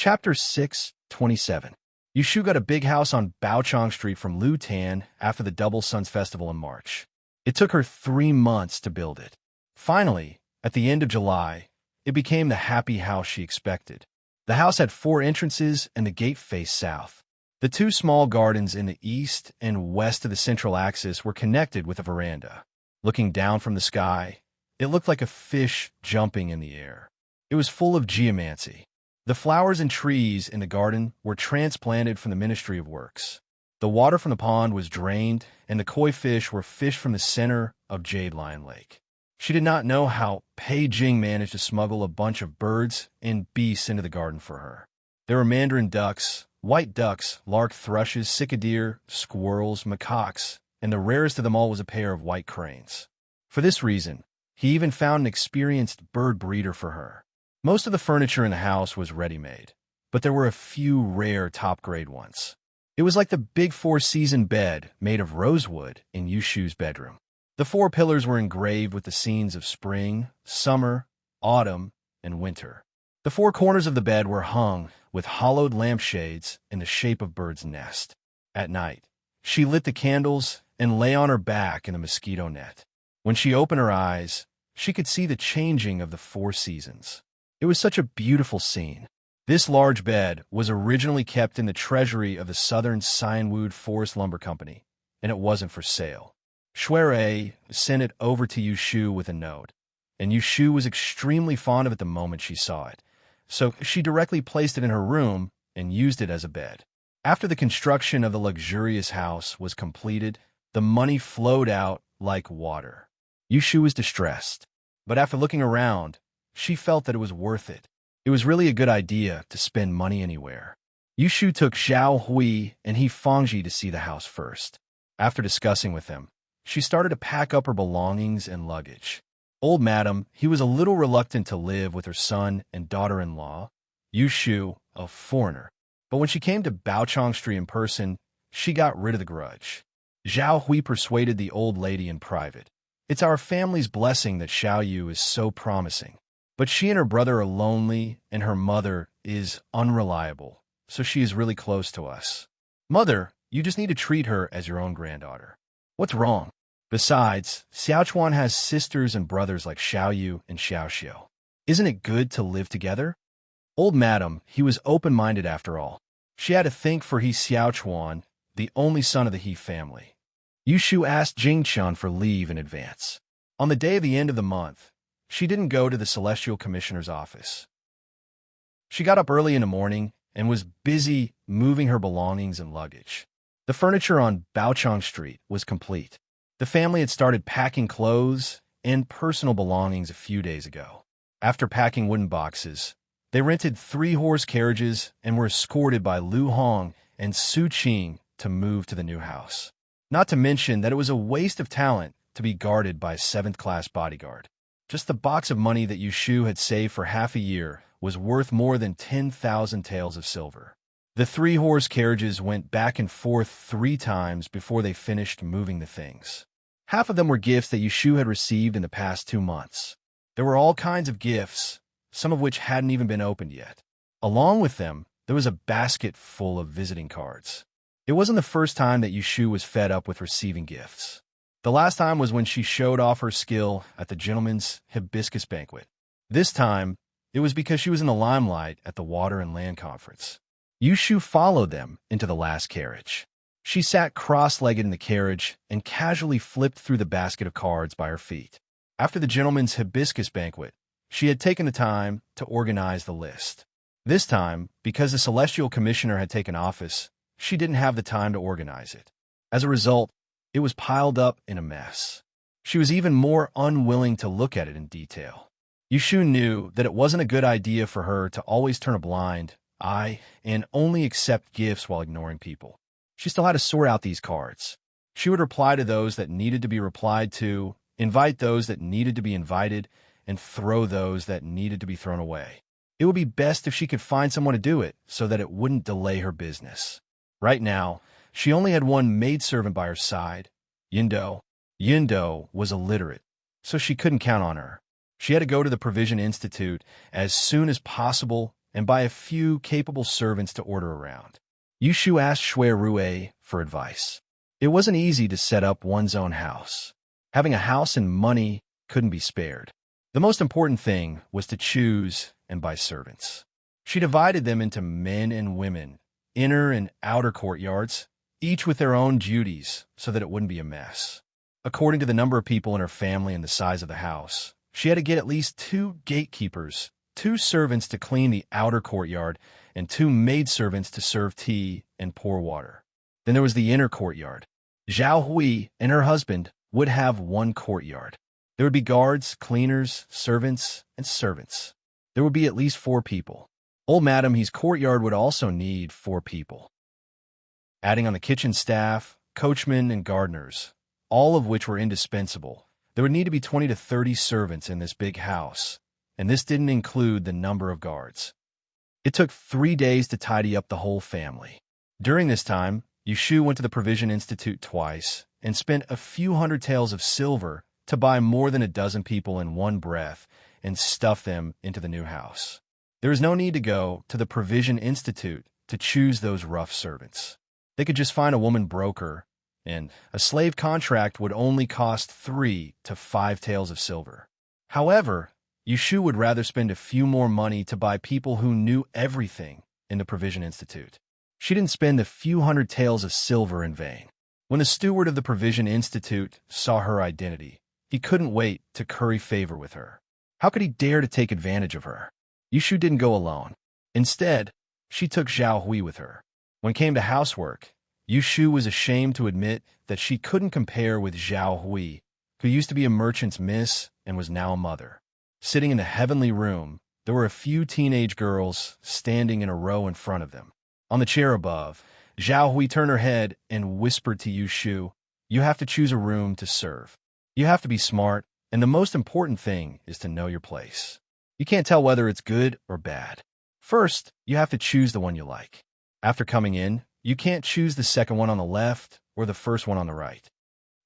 Chapter 6:27. Yushu got a big house on Baochang Street from Lu Tan after the Double Suns Festival in March. It took her 3 months to build it. Finally, at the end of July, it became the happy house she expected. The house had 4 entrances and the gate faced south. The 2 small gardens in the east and west of the central axis were connected with a veranda. Looking down from the sky, it looked like a fish jumping in the air. It was full of geomancy. The flowers and trees in the garden were transplanted from the Ministry of Works. The water from the pond was drained, and the koi fish were fished from the center of Jade Lion Lake. She did not know how Pei Jing managed to smuggle a bunch of birds and beasts into the garden for her. There were mandarin ducks, white ducks, lark thrushes, cicadeer, squirrels, macaques, and the rarest of them all was a pair of white cranes. For this reason, he even found an experienced bird breeder for her. Most of the furniture in the house was ready-made, but there were a few rare top-grade ones. It was like the big 4-season bed made of rosewood in Yushu's bedroom. The 4 pillars were engraved with the scenes of spring, summer, autumn, and winter. The 4 corners of the bed were hung with hollowed lampshades in the shape of birds' nest. At night, she lit the candles and lay on her back in the mosquito net. When she opened her eyes, she could see the changing of the 4 seasons. It was such a beautiful scene. This large bed was originally kept in the treasury of the Southern Sinewood Forest Lumber Company, and it wasn't for sale. Shuai sent it over to Yushu with a note, and Yushu was extremely fond of it the moment she saw it, so she directly placed it in her room and used it as a bed. After the construction of the luxurious house was completed, the money flowed out like water. Yushu was distressed, but after looking around, she felt that it was worth it. It was really a good idea to spend money anywhere. Yushu took Zhao Hui and He Fangji to see the house first. After discussing with them, she started to pack up her belongings and luggage. Old Madam, he was a little reluctant to live with her son and daughter-in-law, Yushu, a foreigner. But when she came to Baochang Street in person, she got rid of the grudge. Zhao Hui persuaded the old lady in private. It's our family's blessing that Xiaoyu is so promising. But she and her brother are lonely, and her mother is unreliable, so she is really close to us. Mother, you just need to treat her as your own granddaughter. What's wrong? Besides, Xiaochuan has sisters and brothers like Xiaoyu and Xiaoxiu. Isn't it good to live together? Old Madam, he was open-minded after all. She had to think for He Xiaochuan, the only son of the He family. Yushu asked Jingqian for leave in advance. On the day of the end of the month, she didn't go to the Celestial Commissioner's office. She got up early in the morning and was busy moving her belongings and luggage. The furniture on Baochang Street was complete. The family had started packing clothes and personal belongings a few days ago. After packing wooden boxes, they rented 3-horse carriages and were escorted by Lu Hong and Su Qing to move to the new house. Not to mention that it was a waste of talent to be guarded by a 7th-class bodyguard. Just the box of money that Yushu had saved for half a year was worth more than 10,000 taels of silver. The 3-horse carriages went back and forth 3 times before they finished moving the things. Half of them were gifts that Yushu had received in the past 2 months. There were all kinds of gifts, some of which hadn't even been opened yet. Along with them, there was a basket full of visiting cards. It wasn't the first time that Yushu was fed up with receiving gifts. The last time was when she showed off her skill at the gentleman's hibiscus banquet. This time, it was because she was in the limelight at the Water and Land Conference. Yushu followed them into the last carriage. She sat cross-legged in the carriage and casually flipped through the basket of cards by her feet. After the gentleman's hibiscus banquet, she had taken the time to organize the list. This time, because the Celestial Commissioner had taken office, she didn't have the time to organize it. As a result, it was piled up in a mess. She was even more unwilling to look at it in detail. Yushu knew that it wasn't a good idea for her to always turn a blind eye and only accept gifts while ignoring people. She still had to sort out these cards. She would reply to those that needed to be replied to, invite those that needed to be invited, and throw those that needed to be thrown away. It would be best if she could find someone to do it so that it wouldn't delay her business. Right now, she only had one maidservant by her side, Yindo. Yindo was illiterate, so she couldn't count on her. She had to go to the Provision Institute as soon as possible and buy a few capable servants to order around. Yushu asked Shui Rue for advice. It wasn't easy to set up one's own house. Having a house and money couldn't be spared. The most important thing was to choose and buy servants. She divided them into men and women, inner and outer courtyards, each with their own duties so that it wouldn't be a mess. According to the number of people in her family and the size of the house, she had to get at least 2 gatekeepers, 2 servants to clean the outer courtyard, and 2 maidservants to serve tea and pour water. Then there was the inner courtyard. Zhao Hui and her husband would have 1 courtyard. There would be guards, cleaners, servants, and servants. There would be at least 4 people. Old Madam He's courtyard would also need 4 people. Adding on the kitchen staff, coachmen, and gardeners, all of which were indispensable, there would need to be 20 to 30 servants in this big house, and this didn't include the number of guards. It took 3 days to tidy up the whole family. During this time, Yushu went to the Provision Institute twice and spent a few hundred taels of silver to buy more than a dozen people in one breath and stuff them into the new house. There is no need to go to the Provision Institute to choose those rough servants. They could just find a woman broker, and a slave contract would only cost 3 to 5 taels of silver. However, Yushu would rather spend a few more money to buy people who knew everything in the Provision Institute. She didn't spend a few hundred taels of silver in vain. When the steward of the Provision Institute saw her identity, he couldn't wait to curry favor with her. How could he dare to take advantage of her? Yushu didn't go alone. Instead, she took Zhao Hui with her. When it came to housework, Yushu was ashamed to admit that she couldn't compare with Zhao Hui, who used to be a merchant's miss and was now a mother. Sitting in the heavenly room, there were a few teenage girls standing in a row in front of them. On the chair above, Zhao Hui turned her head and whispered to Yushu, "You have to choose a room to serve. You have to be smart, and the most important thing is to know your place. You can't tell whether it's good or bad. First, you have to choose the one you like. After coming in, you can't choose the second one on the left or the first one on the right."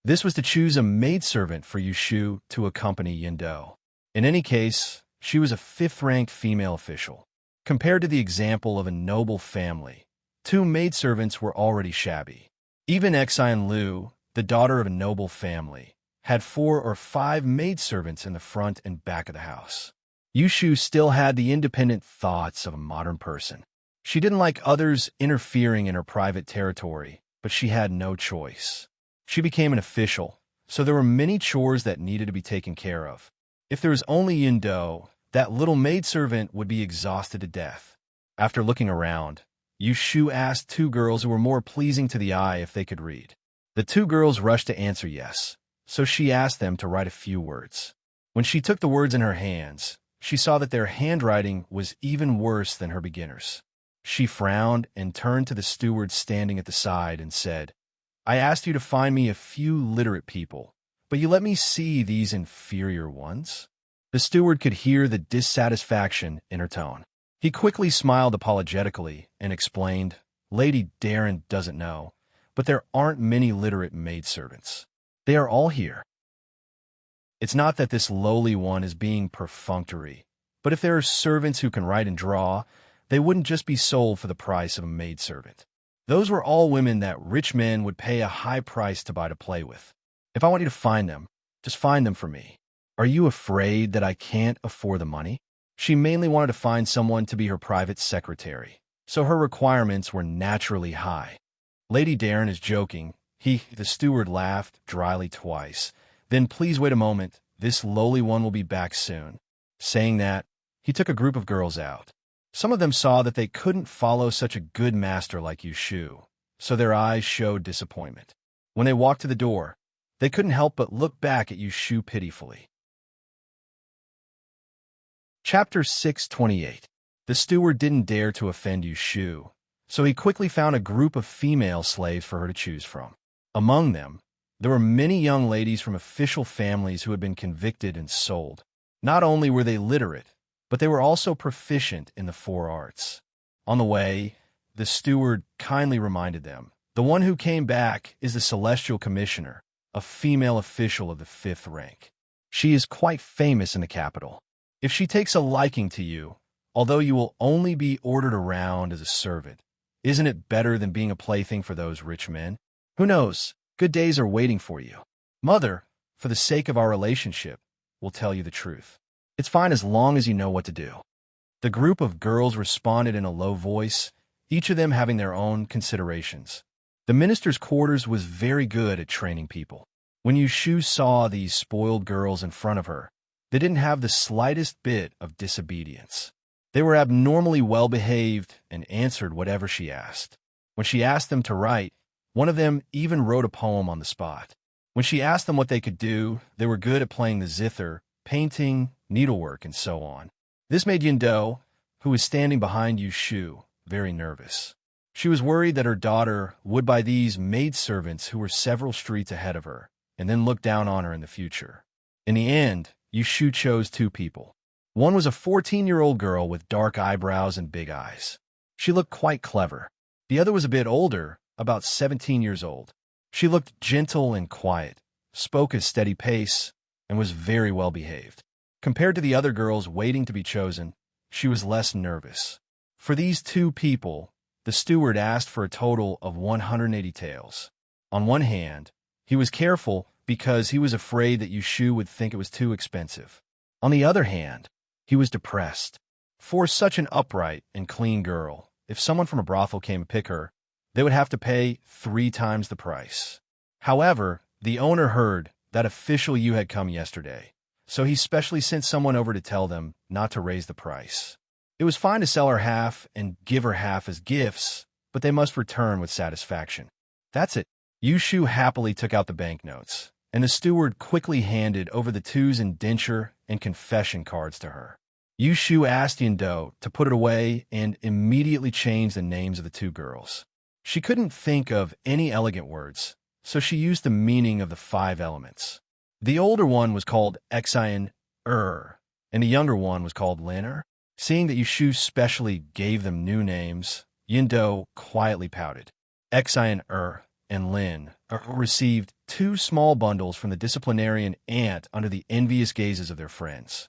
This was to choose a maidservant for Yushu to accompany Yindo. In any case, she was a 5th-ranked female official. Compared to the example of a noble family, 2 maidservants were already shabby. Even Xian Lu, the daughter of a noble family, had 4 or 5 maidservants in the front and back of the house. Yushu still had the independent thoughts of a modern person. She didn't like others interfering in her private territory, but she had no choice. She became an official, so there were many chores that needed to be taken care of. If there was only Yindo, that little maidservant would be exhausted to death. After looking around, Yushu asked 2 girls who were more pleasing to the eye if they could read. The 2 girls rushed to answer yes, so she asked them to write a few words. When she took the words in her hands, she saw that their handwriting was even worse than her beginners. She frowned and turned to the steward standing at the side and said, "I asked you to find me a few literate people, but you let me see these inferior ones?" The steward could hear the dissatisfaction in her tone. He quickly smiled apologetically and explained, "Lady Darren doesn't know, but there aren't many literate maidservants. They are all here. It's not that this lowly one is being perfunctory, but if there are servants who can write and draw, they wouldn't just be sold for the price of a maidservant. Those were all women that rich men would pay a high price to buy to play with. If I want you to find them, just find them for me. Are you afraid that I can't afford the money?" She mainly wanted to find someone to be her private secretary, so her requirements were naturally high. "Lady Darren is joking." The steward laughed dryly twice. "Then please wait a moment. This lowly one will be back soon." Saying that, he took a group of girls out. Some of them saw that they couldn't follow such a good master like Yushu, so their eyes showed disappointment. When they walked to the door, they couldn't help but look back at Yushu pitifully. Chapter 628. The steward didn't dare to offend Yushu, so he quickly found a group of female slaves for her to choose from. Among them, there were many young ladies from official families who had been convicted and sold. Not only were they literate, but they were also proficient in the 4 arts. On the way, the steward kindly reminded them, "The one who came back is the Celestial Commissioner, a female official of the 5th rank. She is quite famous in the capital. If she takes a liking to you, Although you will only be ordered around as a servant, isn't it better than being a plaything for those rich men? Who knows? Good days are waiting for you. Mother, for the sake of our relationship, will tell you the truth. It's fine as long as you know what to do. The group of girls responded in a low voice, each of them having their own considerations. The minister's quarters was very good at training people. When Yushu saw these spoiled girls in front of her, they didn't have the slightest bit of disobedience. They were abnormally well-behaved and answered whatever she asked. When she asked them to write, one of them even wrote a poem on the spot. When she asked them what they could do, they were good at playing the zither, painting, needlework, and so on. This made Yindo, who was standing behind Yushu, very nervous. She was worried that her daughter would buy these maidservants who were several streets ahead of her, and then look down on her in the future. In the end, Yushu chose two people. One was a 14-year-old girl with dark eyebrows and big eyes. She looked quite clever. The other was a bit older, about 17 years old. She looked gentle and quiet, spoke a steady pace, and was very well behaved. Compared to the other girls waiting to be chosen, she was less nervous. For these two people, the steward asked for a total of 180 taels. On one hand, he was careful because he was afraid that Yushu would think it was too expensive. On the other hand, he was depressed. For such an upright and clean girl, if someone from a brothel came to pick her, they would have to pay 3 times the price. However, the owner heard that official you had come yesterday, so he specially sent someone over to tell them not to raise the price. It was fine to sell her half and give her half as gifts, but they must return with satisfaction. That's it. Yushu happily took out the banknotes, and the steward quickly handed over the 2's indenture and confession cards to her. Yushu asked Yindo to put it away and immediately changed the names of the 2 girls. She couldn't think of any elegant words, so she used the meaning of the 5 elements. The older one was called enchanting, and the younger one was called Liner. Seeing that Yushu specially gave them new names, Yindo quietly pouted. Enchanting and Lin received 2 small bundles from the disciplinarian aunt under the envious gazes of their friends.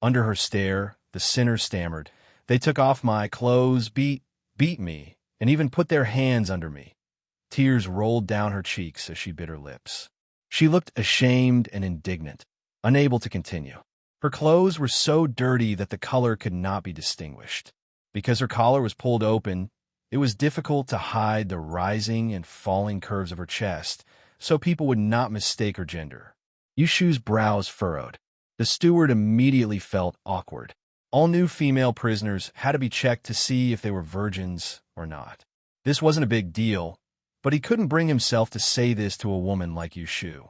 Under her stare, the sinner stammered, "They took off my clothes, beat me, and even put their hands under me." Tears rolled down her cheeks as she bit her lips. She looked ashamed and indignant, unable to continue. Her clothes were so dirty that the color could not be distinguished. Because her collar was pulled open, it was difficult to hide the rising and falling curves of her chest, so people would not mistake her gender. Yushu's brows furrowed. The steward immediately felt awkward. All new female prisoners had to be checked to see if they were virgins or not. This wasn't a big deal, but he couldn't bring himself to say this to a woman like Yushu.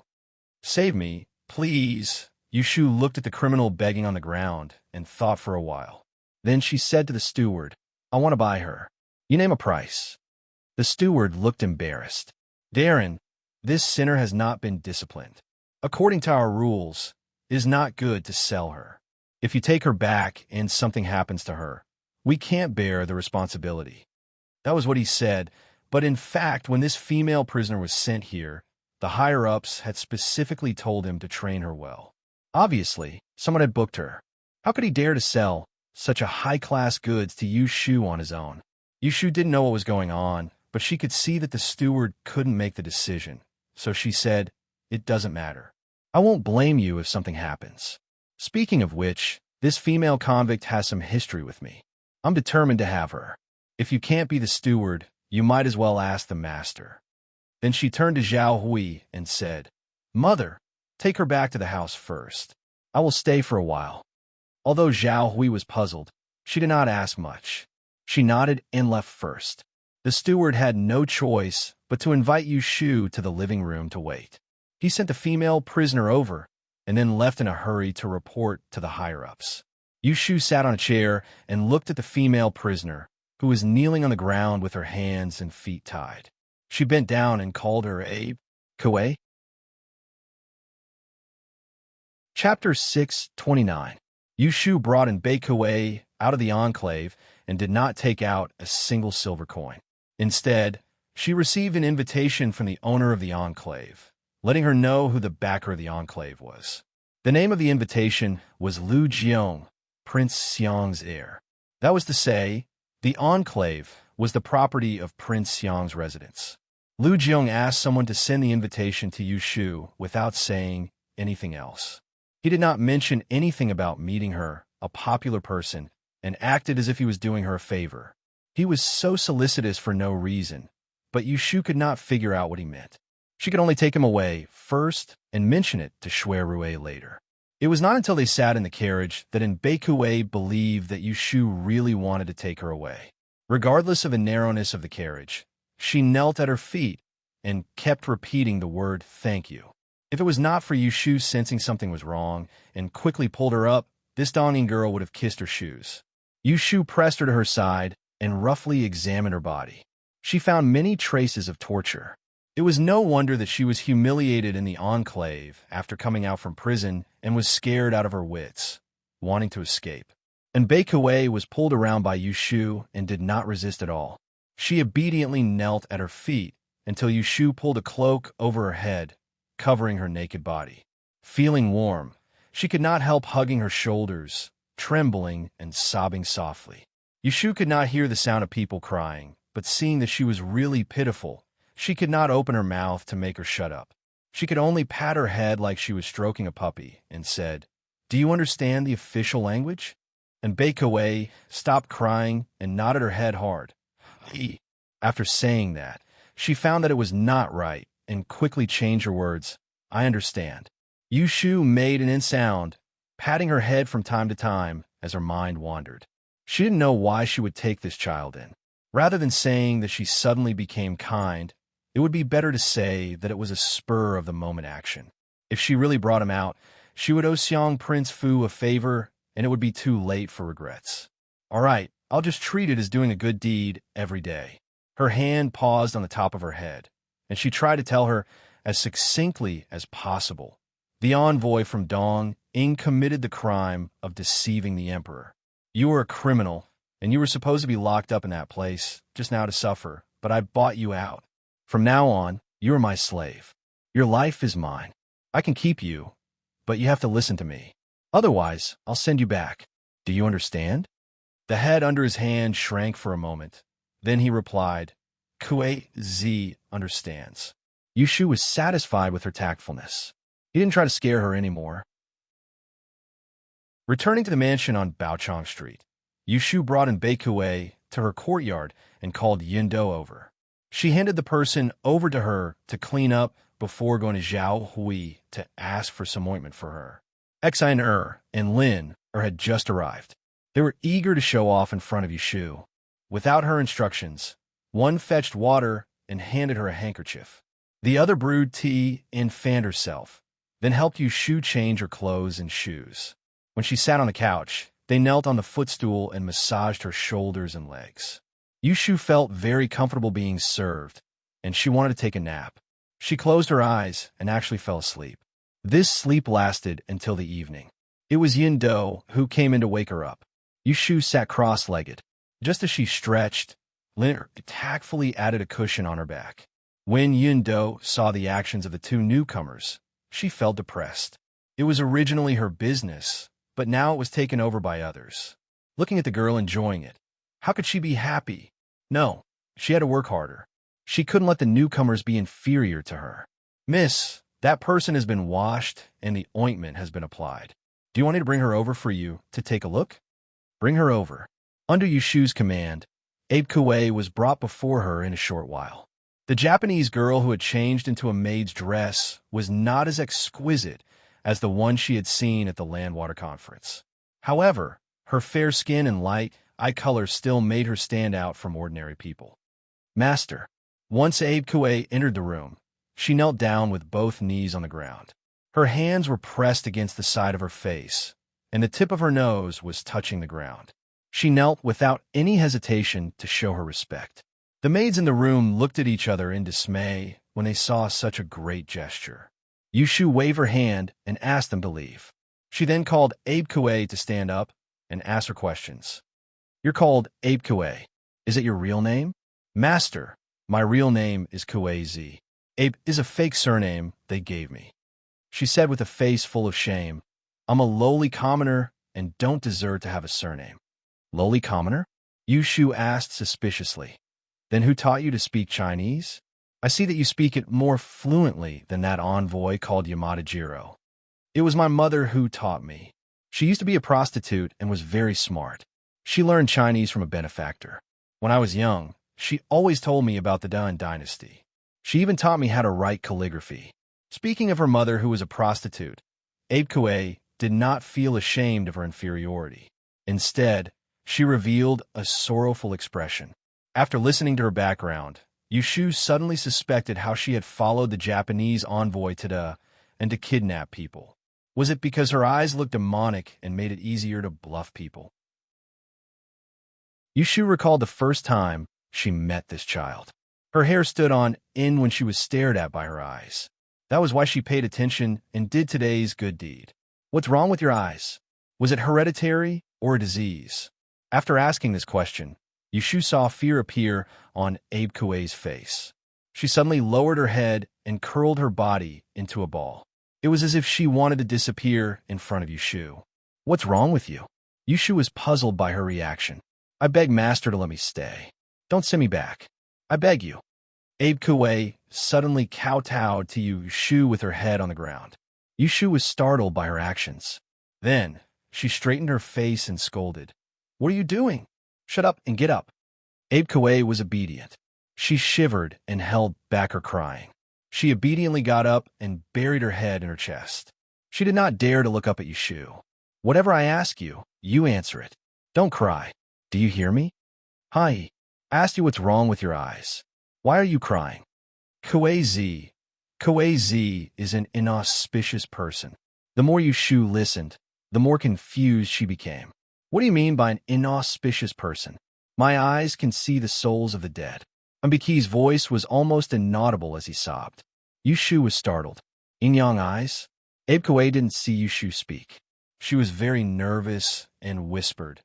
"Save me, please." Yushu looked at the criminal begging on the ground and thought for a while. Then she said to the steward, "I want to buy her. You name a price." The steward looked embarrassed. "Darren, this sinner has not been disciplined. According to our rules, it is not good to sell her. If you take her back and something happens to her, we can't bear the responsibility." That was what he said, but in fact, when this female prisoner was sent here, the higher-ups had specifically told him to train her well. Obviously, someone had booked her. How could he dare to sell such a high-class goods to Yushu on his own? Yushu didn't know what was going on, but she could see that the steward couldn't make the decision, so she said, "It doesn't matter. I won't blame you if something happens. Speaking of which, this female convict has some history with me. I'm determined to have her. If you can't be the steward, you might as well ask the master." Then she turned to Zhao Hui and said, "Mother, take her back to the house first. I will stay for a while." Although Zhao Hui was puzzled, she did not ask much. She nodded and left first. The steward had no choice but to invite Yushu to the living room to wait. He sent the female prisoner over and then left in a hurry to report to the higher-ups. Yushu sat on a chair and looked at the female prisoner, who was kneeling on the ground with her hands and feet tied. She bent down and called her a Kue. Chapter 629. Yushu brought in Beikue out of the enclave and did not take out a single silver coin. Instead, she received an invitation from the owner of the enclave, letting her know who the backer of the enclave was. The name of the invitation was Lu Jiong, Prince Xiang's heir. That was to say, the enclave was the property of Prince Xiang's residence. Lu Jiong asked someone to send the invitation to Yu Shu without saying anything else. He did not mention anything about meeting her, a popular person, and acted as if he was doing her a favor. He was so solicitous for no reason, but Yu Shu could not figure out what he meant. She could only take him away first and mention it to Shui Rue later. It was not until they sat in the carriage that Baikue believed that Yu Shu really wanted to take her away. Regardless of the narrowness of the carriage, she knelt at her feet and kept repeating the word thank you. If it was not for Yu Shu sensing something was wrong and quickly pulled her up, this Donging girl would have kissed her shoes. Yu Shu pressed her to her side and roughly examined her body. She found many traces of torture. It was no wonder that she was humiliated in the enclave after coming out from prison and was scared out of her wits, wanting to escape. And Baikue was pulled around by Yu Shu and did not resist at all. She obediently knelt at her feet until Yu Shu pulled a cloak over her head, covering her naked body. Feeling warm, she could not help hugging her shoulders, trembling and sobbing softly. Yu Shu could not hear the sound of people crying, but seeing that she was really pitiful, she could not open her mouth to make her shut up. She could only pat her head like she was stroking a puppy and said, "Do you understand the official language?" And Baikue stopped crying and nodded her head hard. After saying that, she found that it was not right and quickly changed her words. "I understand." Yu Shu made an sound, patting her head from time to time as her mind wandered. She didn't know why she would take this child in. Rather than saying that she suddenly became kind, it would be better to say that it was a spur-of-the-moment action. If she really brought him out, she would owe Xiang Prince Fu a favor, and it would be too late for regrets. All right, I'll just treat it as doing a good deed every day. Her hand paused on the top of her head, and she tried to tell her, as succinctly as possible, the envoy from Dong committed the crime of deceiving the emperor. You were a criminal, and you were supposed to be locked up in that place, just now to suffer, but I bought you out. From now on, you are my slave. Your life is mine. I can keep you, but you have to listen to me. Otherwise, I'll send you back. Do you understand? The head under his hand shrank for a moment. Then he replied, Kue Z understands. Yu Shu was satisfied with her tactfulness. He didn't try to scare her anymore. Returning to the mansion on Baochang Street, Yu Shu brought in Baikue to her courtyard and called Yindo over. She handed the person over to her to clean up before going to Zhao Hui to ask for some ointment for her. Xin and Lin had just arrived. They were eager to show off in front of Yu Shu. Without her instructions, one fetched water and handed her a handkerchief. The other brewed tea and fanned herself, then helped Yu Shu change her clothes and shoes. When she sat on the couch, they knelt on the footstool and massaged her shoulders and legs. Yu Shu felt very comfortable being served, and she wanted to take a nap. She closed her eyes and actually fell asleep. This sleep lasted until the evening. It was Yindo who came in to wake her up. Yu Shu sat cross-legged. Just as she stretched, Lin tactfully added a cushion on her back. When Yindo saw the actions of the two newcomers, she felt depressed. It was originally her business, but now it was taken over by others. Looking at the girl enjoying it, how could she be happy? No, she had to work harder. She couldn't let the newcomers be inferior to her. Miss, that person has been washed and the ointment has been applied. Do you want me to bring her over for you to take a look? Bring her over. Under Yu Shu's command, Kue was brought before her in a short while. The Japanese girl who had changed into a maid's dress was not as exquisite as the one she had seen at the Landwater Conference. However, her fair skin and light eye color still made her stand out from ordinary people. Master. Once Kue entered the room, she knelt down with both knees on the ground. Her hands were pressed against the side of her face, and the tip of her nose was touching the ground. She knelt without any hesitation to show her respect. The maids in the room looked at each other in dismay when they saw such a great gesture. Yu Shu waved her hand and asked them to leave. She then called Kue to stand up and ask her questions. You're called Kue. Is it your real name? Master, my real name is Kue Z. Abe is a fake surname they gave me. She said with a face full of shame, I'm a lowly commoner and don't deserve to have a surname. Lowly commoner? Yushu asked suspiciously. Then who taught you to speak Chinese? I see that you speak it more fluently than that envoy called Yamada Jiro. It was my mother who taught me. She used to be a prostitute and was very smart. She learned Chinese from a benefactor. When I was young, she always told me about the Dan dynasty. She even taught me how to write calligraphy. Speaking of her mother who was a prostitute, Abe Kuei did not feel ashamed of her inferiority. Instead, she revealed a sorrowful expression. After listening to her background, Yushu suddenly suspected how she had followed the Japanese envoy to kidnap people. Was it because her eyes looked demonic and made it easier to bluff people? Yushu recalled the first time she met this child. Her hair stood on end when she was stared at by her eyes. That was why she paid attention and did today's good deed. What's wrong with your eyes? Was it hereditary or a disease? After asking this question, Yushu saw fear appear on Abe Kuei's face. She suddenly lowered her head and curled her body into a ball. It was as if she wanted to disappear in front of Yushu. What's wrong with you? Yushu was puzzled by her reaction. I beg Master to let me stay. Don't send me back. I beg you. Abe Kuei suddenly kowtowed to Yushu with her head on the ground. Yushu was startled by her actions. Then, she straightened her face and scolded. What are you doing? Shut up and get up. Abe Kuei was obedient. She shivered and held back her crying. She obediently got up and buried her head in her chest. She did not dare to look up at Yushu. Whatever I ask you, you answer it. Don't cry. Do you hear me? Hi. I asked you what's wrong with your eyes. Why are you crying? Kuei Z is an inauspicious person. The more Yushu listened, the more confused she became. What do you mean by an inauspicious person? My eyes can see the souls of the dead. Ambiki's voice was almost inaudible as he sobbed. Yushu was startled. In-yang eyes? Abe Kuei didn't see Yushu speak. She was very nervous and whispered.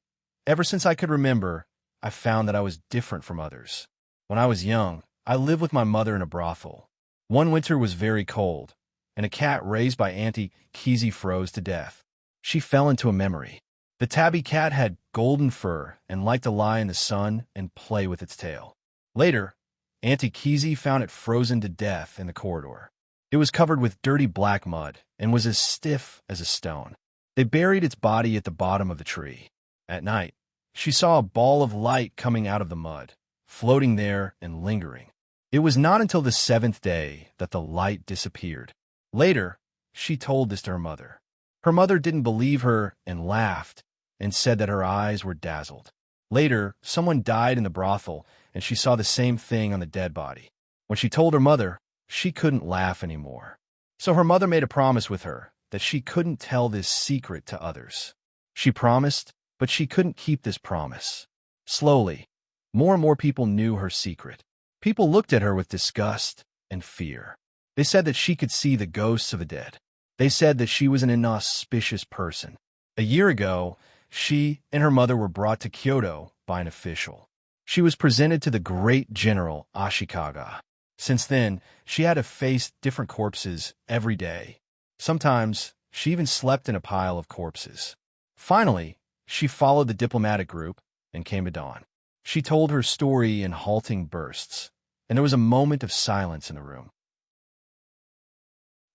Ever since I could remember, I found that I was different from others. When I was young, I lived with my mother in a brothel. One winter was very cold, and a cat raised by Auntie Kizi froze to death. She fell into a memory. The tabby cat had golden fur and liked to lie in the sun and play with its tail. Later, Auntie Kizi found it frozen to death in the corridor. It was covered with dirty black mud and was as stiff as a stone. They buried its body at the bottom of the tree. At night, she saw a ball of light coming out of the mud, floating there and lingering. It was not until the 7th day that the light disappeared. Later, she told this to her mother. Her mother didn't believe her and laughed and said that her eyes were dazzled. Later, someone died in the brothel, and she saw the same thing on the dead body. When she told her mother, she couldn't laugh anymore. So her mother made a promise with her that she couldn't tell this secret to others. She promised, but she couldn't keep this promise. Slowly, more and more people knew her secret. People looked at her with disgust and fear. They said that she could see the ghosts of the dead. They said that she was an inauspicious person. A year ago, she and her mother were brought to Kyoto by an official. She was presented to the great general Ashikaga. Since then, she had to face different corpses every day. Sometimes, she even slept in a pile of corpses. Finally, she followed the diplomatic group and came to dawn. She told her story in halting bursts, and there was a moment of silence in the room.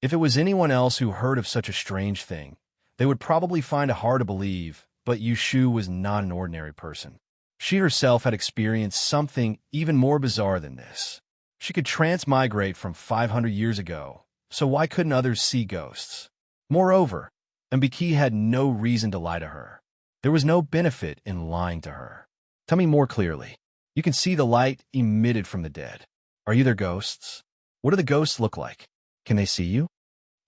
If it was anyone else who heard of such a strange thing, they would probably find it hard to believe, but Yushu was not an ordinary person. She herself had experienced something even more bizarre than this. She could transmigrate from 500 years ago, so why couldn't others see ghosts? Moreover, Mbiki had no reason to lie to her. There was no benefit in lying to her. Tell me more clearly. You can see the light emitted from the dead. Are you their ghosts? What do the ghosts look like? Can they see you?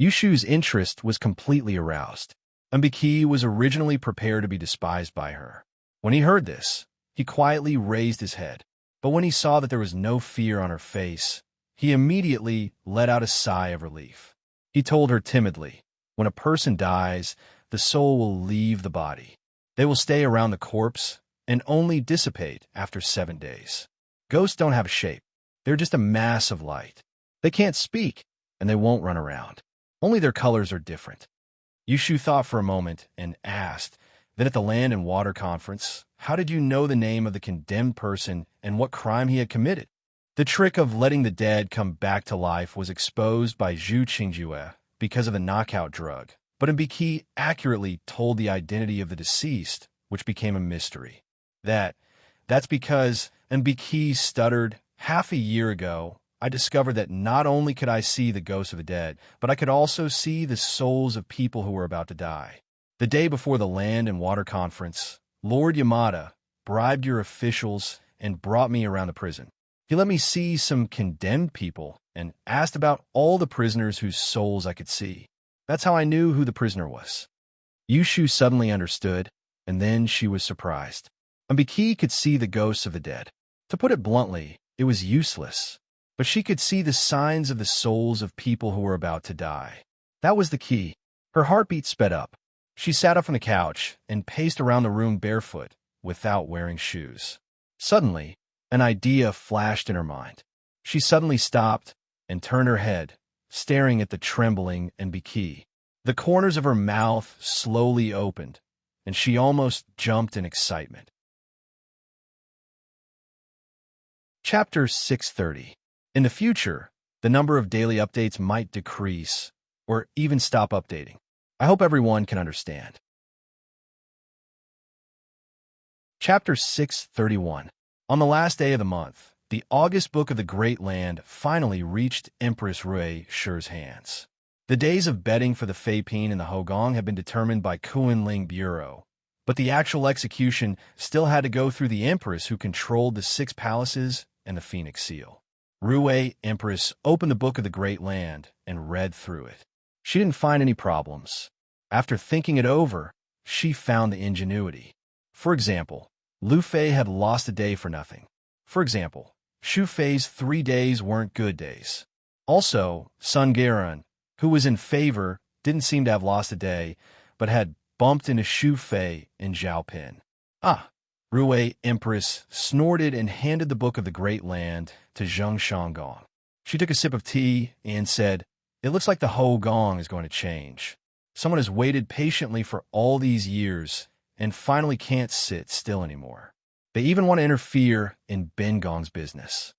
Yushu's interest was completely aroused. Mbiki was originally prepared to be despised by her. When he heard this, he quietly raised his head. But when he saw that there was no fear on her face, he immediately let out a sigh of relief. He told her timidly, when a person dies, the soul will leave the body. They will stay around the corpse and only dissipate after 7 days. Ghosts don't have a shape. They're just a mass of light. They can't speak, and they won't run around. Only their colors are different. Yushu thought for a moment and asked, then at the Land and Water Conference, how did you know the name of the condemned person and what crime he had committed? The trick of letting the dead come back to life was exposed by Zhu Qingjue because of the knockout drug, but Mbiki accurately told the identity of the deceased, which became a mystery. That's because Mbiki stuttered. Half a year ago, I discovered that not only could I see the ghosts of the dead, but I could also see the souls of people who were about to die. The day before the Land and Water Conference, Lord Yamada bribed your officials and brought me around the prison. He let me see some condemned people and asked about all the prisoners whose souls I could see. That's how I knew who the prisoner was. Yushu suddenly understood, and then she was surprised. Mbiki could see the ghosts of the dead. To put it bluntly, it was useless, but she could see the signs of the souls of people who were about to die. That was the key. Her heartbeat sped up. She sat up on the couch and paced around the room barefoot, without wearing shoes. Suddenly, an idea flashed in her mind. She suddenly stopped and turned her head, staring at the trembling Mbiki. The corners of her mouth slowly opened, and she almost jumped in excitement. Chapter 630. In the future, the number of daily updates might decrease, or even stop updating. I hope everyone can understand. Chapter 631. On the last day of the month, the August Book of the Great Land finally reached Empress Rui Shi's hands. The days of betting for the Fei Pin and the Hogong had been determined by Kunling Bureau, but the actual execution still had to go through the Empress who controlled the 6 palaces and the Phoenix Seal. Rui Empress opened the Book of the Great Land and read through it. She didn't find any problems. After thinking it over, she found the ingenuity. For example, Lu Fei had lost a day for nothing. For example, Shu Fei's 3 days weren't good days. Also, Sun Garan, who was in favor, didn't seem to have lost a day, but had bumped into Shu Fei and Zhao Pin. Rui Empress snorted and handed the Book of the Great Land to Zheng Shanggong. She took a sip of tea and said, "It looks like the Hogong is going to change. Someone has waited patiently for all these years and finally can't sit still anymore. They even want to interfere in Ben Gong's business."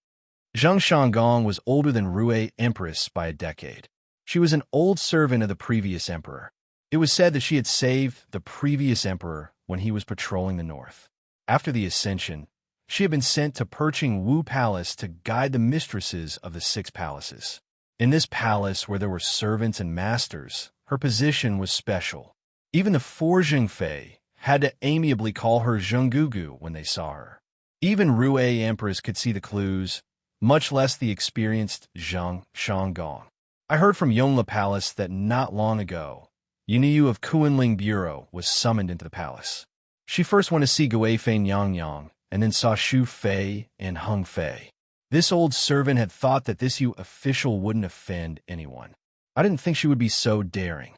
Zheng Shanggong was older than Rui Empress by a decade. She was an old servant of the previous emperor. It was said that she had saved the previous emperor when he was patrolling the north. After the ascension, she had been sent to Perching Wu Palace to guide the mistresses of the 6 palaces. In this palace, where there were servants and masters, her position was special. Even the 4 Fei had to amiably call her Zhenggugu when they saw her. Even Rui Empress could see the clues, much less the experienced Zheng Shanggong. I heard from Yongle Palace that not long ago, Yuniu of Kunling Bureau was summoned into the palace. She first went to see Guifei Nyang, and then saw Shu Fei and Hung Fei. This old servant had thought that this official wouldn't offend anyone. I didn't think she would be so daring.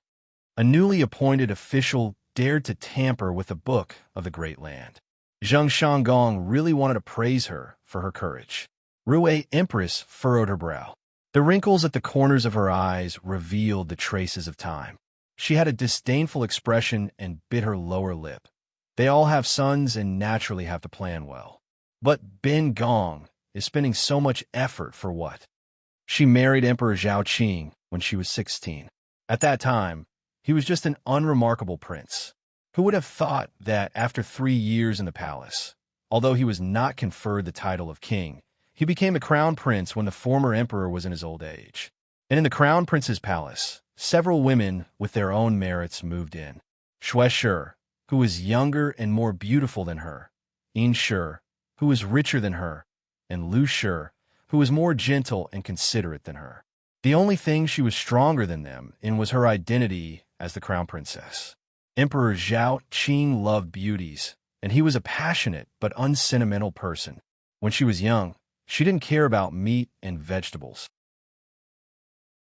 A newly appointed official dared to tamper with the Book of the Great Land. Zheng Shanggong really wanted to praise her for her courage. Rui Empress furrowed her brow. The wrinkles at the corners of her eyes revealed the traces of time. She had a disdainful expression and bit her lower lip. They all have sons and naturally have to plan well. But Ben Gong is spending so much effort for what? She married Emperor Zhao Qing when she was 16. At that time, he was just an unremarkable prince. Who would have thought that after 3 years in the palace, although he was not conferred the title of king, he became a crown prince when the former emperor was in his old age. And in the crown prince's palace, several women with their own merits moved in. Xue Shi, who was younger and more beautiful than her, Yin Shi, who was richer than her, and Lu Shi, who was more gentle and considerate than her. The only thing she was stronger than them in was her identity as the crown princess. Emperor Zhao Qing loved beauties, and he was a passionate but unsentimental person. When she was young, she didn't care about meat and vegetables.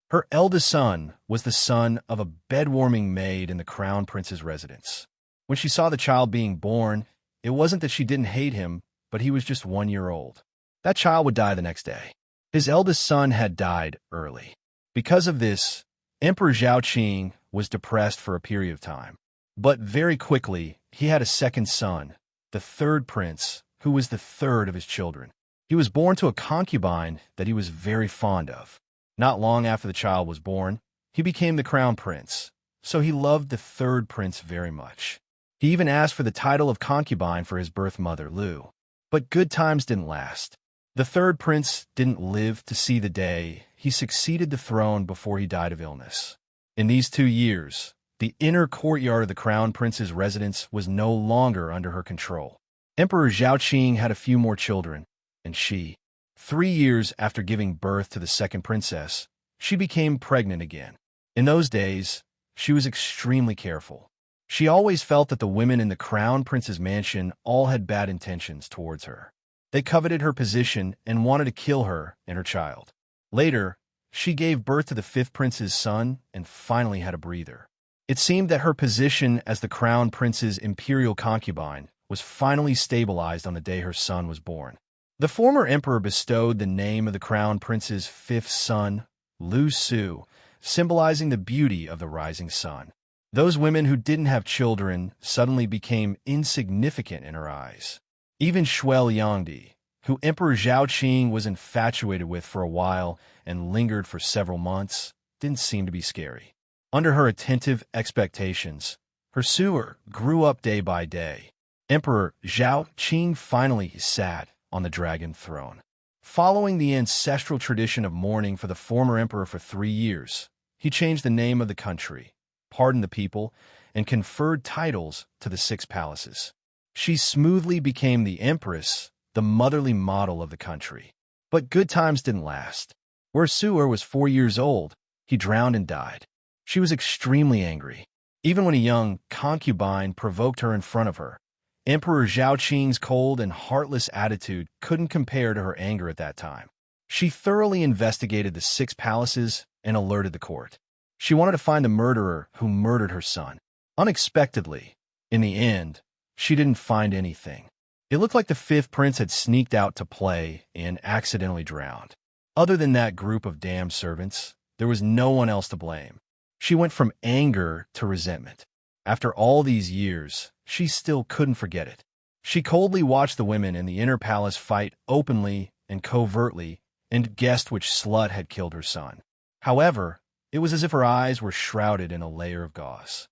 Her eldest son was the son of a bed-warming maid in the crown prince's residence. When she saw the child being born, it wasn't that she didn't hate him, but he was just 1 year old. That child would die the next day. His eldest son had died early. Because of this, Emperor Zhaoqing was depressed for a period of time. But very quickly, he had a second son, the third prince, who was the third of his children. He was born to a concubine that he was very fond of. Not long after the child was born, he became the crown prince, so he loved the third prince very much. He even asked for the title of concubine for his birth mother, Lu. But good times didn't last. The third prince didn't live to see the day he succeeded the throne before he died of illness. In these 2 years, the inner courtyard of the crown prince's residence was no longer under her control. Emperor Zhaoqing had a few more children, and 3 years after giving birth to the second princess, she became pregnant again. In those days, she was extremely careful. She always felt that the women in the crown prince's mansion all had bad intentions towards her. They coveted her position and wanted to kill her and her child. Later, she gave birth to the fifth prince's son and finally had a breather. It seemed that her position as the crown prince's imperial concubine was finally stabilized on the day her son was born. The former emperor bestowed the name of the crown prince's fifth son, Lu Su, symbolizing the beauty of the rising sun. Those women who didn't have children suddenly became insignificant in her eyes. Even Shui Liangdi, who Emperor Zhaoqing was infatuated with for a while and lingered for several months, didn't seem to be scary. Under her attentive expectations, her suitor grew up day by day. Emperor Zhaoqing finally sat on the dragon throne. Following the ancestral tradition of mourning for the former emperor for 3 years, he changed the name of the country, pardoned the people, and conferred titles to the 6 palaces. She smoothly became the empress, the motherly model of the country. But good times didn't last. Where Su'er was 4 years old, he drowned and died. She was extremely angry. Even when a young concubine provoked her in front of her, Emperor Zhaoqing's cold and heartless attitude couldn't compare to her anger at that time. She thoroughly investigated the 6 palaces and alerted the court. She wanted to find the murderer who murdered her son. Unexpectedly, in the end, she didn't find anything. It looked like the 5th prince had sneaked out to play and accidentally drowned. Other than that group of damned servants, there was no one else to blame. She went from anger to resentment. After all these years, she still couldn't forget it. She coldly watched the women in the inner palace fight openly and covertly and guessed which slut had killed her son. However, it was as if her eyes were shrouded in a layer of gauze.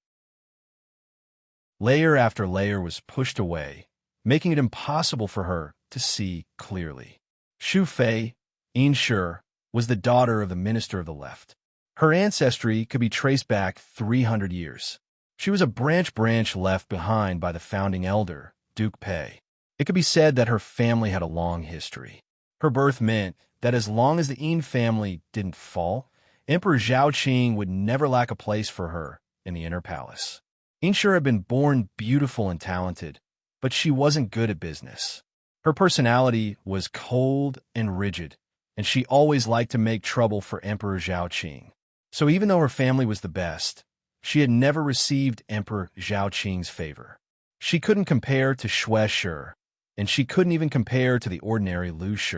Layer after layer was pushed away, making it impossible for her to see clearly. Xu Fei, Ensure, was the daughter of the minister of the left. Her ancestry could be traced back 300 years. She was a branch left behind by the founding elder, Duke Pei. It could be said that her family had a long history. Her birth meant that as long as the Yin family didn't fall, Emperor Zhaoqing would never lack a place for her in the inner palace. Ensure had been born beautiful and talented, but she wasn't good at business. Her personality was cold and rigid, and she always liked to make trouble for Emperor Zhaoqing. So even though her family was the best, she had never received Emperor Zhaoqing's favor. She couldn't compare to Xue Shi, and she couldn't even compare to the ordinary Lu Shi.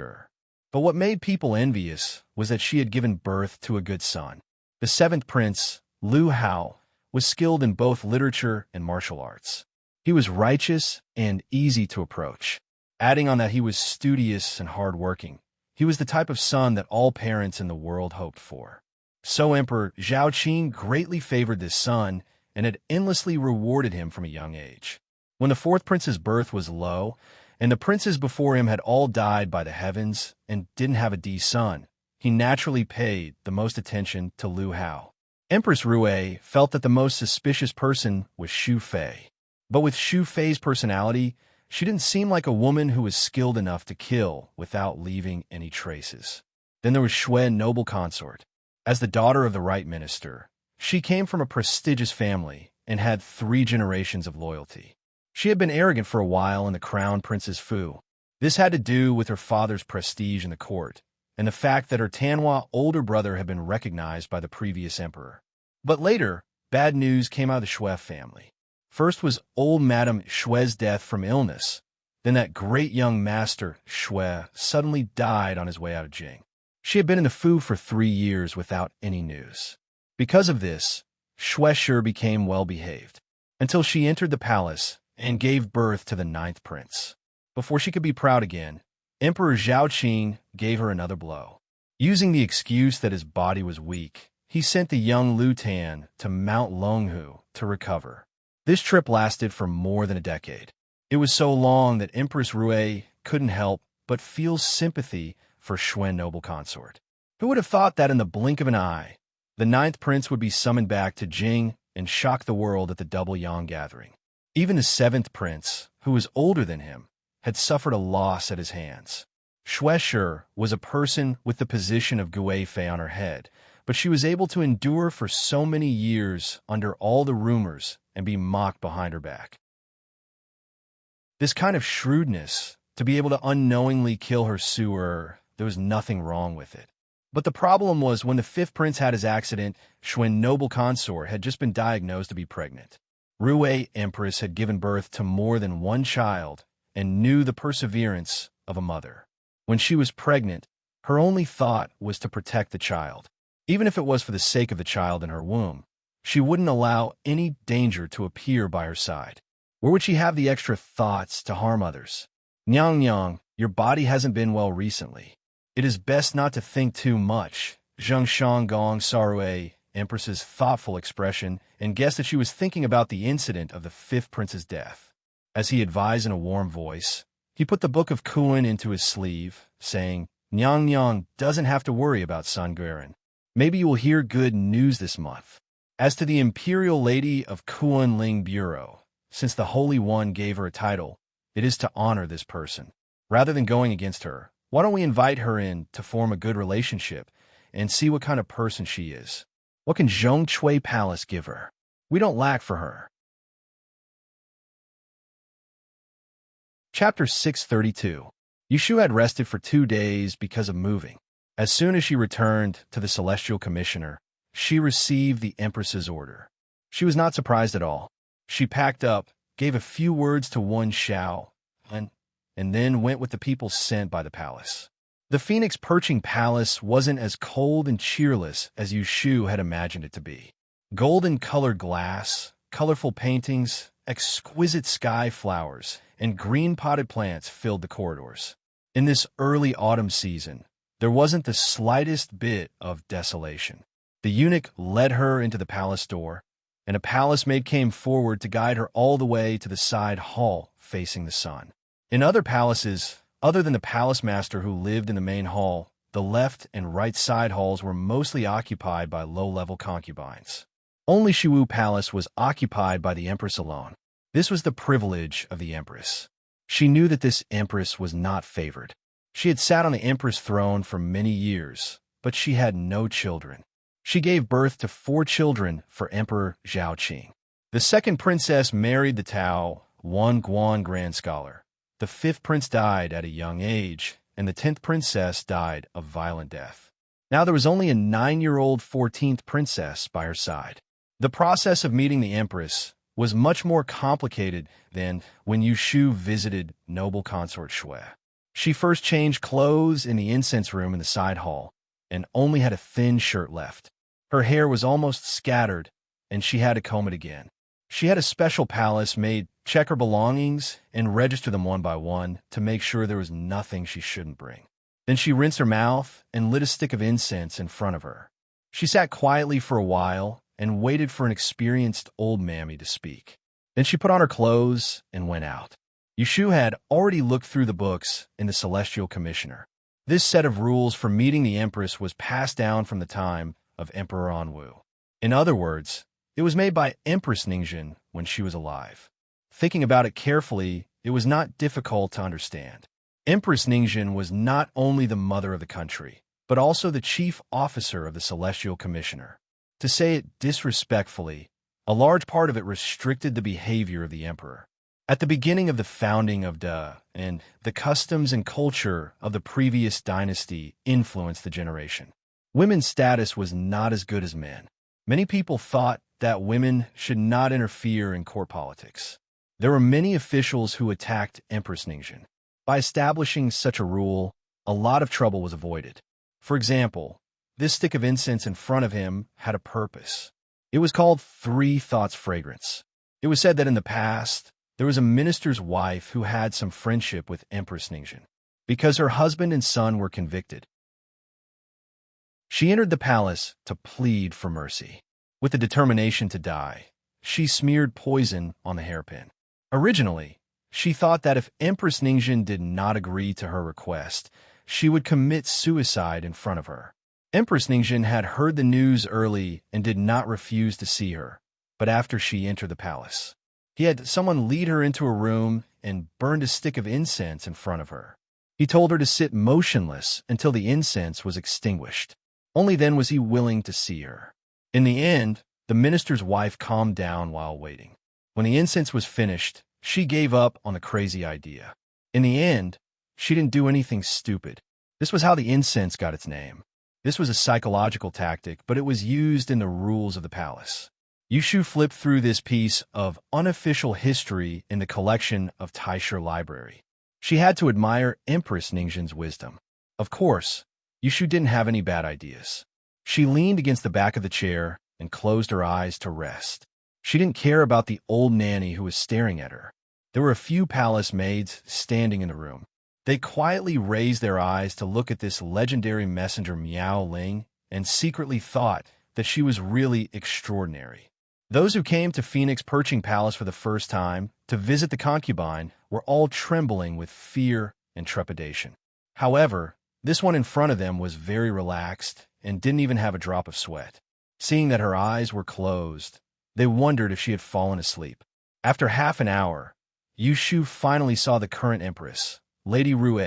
But what made people envious was that she had given birth to a good son. The 7th prince, Lu Hao, was skilled in both literature and martial arts. He was righteous and easy to approach. Adding on that he was studious and hardworking, he was the type of son that all parents in the world hoped for. So Emperor Zhaoqing greatly favored this son and had endlessly rewarded him from a young age. When the 4th prince's birth was low, and the princes before him had all died by the heavens and didn't have a son, he naturally paid the most attention to Lu Hao. Empress Rui felt that the most suspicious person was Xu Fei. But with Xu Fei's personality, she didn't seem like a woman who was skilled enough to kill without leaving any traces. Then there was Xue, noble consort. As the daughter of the right minister, she came from a prestigious family and had 3 generations of loyalty. She had been arrogant for a while in the crown prince's fu. This had to do with her father's prestige in the court, and the fact that her Tanhua older brother had been recognized by the previous emperor. But later, bad news came out of the Xue family. First was old Madame Xue's death from illness. Then that great young master, Xue, suddenly died on his way out of Jing. She had been in the Fu for 3 years without any news. Because of this, Shui became well-behaved, until she entered the palace and gave birth to the 9th prince. Before she could be proud again, Emperor Zhaoqing gave her another blow. Using the excuse that his body was weak, he sent the young Lu Tan to Mount Longhu to recover. This trip lasted for more than a decade. It was so long that Empress Rui couldn't help but feel sympathy for Xuan noble consort. Who would have thought that in the blink of an eye, the 9th prince would be summoned back to Jing and shock the world at the double Yang gathering? Even the 7th prince, who was older than him, had suffered a loss at his hands. Shui was a person with the position of Gui Fei on her head, but she was able to endure for so many years under all the rumors and be mocked behind her back. This kind of shrewdness, to be able to unknowingly kill her suitor, there was nothing wrong with it. But the problem was when the 5th prince had his accident, Xuan noble consort had just been diagnosed to be pregnant. Rui Empress had given birth to more than one child and knew the perseverance of a mother. When she was pregnant, her only thought was to protect the child. Even if it was for the sake of the child in her womb, she wouldn't allow any danger to appear by her side. Where would she have the extra thoughts to harm others? Nyang Nyang, your body hasn't been well recently. It is best not to think too much. Zheng Shanggong saw Rui Empress's thoughtful expression and guessed that she was thinking about the incident of the 5th prince's death. As he advised in a warm voice, he put the Book of Kuan into his sleeve, saying, Nyang Nyang doesn't have to worry about Sun Guiran. Maybe you will hear good news this month. As to the Imperial Lady of Kuan Ling Bureau, since the Holy One gave her a title, it is to honor this person. Rather than going against her, why don't we invite her in to form a good relationship and see what kind of person she is? What can Zhongcui Palace give her? We don't lack for her. Chapter 632. Yushu had rested for 2 days because of moving. As soon as she returned to the Celestial Commissioner, she received the Empress's order. She was not surprised at all. She packed up, gave a few words to Wen Xiao, and then went with the people sent by the palace. The Phoenix Perching Palace wasn't as cold and cheerless as Yushu had imagined it to be. Golden-colored glass, colorful paintings, exquisite sky flowers, and green-potted plants filled the corridors. In this early autumn season, there wasn't the slightest bit of desolation. The eunuch led her into the palace door, and a palace maid came forward to guide her all the way to the side hall facing the sun. In other palaces, other than the palace master who lived in the main hall, the left and right side halls were mostly occupied by low-level concubines. Only Shiwu Palace was occupied by the Empress alone. This was the privilege of the Empress. She knew that this Empress was not favored. She had sat on the Empress throne for many years, but she had no children. She gave birth to 4 children for Emperor Zhaoqing. The 2nd princess married the Tao Wan Guan Grand Scholar. The 5th prince died at a young age, and the 10th princess died a violent death. Now there was only a 9-year-old 14th princess by her side. The process of meeting the Empress was much more complicated than when Yushu visited noble consort Shui. She first changed clothes in the incense room in the side hall, and only had a thin shirt left. Her hair was almost scattered, and she had to comb it again. She had a special palace maid check her belongings and register them one by one to make sure there was nothing she shouldn't bring. Then she rinsed her mouth and lit a stick of incense in front of her. She sat quietly for a while and waited for an experienced old mammy to speak. Then she put on her clothes and went out. Yushu had already looked through the books in the Celestial Commissioner. This set of rules for meeting the Empress was passed down from the time of Emperor Anwu. In other words, it was made by Empress Ningjin when she was alive. Thinking about it carefully, it was not difficult to understand. Empress Ningjin was not only the mother of the country, but also the chief officer of the Celestial Commissioner. To say it disrespectfully, a large part of it restricted the behavior of the emperor. At the beginning of the founding of Da, and the customs and culture of the previous dynasty influenced the generation. Women's status was not as good as men. Many people thought that women should not interfere in court politics. There were many officials who attacked Empress Ningjin. By establishing such a rule, a lot of trouble was avoided. For example, this stick of incense in front of him had a purpose. It was called Three Thoughts Fragrance. It was said that in the past, there was a minister's wife who had some friendship with Empress Ningxin. Because her husband and son were convicted, she entered the palace to plead for mercy. With the determination to die, she smeared poison on the hairpin. Originally, she thought that if Empress Ningxin did not agree to her request, she would commit suicide in front of her. Empress Ningxin had heard the news early and did not refuse to see her, but after she entered the palace, he had someone lead her into a room and burned a stick of incense in front of her. He told her to sit motionless until the incense was extinguished. Only then was he willing to see her. In the end, the minister's wife calmed down while waiting. When the incense was finished, she gave up on the crazy idea. In the end, she didn't do anything stupid. This was how the incense got its name. This was a psychological tactic, but it was used in the rules of the palace. Yushu flipped through this piece of unofficial history in the collection of Taisher Library. She had to admire Empress Ningxin's wisdom. Of course, Yushu didn't have any bad ideas. She leaned against the back of the chair and closed her eyes to rest. She didn't care about the old nanny who was staring at her. There were a few palace maids standing in the room. They quietly raised their eyes to look at this legendary messenger Miao Ling and secretly thought that she was really extraordinary. Those who came to Phoenix Perching Palace for the first time to visit the concubine were all trembling with fear and trepidation. However, this one in front of them was very relaxed and didn't even have a drop of sweat. Seeing that her eyes were closed, they wondered if she had fallen asleep. After half an hour, Yushu finally saw the current empress, Lady Rue,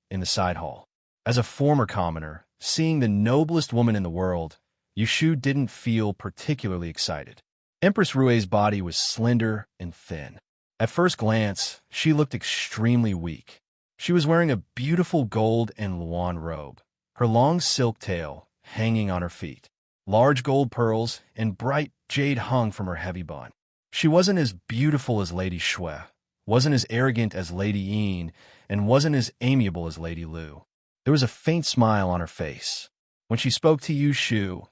in the side hall. As a former commoner, seeing the noblest woman in the world, Yushu didn't feel particularly excited. Empress Rue's body was slender and thin. At first glance, she looked extremely weak. She was wearing a beautiful gold and luan robe, her long silk tail hanging on her feet. Large gold pearls and bright jade hung from her heavy bun. She wasn't as beautiful as Lady Shui, wasn't as arrogant as Lady Yin, and wasn't as amiable as Lady Lu. There was a faint smile on her face. When she spoke to Yushu,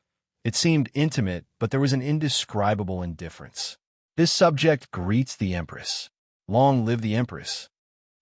it seemed intimate, but there was an indescribable indifference. This subject greets the Empress. Long live the Empress.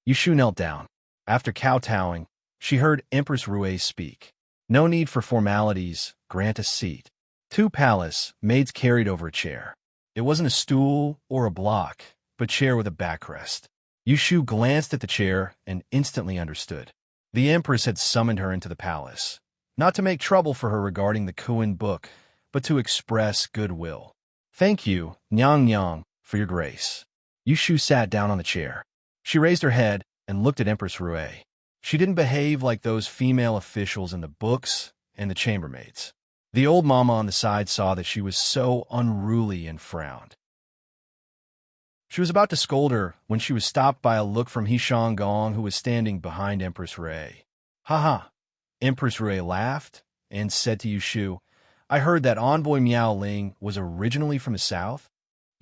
Yushu knelt down. After kowtowing, she heard Empress Rue speak. No need for formalities, grant a seat. Two palace maids carried over a chair. It wasn't a stool or a block, but chair with a backrest. Yushu glanced at the chair and instantly understood. The Empress had summoned her into the palace, not to make trouble for her regarding the Kuan book, but to express goodwill. Thank you, Nyang Nyang, for your grace. Yushu sat down on the chair. She raised her head and looked at Empress Rue. She didn't behave like those female officials in the books and the chambermaids. The old mama on the side saw that she was so unruly and frowned. She was about to scold her when she was stopped by a look from He Gong, who was standing behind Empress Rue. Ha! Empress Rue laughed and said to Yushu, I heard that envoy Miao Ling was originally from the south.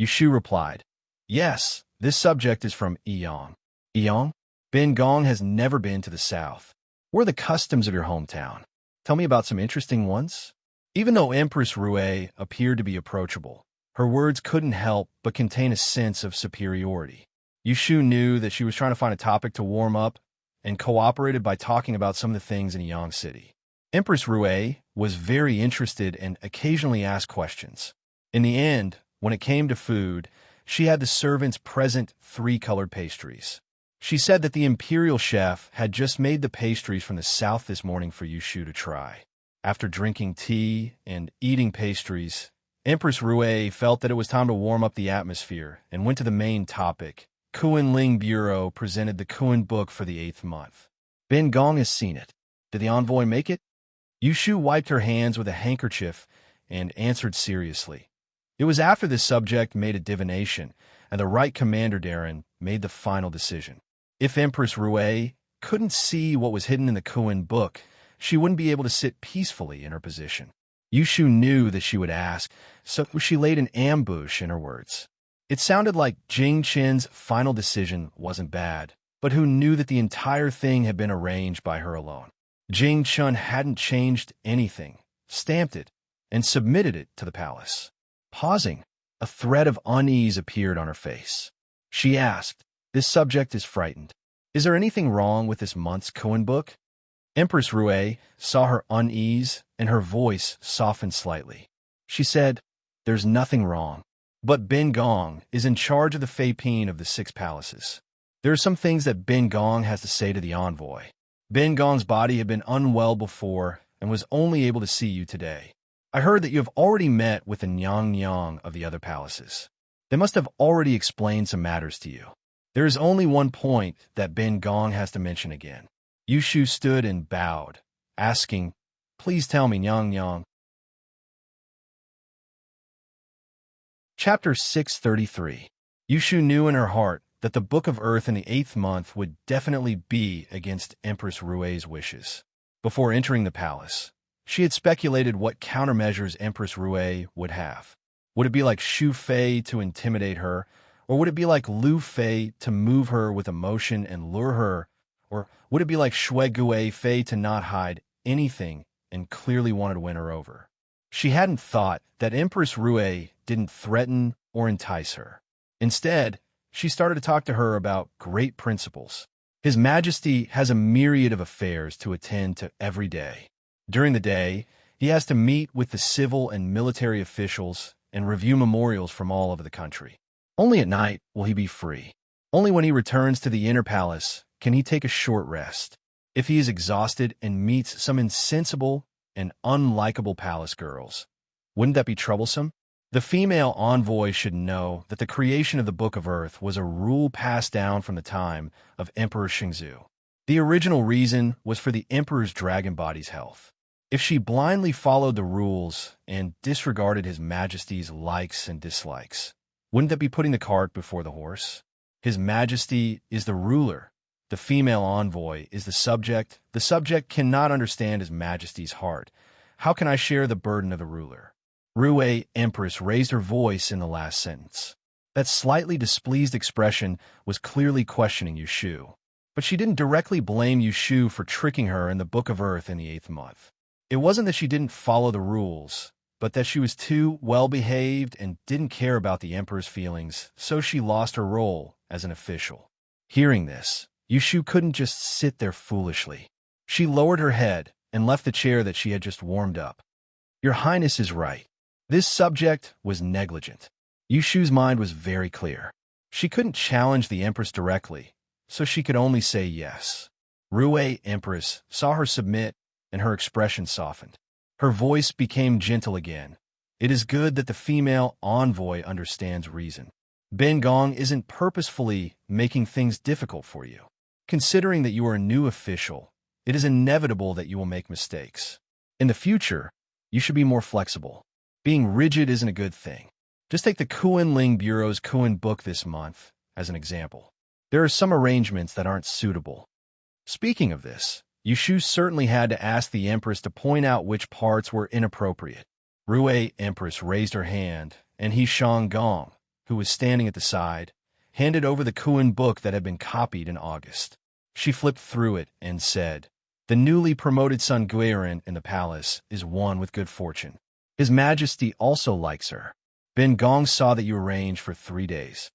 Yushu replied, Yes, this subject is from Eyang. Eyang? Ben Gong has never been to the south. What are the customs of your hometown? Tell me about some interesting ones. Even though Empress Rue appeared to be approachable, her words couldn't help but contain a sense of superiority. Yushu knew that she was trying to find a topic to warm up and cooperated by talking about some of the things in Eyang City. Empress Rue was very interested and occasionally asked questions. In the end, when it came to food, she had the servants present 3 colored pastries. She said that the imperial chef had just made the pastries from the south this morning for Yushu to try. After drinking tea and eating pastries, Empress Rue felt that it was time to warm up the atmosphere and went to the main topic. Kuan Ling Bureau presented the Kuan book for the 8th month. Ben Gong has seen it. Did the envoy make it? Yushu wiped her hands with a handkerchief and answered seriously. It was after this subject made a divination, and the right commander Darren made the final decision. If Empress Rue couldn't see what was hidden in the Kuan book, she wouldn't be able to sit peacefully in her position. Yushu knew that she would ask, so she laid an ambush in her words. It sounded like Jing Chen's final decision wasn't bad, but who knew that the entire thing had been arranged by her alone. Jing Chun hadn't changed anything, stamped it, and submitted it to the palace. Pausing, a thread of unease appeared on her face. She asked, "This subject is frightened. Is there anything wrong with this month's koan book?" Empress Rue saw her unease, and her voice softened slightly. She said, "There's nothing wrong. But Ben Gong is in charge of the Fei Pin of the 6 palaces. There are some things that Ben Gong has to say to the envoy. Ben Gong's body had been unwell before and was only able to see you today. I heard that you have already met with the Nyang Nyang of the other palaces. They must have already explained some matters to you. There is only one point that Ben Gong has to mention again." Yushu stood and bowed, asking, "Please tell me, Nyang Nyang." Chapter 633. Yushu knew in her heart that the Book of Earth in the 8th month would definitely be against Empress Rue's wishes. Before entering the palace, she had speculated what countermeasures Empress Rue would have. Would it be like Shu Fei to intimidate her, or would it be like Lu Fei to move her with emotion and lure her, or would it be like Shui Gue Fei to not hide anything and clearly wanted to win her over? She hadn't thought that Empress Rue didn't threaten or entice her. Instead, she started to talk to her about great principles. His Majesty has a myriad of affairs to attend to every day. During the day, he has to meet with the civil and military officials and review memorials from all over the country. Only at night will he be free. Only when he returns to the inner palace can he take a short rest. If he is exhausted and meets some insensible and unlikable palace girls, wouldn't that be troublesome? The female envoy should know that the creation of the Book of Earth was a rule passed down from the time of Emperor Shingzhu. The original reason was for the Emperor's dragon body's health. If she blindly followed the rules and disregarded His Majesty's likes and dislikes, wouldn't that be putting the cart before the horse? His Majesty is the ruler. The female envoy is the subject. The subject cannot understand His Majesty's heart. How can I share the burden of the ruler? Rue Empress raised her voice in the last sentence. That slightly displeased expression was clearly questioning Yushu. But she didn't directly blame Yushu for tricking her in the Book of Earth in the 8th month. It wasn't that she didn't follow the rules, but that she was too well-behaved and didn't care about the Emperor's feelings, so she lost her role as an official. Hearing this, Yushu couldn't just sit there foolishly. She lowered her head and left the chair that she had just warmed up. "Your Highness is right. This subject was negligent." Yushu's mind was very clear. She couldn't challenge the Empress directly, so she could only say yes. Rue Empress saw her submit, and her expression softened. Her voice became gentle again. "It is good that the female envoy understands reason. Ben Gong isn't purposefully making things difficult for you. Considering that you are a new official, it is inevitable that you will make mistakes. In the future, you should be more flexible. Being rigid isn't a good thing. Just take the Kuan-Ling Bureau's Kuan book this month as an example. There are some arrangements that aren't suitable." Speaking of this, Yushu certainly had to ask the Empress to point out which parts were inappropriate. Rue Empress raised her hand, and He Shang Gong, who was standing at the side, handed over the Kuan book that had been copied in August. She flipped through it and said, "The newly promoted Sun Guiran in the palace is one with good fortune. His Majesty also likes her. Ben Gong saw that you arranged for 3 days.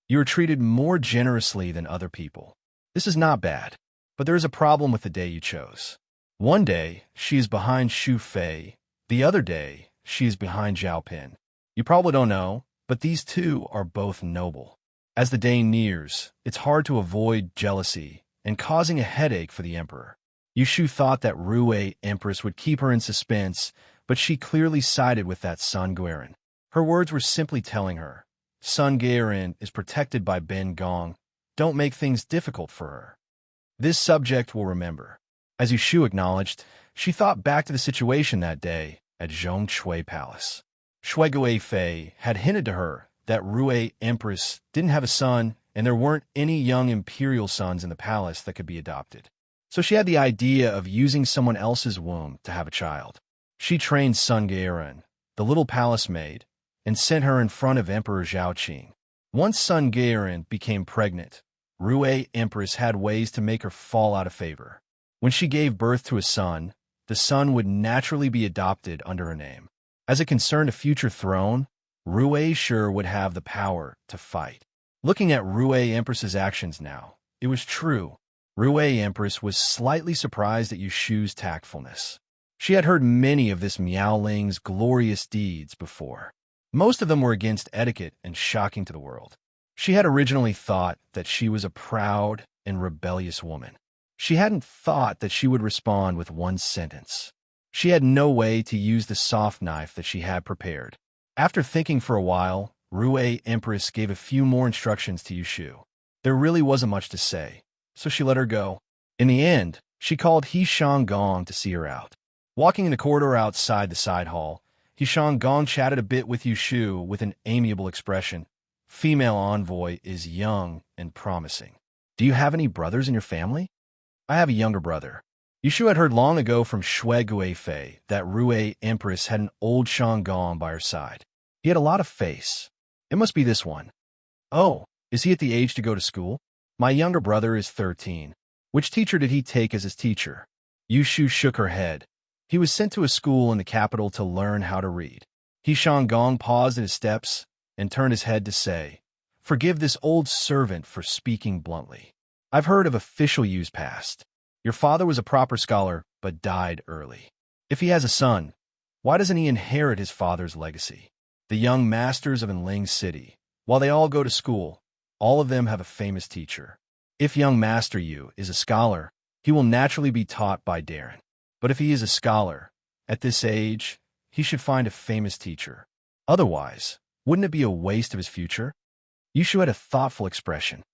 You are treated more generously than other people. This is not bad, but there is a problem with the day you chose. One day, she is behind Shu Fei. The other day, she is behind Zhao Pin. You probably don't know, but these two are both noble. As the day nears, it's hard to avoid jealousy and causing a headache for the Emperor." Yushu thought that Rue Empress would keep her in suspense, but she clearly sided with that Sun Guiran. Her words were simply telling her, Sun Guiran is protected by Ben Gong. Don't make things difficult for her. This subject will remember. As Yushu acknowledged, she thought back to the situation that day at Zhongshui Palace. Shui Gue Fei had hinted to her that Rue Empress didn't have a son and there weren't any young imperial sons in the palace that could be adopted. So she had the idea of using someone else's womb to have a child. She trained Sun Guiran, the little palace maid, and sent her in front of Emperor Zhaoqing. Once Sun Guiran became pregnant, Rue Empress had ways to make her fall out of favor. When she gave birth to a son, the son would naturally be adopted under her name. As it concerned a future throne, Rue sure would have the power to fight. Looking at Rue Empress's actions now, it was true. Rue Empress was slightly surprised at Yushu's tactfulness. She had heard many of this Miaoling's glorious deeds before. Most of them were against etiquette and shocking to the world. She had originally thought that she was a proud and rebellious woman. She hadn't thought that she would respond with one sentence. She had no way to use the soft knife that she had prepared. After thinking for a while, Rue Empress gave a few more instructions to Yushu. There really wasn't much to say, so she let her go. In the end, she called He Gong to see her out. Walking in the corridor outside the side hall, He Gong chatted a bit with Yushu with an amiable expression. Female envoy is young and promising. Do you have any brothers in your family? I have a younger brother. Yushu had heard long ago from Shui Guifei that Rue Empress had an old Gong by her side. He had a lot of face. It must be this one. Oh, is he at the age to go to school? My younger brother is 13. Which teacher did he take as his teacher? Yushu shook her head. He was sent to a school in the capital to learn how to read. He Gong paused in his steps and turned his head to say, Forgive this old servant for speaking bluntly. I've heard of official Yu's past. Your father was a proper scholar, but died early. If he has a son, why doesn't he inherit his father's legacy? The young masters of Enling City, while they all go to school, all of them have a famous teacher. If young Master Yu is a scholar, he will naturally be taught by Darren. But if he is a scholar, at this age, he should find a famous teacher. Otherwise, wouldn't it be a waste of his future? Yushu had a thoughtful expression.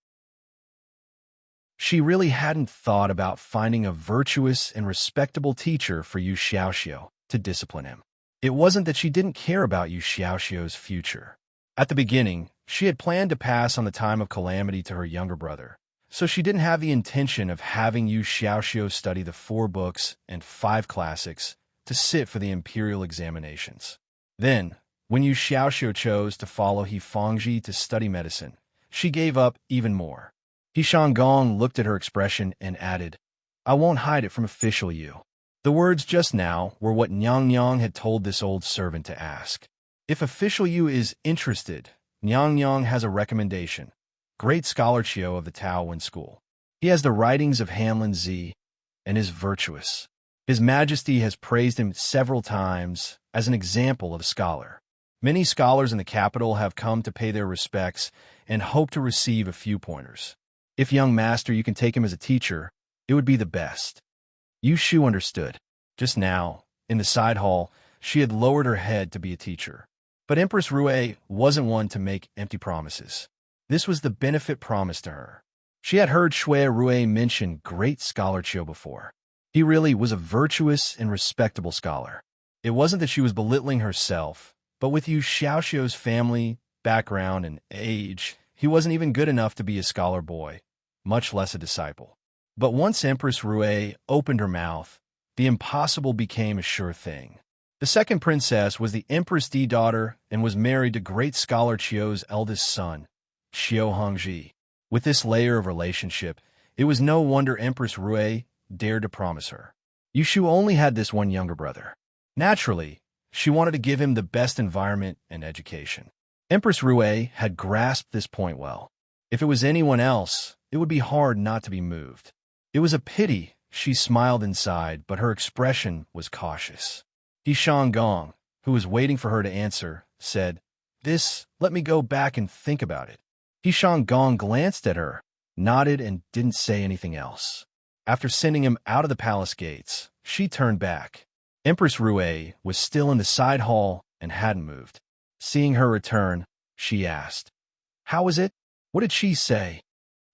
She really hadn't thought about finding a virtuous and respectable teacher for Yu Xiaoxiu to discipline him. It wasn't that she didn't care about Yu Xiaoxiu's future. At the beginning, she had planned to pass on the time of calamity to her younger brother, so she didn't have the intention of having Yu Xiaoxiu study the 4 books and 5 classics to sit for the imperial examinations. Then, when Yu Xiaoxiu chose to follow He Fangji to study medicine, she gave up even more. He Gong looked at her expression and added, I won't hide it from official Yu. The words just now were what Nyang had told this old servant to ask. If official Yu is interested, Nyang has a recommendation. Great scholar Chiu of the Taowen school. He has the writings of Hanlin Zi and is virtuous. His Majesty has praised him several times as an example of a scholar. Many scholars in the capital have come to pay their respects and hope to receive a few pointers. If young master you can take him as a teacher, it would be the best. Yushu understood. Just now, in the side hall, she had lowered her head to be a teacher. But Empress Rue wasn't one to make empty promises. This was the benefit promised to her. She had heard Shui Rue mention great scholar Chiu before. He really was a virtuous and respectable scholar. It wasn't that she was belittling herself, but with Yu Xiaoxiu's family, background, and age, he wasn't even good enough to be a scholar boy, much less a disciple. But once Empress Rue opened her mouth, the impossible became a sure thing. The second princess was the Empress Di daughter and was married to great scholar Chiu's eldest son, Xiu Hongji. With this layer of relationship, it was no wonder Empress Rue dared to promise her. Yushu only had this one younger brother. Naturally, she wanted to give him the best environment and education. Empress Rue had grasped this point well. If it was anyone else, it would be hard not to be moved. It was a pity. She smiled inside, but her expression was cautious. He Gong, who was waiting for her to answer, said, Let me go back and think about it. He Gong glanced at her, nodded, and didn't say anything else. After sending him out of the palace gates, she turned back. Empress Rue was still in the side hall and hadn't moved. Seeing her return, she asked, How was it? What did she say?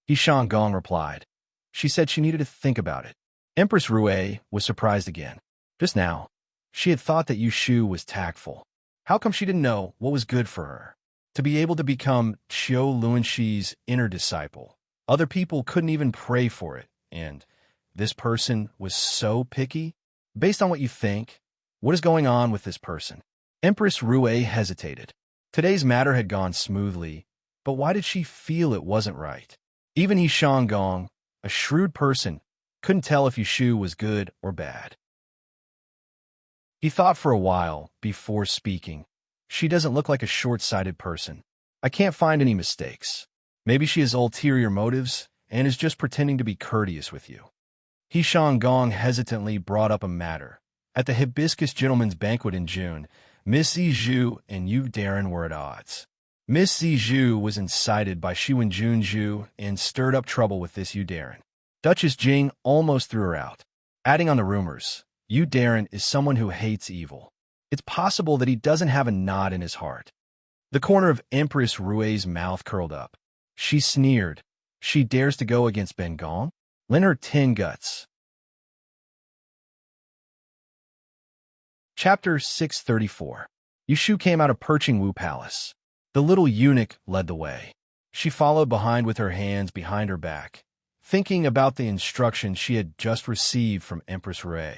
He Gong replied. She said she needed to think about it. Empress Rue was surprised again. Just now, she had thought that Yushu was tactful. How come she didn't know what was good for her? To be able to become Qiu Luanxi's inner disciple. Other people couldn't even pray for it, and this person was so picky? Based on what you think, what is going on with this person? Empress Rue hesitated. Today's matter had gone smoothly, but why did she feel it wasn't right? Even He Gong, a shrewd person, Couldn't tell if Yushu was good or bad. He thought for a while before speaking. She doesn't look like a short-sighted person. I can't find any mistakes. Maybe she has ulterior motives and is just pretending to be courteous with you. He Gong hesitantly brought up a matter. At the Hibiscus Gentlemen's Banquet in June, Miss Zhu and Yu Darren were at odds. Miss Zhu was incited by Shiwen Junju and stirred up trouble with this Yu Darren. Duchess Jing almost threw her out. Adding on the rumors, Yu Darren is someone who hates evil. It's possible that he doesn't have a knot in his heart. The corner of Empress Rue's mouth curled up. She sneered. She dares to go against Ben Gong? Lend her 10 guts. Chapter 634. Yushu came out of Perching Wu Palace. The little eunuch led the way. She followed behind with her hands behind her back, thinking about the instructions she had just received from Empress Rue.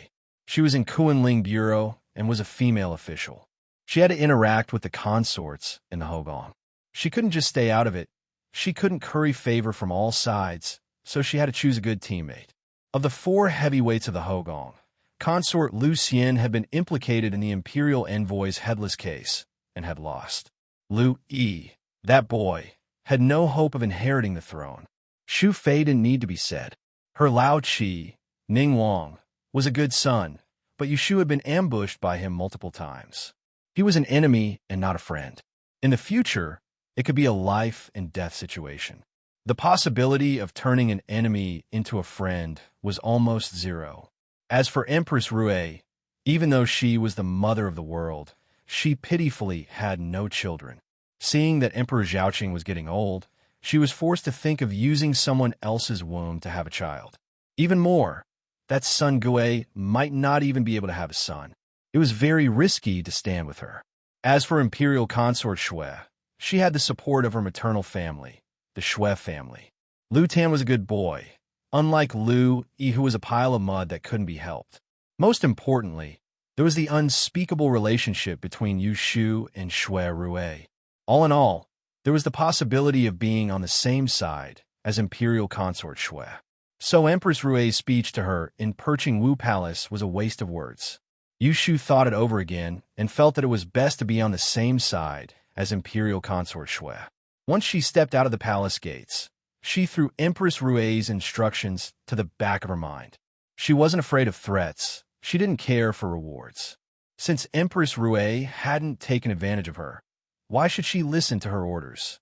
She was in Kuanling Bureau and was a female official. She had to interact with the consorts in the Hogong. She couldn't just stay out of it. She couldn't curry favor from all sides, so she had to choose a good teammate. Of the 4 heavyweights of the Hogong, Consort Lu Xian had been implicated in the Imperial Envoy's headless case and had lost. Lu Yi, that boy, had no hope of inheriting the throne. Xu Fei didn't need to be said. Her Lao Qi, Ning Wang, was a good son, but Yushu had been ambushed by him multiple times. He was an enemy and not a friend. In the future, it could be a life and death situation. The possibility of turning an enemy into a friend was almost zero. As for Empress Rue, even though she was the mother of the world, she pitifully had no children. Seeing that Emperor Zhaoqing was getting old, she was forced to think of using someone else's womb to have a child. Even more, that son Gue might not even be able to have a son. It was very risky to stand with her. As for Imperial Consort Shui, she had the support of her maternal family, the Shui family. Lu Tan was a good boy, unlike Lu Yi, who was a pile of mud that couldn't be helped. Most importantly, there was the unspeakable relationship between Yushu and Shui Rue. All in all, there was the possibility of being on the same side as Imperial Consort Shui. So Empress Rue's speech to her in Perching Wu Palace was a waste of words. Yushu thought it over again and felt that it was best to be on the same side as Imperial Consort Shui. Once she stepped out of the palace gates, she threw Empress Rue's instructions to the back of her mind. She wasn't afraid of threats. She didn't care for rewards. Since Empress Rue hadn't taken advantage of her, why should she listen to her orders?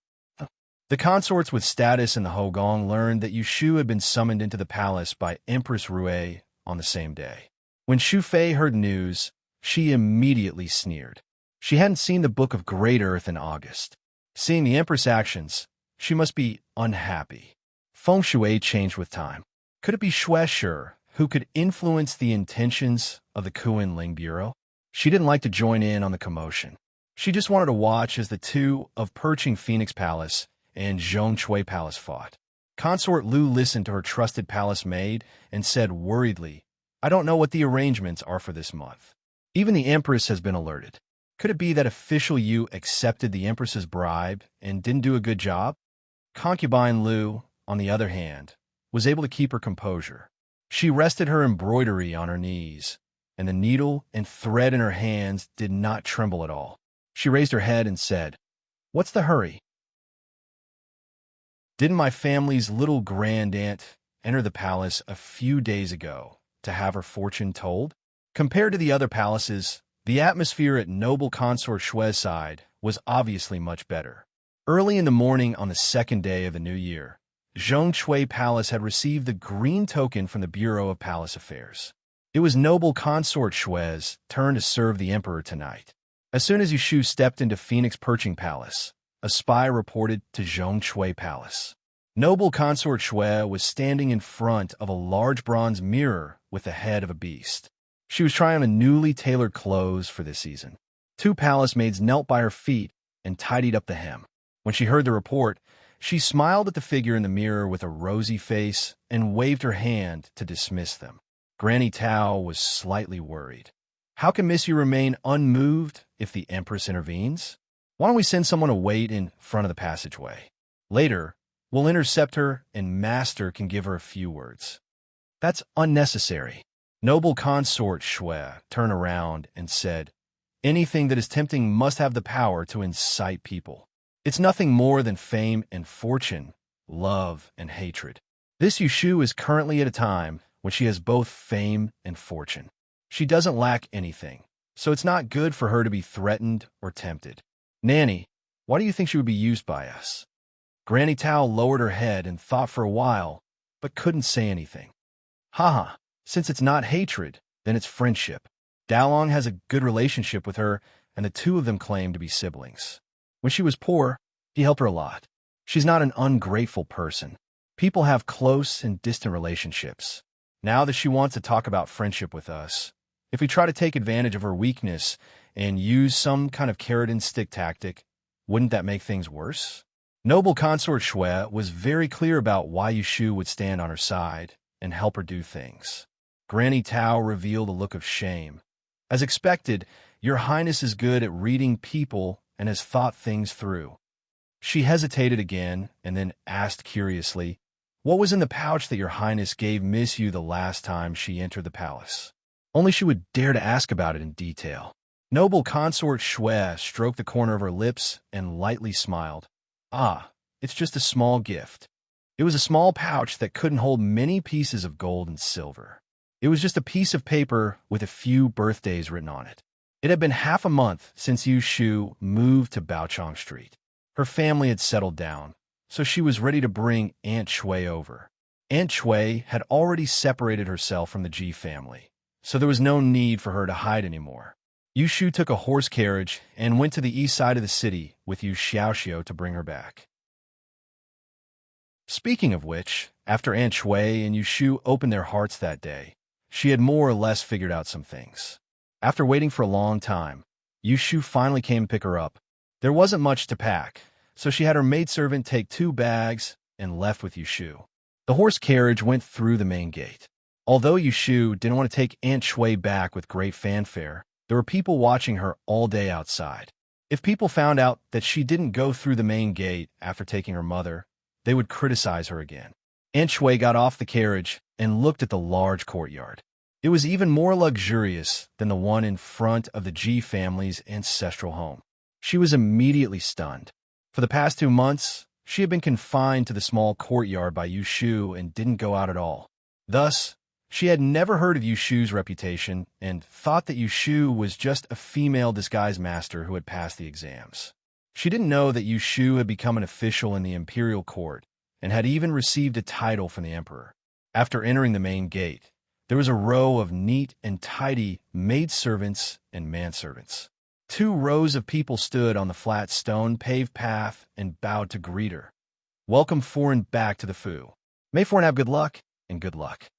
The consorts with status in the Hogong learned that Yushu had been summoned into the palace by Empress Rue on the same day. When Xu Fei heard news, she immediately sneered. She hadn't seen the Book of Great Earth in August. Seeing the Empress' actions, she must be unhappy. Feng Shui changed with time. Could it be Xue Shi, who could influence the intentions of the Kuanling Bureau? She didn't like to join in on the commotion. She just wanted to watch as the two of Perching Phoenix Palace and Zhongchui Palace fought. Consort Lu listened to her trusted palace maid and said worriedly, "I don't know what the arrangements are for this month. Even the Empress has been alerted. Could it be that official Yu accepted the Empress's bribe and didn't do a good job?" Concubine Lu, on the other hand, was able to keep her composure. She rested her embroidery on her knees, and the needle and thread in her hands did not tremble at all. She raised her head and said, "What's the hurry? Didn't my family's little grand-aunt enter the palace a few days ago to have her fortune told?" Compared to the other palaces, the atmosphere at noble consort Shui's side was obviously much better. Early in the morning on the second day of the new year, Zhongchui Palace had received the green token from the Bureau of Palace Affairs. It was noble consort Shui's turn to serve the emperor tonight. As soon as Yushu stepped into Phoenix Perching Palace, a spy reported to Zhongchui Palace. Noble consort Shui was standing in front of a large bronze mirror with the head of a beast. She was trying on newly tailored clothes for this season. 2 palace maids knelt by her feet and tidied up the hem. When she heard the report, she smiled at the figure in the mirror with a rosy face and waved her hand to dismiss them. Granny Tao was slightly worried. How can Miss Yu remain unmoved if the Empress intervenes? Why don't we send someone to wait in front of the passageway? Later, we'll intercept her and Master can give her a few words. That's unnecessary. Noble consort Shui turned around and said, anything that is tempting must have the power to incite people. It's nothing more than fame and fortune, love and hatred. This Yushu is currently at a time when she has both fame and fortune. She doesn't lack anything, so it's not good for her to be threatened or tempted. Nanny, why do you think she would be used by us? Granny Tao lowered her head and thought for a while, but couldn't say anything. Haha, since it's not hatred, then it's friendship. Dalong has a good relationship with her, and the two of them claim to be siblings. When she was poor, he helped her a lot. She's not an ungrateful person. People have close and distant relationships. Now that she wants to talk about friendship with us, if we try to take advantage of her weakness and use some kind of carrot and stick tactic, wouldn't that make things worse? Noble consort Shui was very clear about why Yushu would stand on her side and help her do things. Granny Tao revealed a look of shame. As expected, Your Highness is good at reading people and has thought things through. She hesitated again and then asked curiously, what was in the pouch that Your Highness gave Miss Yu the last time she entered the palace? Only she would dare to ask about it in detail. Noble consort Shui stroked the corner of her lips and lightly smiled. Ah, it's just a small gift. It was a small pouch that couldn't hold many pieces of gold and silver. It was just a piece of paper with a few birthdays written on it. It had been half a month since Yu Shu moved to Baochang Street. Her family had settled down, so she was ready to bring Aunt Shui over. Aunt Shui had already separated herself from the Ji family, so there was no need for her to hide anymore. Yu Shu took a horse carriage and went to the east side of the city with Yu Xiaoxiu to bring her back. Speaking of which, after Aunt Shui and Yu Shu opened their hearts that day, she had more or less figured out some things. After waiting for a long time, Yu Shu finally came to pick her up. There wasn't much to pack, so she had her maidservant take 2 bags and left with Yu Shu. The horse carriage went through the main gate. Although Yu Shu didn't want to take Aunt Shui back with great fanfare, there were people watching her all day outside. If people found out that she didn't go through the main gate after taking her mother, they would criticize her again. Aunt Shui got off the carriage and looked at the large courtyard. It was even more luxurious than the one in front of the Ji family's ancestral home. She was immediately stunned. For the past 2 months, she had been confined to the small courtyard by Yu Shu and didn't go out at all. Thus, she had never heard of Yu Shu's reputation and thought that Yu Shu was just a female disguise master who had passed the exams. She didn't know that Yu Shu had become an official in the imperial court and had even received a title from the emperor. After entering the main gate, there was a row of neat and tidy maidservants and manservants. 2 rows of people stood on the flat stone-paved path and bowed to greet her. Welcome foreign back to the Fu. May foreign have good luck, and good luck.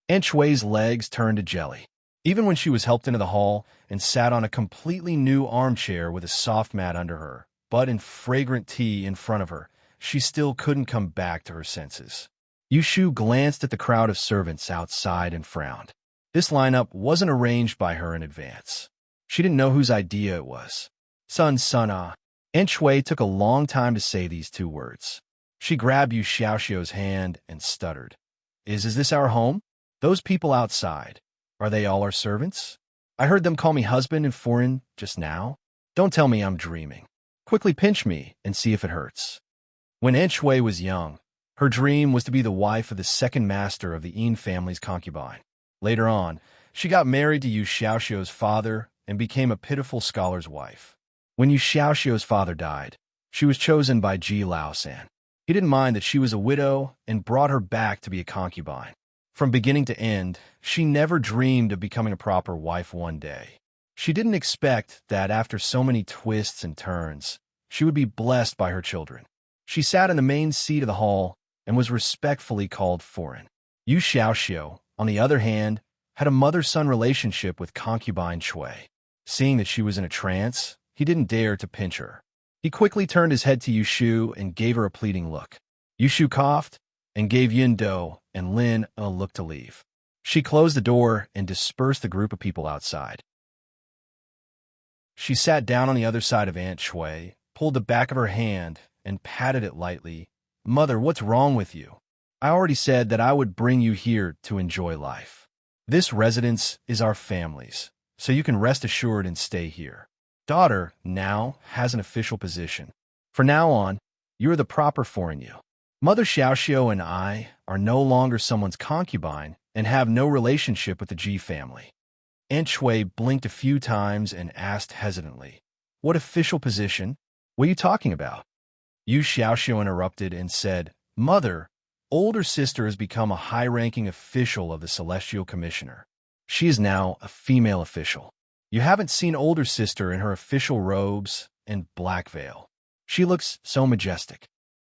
Aunt Shui's legs turned to jelly. Even when she was helped into the hall and sat on a completely new armchair with a soft mat under her, but in fragrant tea in front of her, she still couldn't come back to her senses. Yu Shu glanced at the crowd of servants outside and frowned. This lineup wasn't arranged by her in advance. She didn't know whose idea it was. Sun Sun. Aunt Shui took a long time to say these 2 words. She grabbed Yu Xiaoxiu's hand and stuttered. Is this our home? Those people outside, are they all our servants? I heard them call me husband in foreign just now. Don't tell me I'm dreaming. Quickly pinch me and see if it hurts. When Aunt Shui was young, her dream was to be the wife of the second master of the Yin family's concubine. Later on, she got married to Yu Xiaoxiu's father and became a pitiful scholar's wife. When Yu Xiaoxiu's father died, she was chosen by Ji Laosan. He didn't mind that she was a widow and brought her back to be a concubine. From beginning to end, she never dreamed of becoming a proper wife one day. She didn't expect that after so many twists and turns, she would be blessed by her children. She sat in the main seat of the hall and was respectfully called foreign. Yu Xiaoxiu, on the other hand, had a mother-son relationship with concubine Shui. Seeing that she was in a trance, he didn't dare to pinch her. He quickly turned his head to Yu Shu and gave her a pleading look. Yu Shu coughed and gave Yin Do and Lin a look to leave. She closed the door and dispersed the group of people outside. She sat down on the other side of Aunt Shui, pulled the back of her hand, and patted it lightly. Mother, what's wrong with you? I already said that I would bring you here to enjoy life. This residence is our family's, so you can rest assured and stay here. Daughter now has an official position. From now on, you are the proper foreign you. Mother Xiaoxiao and I are no longer someone's concubine and have no relationship with the Ji family. Aunt Shui blinked a few times and asked hesitantly, "What official position? What are you talking about?" Yu Xiaoxiao interrupted and said, "Mother, older sister has become a high-ranking official of the Celestial Commissioner. She is now a female official. You haven't seen older sister in her official robes and black veil. She looks so majestic."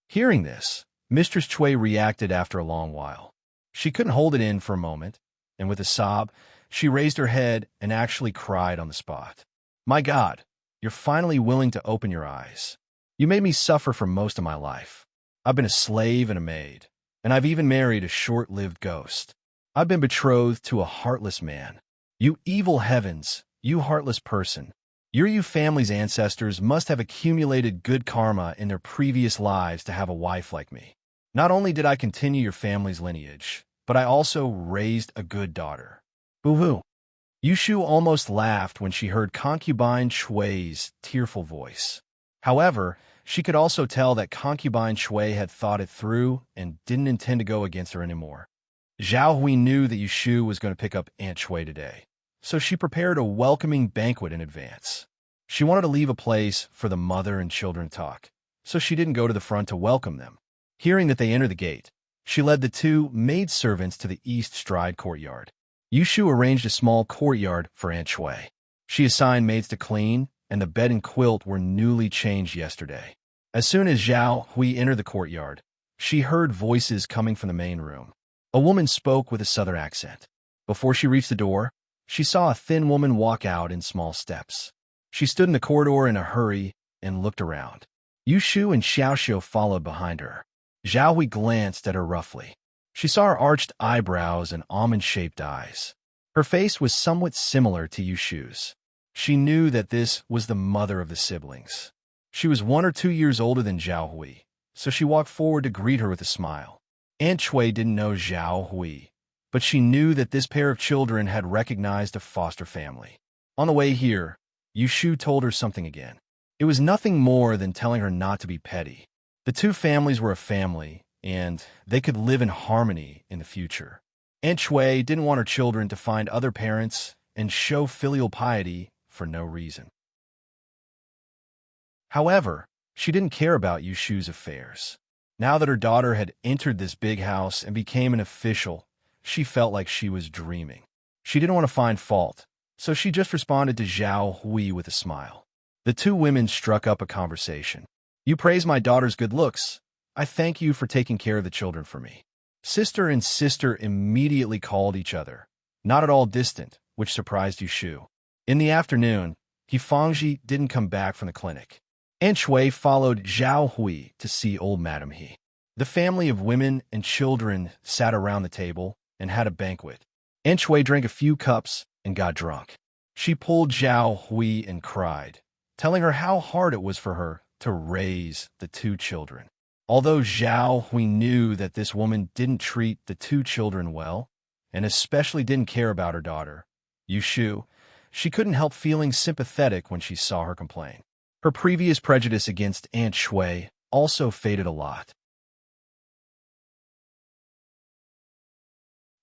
Hearing this, Mistress Chui reacted after a long while. She couldn't hold it in for a moment, and with a sob, she raised her head and actually cried on the spot. "My God, you're finally willing to open your eyes. You made me suffer for most of my life. I've been a slave and a maid, and I've even married a short-lived ghost. I've been betrothed to a heartless man. You evil heavens, you heartless person. Your family's ancestors must have accumulated good karma in their previous lives to have a wife like me. Not only did I continue your family's lineage, but I also raised a good daughter." Boo-hoo. Yushu almost laughed when she heard concubine Shui's tearful voice. However, she could also tell that concubine Shui had thought it through and didn't intend to go against her anymore. Zhao Hui knew that Yushu was going to pick up Aunt Shui today, so she prepared a welcoming banquet in advance. She wanted to leave a place for the mother and children to talk, so she didn't go to the front to welcome them. Hearing that they entered the gate, she led the two maidservants to the East Stride courtyard. Yushu arranged a small courtyard for Aunt Shui. She assigned maids to clean, and the bed and quilt were newly changed yesterday. As soon as Zhao Hui entered the courtyard, she heard voices coming from the main room. A woman spoke with a southern accent. Before she reached the door, she saw a thin woman walk out in small steps. She stood in the corridor in a hurry and looked around. Yushu and Xiaoxiao followed behind her. Zhao Hui glanced at her roughly. She saw her arched eyebrows and almond-shaped eyes. Her face was somewhat similar to Yushu's. She knew that this was the mother of the siblings. She was 1 or 2 years older than Zhao Hui, so she walked forward to greet her with a smile. Aunt Shui didn't know Zhao Hui, but she knew that this pair of children had recognized a foster family. On the way here, Yushu told her something again. It was nothing more than telling her not to be petty. The two families were a family, and they could live in harmony in the future. Aunt Shui didn't want her children to find other parents and show filial piety for no reason. However, she didn't care about Yushu's affairs. Now that her daughter had entered this big house and became an official, she felt like she was dreaming. She didn't want to find fault, so she just responded to Zhao Hui with a smile. The two women struck up a conversation. "You praise my daughter's good looks. I thank you for taking care of the children for me." Sister and sister immediately called each other, not at all distant, which surprised Yushu. In the afternoon, Fangji didn't come back from the clinic. Aunt Shui followed Zhao Hui to see old Madame He. The family of women and children sat around the table and had a banquet. Aunt Shui drank a few cups and got drunk. She pulled Zhao Hui and cried, telling her how hard it was for her to raise the two children. Although Zhao Hui knew that this woman didn't treat the two children well, and especially didn't care about her daughter, Yushu, she couldn't help feeling sympathetic when she saw her complain. Her previous prejudice against Aunt Shui also faded a lot.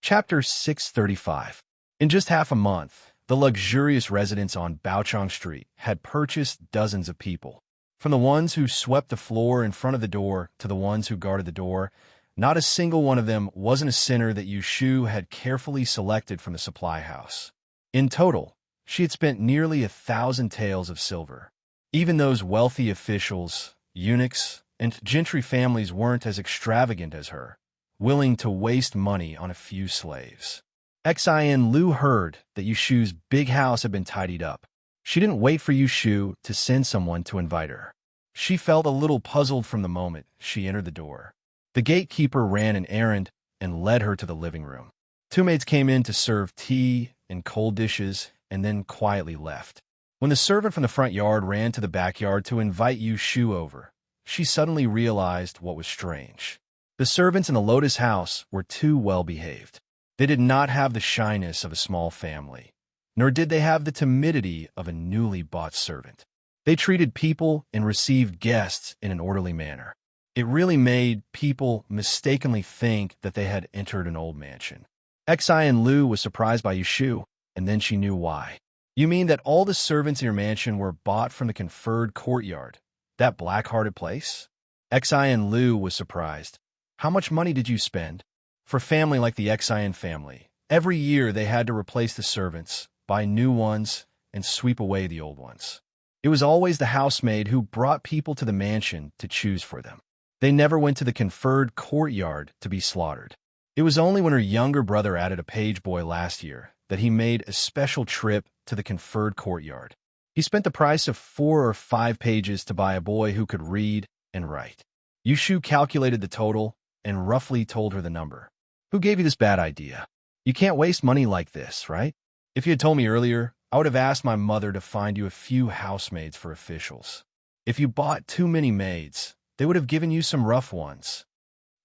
Chapter 635. In just half a month, the luxurious residence on Baochang Street had purchased dozens of people. From the ones who swept the floor in front of the door to the ones who guarded the door, not a single one of them wasn't a sinner that Yushu had carefully selected from the supply house. In total, she had spent nearly 1,000 taels of silver. Even those wealthy officials, eunuchs, and gentry families weren't as extravagant as her, willing to waste money on a few slaves. Xin Lu heard that Yushu's big house had been tidied up. She didn't wait for Yushu to send someone to invite her. She felt a little puzzled from the moment she entered the door. The gatekeeper ran an errand and led her to the living room. Two maids came in to serve tea and cold dishes and then quietly left. When the servant from the front yard ran to the backyard to invite Yushu over, she suddenly realized what was strange. The servants in the Lotus house were too well-behaved. They did not have the shyness of a small family, nor did they have the timidity of a newly bought servant. They treated people and received guests in an orderly manner. It really made people mistakenly think that they had entered an old mansion. Xian Lu was surprised by Yushu, and then she knew why. You mean that all the servants in your mansion were bought from the conferred courtyard, that black-hearted place? Xian Lu was surprised. How much money did you spend? For a family like the Xian family, every year they had to replace the servants, buy new ones, and sweep away the old ones. It was always the housemaid who brought people to the mansion to choose for them. They never went to the conferred courtyard to be slaughtered. It was only when her younger brother added a page boy last year that he made a special trip to the conferred courtyard. He spent the price of 4 or 5 pages to buy a boy who could read and write. Yushu calculated the total and roughly told her the number. Who gave you this bad idea? You can't waste money like this, right? If you had told me earlier, I would have asked my mother to find you a few housemaids for officials. If you bought too many maids, they would have given you some rough ones.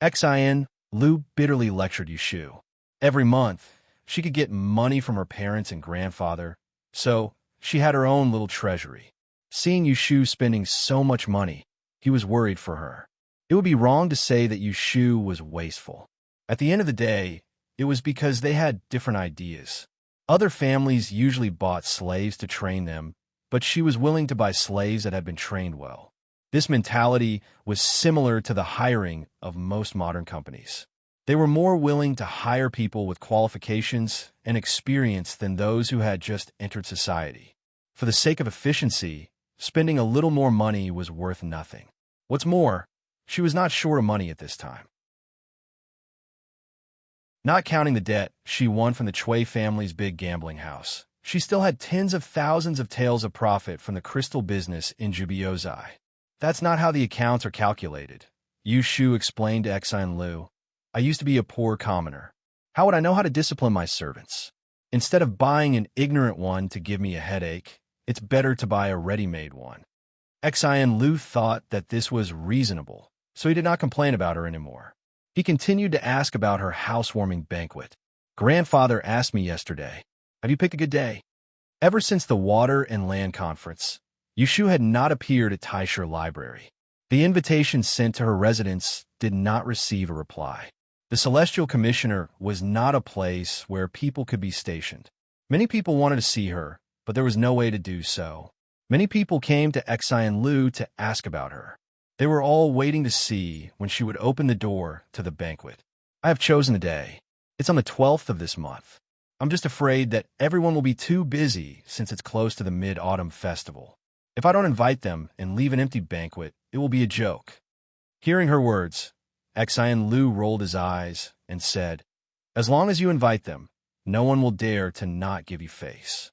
Xian Lu bitterly lectured Yushu. Every month, she could get money from her parents and grandfather, so she had her own little treasury. Seeing Yushu spending so much money, he was worried for her. It would be wrong to say that Yushu was wasteful. At the end of the day, it was because they had different ideas. Other families usually bought slaves to train them, but she was willing to buy slaves that had been trained well. This mentality was similar to the hiring of most modern companies. They were more willing to hire people with qualifications and experience than those who had just entered society. For the sake of efficiency, spending a little more money was worth nothing. What's more, she was not short of money at this time. Not counting the debt she won from the Chui family's big gambling house, she still had tens of thousands of taels of profit from the crystal business in Jubiozai. That's not how the accounts are calculated. Yushu explained to Xian Lu. I used to be a poor commoner. How would I know how to discipline my servants? Instead of buying an ignorant one to give me a headache, it's better to buy a ready-made one. Xian Lu thought that this was reasonable, so he did not complain about her anymore. He continued to ask about her housewarming banquet. Grandfather asked me yesterday, have you picked a good day? Ever since the Water and Land Conference, Yushu had not appeared at Taisher Library. The invitation sent to her residence did not receive a reply. The Celestial Commissioner was not a place where people could be stationed. Many people wanted to see her, but there was no way to do so. Many people came to Xian Lu to ask about her. They were all waiting to see when she would open the door to the banquet. I have chosen the day. It's on the 12th of this month. I'm just afraid that everyone will be too busy since it's close to the Mid-Autumn Festival. If I don't invite them and leave an empty banquet, it will be a joke. Hearing her words, Xian Lu rolled his eyes and said, as long as you invite them, no one will dare to not give you face.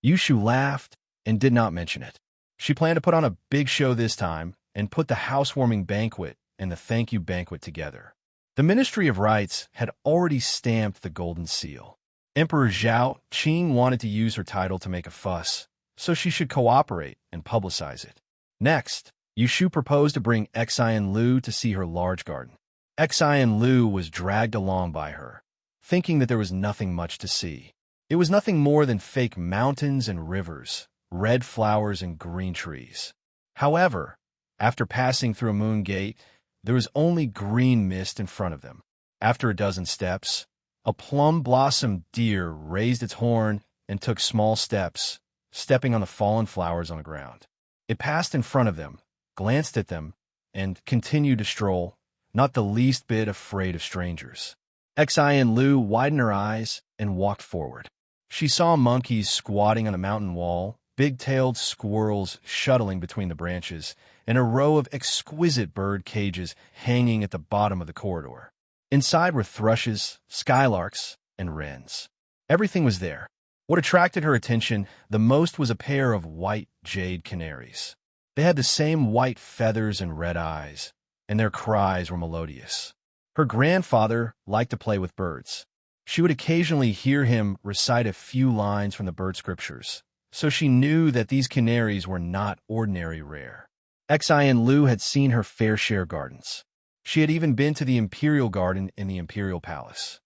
Yushu laughed and did not mention it. She planned to put on a big show this time and put the housewarming banquet and the thank you banquet together. The Ministry of Rites had already stamped the golden seal. Emperor Zhao Qing wanted to use her title to make a fuss, so she should cooperate and publicize it. Next, Yushu proposed to bring Xian Lu to see her large garden. Xian Lu was dragged along by her, thinking that there was nothing much to see. It was nothing more than fake mountains and rivers, red flowers and green trees. However, after passing through a moon gate, there was only green mist in front of them. After a dozen steps, a plum-blossom deer raised its horn and took small steps, stepping on the fallen flowers on the ground. It passed in front of them, glanced at them, and continued to stroll, not the least bit afraid of strangers. Xian Lu widened her eyes and walked forward. She saw monkeys squatting on a mountain wall, big-tailed squirrels shuttling between the branches, and a row of exquisite bird cages hanging at the bottom of the corridor. Inside were thrushes, skylarks, and wrens. Everything was there. What attracted her attention the most was a pair of white jade canaries. They had the same white feathers and red eyes, and their cries were melodious. Her grandfather liked to play with birds. She would occasionally hear him recite a few lines from the bird scriptures, so she knew that these canaries were not ordinary rare. Xian Lu had seen her fair share gardens. She had even been to the Imperial Garden in the Imperial Palace.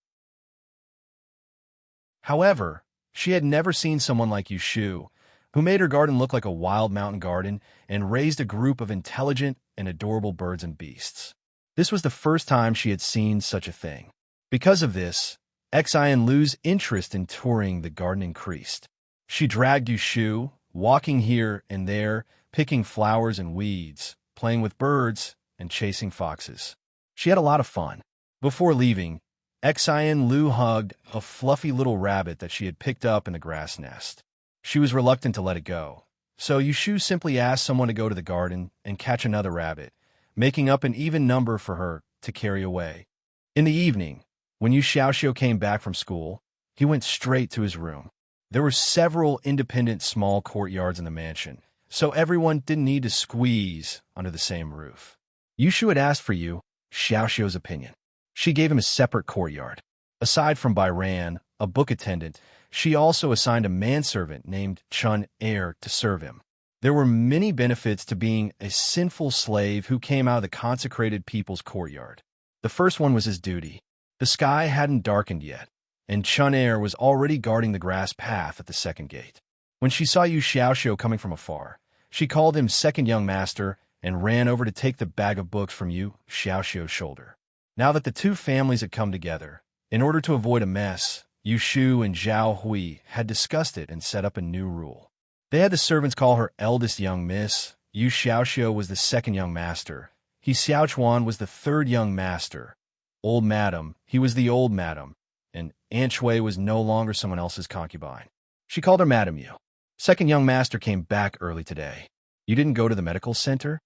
However, she had never seen someone like Yushu, who made her garden look like a wild mountain garden and raised a group of intelligent and adorable birds and beasts. This was the first time she had seen such a thing. Because of this, Xian Lu's interest in touring the garden increased. She dragged Yushu, walking here and there, picking flowers and weeds, playing with birds, and chasing foxes. She had a lot of fun. Before leaving, Xian Lu hugged a fluffy little rabbit that she had picked up in the grass nest. She was reluctant to let it go, so Yushu simply asked someone to go to the garden and catch another rabbit, making up an even number for her to carry away. In the evening, when Yu Xiaoxiu came back from school, he went straight to his room. There were several independent small courtyards in the mansion, so everyone didn't need to squeeze under the same roof. Yushu had asked for Yu Xiaoxiu's opinion. She gave him a separate courtyard. Aside from Bairan, a book attendant, she also assigned a manservant named Chun Er to serve him. There were many benefits to being a sinful slave who came out of the consecrated people's courtyard. The first one was his duty. The sky hadn't darkened yet, and Chun Er was already guarding the grass path at the second gate. When she saw Yu Xiaoxiu coming from afar, she called him second young master and ran over to take the bag of books from Yu Xiaoxiu's shoulder. Now that the two families had come together, in order to avoid a mess, Yu Shu and Zhao Hui had discussed it and set up a new rule. They had the servants call her eldest young miss, Yu Xiaoxiu was the second young master, He Xiaochuan was the third young master, old madam, he was the old madam, and Aunt Shui was no longer someone else's concubine. She called her Madam Yu. Second young master came back early today. You didn't go to the medical center?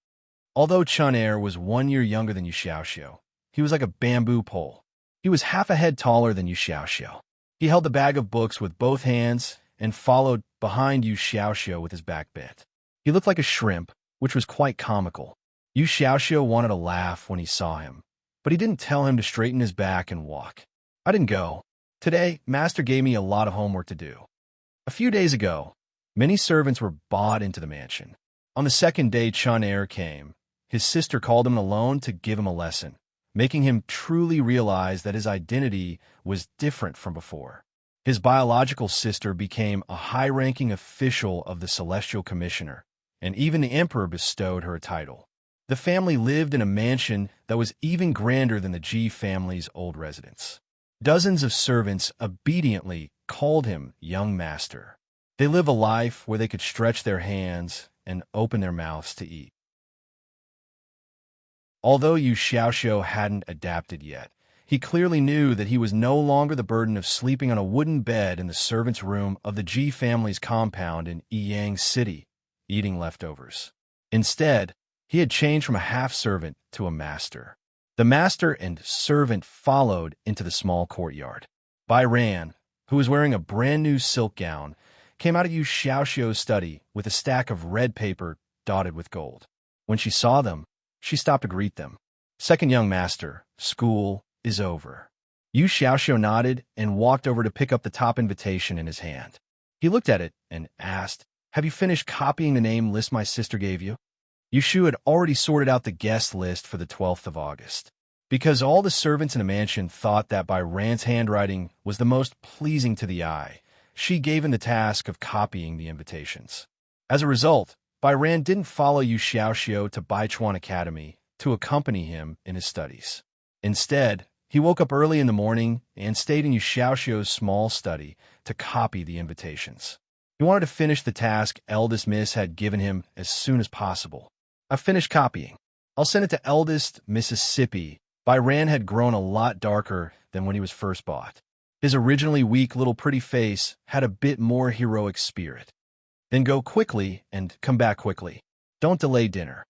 Although Chun Er was 1 year younger than Yu Xiaoxiu, he was like a bamboo pole. He was half a head taller than Yu Xiaoxiu. He held the bag of books with both hands and followed behind Yu Xiaoxiu with his back bent. He looked like a shrimp, which was quite comical. Yu Xiaoxiu wanted to laugh when he saw him, but he didn't tell him to straighten his back and walk. I didn't go. Today, Master gave me a lot of homework to do. A few days ago, many servants were bought into the mansion. On the second day Chun Er came, his sister called him alone to give him a lesson, making him truly realize that his identity was different from before. His biological sister became a high-ranking official of the Celestial Commissioner, and even the Emperor bestowed her a title. The family lived in a mansion that was even grander than the Ji family's old residence. Dozens of servants obediently called him young master. They live a life where they could stretch their hands and open their mouths to eat. Although Yu Xiaoxiu hadn't adapted yet, he clearly knew that he was no longer the burden of sleeping on a wooden bed in the servants' room of the Ji family's compound in Yiyang City, eating leftovers. Instead, he had changed from a half-servant to a master. The master and servant followed into the small courtyard. Bairan, who was wearing a brand-new silk gown, came out of Yu Xiaoxiu's study with a stack of red paper dotted with gold. When she saw them, she stopped to greet them. Second young master, school is over. Yu Xiaoxiu nodded and walked over to pick up the top invitation in his hand. He looked at it and asked, "Have you finished copying the name list my sister gave you?" Yushu had already sorted out the guest list for the 12th of August. Because all the servants in the mansion thought that Bairan's handwriting was the most pleasing to the eye, she gave him the task of copying the invitations. As a result, Bairan didn't follow Yu Xiaoxiu to Baichuan Academy to accompany him in his studies. Instead, he woke up early in the morning and stayed in Yu Xiaoxiu's small study to copy the invitations. He wanted to finish the task eldest miss had given him as soon as possible. "I've finished copying. I'll send it to eldest Mississippi." Bairan had grown a lot darker than when he was first bought. His originally weak little pretty face had a bit more heroic spirit. "Then go quickly and come back quickly. Don't delay dinner."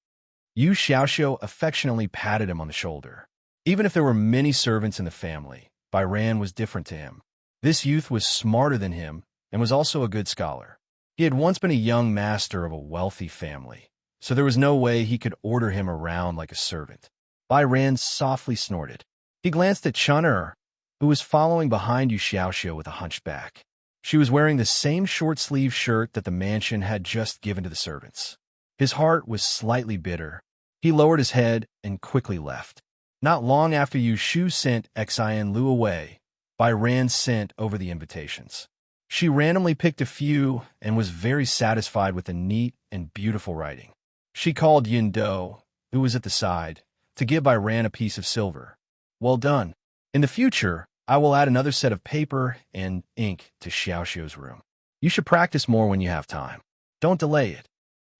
Yu Xiaoxiu affectionately patted him on the shoulder. Even if there were many servants in the family, Bairan was different to him. This youth was smarter than him and was also a good scholar. He had once been a young master of a wealthy family, so there was no way he could order him around like a servant. Bairan softly snorted. He glanced at Chun Er, who was following behind Yu Xiaoxiu with a hunchback. She was wearing the same short-sleeved shirt that the mansion had just given to the servants. His heart was slightly bitter. He lowered his head and quickly left. Not long after Yu Shu sent Xian Lu away, Bai Ran sent over the invitations. She randomly picked a few and was very satisfied with the neat and beautiful writing. She called Yin Do, who was at the side, to give Bai Ran a piece of silver. Well done. In the future, I will add another set of paper and ink to Xiaoxiu's room. You should practice more when you have time. Don't delay it.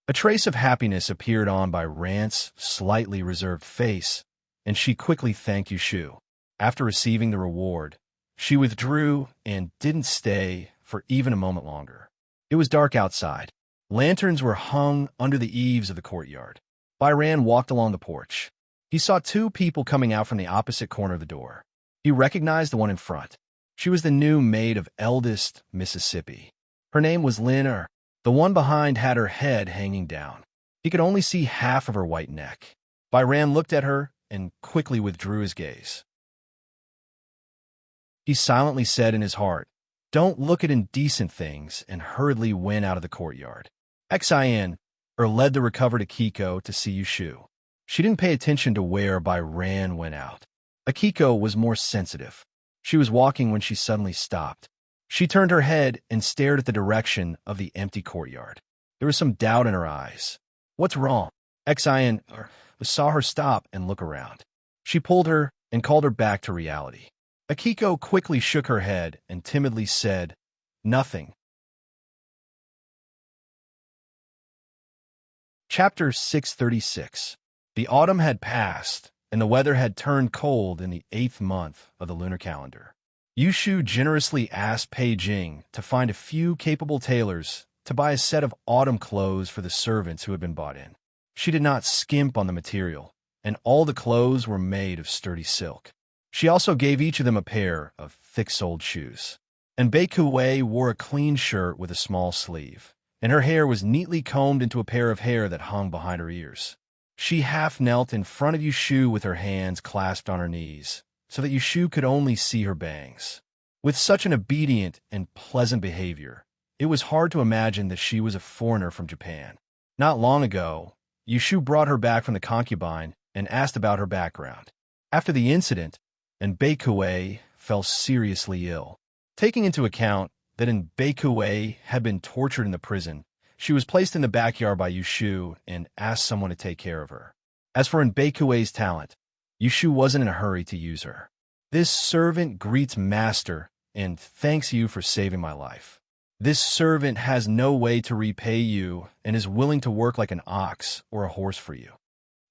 A trace of happiness appeared on Bai Ran's slightly reserved face, and she quickly thanked Yu Shu. After receiving the reward, she withdrew and didn't stay for even a moment longer. It was dark outside. Lanterns were hung under the eaves of the courtyard. Bai Ran walked along the porch. He saw two people coming out from the opposite corner of the door. He recognized the one in front. She was the new maid of eldest Mississippi. Her name was Lin Er. The one behind had her head hanging down. He could only see half of her white neck. Bai Ran looked at her and quickly withdrew his gaze. He silently said in his heart, "Don't look at indecent things," and hurriedly went out of the courtyard. Xian led the recovered Akiko to see Yu Shu. She didn't pay attention to where Bai Ran went out. Akiko was more sensitive. She was walking when she suddenly stopped. She turned her head and stared at the direction of the empty courtyard. There was some doubt in her eyes. "What's wrong?" Xian saw her stop and look around. She pulled her and called her back to reality. Akiko quickly shook her head and timidly said, "Nothing." Chapter 636. The autumn had passed, and the weather had turned cold in the 8th month of the lunar calendar. Yu Shu generously asked Pei Jing to find a few capable tailors to buy a set of autumn clothes for the servants who had been bought in. She did not skimp on the material, and all the clothes were made of sturdy silk. She also gave each of them a pair of thick-soled shoes. And Bei Kuei wore a clean shirt with a small sleeve, and her hair was neatly combed into a pair of hair that hung behind her ears. She half knelt in front of Yu Shu with her hands clasped on her knees, so that Yu Shu could only see her bangs. With such an obedient and pleasant behavior, it was hard to imagine that she was a foreigner from Japan. Not long ago, Yu Shu brought her back from the concubine and asked about her background. After the incident, and Bei Kuei fell seriously ill. Taking into account that Bei Kuei had been tortured in the prison, she was placed in the backyard by Yu Shu and asked someone to take care of her. As for Bei Kuei's talent, Yu Shu wasn't in a hurry to use her. "This servant greets master and thanks you for saving my life. This servant has no way to repay you and is willing to work like an ox or a horse for you."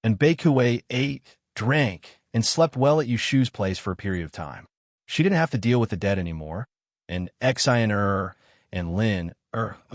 And Bei Kuei ate, drank, and slept well at Yu Shu's place for a period of time. She didn't have to deal with the dead anymore, and Xian and Lin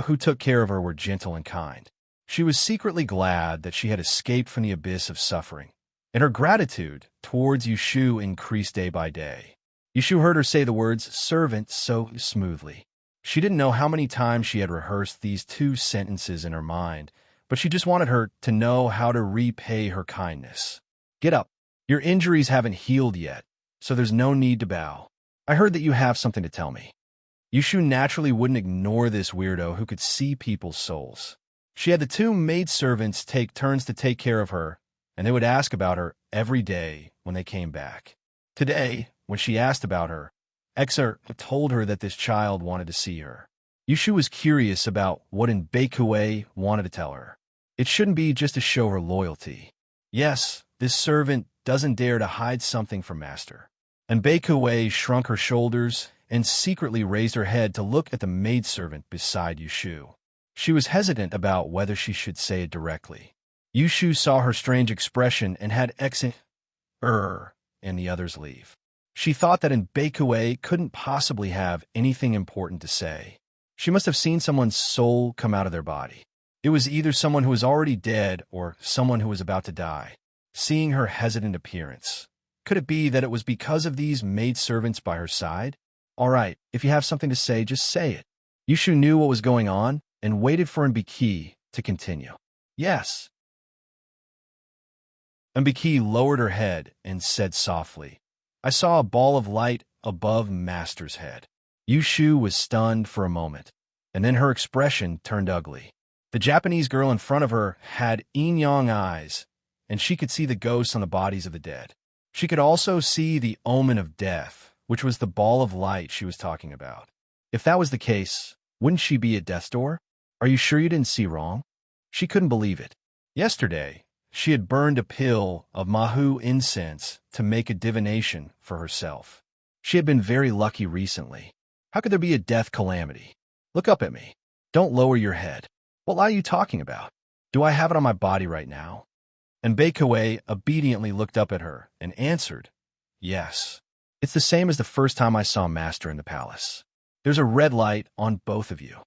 who took care of her, were gentle and kind. She was secretly glad that she had escaped from the abyss of suffering, and her gratitude towards Yu Shu increased day by day. Yu Shu heard her say the words "servant" so smoothly. She didn't know how many times she had rehearsed these two sentences in her mind, but she just wanted her to know how to repay her kindness. "Get up. Your injuries haven't healed yet, so there's no need to bow. I heard that you have something to tell me." Yu Shu naturally wouldn't ignore this weirdo who could see people's souls. She had the two maidservants take turns to take care of her, and they would ask about her every day when they came back. Today, when she asked about her, Exer told her that this child wanted to see her. Yu Shu was curious about what Bei Kuei wanted to tell her. It shouldn't be just to show her loyalty. Yes, this servant doesn't dare to hide something from master. And Bei Kuei shrunk her shoulders and secretly raised her head to look at the maidservant beside Yu Shu. She was hesitant about whether she should say it directly. Yu Shu saw her strange expression and had and the others leave. She thought that Bei Kuei couldn't possibly have anything important to say. She must have seen someone's soul come out of their body. It was either someone who was already dead or someone who was about to die. Seeing her hesitant appearance, could it be that it was because of these maidservants by her side? All right, if you have something to say, just say it. Yu Shu knew what was going on and waited for Mbiki to continue. Yes. Mbiki lowered her head and said softly, "I saw a ball of light above Master's head." Yu Shu was stunned for a moment, and then her expression turned ugly. The Japanese girl in front of her had yin-yang eyes, and she could see the ghosts on the bodies of the dead. She could also see the omen of death, which was the ball of light she was talking about. If that was the case, wouldn't she be at death's door? Are you sure you didn't see wrong? She couldn't believe it. Yesterday, she had burned a pill of Mahu incense to make a divination for herself. She had been very lucky recently. How could there be a death calamity? Look up at me. Don't lower your head. What lie are you talking about? Do I have it on my body right now? And Baekaway obediently looked up at her and answered, yes. It's the same as the first time I saw Master in the palace. There's a red light on both of you.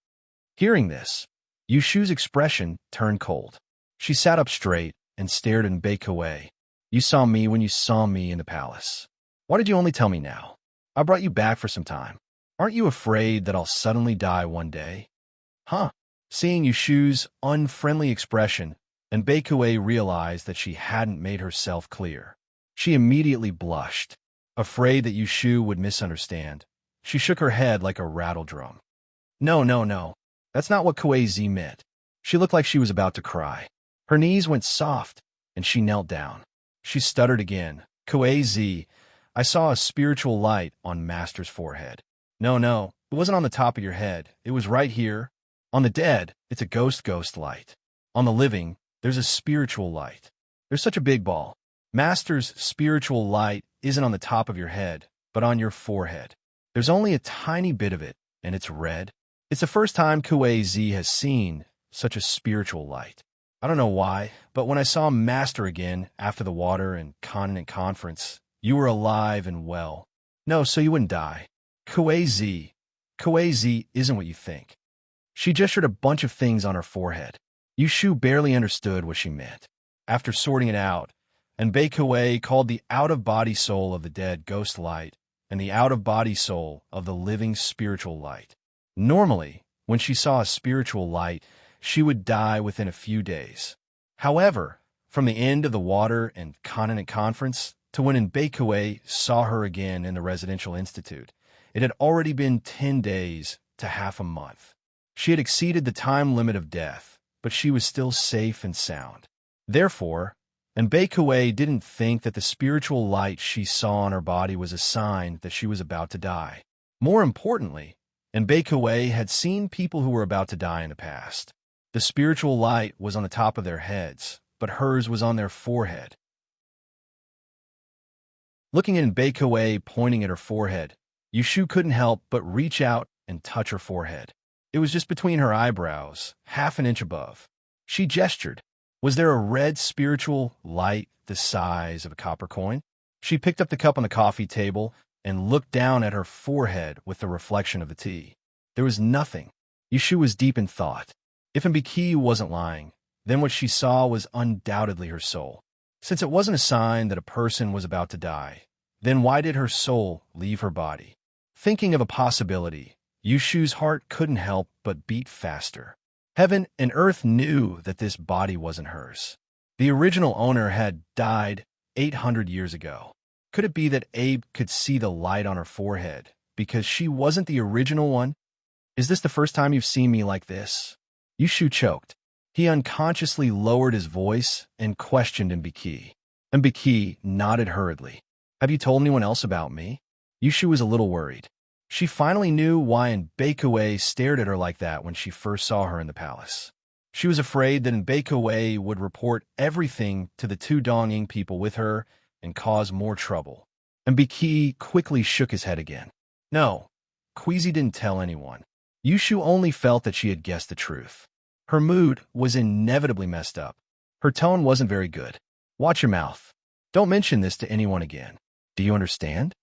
Hearing this, Yushu's expression turned cold. She sat up straight and stared in Baekaway. You saw me when you saw me in the palace. Why did you only tell me now? I brought you back for some time. Aren't you afraid that I'll suddenly die one day? Huh? Seeing Yushu's unfriendly expression, and Baekaway realized that she hadn't made herself clear. She immediately blushed, afraid that Yushu would misunderstand. She shook her head like a rattle drum. No. That's not what Kuei-Z meant. She looked like she was about to cry. Her knees went soft, and she knelt down. She stuttered again. Kuei-Z, I saw a spiritual light on Master's forehead. No, it wasn't on the top of your head. It was right here. On the dead, it's a ghost light. On the living, there's a spiritual light. There's such a big ball. Master's spiritual light isn't on the top of your head, but on your forehead. There's only a tiny bit of it, and it's red. It's the first time Kuei-Z has seen such a spiritual light. I don't know why, but when I saw Master again after the water and continent conference, you were alive and well. No, so you wouldn't die. Kuei-Z isn't what you think. She gestured a bunch of things on her forehead. Yushu barely understood what she meant. After sorting it out, and Baekaway called the out-of-body soul of the dead ghost light and the out-of-body soul of the living spiritual light. Normally, when she saw a spiritual light, she would die within a few days. However, from the end of the water and continent conference to when Baekaway saw her again in the residential institute, it had already been 10 days to half a month. She had exceeded the time limit of death, but she was still safe and sound. Therefore, Baekaway didn't think that the spiritual light she saw on her body was a sign that she was about to die. More importantly, Baekaway had seen people who were about to die in the past. The spiritual light was on the top of their heads, but hers was on their forehead. Looking at Baekaway pointing at her forehead, Yushu couldn't help but reach out and touch her forehead. It was just between her eyebrows, half an inch above. She gestured. Was there a red spiritual light the size of a copper coin? She picked up the cup on the coffee table and looked down at her forehead with the reflection of the tea. There was nothing. Yushu was deep in thought. If Mbiki wasn't lying, then what she saw was undoubtedly her soul. Since it wasn't a sign that a person was about to die, then why did her soul leave her body? Thinking of a possibility, Yushu's heart couldn't help but beat faster. Heaven and earth knew that this body wasn't hers. The original owner had died 800 years ago. Could it be that Abe could see the light on her forehead because she wasn't the original one? Is this the first time you've seen me like this? Yushu choked. He unconsciously lowered his voice and questioned Mbiki. Mbiki nodded hurriedly. Have you told anyone else about me? Yushu was a little worried. She finally knew why Baekaway stared at her like that when she first saw her in the palace. She was afraid that Baekaway would report everything to the two Dongying people with her and cause more trouble. Mbiki quickly shook his head again. No, Queasy didn't tell anyone. Yushu only felt that she had guessed the truth. Her mood was inevitably messed up. Her tone wasn't very good. Watch your mouth. Don't mention this to anyone again. Do you understand?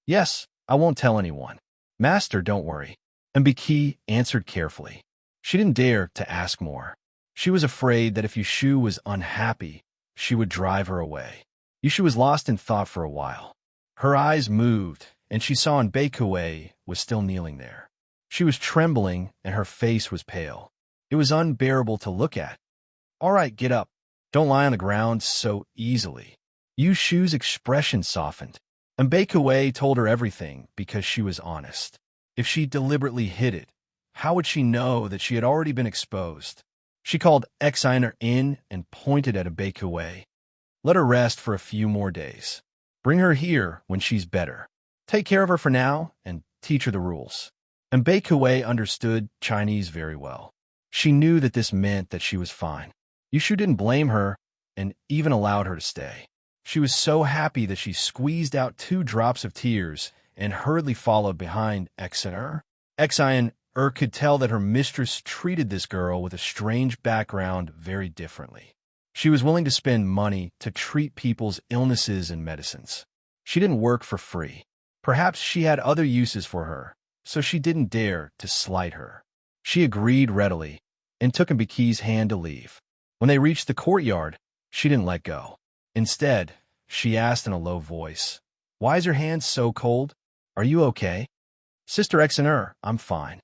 Yes, I won't tell anyone. Master, don't worry. Mbiki answered carefully. She didn't dare to ask more. She was afraid that if Yushu was unhappy, she would drive her away. Yushu was lost in thought for a while. Her eyes moved, and she saw Baekaway was still kneeling there. She was trembling, and her face was pale. It was unbearable to look at. All right, get up. Don't lie on the ground so easily. Yushu's expression softened. Baekaway told her everything because she was honest. If she deliberately hid it, how would she know that she had already been exposed? She called Exiner in and pointed at Baekaway. Let her rest for a few more days. Bring her here when she's better. Take care of her for now and teach her the rules. And Bei Kuei understood Chinese very well. She knew that this meant that she was fine. Yushu didn't blame her and even allowed her to stay. She was so happy that she squeezed out 2 drops of tears and hurriedly followed behind Xin. Xin could tell that her mistress treated this girl with a strange background very differently. She was willing to spend money to treat people's illnesses and medicines. She didn't work for free. Perhaps she had other uses for her, so she didn't dare to slight her. She agreed readily and took Mbiki's hand to leave. When they reached the courtyard, she didn't let go. Instead, she asked in a low voice, "Why is your hand so cold? Are you okay?" "Sister Xin, I'm fine."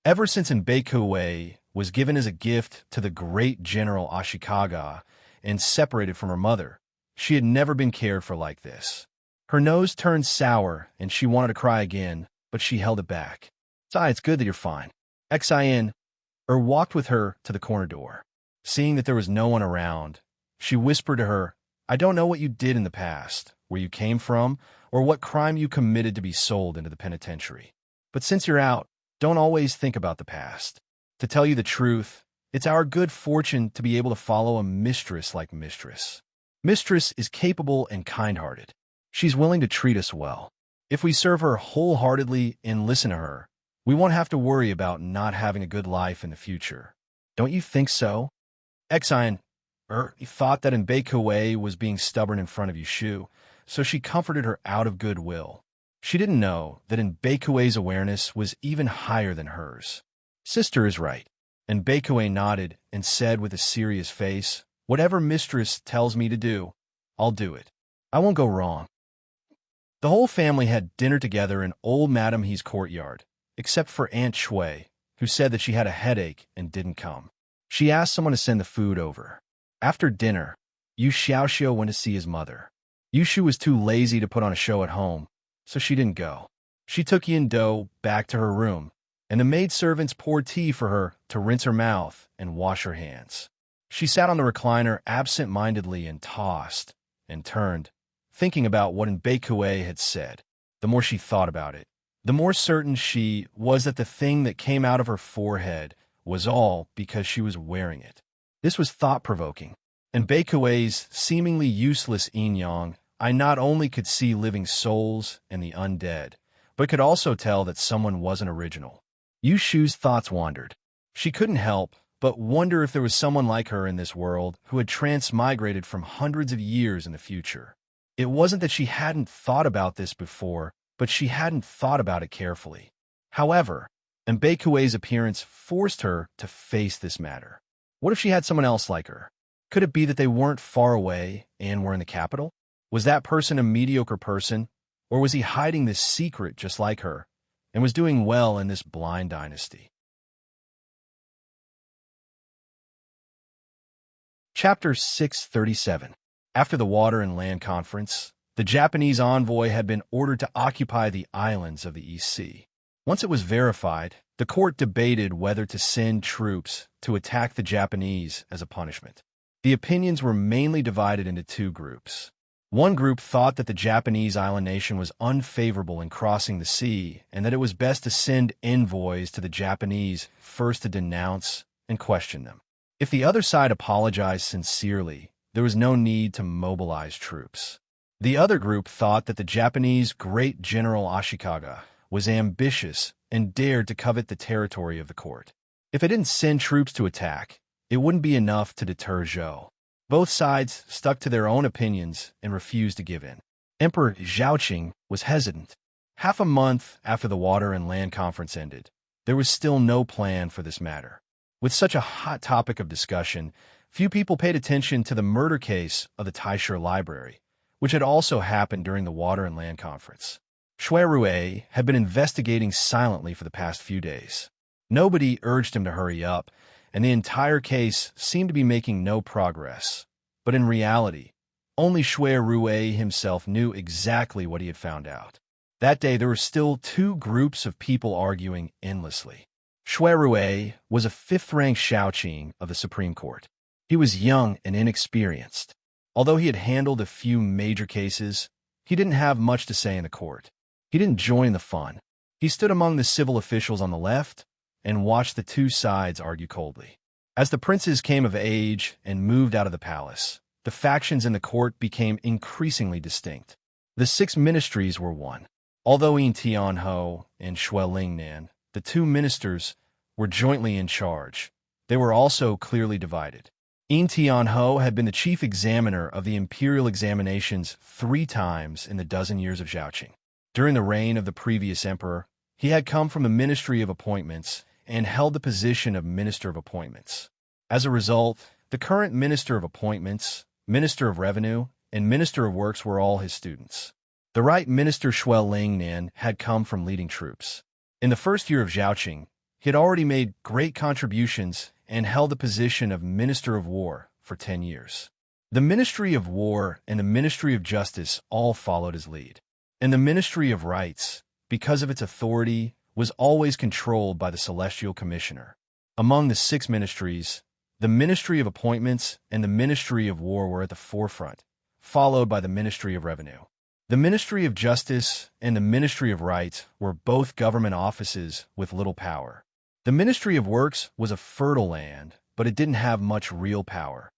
Ever since Bei Kuei was given as a gift to the great General Ashikaga and separated from her mother, she had never been cared for like this. Her nose turned sour and she wanted to cry again, but she held it back. "Sai, it's good that you're fine." Xin walked with her to the corner door. Seeing that there was no one around, she whispered to her, "I don't know what you did in the past, where you came from, or what crime you committed to be sold into the penitentiary. But since you're out, don't always think about the past. To tell you the truth, it's our good fortune to be able to follow a mistress like Mistress. Mistress is capable and kind-hearted. She's willing to treat us well. If we serve her wholeheartedly and listen to her, we won't have to worry about not having a good life in the future. Don't you think so?" Xin thought that Bei Kuei was being stubborn in front of Yushu, so she comforted her out of goodwill. She didn't know that Bei Kuei's awareness was even higher than hers. "Sister is right." And Bei Kuei nodded and said with a serious face, "Whatever Mistress tells me to do, I'll do it. I won't go wrong." The whole family had dinner together in old Madame He's courtyard, except for Aunt Shui, who said that she had a headache and didn't come. She asked someone to send the food over. After dinner, Yu Xiaoxiu went to see his mother. Yushu was too lazy to put on a show at home, so she didn't go. She took Yin Do back to her room, and the maidservants poured tea for her to rinse her mouth and wash her hands. She sat on the recliner absent-mindedly and tossed and turned, thinking about what Bei Kuei had said. The more she thought about it, the more certain she was that the thing that came out of her forehead was all because she was wearing it. This was thought-provoking. In Bei Kuei's seemingly useless yin-yang, I not only could see living souls and the undead, but could also tell that someone wasn't original. Yushu's thoughts wandered. She couldn't help but wonder if there was someone like her in this world who had transmigrated from hundreds of years in the future. It wasn't that she hadn't thought about this before, but she hadn't thought about it carefully. However, Bei Kuei's appearance forced her to face this matter. What if she had someone else like her? Could it be that they weren't far away and were in the capital? Was that person a mediocre person, or was he hiding this secret just like her, and was doing well in this blind dynasty? Chapter 637. After the Water and Land Conference, the Japanese envoy had been ordered to occupy the islands of the East Sea. Once it was verified, the court debated whether to send troops to attack the Japanese as a punishment. The opinions were mainly divided into 2 groups. One group thought that the Japanese island nation was unfavorable in crossing the sea and that it was best to send envoys to the Japanese first to denounce and question them. If the other side apologized sincerely, there was no need to mobilize troops. The other group thought that the Japanese great General Ashikaga was ambitious and dared to covet the territory of the court. If it didn't send troops to attack, it wouldn't be enough to deter Zhou. Both sides stuck to their own opinions and refused to give in. Emperor Zhaoqing was hesitant. Half a month after the Water and Land Conference ended, there was still no plan for this matter. With such a hot topic of discussion, few people paid attention to the murder case of the Taisher Library, which had also happened during the Water and Land Conference. Shui Rui had been investigating silently for the past few days. Nobody urged him to hurry up, and the entire case seemed to be making no progress. But in reality, only Shui Rui himself knew exactly what he had found out. That day, there were still 2 groups of people arguing endlessly. Shui Rui was a 5th-rank Shaoqing of the Supreme Court. He was young and inexperienced. Although he had handled a few major cases, he didn't have much to say in the court. He didn't join the fun. He stood among the civil officials on the left and watched the two sides argue coldly. As the princes came of age and moved out of the palace, the factions in the court became increasingly distinct. The six ministries were one. Although Yin Tianho and Shui Lingnan, the two ministers, were jointly in charge, they were also clearly divided. Yin Tianho had been the chief examiner of the imperial examinations 3 times in the dozen years of Zhaoqing. During the reign of the previous emperor, he had come from the Ministry of Appointments and held the position of Minister of Appointments. As a result, the current Minister of Appointments, Minister of Revenue, and Minister of Works were all his students. The right Minister Shui Lingnan had come from leading troops. In the first year of Zhaoqing, he had already made great contributions and held the position of Minister of War for 10 years. The Ministry of War and the Ministry of Justice all followed his lead. And the Ministry of Rights, because of its authority, was always controlled by the Celestial Commissioner. Among the 6 ministries, the Ministry of Appointments and the Ministry of War were at the forefront, followed by the Ministry of Revenue. The Ministry of Justice and the Ministry of Rights were both government offices with little power. The Ministry of Works was a fertile land, but it didn't have much real power.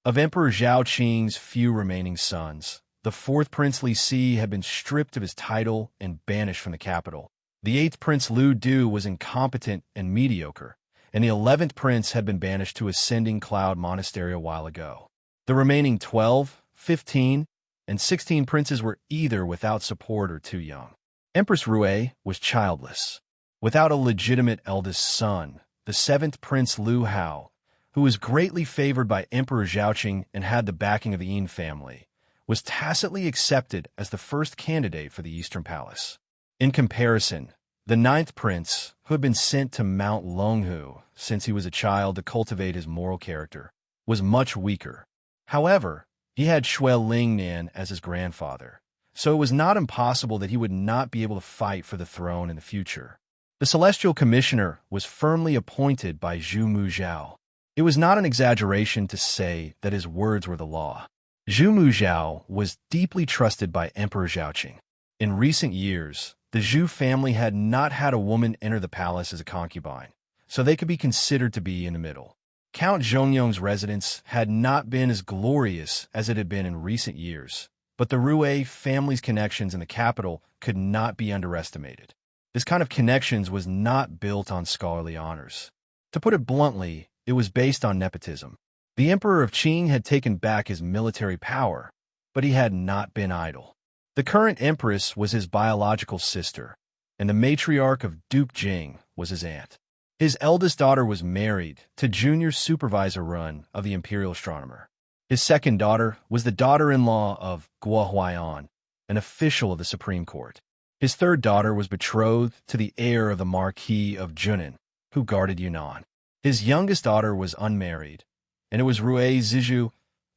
Of Emperor Zhaoqing's few remaining sons, the 4th Prince Li Si had been stripped of his title and banished from the capital. The 8th Prince Lu Du was incompetent and mediocre, and the 11th Prince had been banished to Ascending Cloud Monastery a while ago. The remaining 12, 15, and 16 princes were either without support or too young. Empress Rui was childless. Without a legitimate eldest son, the 7th Prince Lu Hao, who was greatly favored by Emperor Zhaoqing and had the backing of the Yin family, was tacitly accepted as the first candidate for the Eastern Palace. In comparison, the 9th Prince, who had been sent to Mount Longhu since he was a child to cultivate his moral character, was much weaker. However, he had Shui Lingnan as his grandfather, so it was not impossible that he would not be able to fight for the throne in the future. The Celestial Commissioner was firmly appointed by Zhu Muzhao. It was not an exaggeration to say that his words were the law. Zhu Muzhao was deeply trusted by Emperor Zhaoqing. In recent years, the Zhu family had not had a woman enter the palace as a concubine, so they could be considered to be in the middle. Count Zhongyong's residence had not been as glorious as it had been in recent years, but the Rui family's connections in the capital could not be underestimated. This kind of connections was not built on scholarly honors. To put it bluntly, it was based on nepotism. The Emperor of Qing had taken back his military power, but he had not been idle. The current empress was his biological sister, and the matriarch of Duke Jing was his aunt. His eldest daughter was married to Junior Supervisor Run of the Imperial Astronomer. His second daughter was the daughter-in-law of Guo Huaiyan, an official of the Supreme Court. His third daughter was betrothed to the heir of the Marquis of Junin, who guarded Yunnan. His youngest daughter was unmarried, and it was Rui Zizhu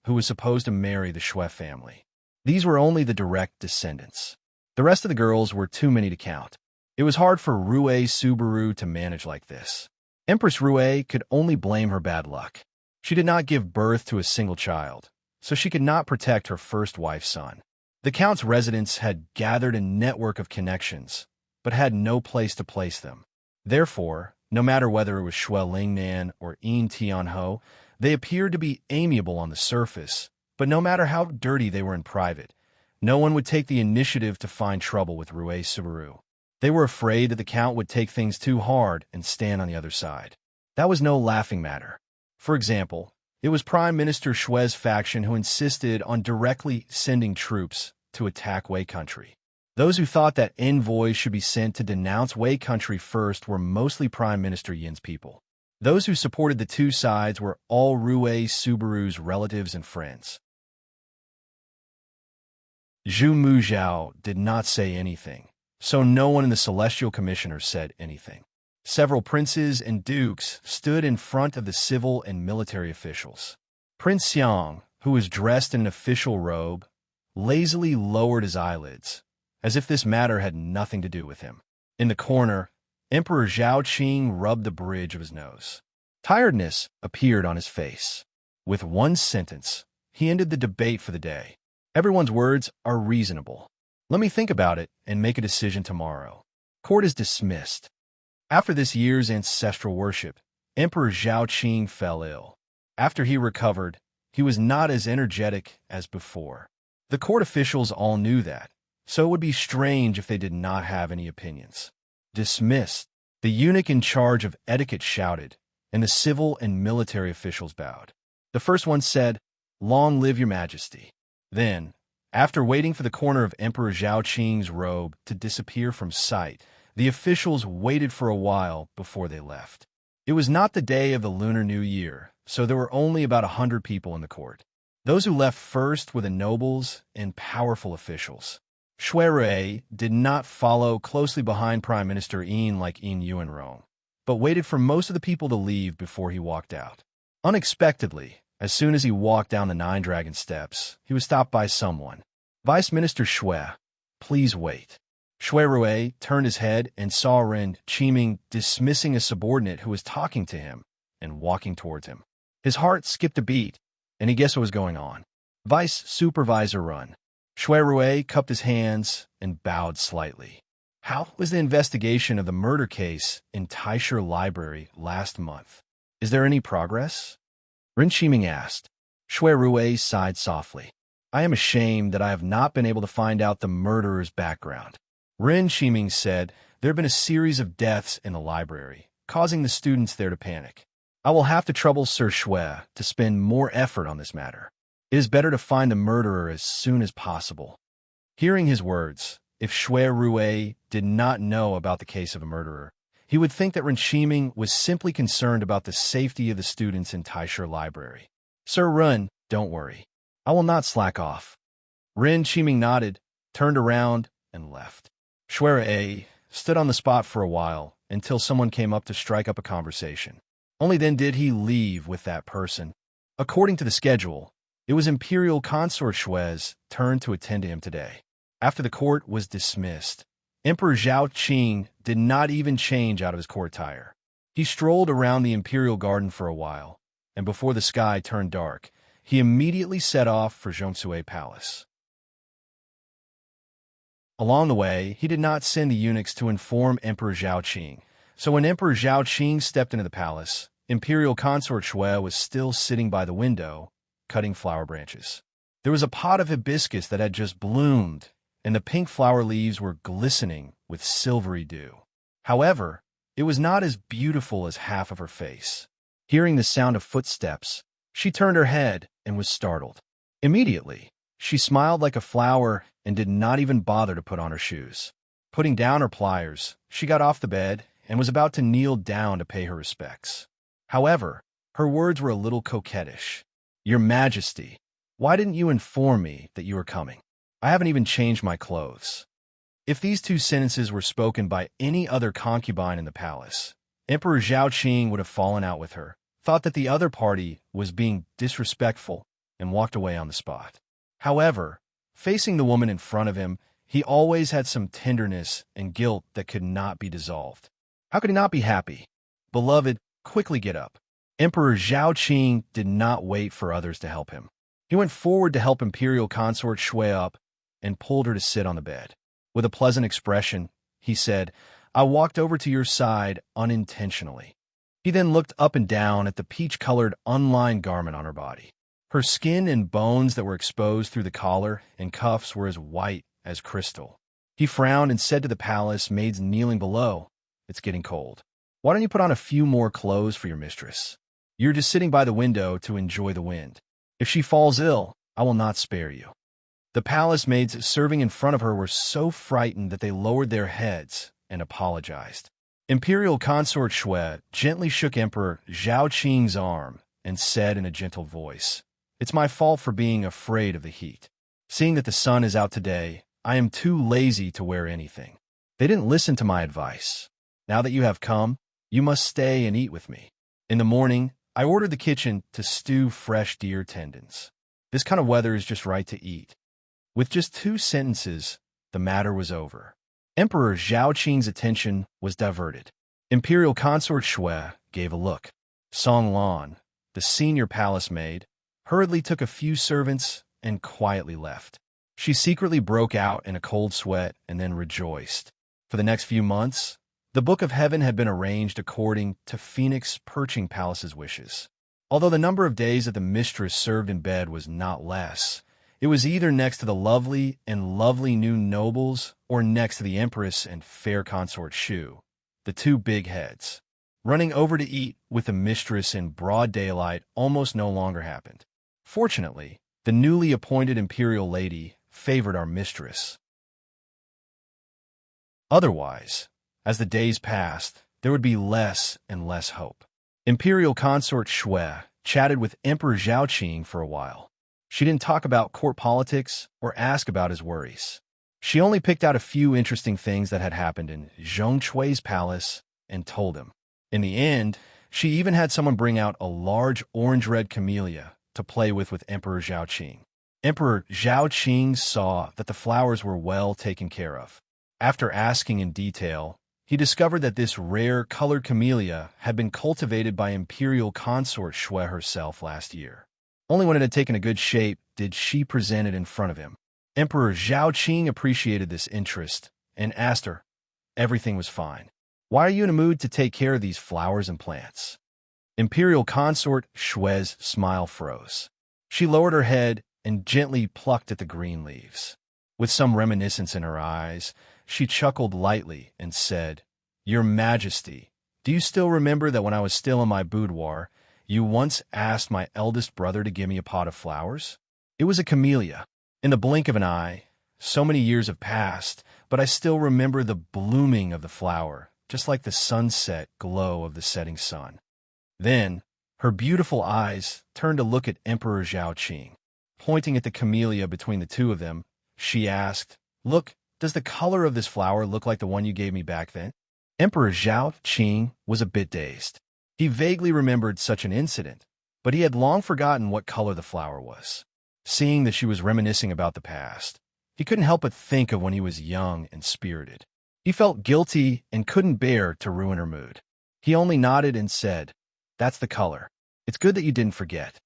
who was supposed to marry the Shui family. These were only the direct descendants. The rest of the girls were too many to count. It was hard for Rui Subaru to manage like this. Empress Rui could only blame her bad luck. She did not give birth to a single child, so she could not protect her first wife's son. The Count's residents had gathered a network of connections, but had no place to place them. Therefore, no matter whether it was Shui Lingnan or Yin Tianho, they appeared to be amiable on the surface, but no matter how dirty they were in private, no one would take the initiative to find trouble with Rui Subaru. They were afraid that the Count would take things too hard and stand on the other side. That was no laughing matter. For example, it was Prime Minister Shui's faction who insisted on directly sending troops to attack Wei country. Those who thought that envoys should be sent to denounce Wei country first were mostly Prime Minister Yin's people. Those who supported the two sides were all Rui Subaru's relatives and friends. Zhu Muzhao did not say anything, so no one in the Celestial Commissioner said anything. Several princes and dukes stood in front of the civil and military officials. Prince Xiang, who was dressed in an official robe, lazily lowered his eyelids, as if this matter had nothing to do with him. In the corner, Emperor Zhaoqing rubbed the bridge of his nose. Tiredness appeared on his face. With one sentence, he ended the debate for the day. Everyone's words are reasonable. Let me think about it and make a decision tomorrow. Court is dismissed. After this year's ancestral worship, Emperor Zhao Qing fell ill. After he recovered, he was not as energetic as before. The court officials all knew that, so it would be strange if they did not have any opinions. Dismissed. The eunuch in charge of etiquette shouted, and the civil and military officials bowed. The first one said, "Long live your majesty." Then, after waiting for the corner of Emperor Zhao Qing's robe to disappear from sight, the officials waited for a while before they left. It was not the day of the Lunar New Year, so there were only about 100 people in the court. Those who left first were the nobles and powerful officials. Shui Rui did not follow closely behind Prime Minister Yin like Yin Yu in Rome, but waited for most of the people to leave before he walked out. Unexpectedly, as soon as he walked down the Nine Dragon Steps, he was stopped by someone. "Vice Minister Shui, please wait." Shui Rui turned his head and saw Ren Qiming dismissing a subordinate who was talking to him and walking towards him. His heart skipped a beat, and he guessed what was going on. "Vice Supervisor Run." Shui Rui cupped his hands and bowed slightly. "How was the investigation of the murder case in Taisher Library last month? Is there any progress?" Ren Qiming asked. Shui Rui sighed softly. "I am ashamed that I have not been able to find out the murderer's background." Ren Qiming said, "There have been a series of deaths in the library, causing the students there to panic. I will have to trouble Sir Shui to spend more effort on this matter. It is better to find the murderer as soon as possible." Hearing his words, if Shui Rui did not know about the case of a murderer, he would think that Ren Qiming was simply concerned about the safety of the students in Taisher Library. "Sir Ren, don't worry. I will not slack off." Ren Qiming nodded, turned around, and left. Shui Rui stood on the spot for a while until someone came up to strike up a conversation. Only then did he leave with that person. According to the schedule, it was Imperial Consort Shui's turn to attend to him today. After the court was dismissed, Emperor Zhao Qing did not even change out of his court attire. He strolled around the Imperial Garden for a while, and before the sky turned dark, he immediately set off for Zhongshui Palace. Along the way, he did not send the eunuchs to inform Emperor Zhao Qing, so when Emperor Zhao Qing stepped into the palace, Imperial Consort Shui was still sitting by the window, cutting flower branches. There was a pot of hibiscus that had just bloomed, and the pink flower leaves were glistening with silvery dew. However, it was not as beautiful as half of her face. Hearing the sound of footsteps, she turned her head and was startled. Immediately, she smiled like a flower and did not even bother to put on her shoes. Putting down her pliers, she got off the bed and was about to kneel down to pay her respects. However, her words were a little coquettish. "Your Majesty, why didn't you inform me that you were coming? I haven't even changed my clothes." If these two sentences were spoken by any other concubine in the palace, Emperor Zhao Qing would have fallen out with her, thought that the other party was being disrespectful, and walked away on the spot. However, facing the woman in front of him, he always had some tenderness and guilt that could not be dissolved. How could he not be happy? "Beloved, quickly get up." Emperor Zhao Qing did not wait for others to help him. He went forward to help Imperial Consort Shui up and pulled her to sit on the bed. With a pleasant expression, he said, "I walked over to your side unintentionally." He then looked up and down at the peach-colored unlined garment on her body. Her skin and bones that were exposed through the collar and cuffs were as white as crystal. He frowned and said to the palace maids kneeling below, "It's getting cold. Why don't you put on a few more clothes for your mistress? You're just sitting by the window to enjoy the wind. If she falls ill, I will not spare you." The palace maids serving in front of her were so frightened that they lowered their heads and apologized. Imperial Consort Shui gently shook Emperor Zhao Qing's arm and said in a gentle voice, "It's my fault for being afraid of the heat. Seeing that the sun is out today, I am too lazy to wear anything. They didn't listen to my advice. Now that you have come, you must stay and eat with me. In the morning, I ordered the kitchen to stew fresh deer tendons. This kind of weather is just right to eat." With just 2 sentences, the matter was over. Emperor Zhao Qing's attention was diverted. Imperial Consort Shui gave a look. Song Lan, the senior palace maid, hurriedly took a few servants, and quietly left. She secretly broke out in a cold sweat and then rejoiced. For the next few months, the Book of Heaven had been arranged according to Phoenix Perching Palace's wishes. Although the number of days that the mistress served in bed was not less, it was either next to the lovely new nobles or next to the Empress and fair consort Shu, the two big heads. Running over to eat with the mistress in broad daylight almost no longer happened. Fortunately, the newly appointed imperial lady favored our mistress. Otherwise, as the days passed, there would be less and less hope. Imperial consort Shui chatted with Emperor Zhaoqing for a while. She didn't talk about court politics or ask about his worries. She only picked out a few interesting things that had happened in Zhongchui's palace and told him. In the end, she even had someone bring out a large orange-red camellia to play with Emperor Zhaoqing. Emperor Zhaoqing saw that the flowers were well taken care of. After asking in detail, he discovered that this rare colored camellia had been cultivated by imperial consort Shui herself last year. Only when it had taken a good shape did she present it in front of him. Emperor Zhaoqing appreciated this interest and asked her. Everything was fine. Why are you in a mood to take care of these flowers and plants? Imperial consort Shui's smile froze. She lowered her head and gently plucked at the green leaves. With some reminiscence in her eyes, she chuckled lightly and said, Your Majesty, do you still remember that when I was still in my boudoir, you once asked my eldest brother to give me a pot of flowers? It was a camellia. In the blink of an eye, so many years have passed, but I still remember the blooming of the flower, just like the sunset glow of the setting sun. Then, her beautiful eyes turned to look at Emperor Zhaoqing. Pointing at the camellia between the two of them, she asked, Look, does the color of this flower look like the one you gave me back then? Emperor Zhaoqing was a bit dazed. He vaguely remembered such an incident, but he had long forgotten what color the flower was. Seeing that she was reminiscing about the past, he couldn't help but think of when he was young and spirited. He felt guilty and couldn't bear to ruin her mood. He only nodded and said, That's the color. It's good that you didn't forget.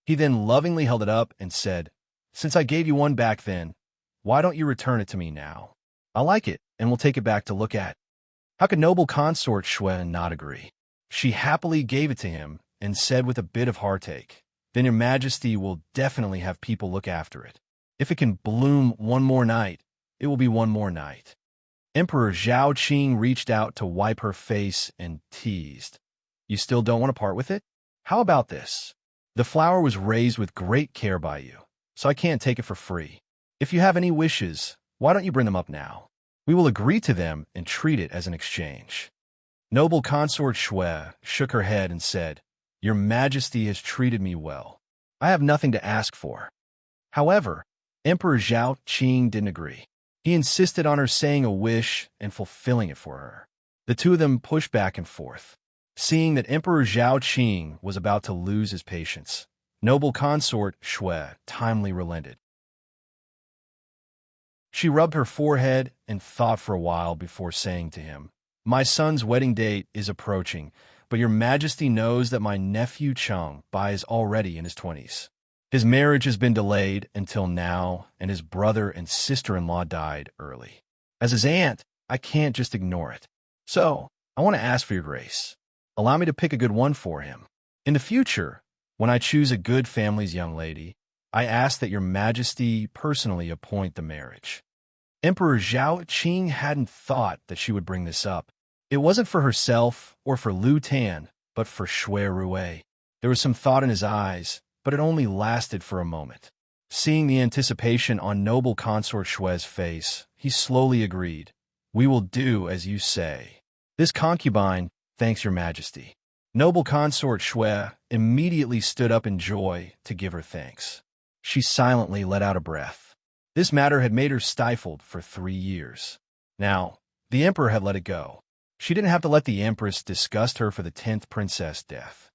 He then lovingly held it up and said, Since I gave you one back then, why don't you return it to me now? I like it, and we'll take it back to look at. How could noble consort Shui not agree? She happily gave it to him and said with a bit of heartache, Then your Majesty will definitely have people look after it. If it can bloom one more night, it will be one more night. Emperor Zhaoqing reached out to wipe her face and teased, You still don't want to part with it? How about this? The flower was raised with great care by you, so I can't take it for free. If you have any wishes, why don't you bring them up now? We will agree to them and treat it as an exchange. Noble consort Shui shook her head and said, Your Majesty has treated me well. I have nothing to ask for. However, Emperor Zhaoqing didn't agree. He insisted on her saying a wish and fulfilling it for her. The two of them pushed back and forth. Seeing that Emperor Zhaoqing was about to lose his patience, noble consort Shui timely relented. She rubbed her forehead and thought for a while before saying to him, My son's wedding date is approaching, but your Majesty knows that my nephew Cheng Bai is already in his 20s. His marriage has been delayed until now, and his brother and sister-in-law died early. As his aunt, I can't just ignore it. So, I want to ask for your grace. Allow me to pick a good one for him. In the future, when I choose a good family's young lady, I ask that your Majesty personally appoint the marriage. Emperor Zhaoqing hadn't thought that she would bring this up. It wasn't for herself or for Lu Tan, but for Shui Rui. There was some thought in his eyes, but it only lasted for a moment. Seeing the anticipation on noble consort Shui's face, he slowly agreed. We will do as you say. This concubine thanks your Majesty. Noble consort Shui immediately stood up in joy to give her thanks. She silently let out a breath. This matter had made her stifled for 3 years. Now, the Emperor had let it go. She didn't have to let the Empress disgust her for the 10th princess' death.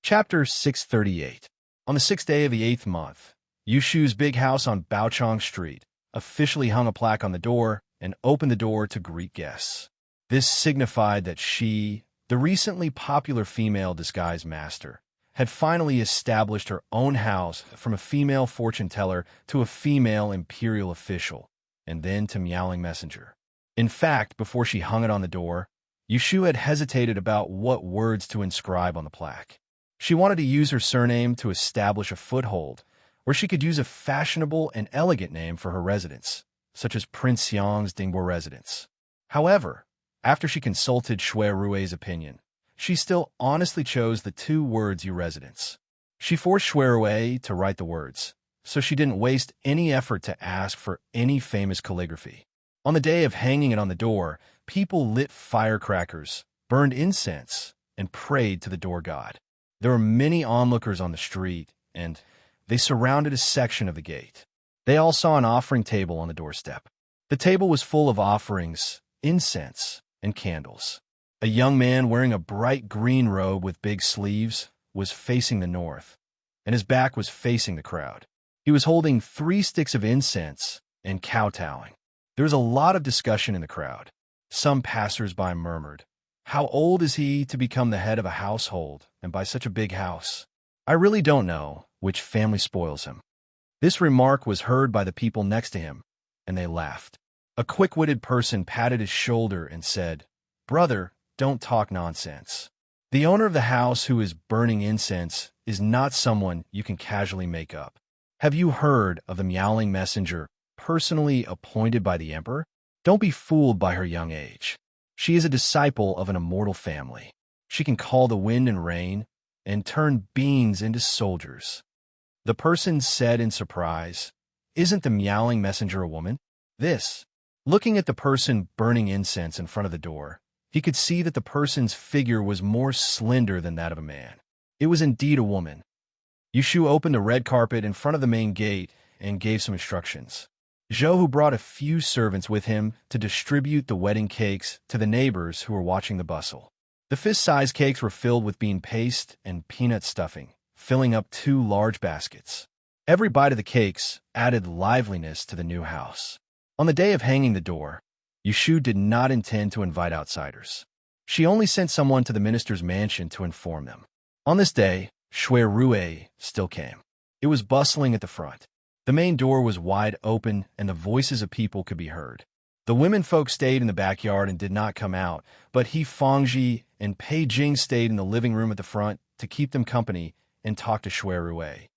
Chapter 638. On the 6th day of the 8th month, Yushu's big house on Baochang Street officially hung a plaque on the door and opened the door to greet guests. This signified that she, The recently popular female disguise master had finally established her own house, from a female fortune teller to a female imperial official, and then to meowing messenger. In fact, before she hung it on the door, Yushu had hesitated about what words to inscribe on the plaque. She wanted to use her surname to establish a foothold, or she could use a fashionable and elegant name for her residence, such as Prince Yang's Dingbo residence. However, after she consulted Shui Rui's opinion, she still honestly chose the 2 words "Yu residence." She forced Shui Rui to write the words, so she didn't waste any effort to ask for any famous calligraphy. On the day of hanging it on the door, people lit firecrackers, burned incense, and prayed to the door god. There were many onlookers on the street, and they surrounded a section of the gate. They all saw an offering table on the doorstep. The table was full of offerings, incense, and candles. A young man wearing a bright green robe with big sleeves was facing the north, and his back was facing the crowd. He was holding 3 sticks of incense and kowtowing. There was a lot of discussion in the crowd. Some passers-by murmured, "How old is he to become the head of a household, and by such a big house? I really don't know which family spoils him." This remark was heard by the people next to him, and they laughed. A quick-witted person patted his shoulder and said, "Brother, don't talk nonsense. The owner of the house who is burning incense is not someone you can casually make up. Have you heard of the meowing messenger personally appointed by the emperor? Don't be fooled by her young age. She is a disciple of an immortal family. She can call the wind and rain and turn beings into soldiers." The person said in surprise, "Isn't the meowing messenger a woman?" Looking at the person burning incense in front of the door, he could see that the person's figure was more slender than that of a man. It was indeed a woman. Yushu opened a red carpet in front of the main gate and gave some instructions. Zhou, who brought a few servants with him to distribute the wedding cakes to the neighbors who were watching the bustle. The fist-sized cakes were filled with bean paste and peanut stuffing, filling up 2 large baskets. Every bite of the cakes added liveliness to the new house. On the day of hanging the door, Yushu did not intend to invite outsiders. She only sent someone to the minister's mansion to inform them. On this day, Shui Rui still came. It was bustling at the front. The main door was wide open, and the voices of people could be heard. The women folk stayed in the backyard and did not come out, but He Fangji and Pei Jing stayed in the living room at the front to keep them company and talk to Shui Rui.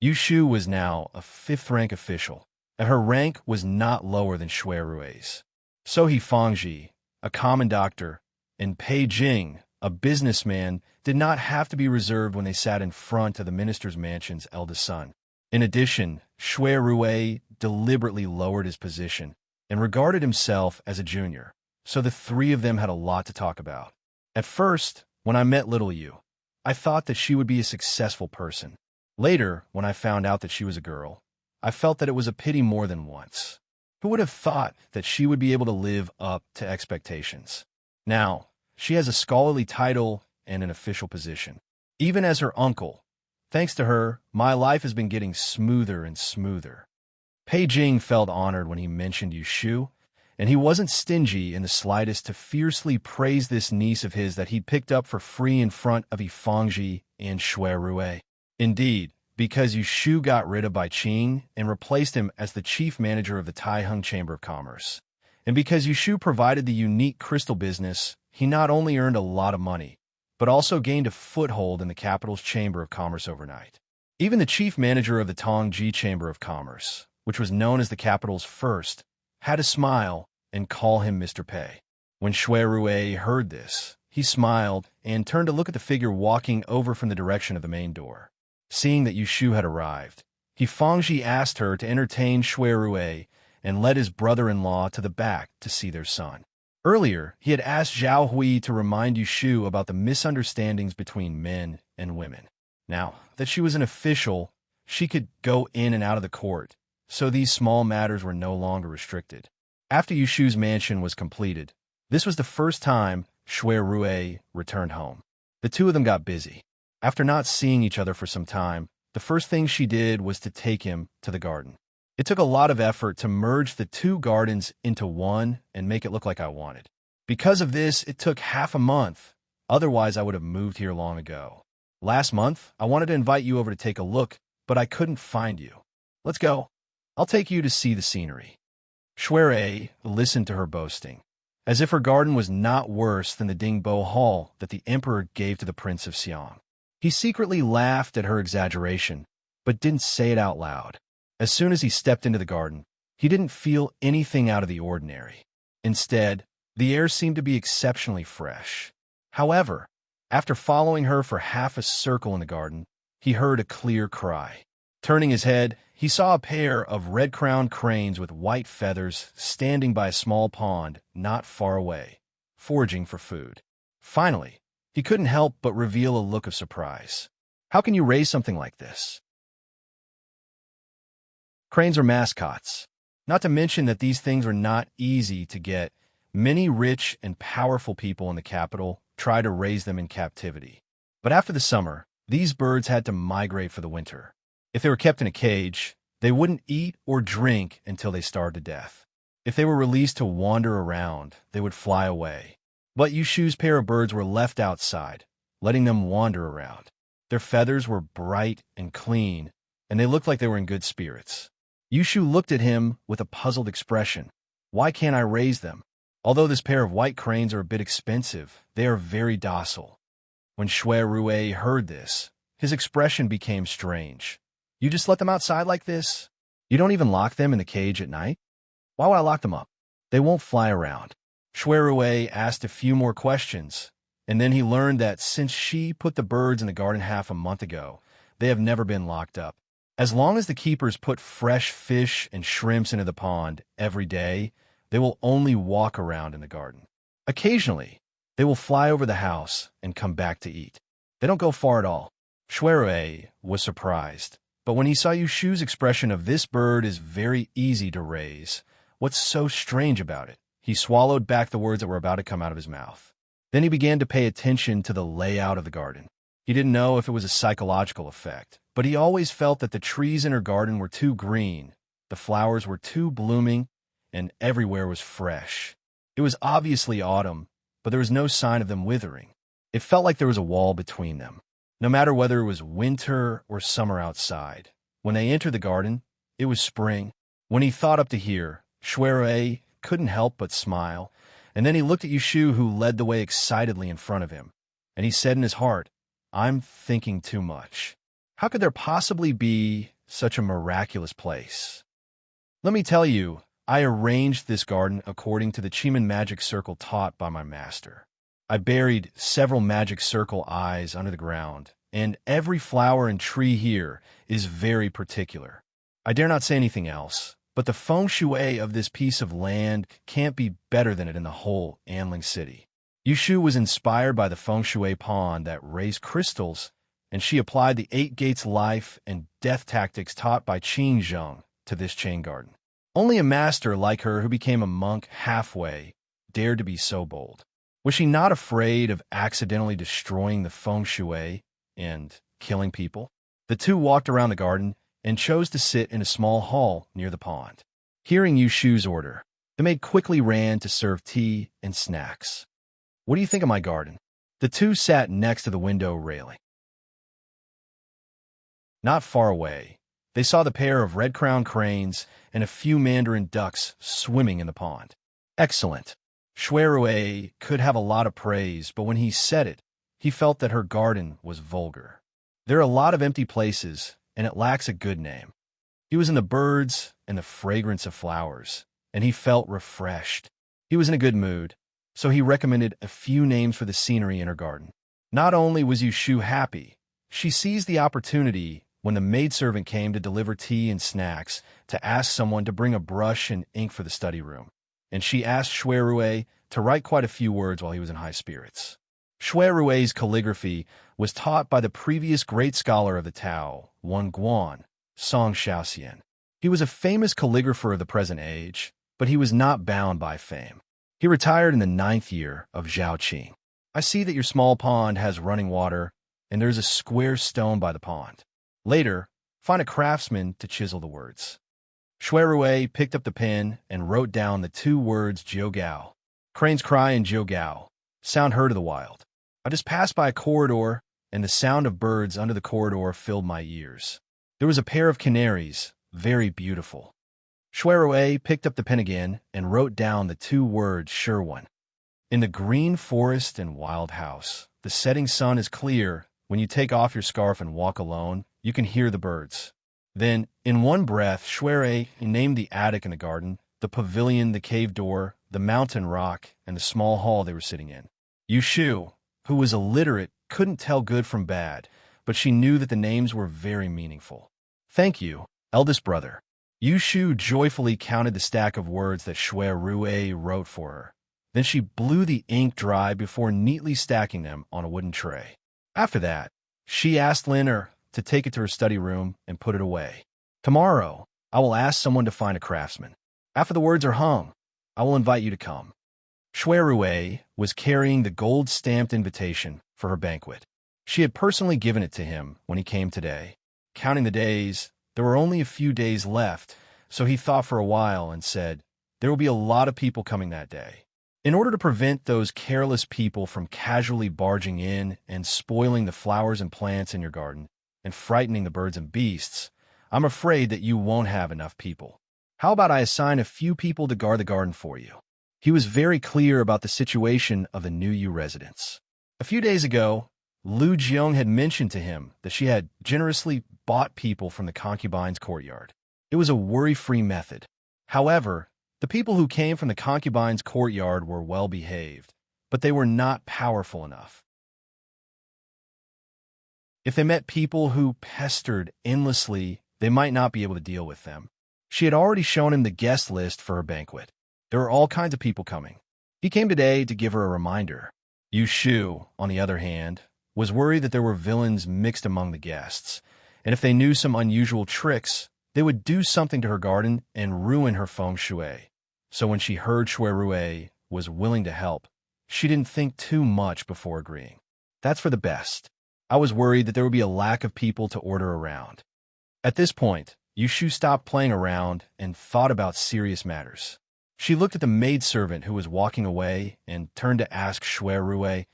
Yushu was now a 5th-rank official, and her rank was not lower than Shui Rui's. So He Fangji, a common doctor, and Pei Jing, a businessman, did not have to be reserved when they sat in front of the minister's mansion's eldest son. In addition, Shui Rui deliberately lowered his position and regarded himself as a junior, so the 3 of them had a lot to talk about. At first, when I met little Yu, I thought that she would be a successful person. Later, when I found out that she was a girl, I felt that it was a pity more than once. Who would have thought that she would be able to live up to expectations? Now, she has a scholarly title and an official position. Even as her uncle, thanks to her, my life has been getting smoother and smoother. Pei Jing felt honored when he mentioned Yushu, and he wasn't stingy in the slightest to fiercely praise this niece of his that he'd picked up for free in front of Yifangji and Shui Rui. Indeed, because Yushu got rid of Bai Qing and replaced him as the chief manager of the Taiheng Chamber of Commerce. And because Yushu provided the unique crystal business, he not only earned a lot of money, but also gained a foothold in the capital's Chamber of Commerce overnight. Even the chief manager of the Tongji Chamber of Commerce, which was known as the capital's first, had to smile and call him Mr. Pei. When Shui Rui heard this, he smiled and turned to look at the figure walking over from the direction of the main door. Seeing that Yushu had arrived, Yifangji asked her to entertain Shui Rui and led his brother-in-law to the back to see their son. Earlier, he had asked Zhao Hui to remind Yushu about the misunderstandings between men and women. Now that she was an official, she could go in and out of the court, so these small matters were no longer restricted. After Yushu's mansion was completed, this was the first time Shui Rui returned home. The 2 of them got busy. After not seeing each other for some time, the first thing she did was to take him to the garden. It took a lot of effort to merge the 2 gardens into one and make it look like I wanted. Because of this, it took half a month. Otherwise, I would have moved here long ago. Last month, I wanted to invite you over to take a look, but I couldn't find you. Let's go. I'll take you to see the scenery. Shui listened to her boasting, as if her garden was not worse than the Dingbo Hall that the emperor gave to the Prince of Xiang. He secretly laughed at her exaggeration, but didn't say it out loud. As soon as he stepped into the garden, he didn't feel anything out of the ordinary. Instead, the air seemed to be exceptionally fresh. However, after following her for half a circle in the garden, he heard a clear cry. Turning his head, he saw a pair of red-crowned cranes with white feathers standing by a small pond not far away, foraging for food. Finally, he couldn't help but reveal a look of surprise. How can you raise something like this? Cranes are mascots. Not to mention that these things are not easy to get. Many rich and powerful people in the capital try to raise them in captivity. But after the summer, these birds had to migrate for the winter. If they were kept in a cage, they wouldn't eat or drink until they starved to death. If they were released to wander around, they would fly away. But Yushu's pair of birds were left outside, letting them wander around. Their feathers were bright and clean, and they looked like they were in good spirits. Yushu looked at him with a puzzled expression. Why can't I raise them? Although this pair of white cranes are a bit expensive, they are very docile. When Shui heard this, his expression became strange. You just let them outside like this? You don't even lock them in the cage at night? Why would I lock them up? They won't fly around. Shui asked a few more questions, and then he learned that since she put the birds in the garden half a month ago, they have never been locked up. As long as the keepers put fresh fish and shrimps into the pond every day, they will only walk around in the garden. Occasionally, they will fly over the house and come back to eat. They don't go far at all. Shui was surprised, but when he saw Yushu's expression of this bird is very easy to raise, what's so strange about it? He swallowed back the words that were about to come out of his mouth. Then he began to pay attention to the layout of the garden. He didn't know if it was a psychological effect, but he always felt that the trees in her garden were too green, the flowers were too blooming, and everywhere was fresh. It was obviously autumn, but there was no sign of them withering. It felt like there was a wall between them. No matter whether it was winter or summer outside, when they entered the garden, it was spring. When he thought up to here, Shui couldn't help but smile, and then he looked at Yushu, who led the way excitedly in front of him, and he said in his heart, I'm thinking too much. How could there possibly be such a miraculous place? Let me tell you, I arranged this garden according to the Chiman magic circle taught by my master. I buried several magic circle eyes under the ground, and every flower and tree here is very particular. I dare not say anything else, but the feng shui of this piece of land can't be better than it in the whole Anling city. Yushu was inspired by the feng shui pond that raised crystals, and she applied the 8 gates life and death tactics taught by Qin Zheng to this chain garden. Only a master like her who became a monk halfway dared to be so bold. Was she not afraid of accidentally destroying the feng shui and killing people? The two walked around the garden and chose to sit in a small hall near the pond. Hearing Yushu's order, the maid quickly ran to serve tea and snacks. What do you think of my garden? The two sat next to the window railing. Not far away, they saw the pair of red-crowned cranes and a few mandarin ducks swimming in the pond. Excellent. Shui could have a lot of praise, but when he said it, he felt that her garden was vulgar. There are a lot of empty places, and it lacks a good name. He was in the birds and the fragrance of flowers, and he felt refreshed. He was in a good mood, so he recommended a few names for the scenery in her garden. Not only was Yushu happy, she seized the opportunity when the maidservant came to deliver tea and snacks to ask someone to bring a brush and ink for the study room, and she asked Shui to write quite a few words while he was in high spirits. Shui's calligraphy was taught by the previous great scholar of the Tao, Wan Guan, Song Shaoxian. He was a famous calligrapher of the present age, but he was not bound by fame. He retired in the 9th year of Zhao Qing. I see that your small pond has running water, and there's a square stone by the pond. Later, find a craftsman to chisel the words. Shui picked up the pen and wrote down the 2 words Jiu Gao. Crane's cry and Jiu Gao. Sound heard of the wild. I just passed by a corridor, and the sound of birds under the corridor filled my ears. There was a pair of canaries, very beautiful. Shuai picked up the pen again and wrote down the 2 words sure one. In the green forest and wild house, the setting sun is clear. When you take off your scarf and walk alone, you can hear the birds. Then, in one breath, Shuai named the attic in the garden, the pavilion, the cave door, the mountain rock, and the small hall they were sitting in. Yushu, who was illiterate, couldn't tell good from bad, but she knew that the names were very meaningful. Thank you, eldest brother. Yushu joyfully counted the stack of words that Shuai wrote for her. Then she blew the ink dry before neatly stacking them on a wooden tray. After that, she asked Lin to take it to her study room and put it away. Tomorrow, I will ask someone to find a craftsman. After the words are hung, I will invite you to come. Shuai was carrying the gold-stamped invitation for her banquet. She had personally given it to him when he came today. Counting the days, there were only a few days left, so he thought for a while and said, there will be a lot of people coming that day. In order to prevent those careless people from casually barging in and spoiling the flowers and plants in your garden and frightening the birds and beasts, I'm afraid that you won't have enough people. How about I assign a few people to guard the garden for you? He was very clear about the situation of the new Yu residents. A few days ago, Lu Jiang had mentioned to him that she had generously bought people from the concubine's courtyard. It was a worry-free method. However, the people who came from the concubine's courtyard were well-behaved, but they were not powerful enough. If they met people who pestered endlessly, they might not be able to deal with them. She had already shown him the guest list for her banquet. There were all kinds of people coming. He came today to give her a reminder. Yu Shu, on the other hand, was worried that there were villains mixed among the guests, and if they knew some unusual tricks, they would do something to her garden and ruin her feng shui. So when she heard Shuai was willing to help, she didn't think too much before agreeing. That's for the best. I was worried that there would be a lack of people to order around. At this point, Yu Shu stopped playing around and thought about serious matters. She looked at the maidservant who was walking away and turned to ask Shuai,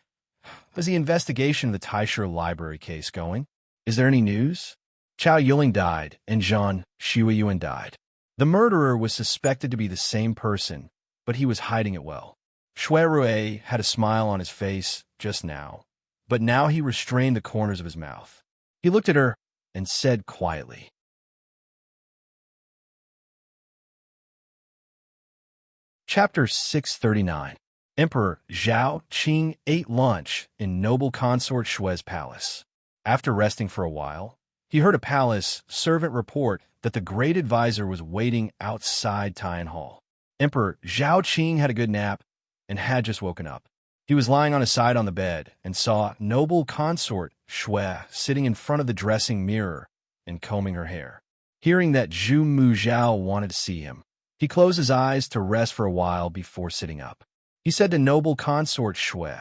"How's the investigation of the Taisher library case going? Is there any news?" Chao Yuling died, and Zhang Shuiyuan died. The murderer was suspected to be the same person, but he was hiding it well. Shuai had a smile on his face just now, but now he restrained the corners of his mouth. He looked at her and said quietly, Chapter 639. Emperor Zhao Qing ate lunch in noble consort Shui's palace. After resting for a while, he heard a palace servant report that the great advisor was waiting outside Tian Hall. Emperor Zhao Qing had a good nap and had just woken up. He was lying on his side on the bed and saw noble consort Shui sitting in front of the dressing mirror and combing her hair. Hearing that Zhu Muzhao wanted to see him, he closed his eyes to rest for a while before sitting up. He said to noble consort Shui,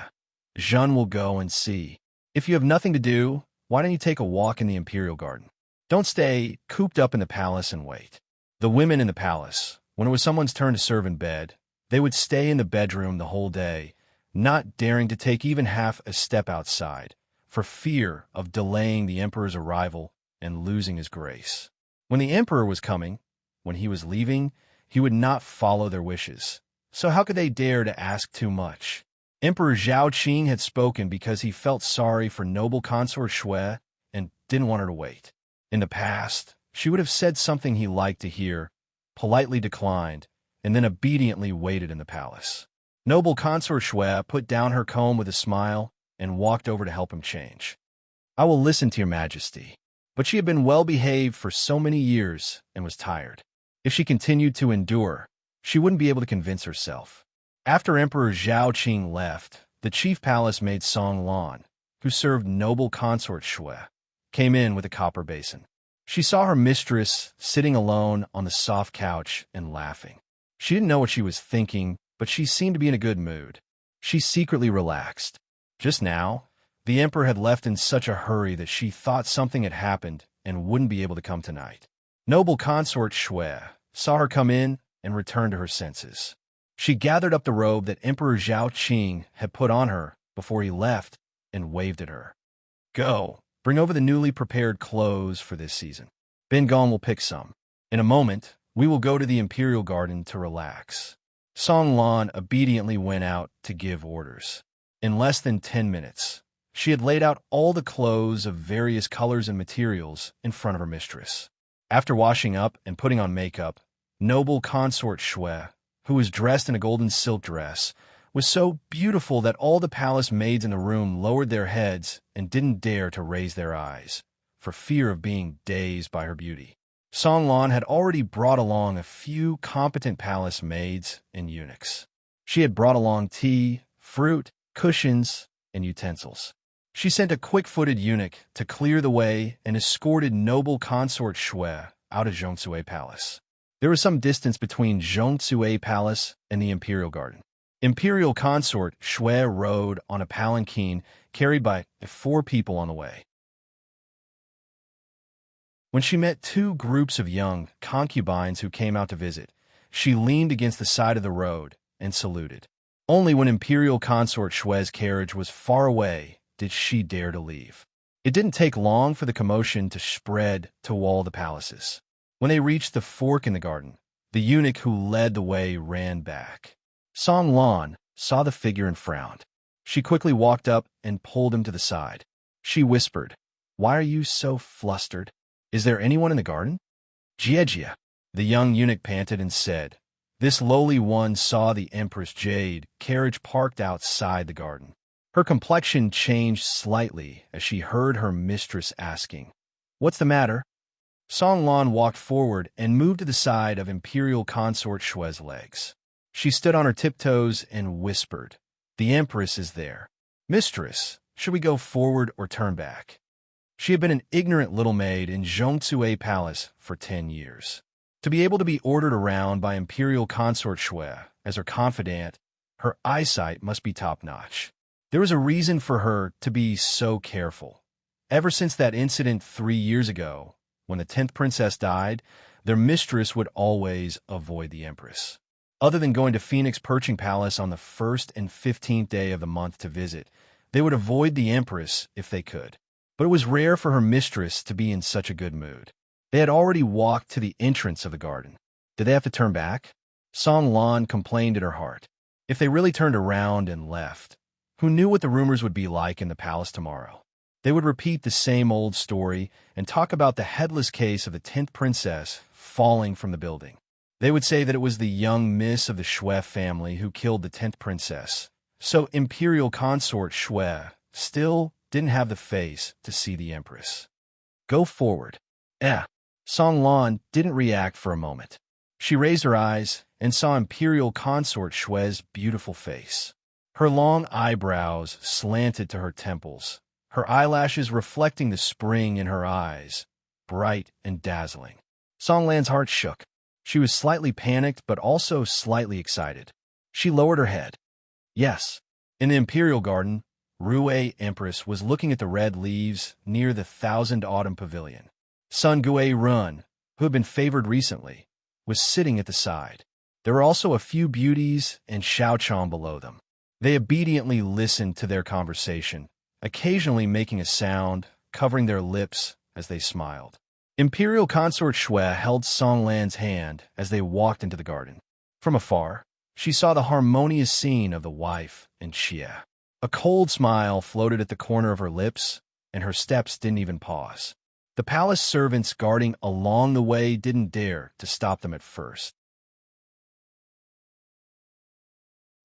"Zhen will go and see. If you have nothing to do, why don't you take a walk in the imperial garden? Don't stay cooped up in the palace and wait." The women in the palace, when it was someone's turn to serve in bed, they would stay in the bedroom the whole day, not daring to take even half a step outside, for fear of delaying the emperor's arrival and losing his grace. When the emperor was coming, when he was leaving, he would not follow their wishes. So how could they dare to ask too much? Emperor Zhao Qing had spoken because he felt sorry for noble consort Shui and didn't want her to wait. In the past, she would have said something he liked to hear, politely declined, and then obediently waited in the palace. Noble consort Shui put down her comb with a smile and walked over to help him change. "I will listen to your majesty." But she had been well-behaved for so many years and was tired. If she continued to endure, she wouldn't be able to convince herself. After Emperor Zhao Qing left, the chief palace maid Song Lan, who served noble consort Shui, came in with a copper basin. She saw her mistress sitting alone on the soft couch and laughing. She didn't know what she was thinking, but she seemed to be in a good mood. She secretly relaxed. Just now, the emperor had left in such a hurry that she thought something had happened and wouldn't be able to come tonight. Noble consort Shui saw her come in and returned to her senses. She gathered up the robe that Emperor Zhao Qing had put on her before he left and waved at her. Go, bring over the newly prepared clothes for this season. Ben Gong will pick some. In a moment, we will go to the Imperial Garden to relax. Song Lan obediently went out to give orders. In less than 10 minutes, she had laid out all the clothes of various colors and materials in front of her mistress. After washing up and putting on makeup, noble consort Shui, who was dressed in a golden silk dress, was so beautiful that all the palace maids in the room lowered their heads and didn't dare to raise their eyes, for fear of being dazed by her beauty. Song Lan had already brought along a few competent palace maids and eunuchs. She had brought along tea, fruit, cushions, and utensils. She sent a quick-footed eunuch to clear the way and escorted noble consort Shui out of Zhongsue Palace. There was some distance between Zhongsue Palace and the Imperial Garden. Imperial consort Shui rode on a palanquin carried by 4 people on the way. When she met 2 groups of young concubines who came out to visit, she leaned against the side of the road and saluted. Only when Imperial consort Shui's carriage was far away did she dare to leave. It didn't take long for the commotion to spread to all the palaces. When they reached the fork in the garden, the eunuch who led the way ran back. Song Lan saw the figure and frowned. She quickly walked up and pulled him to the side. She whispered, "Why are you so flustered? Is there anyone in the garden?" "Jie," the young eunuch panted and said. This lowly one saw the Empress Jade carriage parked outside the garden. Her complexion changed slightly as she heard her mistress asking, "What's the matter?" Song Lan walked forward and moved to the side of Imperial consort Shui's legs. She stood on her tiptoes and whispered, "The Empress is there. Mistress, should we go forward or turn back?" She had been an ignorant little maid in Zhongsue Palace for 10 years. To be able to be ordered around by Imperial consort Shui as her confidant, her eyesight must be top-notch. There was a reason for her to be so careful. Ever since that incident 3 years ago, when the 10th princess died, their mistress would always avoid the Empress. Other than going to Phoenix Perching Palace on the 1st and 15th day of the month to visit, they would avoid the Empress if they could. But it was rare for her mistress to be in such a good mood. They had already walked to the entrance of the garden. Did they have to turn back? Song Lan complained in her heart. If they really turned around and left, who knew what the rumors would be like in the palace tomorrow? They would repeat the same old story and talk about the headless case of the 10th princess falling from the building. They would say that it was the young miss of the Shui family who killed the 10th princess. So Imperial consort Shui still didn't have the face to see the Empress. Go forward. Song Lan didn't react for a moment. She raised her eyes and saw Imperial consort Shui's beautiful face. Her long eyebrows slanted to her temples, her eyelashes reflecting the spring in her eyes, bright and dazzling. Song Lan's heart shook. She was slightly panicked but also slightly excited. She lowered her head. Yes. In the Imperial Garden, Rue Empress was looking at the red leaves near the Thousand Autumn Pavilion. Sun Gui Run, who had been favored recently, was sitting at the side. There were also a few beauties and Xiaochang below them. They obediently listened to their conversation, occasionally making a sound, covering their lips as they smiled. Imperial consort Shui held Song Lan's hand as they walked into the garden. From afar, she saw the harmonious scene of the wife and Xie. A cold smile floated at the corner of her lips, and her steps didn't even pause. The palace servants guarding along the way didn't dare to stop them at first.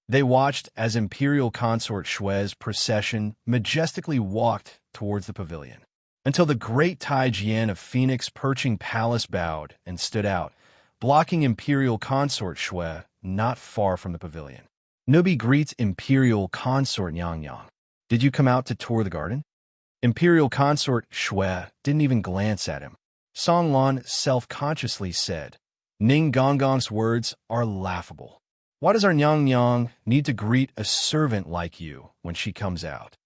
They watched as Imperial consort Shui's procession majestically walked towards the pavilion, until the great Taijian of Phoenix Perching Palace bowed and stood out, blocking Imperial consort Shui not far from the pavilion. Nubi greets Imperial consort Yang Yang. Did you come out to tour the garden? Imperial consort Shui didn't even glance at him. Song Lan self-consciously said, Ning Gonggong's words are laughable. Why does our Yang Yang need to greet a servant like you when she comes out?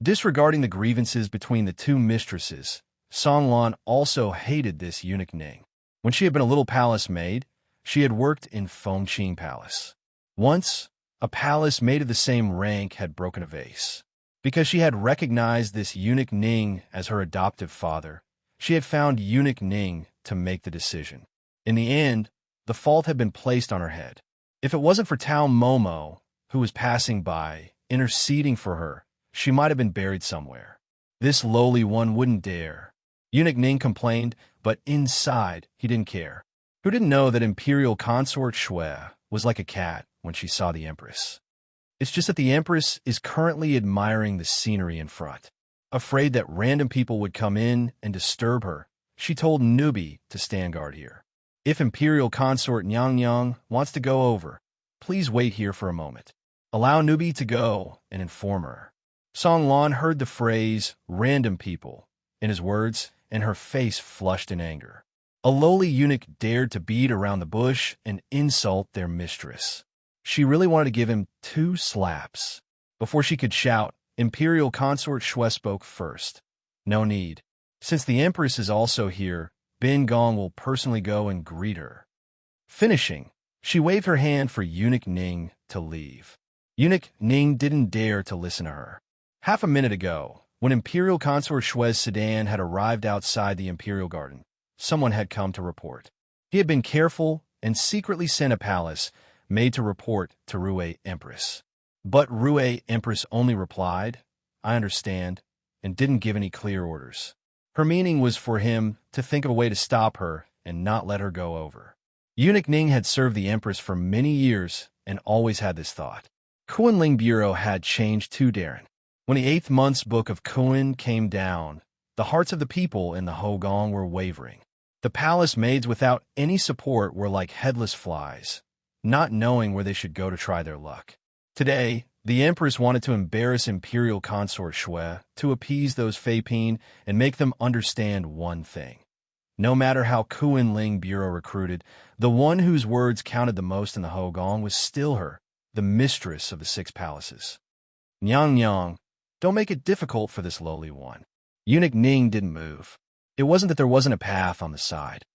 Disregarding the grievances between the 2 mistresses, Song Lan also hated this eunuch Ning. When she had been a little palace maid, she had worked in Fengqing Palace. Once, a palace made of the same rank had broken a vase. Because she had recognized this eunuch Ning as her adoptive father, she had found eunuch Ning to make the decision. In the end, the fault had been placed on her head. If it wasn't for Tao Momo, who was passing by, interceding for her, she might have been buried somewhere. This lowly one wouldn't dare. Eunuch Ning complained, but inside, he didn't care. Who didn't know that Imperial Consort Shui was like a cat when she saw the Empress? It's just that the Empress is currently admiring the scenery in front. Afraid that random people would come in and disturb her, she told Nubi to stand guard here. If Imperial Consort Nyang Nyang wants to go over, please wait here for a moment. Allow Nubi to go and inform her. Song Lan heard the phrase, random people, in his words, and her face flushed in anger. A lowly eunuch dared to beat around the bush and insult their mistress. She really wanted to give him 2 slaps. Before she could shout, Imperial Consort Shui spoke first. No need. Since the Empress is also here, Bin Gong will personally go and greet her. Finishing, she waved her hand for Eunuch Ning to leave. Eunuch Ning didn't dare to listen to her. Half a minute ago, when Imperial Consort Shui's sedan had arrived outside the Imperial Garden, someone had come to report. He had been careful and secretly sent a palace made to report to Rue Empress. But Rue Empress only replied, I understand, and didn't give any clear orders. Her meaning was for him to think of a way to stop her and not let her go over. Eunuch Ning had served the Empress for many years and always had this thought. Kunling Bureau had changed too, Darren. When the 8th month's book of Kun came down, the hearts of the people in the Hogong were wavering. The palace maids without any support were like headless flies, not knowing where they should go to try their luck. Today, the Empress wanted to embarrass Imperial Consort Shui to appease those Feipin and make them understand one thing. No matter how Kunling Bureau recruited, the one whose words counted the most in the Hogong was still her, the mistress of the 6 palaces. Nyang Nyang, don't make it difficult for this lowly one. Eunuch Ning didn't move. It wasn't that there wasn't a path on the side.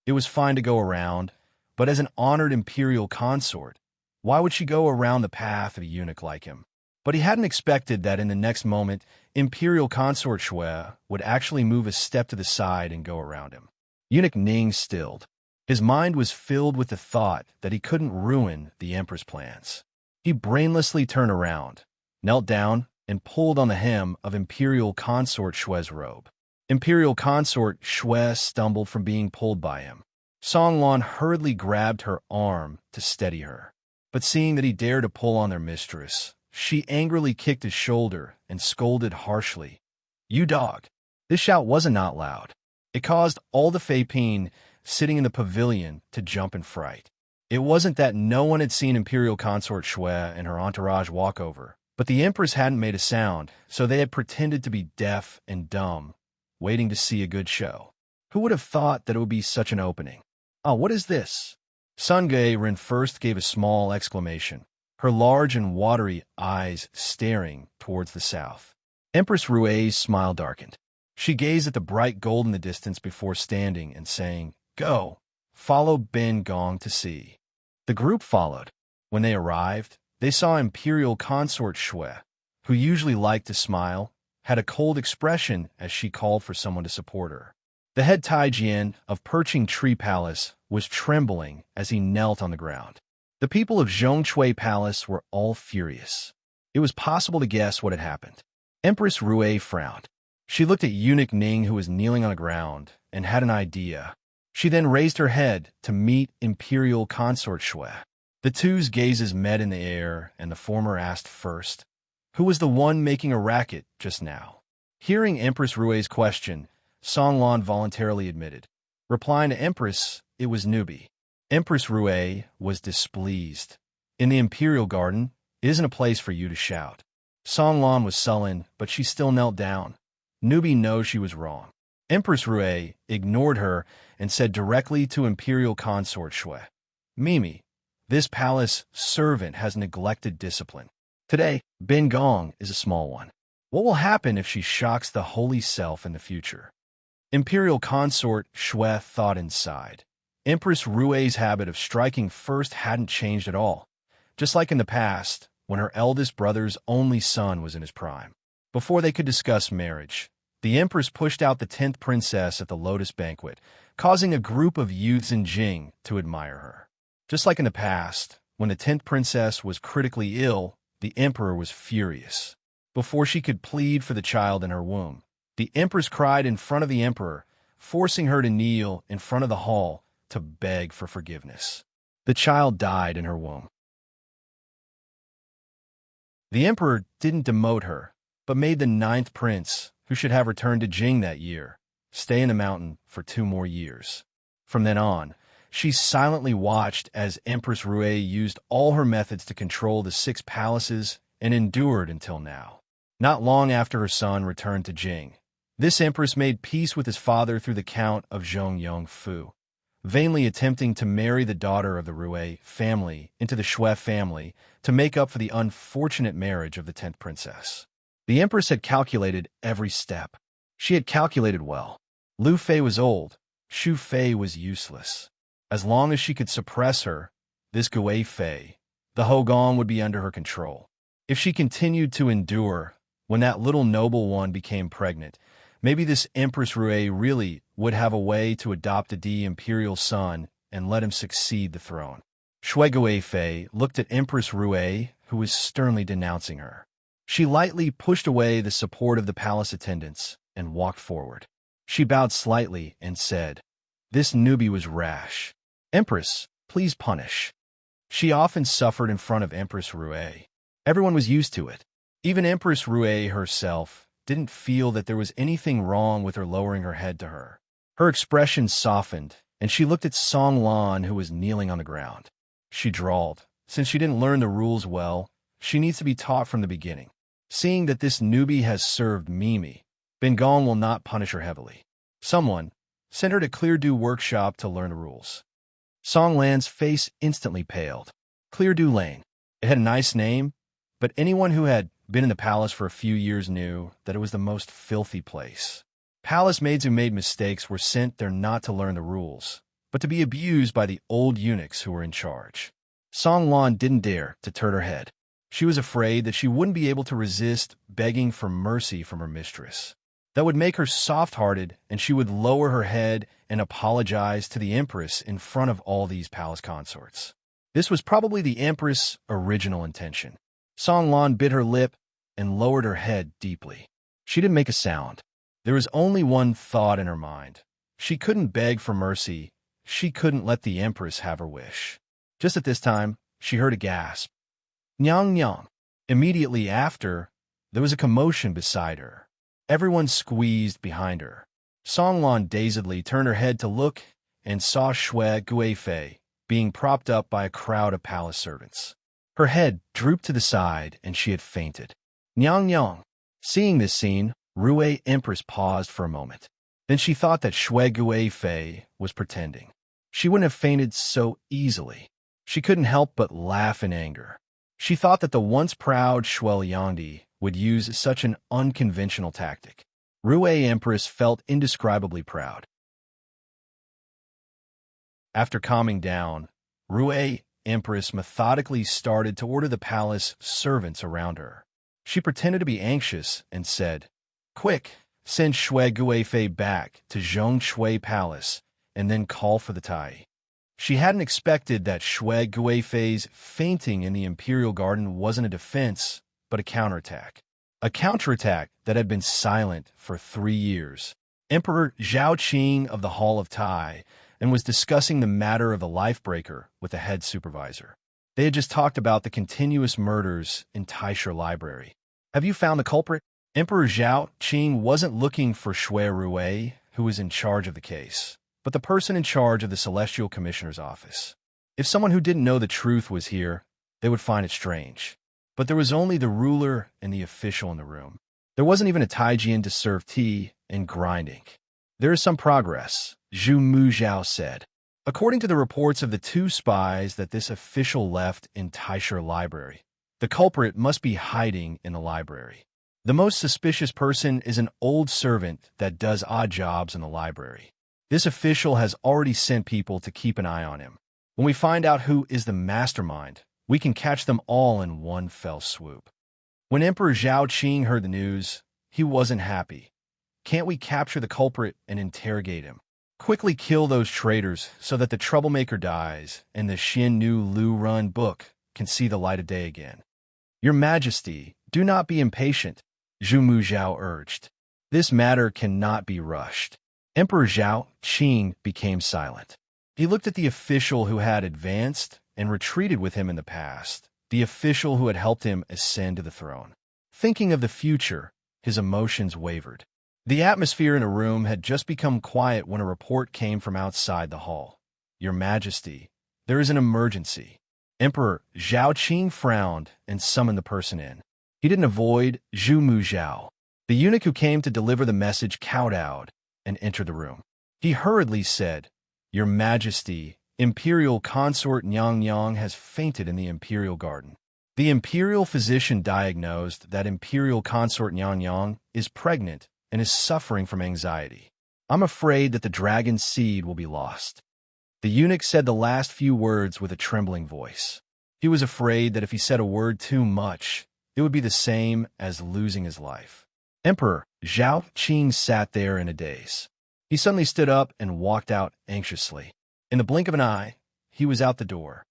It was fine to go around, but as an honored imperial consort, why would she go around the path of a eunuch like him? But he hadn't expected that in the next moment, Imperial Consort Shui would actually move a step to the side and go around him. Eunuch Ning stilled. His mind was filled with the thought that he couldn't ruin the Emperor's plans. He brainlessly turned around, knelt down, and pulled on the hem of Imperial Consort Shui's robe. Imperial Consort Shui stumbled from being pulled by him. Song Lan hurriedly grabbed her arm to steady her. But seeing that he dared to pull on their mistress, she angrily kicked his shoulder and scolded harshly. You dog! This shout wasn't not loud. It caused all the Feipin sitting in the pavilion to jump in fright. It wasn't that no one had seen Imperial Consort Shui and her entourage walk over, but the Empress hadn't made a sound, so they had pretended to be deaf and dumb, waiting to see a good show. Who would have thought that it would be such an opening? Oh, what is this? Sun Ren first gave a small exclamation, her large and watery eyes staring towards the south. Empress Rue's smile darkened. She gazed at the bright gold in the distance before standing and saying, Go, follow Ben Gong to see. The group followed. When they arrived, they saw Imperial Consort Shui, who usually liked to smile, had a cold expression as she called for someone to support her. The head Taijian of Perching Tree Palace was trembling as he knelt on the ground. The people of Zhongshui Palace were all furious. It was possible to guess what had happened. Empress Rue frowned. She looked at Eunuch Ning, who was kneeling on the ground, and had an idea. She then raised her head to meet Imperial Consort Shui. The two's gazes met in the air, and the former asked first, Who was the one making a racket just now? Hearing Empress Rue's question, Song Lan voluntarily admitted. Replying to Empress, it was Nubi. Empress Rue was displeased. In the Imperial Garden, it isn't a place for you to shout. Song Lan was sullen, but she still knelt down. Nubi knows she was wrong. Empress Rue ignored her and said directly to Imperial Consort Shui, Mimi, this palace servant has neglected discipline. Today, Ben Gong is a small one. What will happen if she shocks the holy self in the future? Imperial Consort Shui thought inside. Empress Rue's habit of striking first hadn't changed at all, just like in the past, when her eldest brother's only son was in his prime. Before they could discuss marriage, the Empress pushed out the 10th princess at the Lotus Banquet, causing a group of youths in Jing to admire her. Just like in the past, when the 10th princess was critically ill, the Emperor was furious. Before she could plead for the child in her womb, the Empress cried in front of the Emperor, forcing her to kneel in front of the hall to beg for forgiveness. The child died in her womb. The Emperor didn't demote her, but made the 9th prince, who should have returned to Jing that year, stay in the mountain for 2 more years. From then on, she silently watched as Empress Rue used all her methods to control the 6 palaces and endured until now. Not long after her son returned to Jing, this empress made peace with his father through the Count of Zhongyongfu, vainly attempting to marry the daughter of the Rue family into the Shui family to make up for the unfortunate marriage of the 10th princess. The empress had calculated every step. She had calculated well. Liu Fei was old. Xu Fei was useless. As long as she could suppress her, this Gui Fei, the Hogong, would be under her control. If she continued to endure, when that little noble one became pregnant, maybe this Empress Rue really would have a way to adopt the imperial son and let him succeed the throne. Shui Gui Fei looked at Empress Rue, who was sternly denouncing her. She lightly pushed away the support of the palace attendants and walked forward. She bowed slightly and said, "This newbie was rash. Empress, please punish." She often suffered in front of Empress Rue. Everyone was used to it. Even Empress Rue herself didn't feel that there was anything wrong with her lowering her head to her. Her expression softened, and she looked at Song Lan, who was kneeling on the ground. She drawled, "Since she didn't learn the rules well, she needs to be taught from the beginning. Seeing that this newbie has served Mimi, Ben Gong will not punish her heavily. Someone, send her to Cleardew Workshop to learn the rules." Song Lan's face instantly paled. Cleardew Lane. It had a nice name, but anyone who had been in the palace for a few years knew that it was the most filthy place. Palace maids who made mistakes were sent there not to learn the rules, but to be abused by the old eunuchs who were in charge. Song Lan didn't dare to turn her head. She was afraid that she wouldn't be able to resist begging for mercy from her mistress. That would make her soft-hearted, and she would lower her head and apologize to the Empress in front of all these palace consorts. This was probably the Empress' original intention. Song Lan bit her lip and lowered her head deeply. She didn't make a sound. There was only one thought in her mind. She couldn't beg for mercy. She couldn't let the Empress have her wish. Just at this time, she heard a gasp. Nyang nyang. Immediately after, there was a commotion beside her. Everyone squeezed behind her. Song Lan dazedly turned her head to look and saw Shui Gui Fei being propped up by a crowd of palace servants. Her head drooped to the side and she had fainted. Nyang nyang. Seeing this scene, Rue Empress paused for a moment. Then she thought that Shui Gui Fei was pretending. She wouldn't have fainted so easily. She couldn't help but laugh in anger. She thought that the once proud Shui Yangdi would use such an unconventional tactic. Rue Empress felt indescribably proud. After calming down, Rue Empress methodically started to order the palace servants around her. She pretended to be anxious and said, "Quick, send Shui Gui Fei back to Zhong Shui Palace and then call for the Tai." She hadn't expected that Shui Gui Fei's fainting in the Imperial Garden wasn't a defense, but a counterattack. A counterattack that had been silent for 3 years. Emperor Zhao Qing of the Hall of Tai and was discussing the matter of the Lifebreaker with the head supervisor. They had just talked about the continuous murders in Taisha Library. "Have you found the culprit?" Emperor Zhao Qing wasn't looking for Shui Rue, who was in charge of the case, but the person in charge of the Celestial Commissioner's office. If someone who didn't know the truth was here, they would find it strange. But there was only the ruler and the official in the room. There wasn't even a Taijian to serve tea and grind ink. "There is some progress," Zhu Muzhao said. According to the reports of the 2 spies that this official left in Taisha Library, the culprit must be hiding in the library. The most suspicious person is an old servant that does odd jobs in the library. This official has already sent people to keep an eye on him. When we find out who is the mastermind, we can catch them all in one fell swoop. When Emperor Zhao Qing heard the news, he wasn't happy. Can't we capture the culprit and interrogate him? Quickly kill those traitors so that the troublemaker dies and the Xin Nu Lu Run book can see the light of day again. Your Majesty, do not be impatient, Zhu Muzhao urged. This matter cannot be rushed. Emperor Zhao Qing became silent. He looked at the official who had advanced and retreated with him in the past, the official who had helped him ascend to the throne. Thinking of the future, his emotions wavered. The atmosphere in a room had just become quiet when a report came from outside the hall. Your Majesty, there is an emergency. Emperor Zhao Qing frowned and summoned the person in. He didn't avoid Zhu Muzhao. The eunuch who came to deliver the message kowtowed and entered the room. He hurriedly said, Your Majesty, Imperial Consort Nyang Yang has fainted in the Imperial Garden. The Imperial physician diagnosed that Imperial Consort Nyang Yang is pregnant and is suffering from anxiety. I'm afraid that the dragon's seed will be lost. The eunuch said the last few words with a trembling voice. He was afraid that if he said a word too much, it would be the same as losing his life. Emperor Zhao Qing sat there in a daze. He suddenly stood up and walked out anxiously. In the blink of an eye, he was out the door.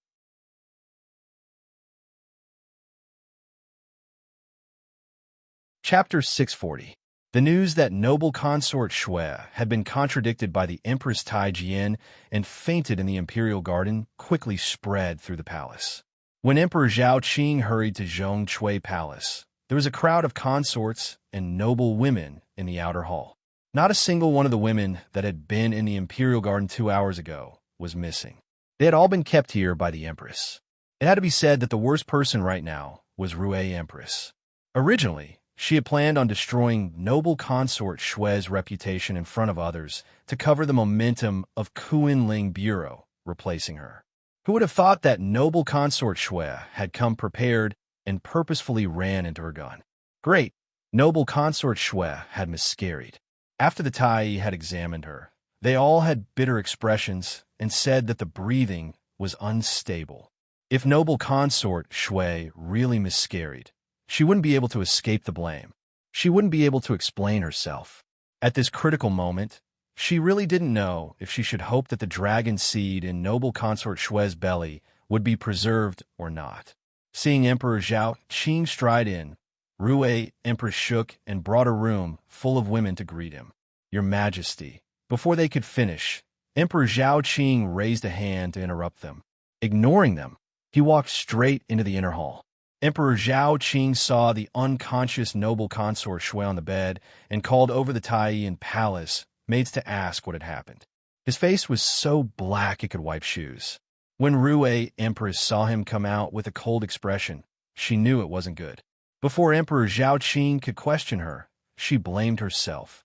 Chapter 640. The news that noble consort Shui had been contradicted by the Empress Tai Jian and fainted in the Imperial Garden quickly spread through the palace. When Emperor Zhao Qing hurried to Zhongcui Palace, there was a crowd of consorts and noble women in the outer hall. Not a single one of the women that had been in the Imperial Garden 2 hours ago was missing. They had all been kept here by the Empress. It had to be said that the worst person right now was Rue Empress. Originally, she had planned on destroying noble consort Shui's reputation in front of others to cover the momentum of Kuan-Ling Bureau replacing her. Who would have thought that noble consort Shui had come prepared and purposefully ran into her gun? Great, noble consort Shui had miscarried. After the Tai had examined her, they all had bitter expressions and said that the breathing was unstable. If noble consort Shui really miscarried, she wouldn't be able to escape the blame. She wouldn't be able to explain herself. At this critical moment, she really didn't know if she should hope that the dragon seed in noble consort Shui's belly would be preserved or not. Seeing Emperor Zhao Qing stride in, Rue Empress shook and brought a room full of women to greet him. Your Majesty. Before they could finish, Emperor Zhao Qing raised a hand to interrupt them. Ignoring them, he walked straight into the inner hall. Emperor Zhao Qing saw the unconscious noble consort Shui on the bed and called over the Tai and palace maids to ask what had happened. His face was so black it could wipe shoes. When Rue Empress saw him come out with a cold expression, she knew it wasn't good. Before Emperor Zhao Qing could question her, she blamed herself.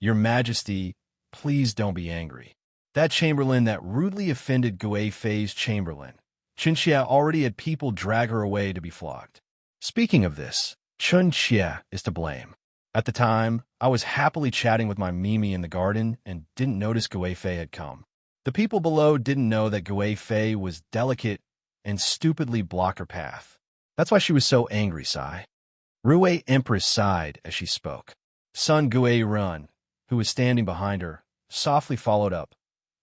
Your Majesty, please don't be angry. That chamberlain that rudely offended Gui Fei's chamberlain, Chen Xia, already had people drag her away to be flogged. Speaking of this, Chen Xia is to blame. At the time, I was happily chatting with my Mimi in the garden and didn't notice Gui Fei had come. The people below didn't know that Gui Fei was delicate and stupidly blocked her path. That's why she was so angry, Sai. Rue Empress sighed as she spoke. Son Gui Run, who was standing behind her, softly followed up.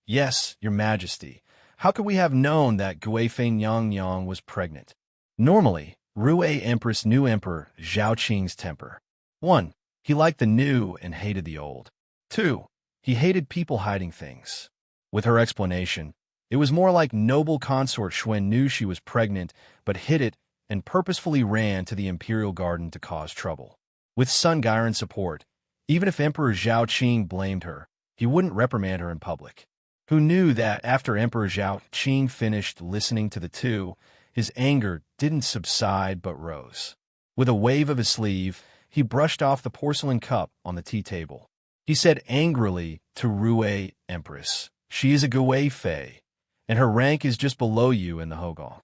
Yes, Your Majesty. How could we have known that Gui Fei Nyang Yang was pregnant? Normally, Rue Empress knew Emperor Zhao Qing's temper. 1. He liked the new and hated the old. 2. He hated people hiding things. With her explanation, it was more like noble consort Shui knew she was pregnant but hid it and purposefully ran to the Imperial Garden to cause trouble. With Sun Gairen's support, even if Emperor Zhao Qing blamed her, he wouldn't reprimand her in public. Who knew that after Emperor Zhao Qing finished listening to the two, his anger didn't subside but rose. With a wave of his sleeve, he brushed off the porcelain cup on the tea table. He said angrily to Rue Empress, "She is a Gui Fei, and her rank is just below you in the Hogong.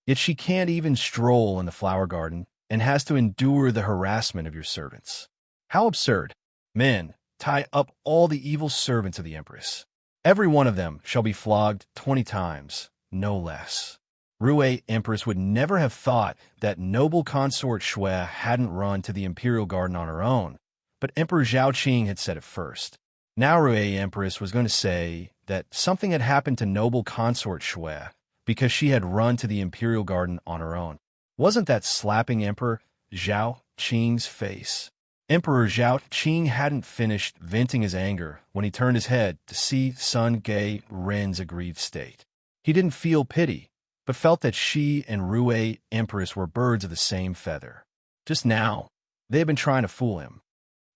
Yet she can't even stroll in the flower garden and has to endure the harassment of your servants. How absurd! Men, tie up all the evil servants of the Empress. Every one of them shall be flogged 20 times, no less. Rue Empress would never have thought that noble consort Shui hadn't run to the imperial garden on her own, but Emperor Zhaoqing had said it first. Now Rue Empress was going to say that something had happened to noble consort Shui because she had run to the imperial garden on her own. Wasn't that slapping Emperor Zhao Qing's face? Emperor Zhao Qing hadn't finished venting his anger when he turned his head to see Sun Gui Ren's aggrieved state. He didn't feel pity, but felt that she and Rue Empress were birds of the same feather. Just now, they had been trying to fool him.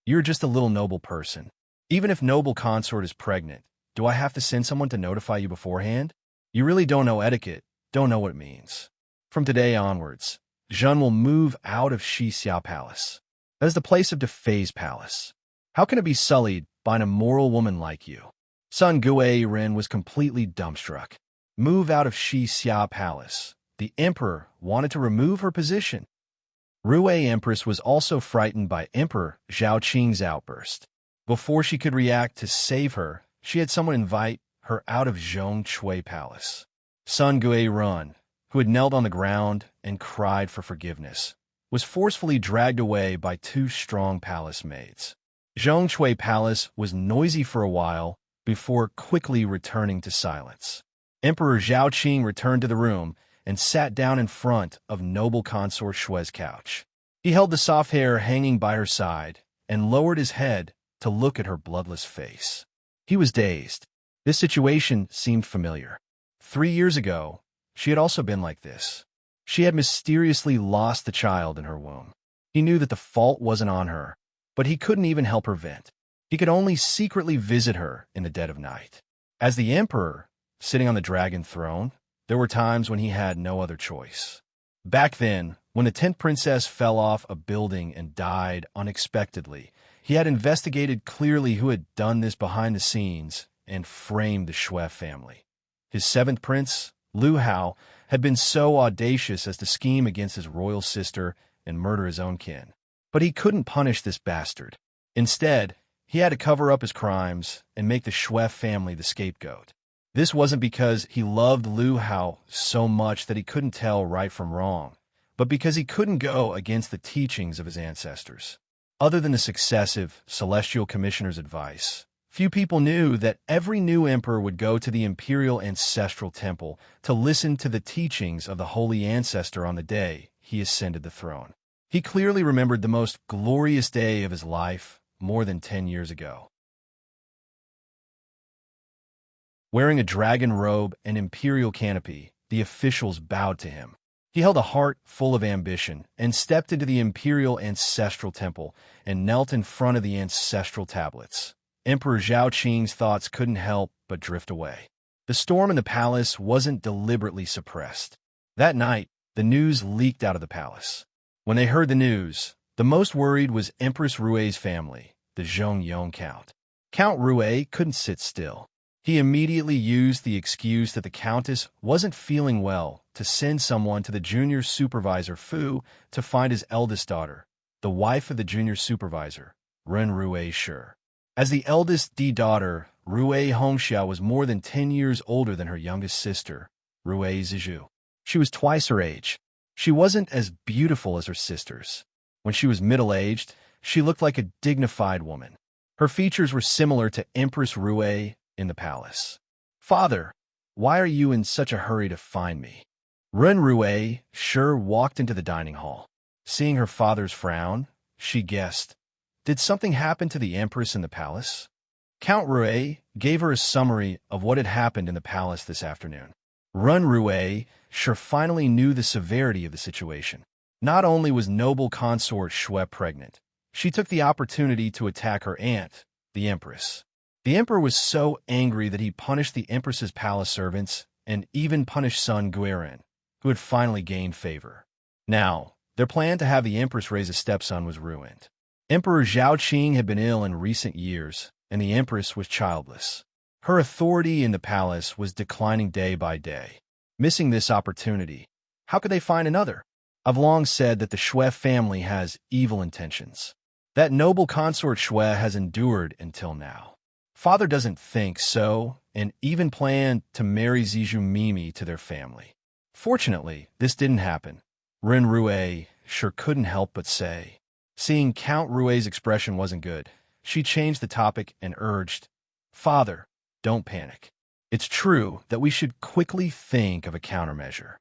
You're just a little noble person. Even if noble consort is pregnant, do I have to send someone to notify you beforehand? You really don't know etiquette, don't know what it means. From today onwards, Zhen will move out of Xixia Palace. That is the place of Defei's palace. How can it be sullied by an immoral woman like you? Sun Gui Ren was completely dumbstruck. Move out of Xixia Palace. The emperor wanted to remove her position. Rue Empress was also frightened by Emperor Zhaoqing's outburst. Before she could react to save her, she had someone invite her out of Zhongshui Palace. Sun Gui Ren, who had knelt on the ground and cried for forgiveness, was forcefully dragged away by two strong palace maids. Zhongshui Palace was noisy for a while before quickly returning to silence. Emperor Zhaoqing returned to the room and sat down in front of noble consort Shui's couch. He held the soft hair hanging by her side and lowered his head to look at her bloodless face. He was dazed. This situation seemed familiar. 3 years ago, she had also been like this. She had mysteriously lost the child in her womb. He knew that the fault wasn't on her, but he couldn't even help her vent. He could only secretly visit her in the dead of night. As the emperor, sitting on the dragon throne, there were times when he had no other choice. Back then, when the 10th princess fell off a building and died unexpectedly, he had investigated clearly who had done this behind the scenes and framed the Shui family. His 7th prince, Lu Hao, had been so audacious as to scheme against his royal sister and murder his own kin. But he couldn't punish this bastard. Instead, he had to cover up his crimes and make the Shui family the scapegoat. This wasn't because he loved Lu Hao so much that he couldn't tell right from wrong, but because he couldn't go against the teachings of his ancestors. Other than the successive celestial commissioner's advice, few people knew that every new emperor would go to the imperial ancestral temple to listen to the teachings of the holy ancestor on the day he ascended the throne. He clearly remembered the most glorious day of his life more than 10 years ago. Wearing a dragon robe and imperial canopy, the officials bowed to him. He held a heart full of ambition and stepped into the imperial ancestral temple and knelt in front of the ancestral tablets. Emperor Zhaoqing's thoughts couldn't help but drift away. The storm in the palace wasn't deliberately suppressed. That night, the news leaked out of the palace. When they heard the news, the most worried was Empress Rue's family, the Zhongyong Count. Count Rue couldn't sit still. He immediately used the excuse that the Countess wasn't feeling well to send someone to the junior supervisor Fu to find his eldest daughter, the wife of the junior supervisor, Ren Rue Shi. As the eldest daughter, Rue Hongxia was more than 10 years older than her youngest sister, Rue Zizhu. She was twice her age. She wasn't as beautiful as her sisters. When she was middle-aged, she looked like a dignified woman. Her features were similar to Empress Rue in the palace. "Father, why are you in such a hurry to find me?" Ren Rue Shi walked into the dining hall. Seeing her father's frown, she guessed, did something happen to the Empress in the palace? Count Rue gave her a summary of what had happened in the palace this afternoon. Ren Rue Shi finally knew the severity of the situation. Not only was noble consort Shui pregnant, she took the opportunity to attack her aunt, the Empress. The emperor was so angry that he punished the Empress's palace servants and even punished Sun Guiren, who had finally gained favor. Now, their plan to have the Empress raise a stepson was ruined. Emperor Zhaoqing had been ill in recent years, and the Empress was childless. Her authority in the palace was declining day by day. Missing this opportunity, how could they find another? I've long said that the Shui family has evil intentions. That noble consort Shui has endured until now. Father doesn't think so, and even planned to marry Zizhu Mimi to their family. Fortunately, this didn't happen. Ren Rue sure couldn't help but say. Seeing Count Rue's expression wasn't good, she changed the topic and urged, "Father, don't panic. It's true that we should quickly think of a countermeasure.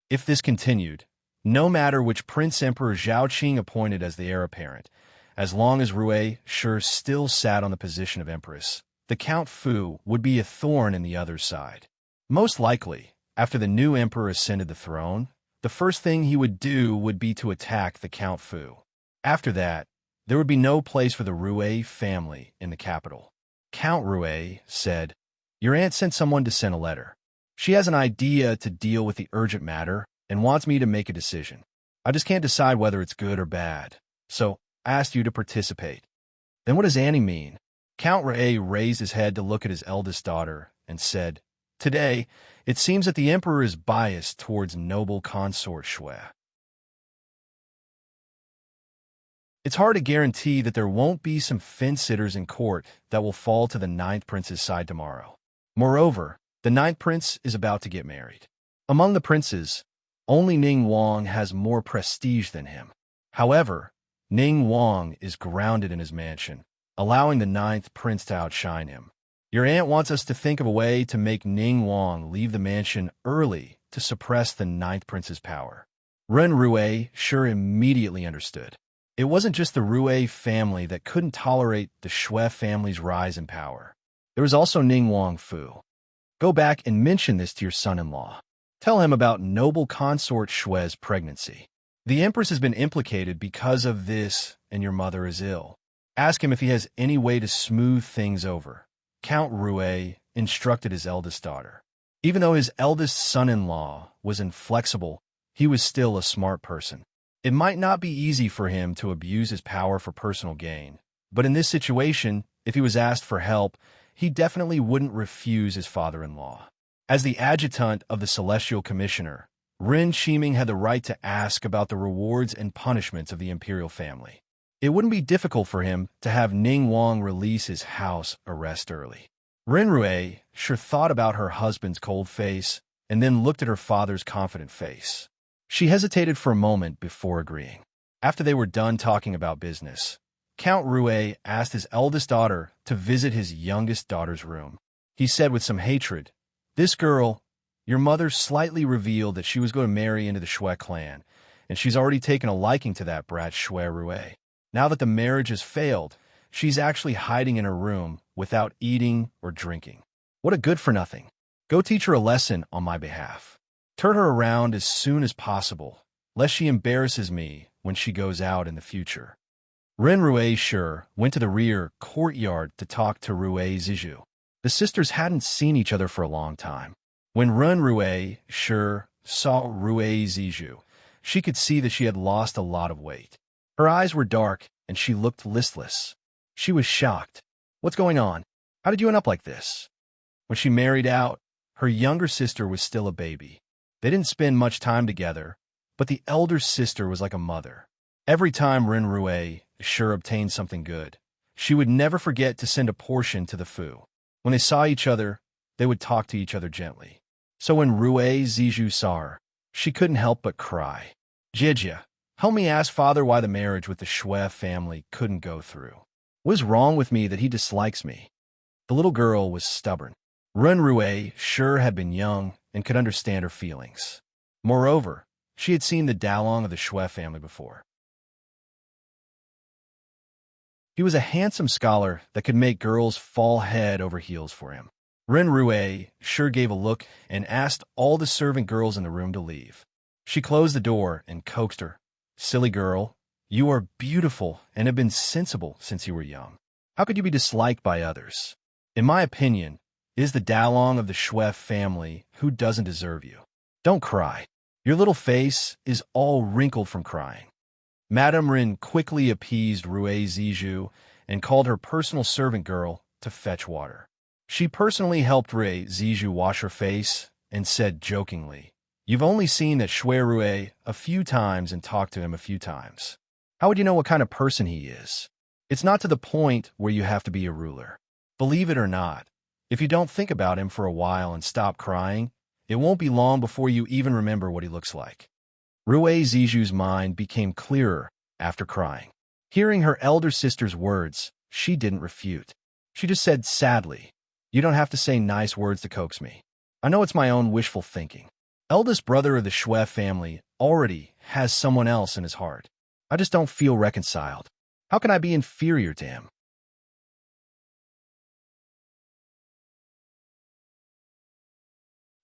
If this continued, no matter which Prince Emperor Zhaoqing appointed as the heir apparent, as long as Rue sure still sat on the position of Empress, the Count Fu would be a thorn in the other's side. Most likely, after the new emperor ascended the throne, the first thing he would do would be to attack the Count Fu. After that, there would be no place for the Rue family in the capital." Count Rue said, "Your aunt sent someone to send a letter. She has an idea to deal with the urgent matter and wants me to make a decision. I just can't decide whether it's good or bad, so I asked you to participate." "Then what does Annie mean?" Count Rue raised his head to look at his eldest daughter and said, "Today, it seems that the emperor is biased towards noble consort Shui. It's hard to guarantee that there won't be some fence-sitters in court that will fall to the ninth prince's side tomorrow. Moreover, the ninth prince is about to get married. Among the princes, only Ning Wang has more prestige than him. However, Ning Wang is grounded in his mansion, allowing the ninth prince to outshine him. Your aunt wants us to think of a way to make Ning Wang leave the mansion early to suppress the ninth prince's power." Ren Rue sure immediately understood. It wasn't just the Rue family that couldn't tolerate the Shui family's rise in power. There was also Ning Wang Fu. "Go back and mention this to your son-in-law. Tell him about noble consort Shui's pregnancy. The empress has been implicated because of this, and your mother is ill. Ask him if he has any way to smooth things over." Count Rue instructed his eldest daughter. Even though his eldest son-in-law was inflexible, he was still a smart person. It might not be easy for him to abuse his power for personal gain, but in this situation, if he was asked for help, he definitely wouldn't refuse his father-in-law. As the adjutant of the Celestial Commissioner, Ren Shiming had the right to ask about the rewards and punishments of the imperial family. It wouldn't be difficult for him to have Ning Wang release his house arrest early. Ren Rue sure thought about her husband's cold face and then looked at her father's confident face. She hesitated for a moment before agreeing. After they were done talking about business, Count Rue asked his eldest daughter to visit his youngest daughter's room. He said with some hatred, "This girl, your mother slightly revealed that she was going to marry into the Shui clan, and she's already taken a liking to that brat Shui Rue. Now that the marriage has failed, she's actually hiding in her room without eating or drinking. What a good-for-nothing. Go teach her a lesson on my behalf. Turn her around as soon as possible, lest she embarrasses me when she goes out in the future." Ren Rue sure went to the rear courtyard to talk to Rue Zizhu. The sisters hadn't seen each other for a long time. When Ren Rue sure saw Rue Zizhu, she could see that she had lost a lot of weight. Her eyes were dark, and she looked listless. She was shocked. "What's going on? How did you end up like this?" When she married out, her younger sister was still a baby. They didn't spend much time together, but the elder sister was like a mother. Every time Ren Rue sure obtained something good, she would never forget to send a portion to the Fu. When they saw each other, they would talk to each other gently. So when Rue Zizhu saw her, she couldn't help but cry. "Jijia, help me ask father why the marriage with the Shui family couldn't go through. What is wrong with me that he dislikes me?" The little girl was stubborn. Ren Rue sure had been young and could understand her feelings. Moreover, she had seen the Dalong of the Shui family before. He was a handsome scholar that could make girls fall head over heels for him. Ren Rue sure gave a look and asked all the servant girls in the room to leave. She closed the door and coaxed her. "Silly girl, you are beautiful and have been sensible since you were young. How could you be disliked by others? In my opinion, it is the Dalong of the Shui family who doesn't deserve you. Don't cry. Your little face is all wrinkled from crying." Madame Rin quickly appeased Rue Zizhu and called her personal servant girl to fetch water. She personally helped Rue Zizhu wash her face and said jokingly, "You've only seen that Shui Rue a few times and talked to him a few times. How would you know what kind of person he is?" It's not to the point where you have to be a ruler. Believe it or not, if you don't think about him for a while and stop crying, it won't be long before you even remember what he looks like. Rue Ziju's mind became clearer after crying. Hearing her elder sister's words, she didn't refute. She just said sadly, "You don't have to say nice words to coax me. I know it's my own wishful thinking. Eldest brother of the Shui family already has someone else in his heart. I just don't feel reconciled. How can I be inferior to him?"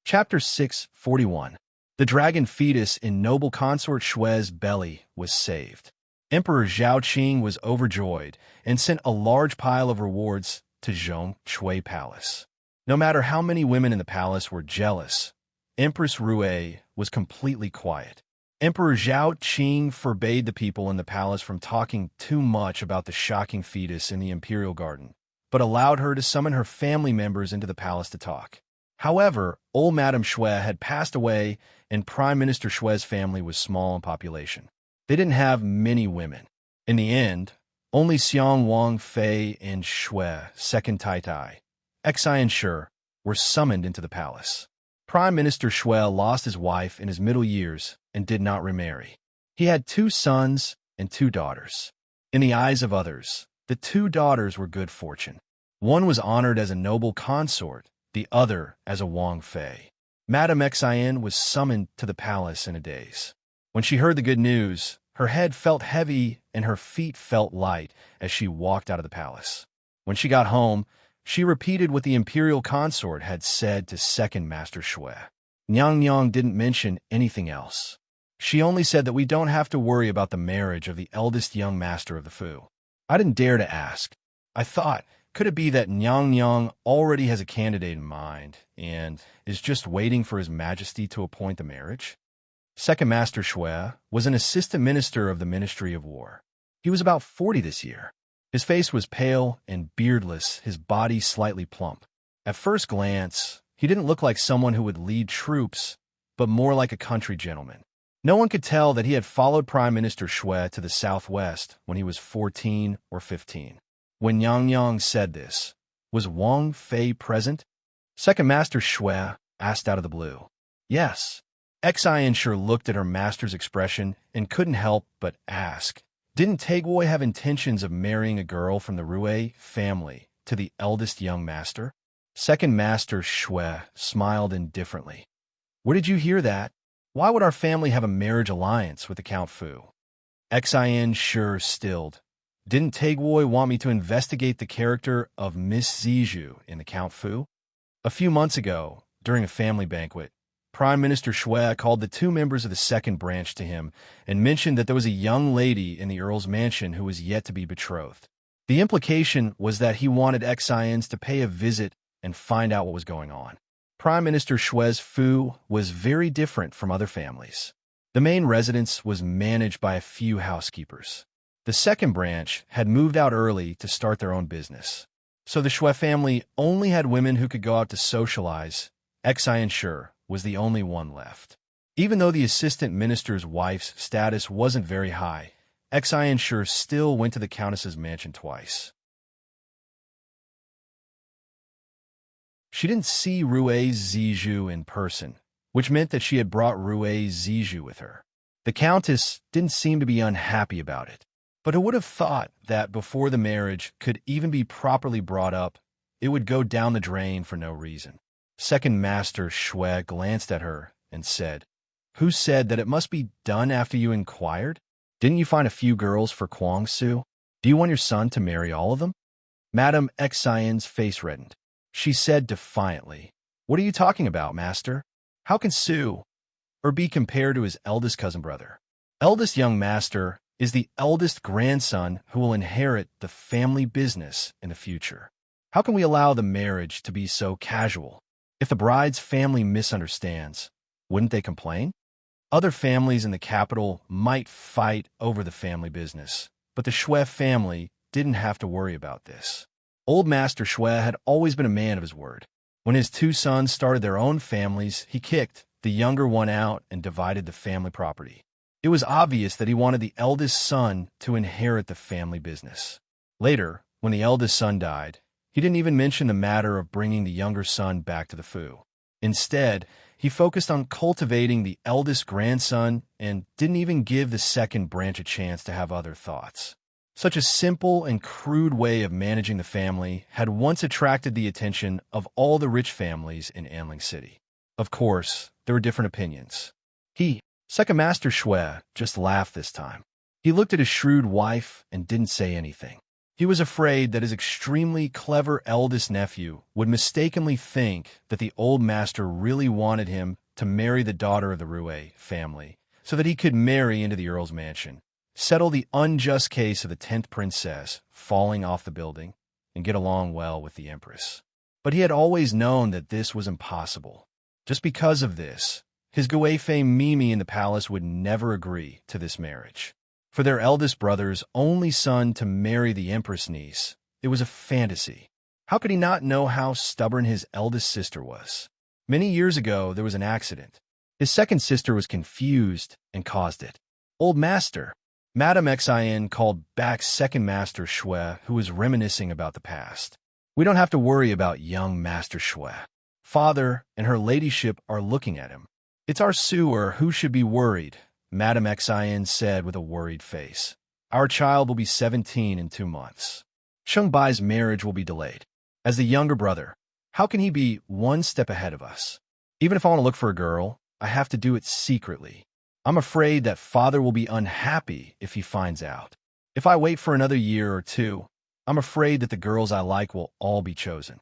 Chapter 641. The dragon fetus in noble consort Shui's belly was saved. Emperor Zhao Qing was overjoyed and sent a large pile of rewards to Zhong Shui Palace. No matter how many women in the palace were jealous, Empress Rue was completely quiet. Emperor Zhao Qing forbade the people in the palace from talking too much about the shocking fetus in the imperial garden, but allowed her to summon her family members into the palace to talk. However, old Madame Shui had passed away, and Prime Minister Shui's family was small in population. They didn't have many women. In the end, only Xiang Wang Fei and Shui, second Tai Tai, Xi and Shi, were summoned into the palace. Prime Minister Shui lost his wife in his middle years and did not remarry. He had 2 sons and 2 daughters. In the eyes of others, the 2 daughters were good fortune. One was honored as a noble consort, the other as a Wang Fei. Madame Xian was summoned to the palace in a daze. When she heard the good news, her head felt heavy and her feet felt light as she walked out of the palace. When she got home, she repeated what the imperial consort had said to Second Master Shui. Nyang Nyang didn't mention anything else. She only said that we don't have to worry about the marriage of the eldest young master of the Fu. I didn't dare to ask. I thought, could it be that Nyang Nyang already has a candidate in mind and is just waiting for His Majesty to appoint the marriage? Second Master Shui was an assistant minister of the Ministry of War. He was about 40 this year. His face was pale and beardless, his body slightly plump. At first glance, he didn't look like someone who would lead troops, but more like a country gentleman. No one could tell that he had followed Prime Minister Shui to the southwest when he was 14 or 15. When Yang Yang said this, was Wang Fei present? Second Master Shui asked out of the blue. Yes. Xi and Shi looked at her master's expression and couldn't help but ask, didn't Taiguoi have intentions of marrying a girl from the Rue family to the eldest young master? Second Master Shui smiled indifferently. Where did you hear that? Why would our family have a marriage alliance with the Count Fu? Xian Shi stilled. Didn't Taiguoi want me to investigate the character of Miss Ziju in the Count Fu? A few months ago, during a family banquet, Prime Minister Shui called the 2 members of the second branch to him and mentioned that there was a young lady in the Earl's mansion who was yet to be betrothed. The implication was that he wanted Xians to pay a visit and find out what was going on. Prime Minister Shui's Fu was very different from other families. The main residence was managed by a few housekeepers. The second branch had moved out early to start their own business. So the Shui family only had women who could go out to socialize. Xian Shi was the only one left. Even though the assistant minister's wife's status wasn't very high, Xian Shi still went to the countess's mansion twice. She didn't see Rue Ziju in person, which meant that she had brought Rue Ziju with her. The countess didn't seem to be unhappy about it, but who would have thought that before the marriage could even be properly brought up, it would go down the drain for no reason. Second Master Shui glanced at her and said, Who said that it must be done after you inquired? Didn't you find a few girls for Kuang Su? Do you want your son to marry all of them? Madame Xian's face reddened. She said defiantly, What are you talking about, master? How can Su or be compared to his eldest cousin brother? Eldest young master is the eldest grandson who will inherit the family business in the future. How can we allow the marriage to be so casual? If the bride's family misunderstands, wouldn't they complain? Other families in the capital might fight over the family business, but the Shui family didn't have to worry about this. Old Master Shui had always been a man of his word. When his 2 sons started their own families, he kicked the younger one out and divided the family property. It was obvious that he wanted the eldest son to inherit the family business. Later, when the eldest son died, he didn't even mention the matter of bringing the younger son back to the Fu. Instead, he focused on cultivating the eldest grandson and didn't even give the second branch a chance to have other thoughts. Such a simple and crude way of managing the family had once attracted the attention of all the rich families in Anling City. Of course, there were different opinions. Second Master Shui, just laughed this time. He looked at his shrewd wife and didn't say anything. He was afraid that his extremely clever eldest nephew would mistakenly think that the old master really wanted him to marry the daughter of the Rue family so that he could marry into the Earl's mansion, settle the unjust case of the 10th princess falling off the building, and get along well with the Empress. But he had always known that this was impossible. Just because of this, his Guifei Mimi in the palace would never agree to this marriage. For their eldest brother's only son to marry the Empress niece, it was a fantasy. How could he not know how stubborn his eldest sister was? Many years ago, there was an accident. His second sister was confused and caused it. Old Master, Madame Xin called back Second Master Shui, who was reminiscing about the past. We don't have to worry about young Master Shui. Father and her ladyship are looking at him. It's our sewer who should be worried, Madame Xin said with a worried face. Our child will be 17 in 2 months. Cheng Bai's marriage will be delayed. As the younger brother, how can he be one step ahead of us? Even if I want to look for a girl, I have to do it secretly. I'm afraid that father will be unhappy if he finds out. If I wait for another year or two, I'm afraid that the girls I like will all be chosen.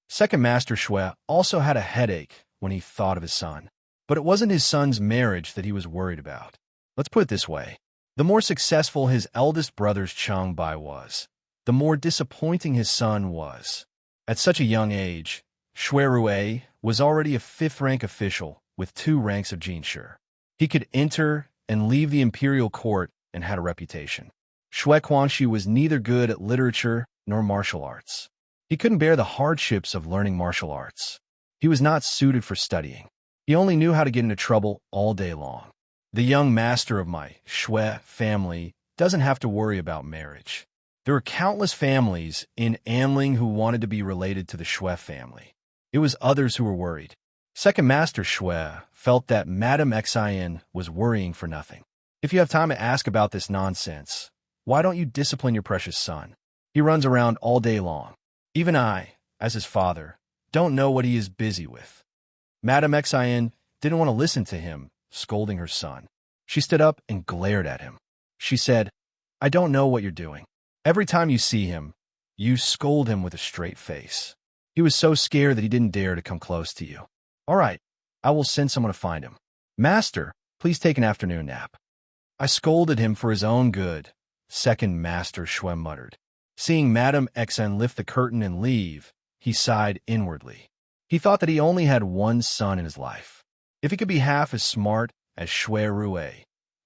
Second Master Shui also had a headache when he thought of his son. But it wasn't his son's marriage that he was worried about. Let's put it this way. The more successful his eldest brother's Cheng Bai was, the more disappointing his son was. At such a young age, Shui Rue was already a 5th-rank official with 2 ranks of Jinshi. He could enter and leave the imperial court and had a reputation. Shui Guangxi was neither good at literature nor martial arts. He couldn't bear the hardships of learning martial arts. He was not suited for studying. He only knew how to get into trouble all day long. The young master of my Shui family doesn't have to worry about marriage. There were countless families in Anling who wanted to be related to the Shui family. It was others who were worried. Second Master Shui felt that Madame Xin was worrying for nothing. If you have time to ask about this nonsense, why don't you discipline your precious son? He runs around all day long. Even I, as his father, don't know what he is busy with. Madame Xin didn't want to listen to him, scolding her son. She stood up and glared at him. She said, I don't know what you're doing. Every time you see him, you scold him with a straight face. He was so scared that he didn't dare to come close to you. All right, I will send someone to find him. Master, please take an afternoon nap. I scolded him for his own good, Second Master Shui muttered. Seeing Madame Xin lift the curtain and leave, he sighed inwardly. He thought that he only had one son in his life. If he could be half as smart as Shui Rue,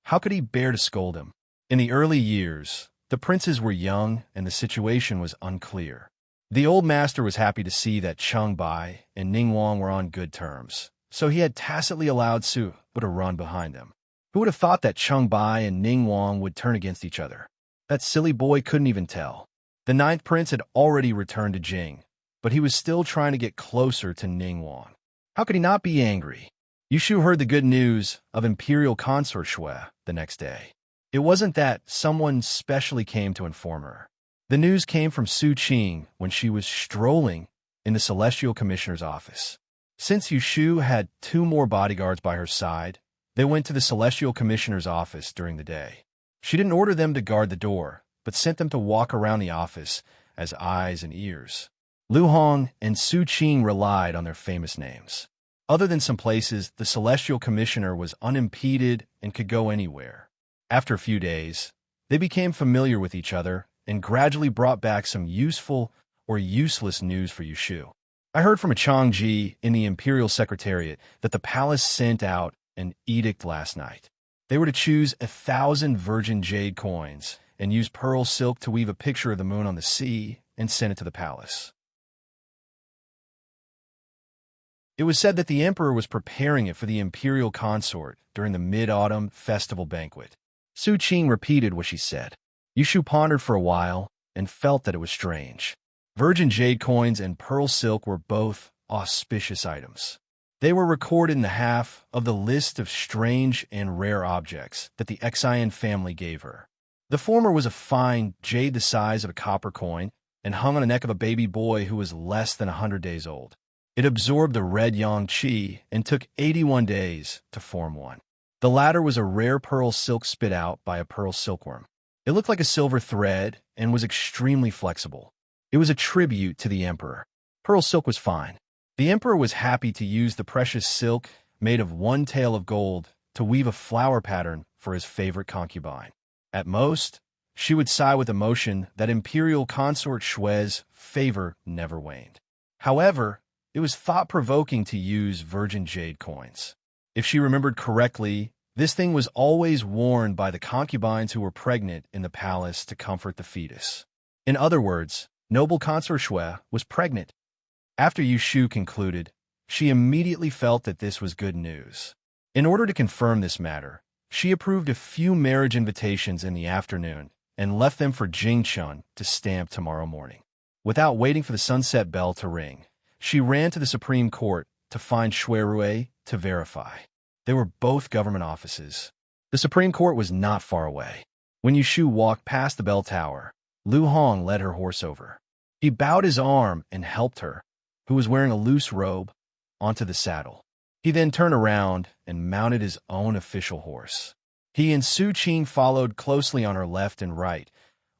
how could he bear to scold him? In the early years, the princes were young and the situation was unclear. The old master was happy to see that Cheng Bai and Ning Wang were on good terms, so he had tacitly allowed Su to run behind them. Who would have thought that Cheng Bai and Ning Wang would turn against each other? That silly boy couldn't even tell. The 9th prince had already returned to Jing, but he was still trying to get closer to Ning Wang. How could he not be angry? Yushu heard the good news of Imperial Consort Shui the next day. It wasn't that someone specially came to inform her. The news came from Su Qing when she was strolling in the Celestial Commissioner's office. Since Yushu had 2 more bodyguards by her side, they went to the Celestial Commissioner's office during the day. She didn't order them to guard the door, but sent them to walk around the office as eyes and ears. Lu Hong and Su Qing relied on their famous names. Other than some places, the Celestial Commissioner was unimpeded and could go anywhere. After a few days, they became familiar with each other and gradually brought back some useful or useless news for Yushu. I heard from a Changji in the Imperial Secretariat that the palace sent out an edict last night. They were to choose 1,000 virgin jade coins and use pearl silk to weave a picture of the moon on the sea and send it to the palace. It was said that the emperor was preparing it for the imperial consort during the mid-autumn festival banquet. Su Qing repeated what she said. Yushu pondered for a while and felt that it was strange. Virgin jade coins and pearl silk were both auspicious items. They were recorded in the half of the list of strange and rare objects that the Xian family gave her. The former was a fine jade the size of a copper coin and hung on the neck of a baby boy who was less than 100 days old. It absorbed the red yang qi and took 81 days to form one. The latter was a rare pearl silk spit out by a pearl silkworm. It looked like a silver thread and was extremely flexible. It was a tribute to the emperor. Pearl silk was fine. The emperor was happy to use the precious silk made of one tail of gold to weave a flower pattern for his favorite concubine. At most, she would sigh with emotion that imperial consort Xue's favor never waned. However, it was thought-provoking to use virgin jade coins. If she remembered correctly, this thing was always worn by the concubines who were pregnant in the palace to comfort the fetus. In other words, noble consort Xue was pregnant. After Yushu concluded, she immediately felt that this was good news. In order to confirm this matter, she approved a few marriage invitations in the afternoon and left them for Jingchun to stamp tomorrow morning. Without waiting for the sunset bell to ring, she ran to the Supreme Court to find Xuerue to verify. They were both government offices. The Supreme Court was not far away. When Yushu walked past the bell tower, Lu Hong led her horse over. He bowed his arm and helped her, who was wearing a loose robe, onto the saddle. He then turned around and mounted his own official horse. He and Su Qing followed closely on her left and right,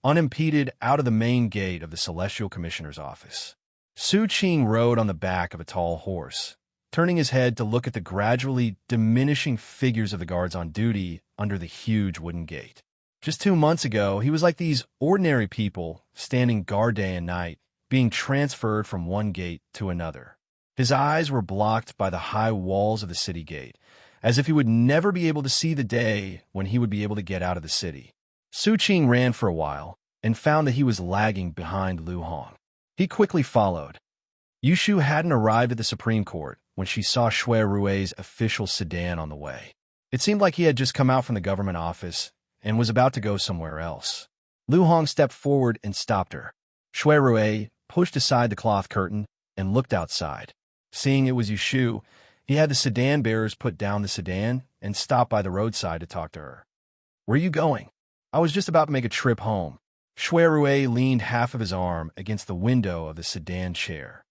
unimpeded out of the main gate of the Celestial Commissioner's office. Su Qing rode on the back of a tall horse, turning his head to look at the gradually diminishing figures of the guards on duty under the huge wooden gate. Just 2 months ago, he was like these ordinary people standing guard day and night, being transferred from one gate to another. His eyes were blocked by the high walls of the city gate, as if he would never be able to see the day when he would be able to get out of the city. Su Qing ran for a while and found that he was lagging behind Lu Hong. He quickly followed. Yushu hadn't arrived at the Supreme Court when she saw Xuerue's official sedan on the way. It seemed like he had just come out from the government office and was about to go somewhere else. Lu Hong stepped forward and stopped her. Xuerue pushed aside the cloth curtain and looked outside. Seeing it was Yushu, he had the sedan bearers put down the sedan and stop by the roadside to talk to her. "Where are you going?" "I was just about to make a trip home." Xuerue leaned half of his arm against the window of the sedan chair.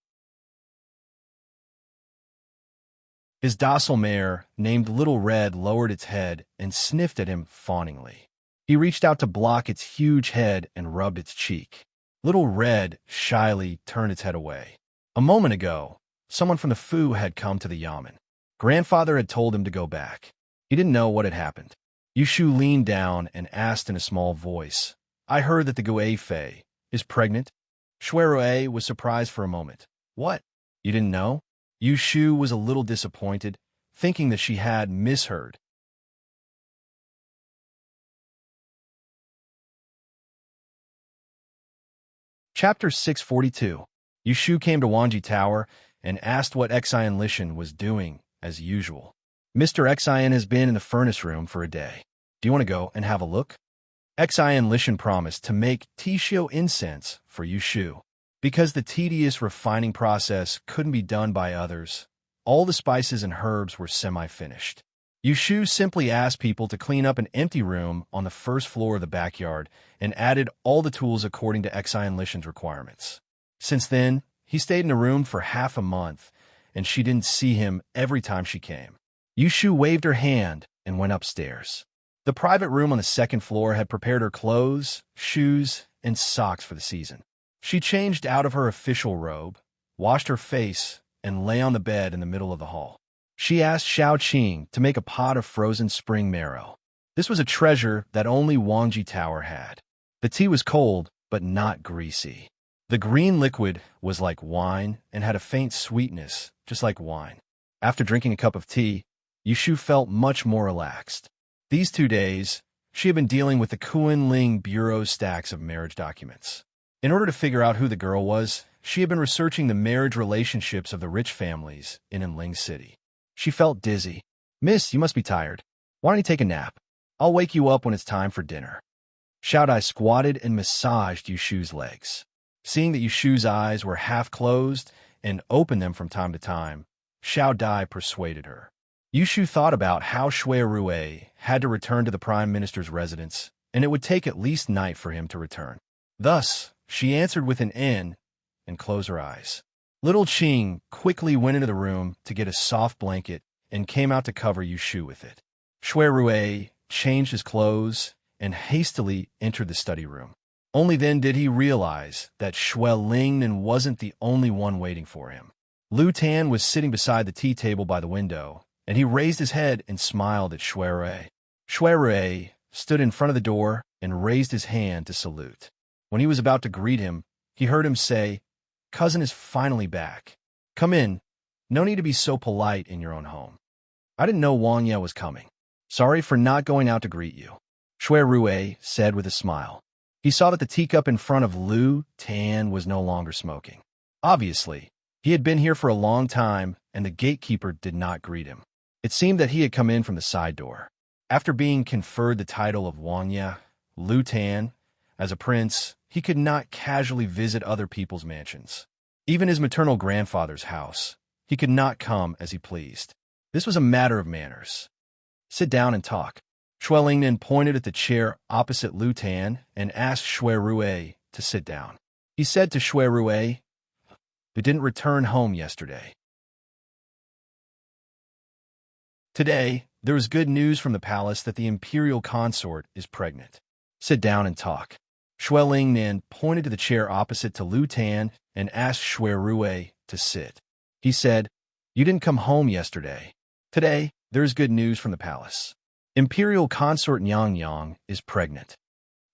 His docile mare, named Little Red, lowered its head and sniffed at him fawningly. He reached out to block its huge head and rubbed its cheek. Little Red shyly turned its head away. A moment ago, someone from the Fu had come to the yamen. Grandfather had told him to go back. He didn't know what had happened. Yushu leaned down and asked in a small voice, "I heard that the Gui Fei is pregnant?" Xuerue was surprised for a moment. "What? You didn't know?" Yushu was a little disappointed, thinking that she had misheard. Chapter 642. Yushu came to Wanji Tower and asked what Xian Lishan was doing, as usual. "Mr. Xian has been in the furnace room for a day. Do you want to go and have a look?" Xian Lishan promised to make Tishio incense for Yushu. Because the tedious refining process couldn't be done by others, all the spices and herbs were semi-finished. Yushu simply asked people to clean up an empty room on the first floor of the backyard and added all the tools according to Xian Lishan's requirements. Since then, he stayed in a room for half a month, and she didn't see him every time she came. Yushu waved her hand and went upstairs. The private room on the second floor had prepared her clothes, shoes, and socks for the season. She changed out of her official robe, washed her face, and lay on the bed in the middle of the hall. She asked Xiao Qing to make a pot of frozen spring marrow. This was a treasure that only Wangji Tower had. The tea was cold, but not greasy. The green liquid was like wine and had a faint sweetness, just like wine. After drinking a cup of tea, Yushu felt much more relaxed. These 2 days, she had been dealing with the Kunling Bureau's stacks of marriage documents. In order to figure out who the girl was, she had been researching the marriage relationships of the rich families in Enling City. She felt dizzy. "Miss, you must be tired. Why don't you take a nap? I'll wake you up when it's time for dinner. Xiaodai squatted and massaged Yushu's legs. Seeing that Yushu's eyes were half closed and opened them from time to time, Xiaodai persuaded her. Yushu thought about how Shui Rue had to return to the Prime Minister's residence, and it would take at least night for him to return. Thus, she answered with an N and closed her eyes. Little Qing quickly went into the room to get a soft blanket and came out to cover Yushu with it. Shui Rue changed his clothes and hastily entered the study room. Only then did he realize that Shui Lingnan wasn't the only one waiting for him. Lu Tan was sitting beside the tea table by the window, and he raised his head and smiled at Shui Rue. Shui Rue stood in front of the door and raised his hand to salute. When he was about to greet him, he heard him say, "Cousin is finally back. Come in. No need to be so polite in your own home. I didn't know Wang Ye was coming. Sorry for not going out to greet you," Shui Rue said with a smile. He saw that the teacup in front of Lu Tan was no longer smoking. Obviously, he had been here for a long time, and the gatekeeper did not greet him. It seemed that he had come in from the side door. After being conferred the title of Wang Ye, Lu Tan, as a prince, he could not casually visit other people's mansions. Even his maternal grandfather's house, he could not come as he pleased. This was a matter of manners. "Sit down and talk." Shui Lingnan pointed at the chair opposite Lu Tan and asked Shui Rue to sit down. He said to Shui Rue, "Who didn't return home yesterday. Today, there was good news from the palace that the imperial consort is pregnant. Sit down and talk." Shui Lingnan pointed to the chair opposite to Lu Tan and asked Shui Rue to sit. He said, "You didn't come home yesterday. Today, there is good news from the palace. Imperial consort Yang Yang is pregnant."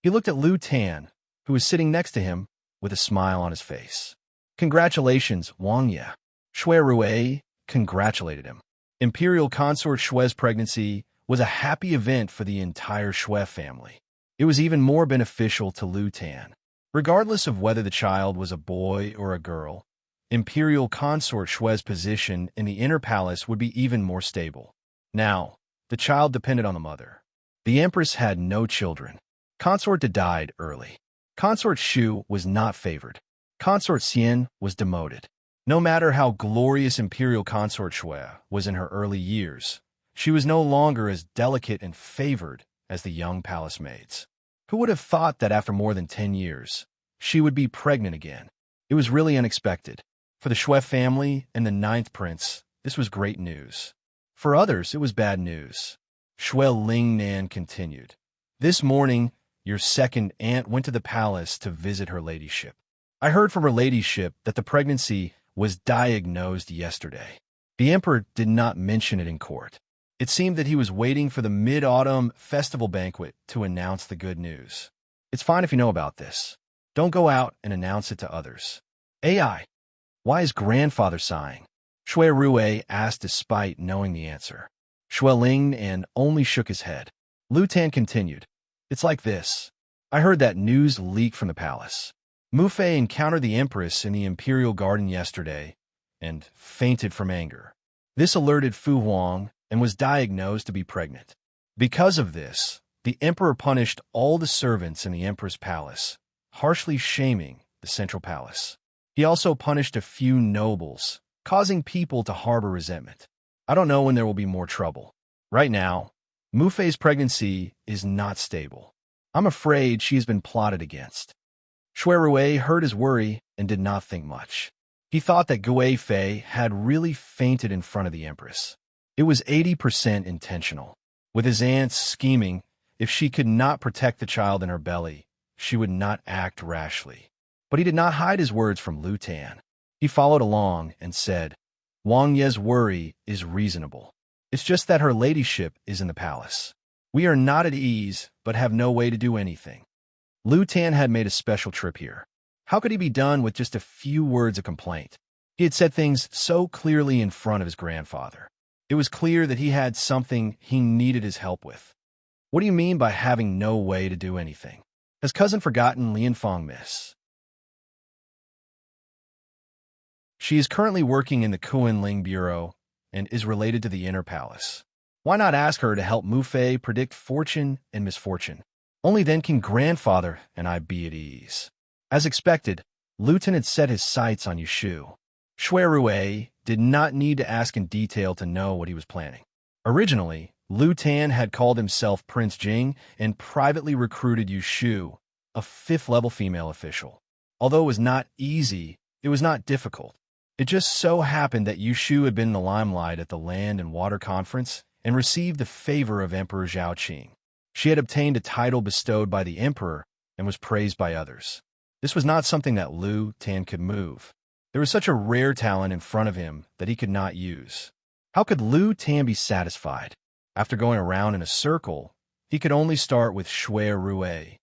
He looked at Lu Tan, who was sitting next to him, with a smile on his face. "Congratulations, Wang Ye." Shui Rue congratulated him. Imperial consort Shui's pregnancy was a happy event for the entire Shui family. It was even more beneficial to Lu Tan. Regardless of whether the child was a boy or a girl, Imperial consort Shui's position in the inner palace would be even more stable. Now, the child depended on the mother. The Empress had no children. Consort De died early. Consort Shu was not favored. Consort Xian was demoted. No matter how glorious Imperial consort Shui was in her early years, she was no longer as delicate and favored as the young palace maids. Who would have thought that after more than 10 years, she would be pregnant again? It was really unexpected. For the Shui family and the 9th prince, this was great news. For others, it was bad news. Shui Lingnan continued. "This morning, your second aunt went to the palace to visit her ladyship. I heard from her ladyship that the pregnancy was diagnosed yesterday. The emperor did not mention it in court. It seemed that he was waiting for the mid-autumn festival banquet to announce the good news. It's fine if you know about this. Don't go out and announce it to others." "AI, why is grandfather sighing?" Shui Rue asked despite knowing the answer. Shui Lingnan only shook his head. Lu Tan continued. "It's like this. I heard that news leaked from the palace. Mu Fei encountered the Empress in the Imperial Garden yesterday and fainted from anger. This alerted Fu Huang and was diagnosed to be pregnant. Because of this, the Emperor punished all the servants in the Empress Palace, harshly shaming the Central Palace. He also punished a few nobles, causing people to harbor resentment. I don't know when there will be more trouble. Right now, Mu Fei's pregnancy is not stable. I'm afraid she has been plotted against." Shui Rue heard his worry and did not think much. He thought that Gui Fei had really fainted in front of the Empress. It was 80% intentional. With his aunt's scheming, if she could not protect the child in her belly, she would not act rashly. But he did not hide his words from Lu Tan. He followed along and said, "Wang Ye's worry is reasonable. It's just that her ladyship is in the palace. We are not at ease, but have no way to do anything." Lu Tan had made a special trip here. How could he be done with just a few words of complaint? He had said things so clearly in front of his grandfather. It was clear that he had something he needed his help with. What do you mean by having no way to do anything? Has cousin forgotten Lian Fong, miss? She is currently working in the Kuan Ling Bureau and is related to the Inner Palace. Why not ask her to help Mufei predict fortune and misfortune? Only then can grandfather and I be at ease. As expected, Luton had set his sights on Yushu. Shui Rui did not need to ask in detail to know what he was planning. Originally, Lu Tan had called himself Prince Jing and privately recruited Yushu, a fifth-level female official. Although it was not easy, it was not difficult. It just so happened that Yushu had been in the limelight at the Land and Water Conference and received the favor of Emperor Zhao Qing. She had obtained a title bestowed by the emperor and was praised by others. This was not something that Lu Tan could move. There was such a rare talent in front of him that he could not use. How could Lu Tan be satisfied? After going around in a circle, he could only start with Shui Rui.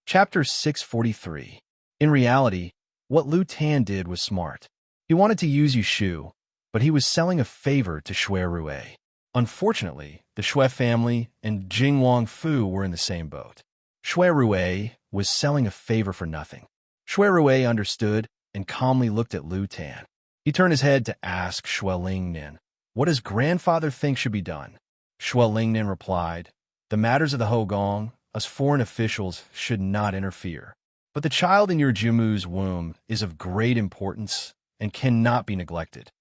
Chapter 643. In reality, what Lu Tan did was smart. He wanted to use Yushu, but he was selling a favor to Shui Rui. Unfortunately, the Shui family and Jing Wangfu were in the same boat. Shui Rui was selling a favor for nothing. Shui Rui understood and calmly looked at Lu Tan. He turned his head to ask Shui Lingnan, "What does grandfather think should be done?" Shui Lingnan replied, "The matters of the Hogong, us foreign officials, should not interfere. But the child in your Jumu's womb is of great importance and cannot be neglected."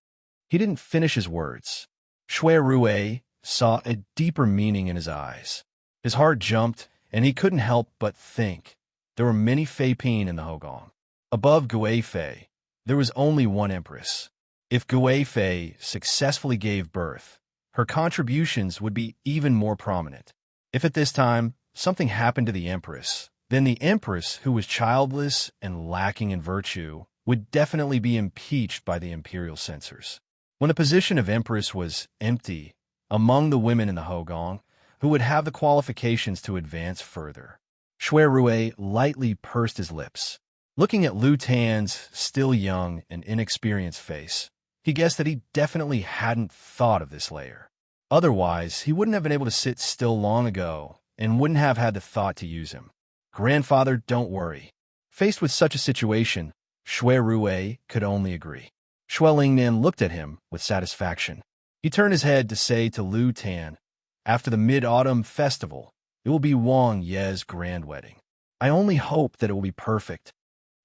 He didn't finish his words. Shui Rui saw a deeper meaning in his eyes. His heart jumped, and he couldn't help but think. There were many Fei Pin in the Hogong. Above Gui Fei, there was only one empress. If Gui Fei successfully gave birth, her contributions would be even more prominent. If at this time something happened to the empress, then the empress, who was childless and lacking in virtue, would definitely be impeached by the imperial censors. When the position of empress was empty among the women in the Hogong, who would have the qualifications to advance further? Shui Rui lightly pursed his lips. Looking at Lu Tan's still young and inexperienced face, he guessed that he definitely hadn't thought of this layer. Otherwise, he wouldn't have been able to sit still long ago and wouldn't have had the thought to use him. "Grandfather, don't worry." Faced with such a situation, Shui Rui could only agree. Shui Lingnan looked at him with satisfaction. He turned his head to say to Lu Tan, "After the Mid-Autumn Festival, it will be Wang Ye's grand wedding. I only hope that it will be perfect."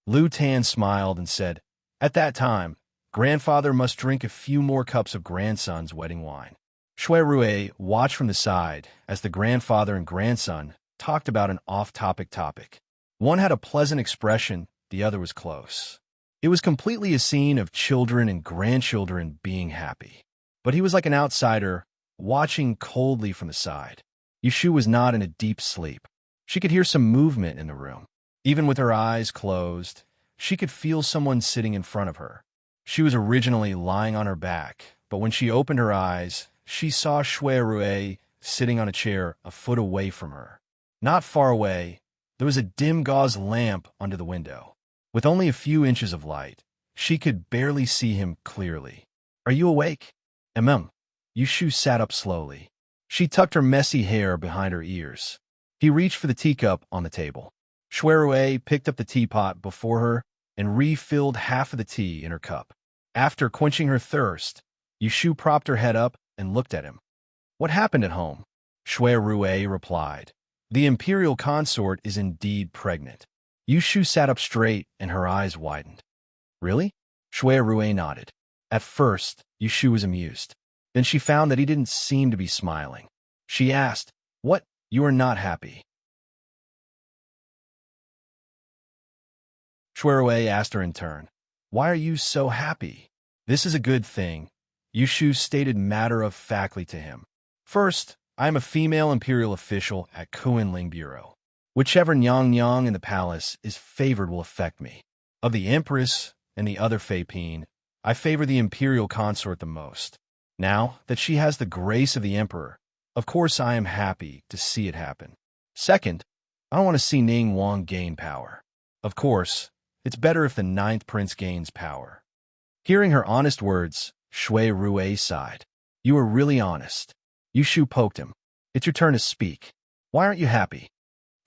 Lu Tan smiled and said, "At that time, grandfather must drink a few more cups of grandson's wedding wine." Shui Rui watched from the side as the grandfather and grandson talked about an off-topic topic. One had a pleasant expression, the other was close. It was completely a scene of children and grandchildren being happy. But he was like an outsider, watching coldly from the side. Yushu was not in a deep sleep. She could hear some movement in the room. Even with her eyes closed, she could feel someone sitting in front of her. She was originally lying on her back, but when she opened her eyes, she saw Shui Rui sitting on a chair a foot away from her. Not far away, there was a dim gauze lamp under the window. With only a few inches of light, she could barely see him clearly. "Are you awake?" Yushu sat up slowly. She tucked her messy hair behind her ears. He reached for the teacup on the table. Shui Rui picked up the teapot before her and refilled half of the tea in her cup. After quenching her thirst, Yushu propped her head up and looked at him. "What happened at home?" Shui Rui replied, "The imperial consort is indeed pregnant." Yushu sat up straight and her eyes widened. "Really?" Shui Rui nodded. At first, Yushu was amused. Then she found that he didn't seem to be smiling. She asked, "What? You are not happy?" Shui Rui asked her in turn, "Why are you so happy?" "This is a good thing," Yushu stated matter-of-factly to him. "First, I am a female imperial official at Kuenling Bureau. Whichever Nyang in the palace is favored will affect me. Of the empress and the other Fei Pin, I favor the imperial consort the most. Now that she has the grace of the emperor, of course I am happy to see it happen. Second, I don't want to see Ning Wang gain power. Of course, it's better if the ninth prince gains power." Hearing her honest words, Shui Rui sighed. "You are really honest." Yushu poked him. "It's your turn to speak. Why aren't you happy?"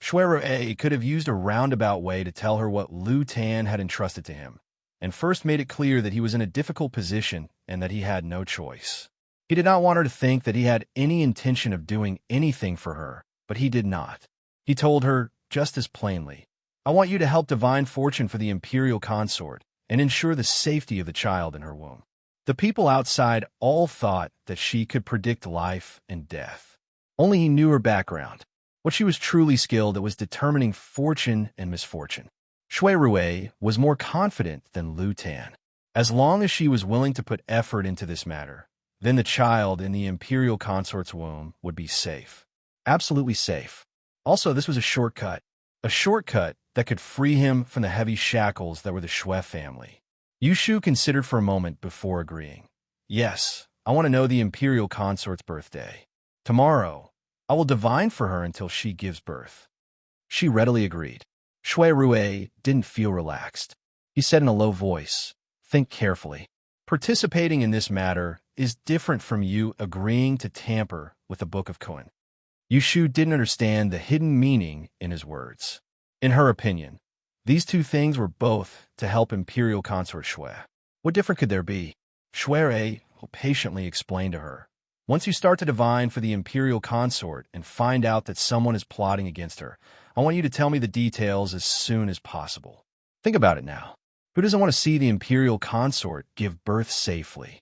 Shui Rui could have used a roundabout way to tell her what Lu Tan had entrusted to him. and first made it clear that he was in a difficult position and that he had no choice. He did not want her to think that he had any intention of doing anything for her, but he did not. He told her just as plainly, "I want you to help divine fortune for the imperial consort and ensure the safety of the child in her womb." The people outside all thought that she could predict life and death. Only he knew her background. What she was truly skilled at was determining fortune and misfortune. Shui Rui was more confident than Lu Tan. As long as she was willing to put effort into this matter, then the child in the imperial consort's womb would be safe. Absolutely safe. Also, this was a shortcut that could free him from the heavy shackles that were the Shui family. Yushu considered for a moment before agreeing. "Yes, I want to know the imperial consort's birthday. Tomorrow, I will divine for her until she gives birth." She readily agreed. Shui Rui didn't feel relaxed. He said in a low voice, "Think carefully. Participating in this matter is different from you agreeing to tamper with the Book of Kun." Yushu didn't understand the hidden meaning in his words. In her opinion, these two things were both to help Imperial Consort Shui. What different could there be? Shui patiently explained to her, "Once you start to divine for the Imperial Consort and find out that someone is plotting against her, I want you to tell me the details as soon as possible. Think about it now. Who doesn't want to see the Imperial Consort give birth safely?"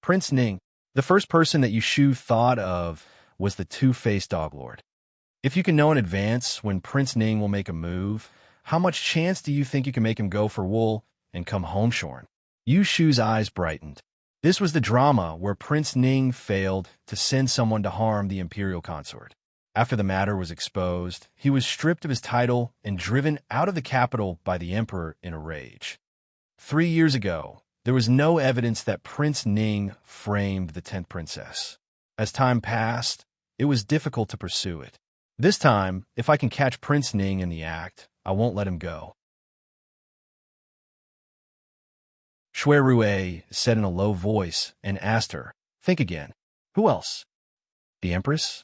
Prince Ning, the first person that Yushu thought of, was the two-faced dog lord. If you can know in advance when Prince Ning will make a move, how much chance do you think you can make him go for wool and come home shorn? Yushu's eyes brightened. This was the drama where Prince Ning failed to send someone to harm the Imperial Consort. After the matter was exposed, he was stripped of his title and driven out of the capital by the emperor in a rage. 3 years ago, there was no evidence that Prince Ning framed the 10th princess. As time passed, it was difficult to pursue it. This time, if I can catch Prince Ning in the act, I won't let him go. Shui Rui said in a low voice and asked her, "Think again. Who else? The Empress?"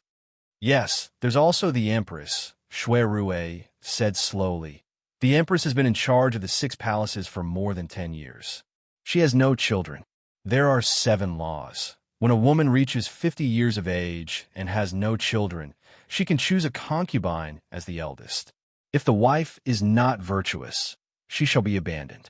"Yes, there's also the Empress," Shui Rui said slowly. "The Empress has been in charge of the 6 palaces for more than 10 years. She has no children. There are 7 laws. When a woman reaches 50 years of age and has no children, she can choose a concubine as the eldest. If the wife is not virtuous, she shall be abandoned.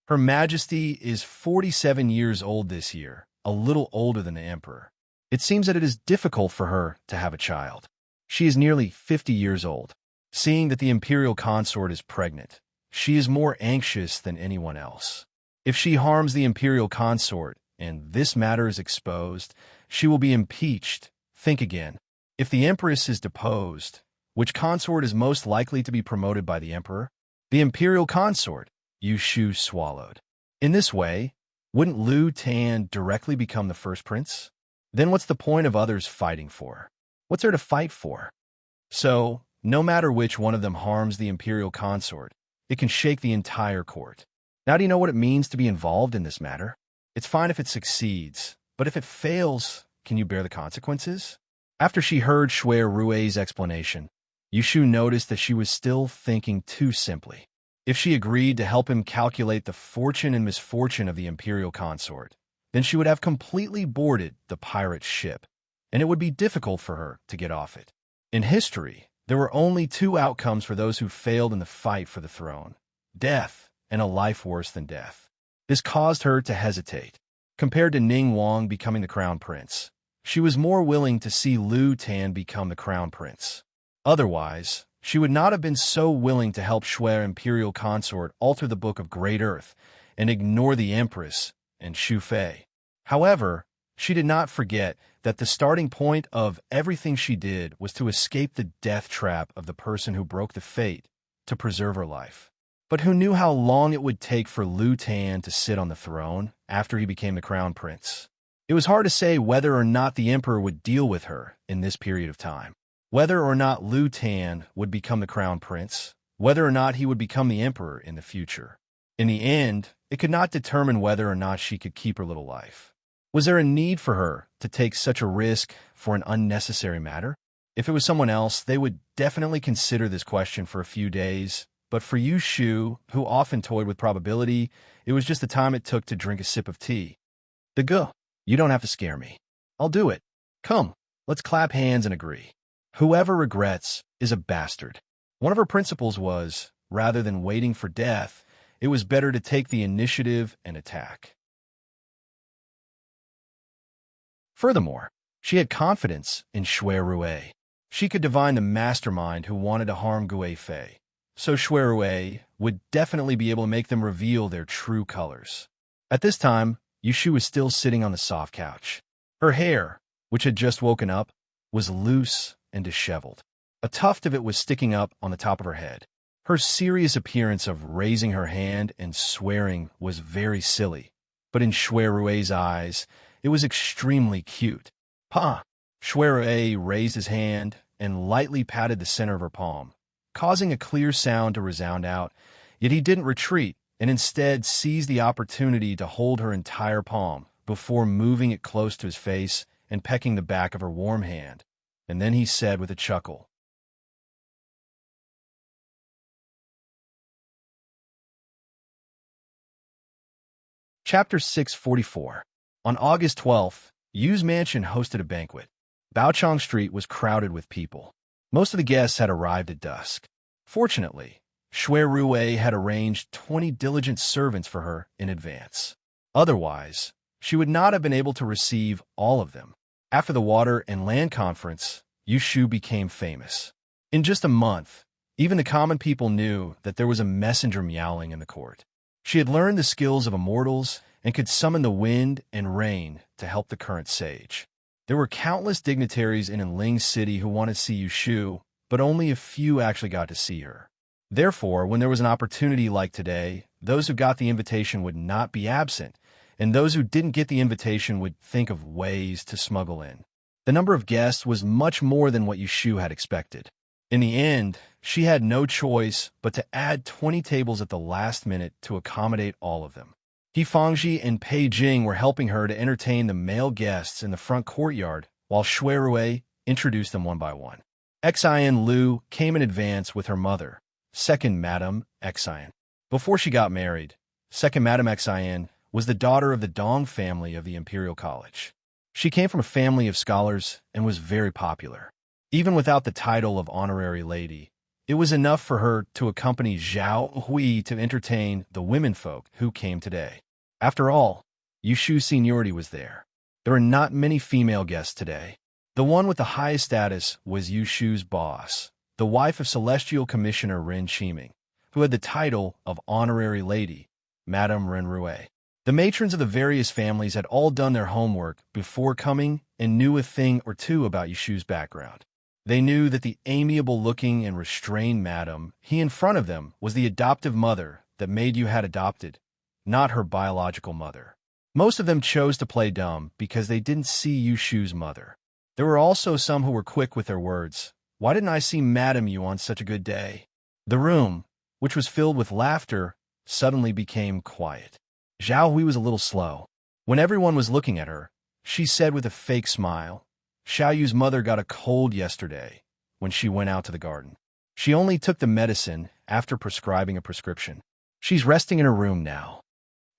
Her Majesty is 47 years old this year, a little older than the Emperor. It seems that it is difficult for her to have a child. She is nearly 50 years old. Seeing that the imperial consort is pregnant, she is more anxious than anyone else. If she harms the imperial consort, and this matter is exposed, she will be impeached. Think again. If the Empress is deposed, which consort is most likely to be promoted by the Emperor? The imperial consort." Yushu swallowed. In this way, wouldn't Lu Tan directly become the first prince? Then what's the point of others fighting for her? What's there to fight for? So, no matter which one of them harms the imperial consort, it can shake the entire court. Now do you know what it means to be involved in this matter? It's fine if it succeeds, but if it fails, can you bear the consequences? After she heard Shui Rui's explanation, Yushu noticed that she was still thinking too simply. If she agreed to help him calculate the fortune and misfortune of the imperial consort, then she would have completely boarded the pirate ship, and it would be difficult for her to get off it. In history, there were only 2 outcomes for those who failed in the fight for the throne: death and a life worse than death. This caused her to hesitate. Compared to Ning Wang becoming the crown prince, she was more willing to see Lu Tan become the crown prince. Otherwise, she would not have been so willing to help Shui imperial consort alter the Book of Great Earth and ignore the Empress and Shu Fei. However, she did not forget that the starting point of everything she did was to escape the death trap of the person who broke the fate to preserve her life. But who knew how long it would take for Lu Tan to sit on the throne after he became the crown prince? It was hard to say whether or not the emperor would deal with her in this period of time. Whether or not Lu Tan would become the crown prince, whether or not he would become the emperor in the future. In the end, it could not determine whether or not she could keep her little life. Was there a need for her to take such a risk for an unnecessary matter? If it was someone else, they would definitely consider this question for a few days But for Yu Shu, who often toyed with probability, it was just the time it took to drink a sip of tea. Go. You don't have to scare me. I'll do it. Come, let's clap hands and agree. Whoever regrets is a bastard. One of her principles was, rather than waiting for death, it was better to take the initiative and attack. Furthermore, she had confidence in Shui Rue. She could divine the mastermind who wanted to harm Gue Fei, so Shui Rue would definitely be able to make them reveal their true colors. At this time, Yushu was still sitting on the soft couch. Her hair, which had just woken up, was loose and disheveled. A tuft of it was sticking up on the top of her head. Her serious appearance of raising her hand and swearing was very silly, but in Shui Rue's eyes, it was extremely cute. Pa! Shui Rue raised his hand and lightly patted the center of her palm, causing a clear sound to resound out, yet he didn't retreat and instead seized the opportunity to hold her entire palm before moving it close to his face and pecking the back of her warm hand. And then he said with a chuckle, Chapter 644. On August 12th, Yu's mansion hosted a banquet. Baochang Street was crowded with people. Most of the guests had arrived at dusk. Fortunately, Shui Rue had arranged 20 diligent servants for her in advance. Otherwise, she would not have been able to receive all of them. After the Water and Land Conference, Yu Shu became famous. In just a month, even the common people knew that there was a messenger meowing in the court. She had learned the skills of immortals and could summon the wind and rain to help the current sage. There were countless dignitaries in Enling City who wanted to see Yu Shu, but only a few actually got to see her. Therefore, when there was an opportunity like today, those who got the invitation would not be absent, and those who didn't get the invitation would think of ways to smuggle in. The number of guests was much more than what Yu Shu had expected. In the end, she had no choice but to add 20 tables at the last minute to accommodate all of them. He Fangji and Pei Jing were helping her to entertain the male guests in the front courtyard, while Shui Rue introduced them one by one. Xian Lu came in advance with her mother, second Madame Xian. Before she got married, second Madame Xian was the daughter of the Dong family of the Imperial College. She came from a family of scholars and was very popular. Even without the title of honorary lady, it was enough for her to accompany Zhao Hui to entertain the womenfolk who came today. After all, Yu Shu's seniority was there. There were not many female guests today. The one with the highest status was Yu Shu's boss, the wife of Celestial Commissioner Ren Qiming, who had the title of honorary lady, Madame Ren Rue. The matrons of the various families had all done their homework before coming and knew a thing or two about Yu Shu's background. They knew that the amiable-looking and restrained madam he in front of them was the adoptive mother that Maid Yu had adopted, not her biological mother. Most of them chose to play dumb because they didn't see Yu Shu's mother. There were also some who were quick with their words. Why didn't I see Madam Yu on such a good day? The room, which was filled with laughter, suddenly became quiet. Zhao Hui was a little slow. When everyone was looking at her, she said with a fake smile, Xiao Yu's mother got a cold yesterday when she went out to the garden. She only took the medicine after prescribing a prescription. She's resting in her room now.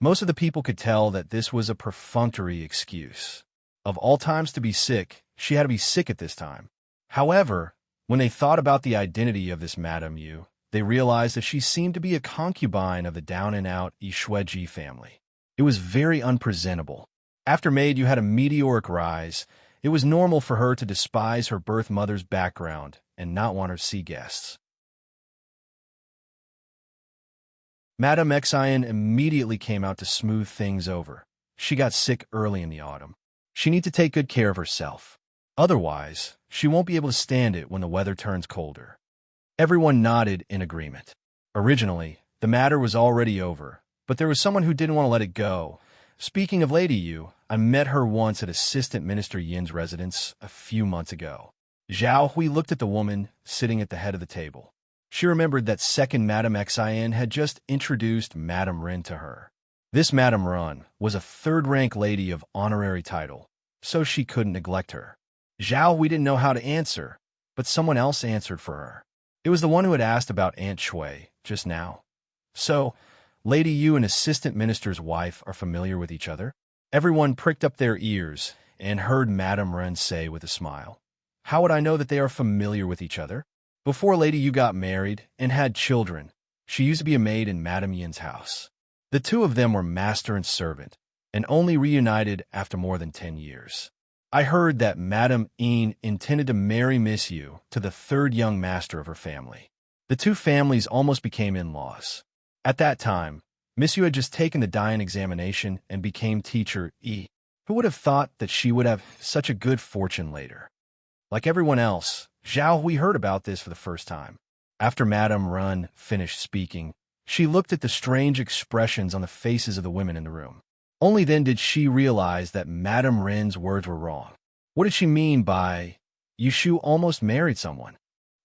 Most of the people could tell that this was a perfunctory excuse. Of all times to be sick, she had to be sick at this time. However, when they thought about the identity of this Madame Yu, they realized that she seemed to be a concubine of the down-and-out Yishueji family. It was very unpresentable. After Maid Yu had a meteoric rise, it was normal for her to despise her birth mother's background and not want her to see guests. Madame Xian immediately came out to smooth things over. She got sick early in the autumn. She needs to take good care of herself. Otherwise, she won't be able to stand it when the weather turns colder. Everyone nodded in agreement. Originally, the matter was already over, but there was someone who didn't want to let it go. Speaking of Lady Yu, I met her once at Assistant Minister Yin's residence a few months ago. Zhao Hui looked at the woman sitting at the head of the table. She remembered that second Madame Xian had just introduced Madame Ren to her. This Madame Ren was a third-rank lady of honorary title, so she couldn't neglect her. Zhao Hui didn't know how to answer, but someone else answered for her. It was the one who had asked about Aunt Shui just now. So, Lady Yu and Assistant Minister's wife are familiar with each other? Everyone pricked up their ears and heard Madame Ren say with a smile, "How would I know that they are familiar with each other? Before Lady Yu got married and had children, she used to be a maid in Madame Yin's house. The two of them were master and servant, and only reunited after more than 10 years. I heard that Madame Yin intended to marry Miss Yu to the third young master of her family. The two families almost became in-laws. At that time, Miss Yu had just taken the Dian examination and became teacher E. Who would have thought that she would have such a good fortune later? Like everyone else, Zhao Hui heard about this for the first time. After Madame Ren finished speaking, she looked at the strange expressions on the faces of the women in the room. Only then did she realize that Madame Ren's words were wrong. What did she mean by, Yushu almost married someone?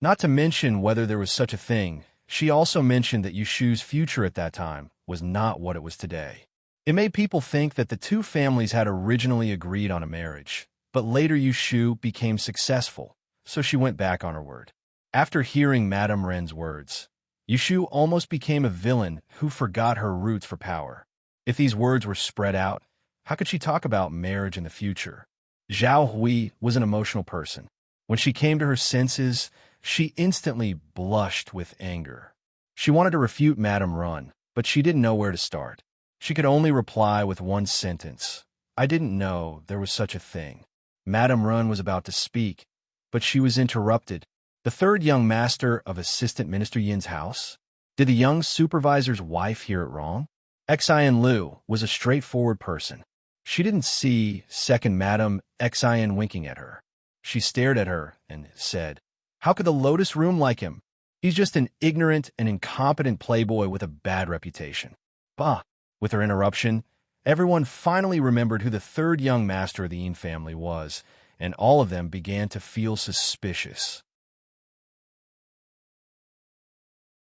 Not to mention whether there was such a thing, she also mentioned that Yushu's future at that time was not what it was today. It made people think that the two families had originally agreed on a marriage, but later Yushu became successful, so she went back on her word. After hearing Madame Ren's words, Yushu almost became a villain who forgot her roots for power. If these words were spread out, how could she talk about marriage in the future? Zhao Hui was an emotional person. When she came to her senses, she instantly blushed with anger. She wanted to refute Madame Ren, but she didn't know where to start. She could only reply with one sentence. I didn't know there was such a thing. Madame Ren was about to speak, but she was interrupted. The third young master of Assistant Minister Yin's house? Did the young supervisor's wife hear it wrong? Xian Lu was a straightforward person. She didn't see second Madame Xian winking at her. She stared at her and said, How could the Lotus Room like him? He's just an ignorant and incompetent playboy with a bad reputation. Bah! With her interruption, everyone finally remembered who the third young master of the Yin family was, and all of them began to feel suspicious.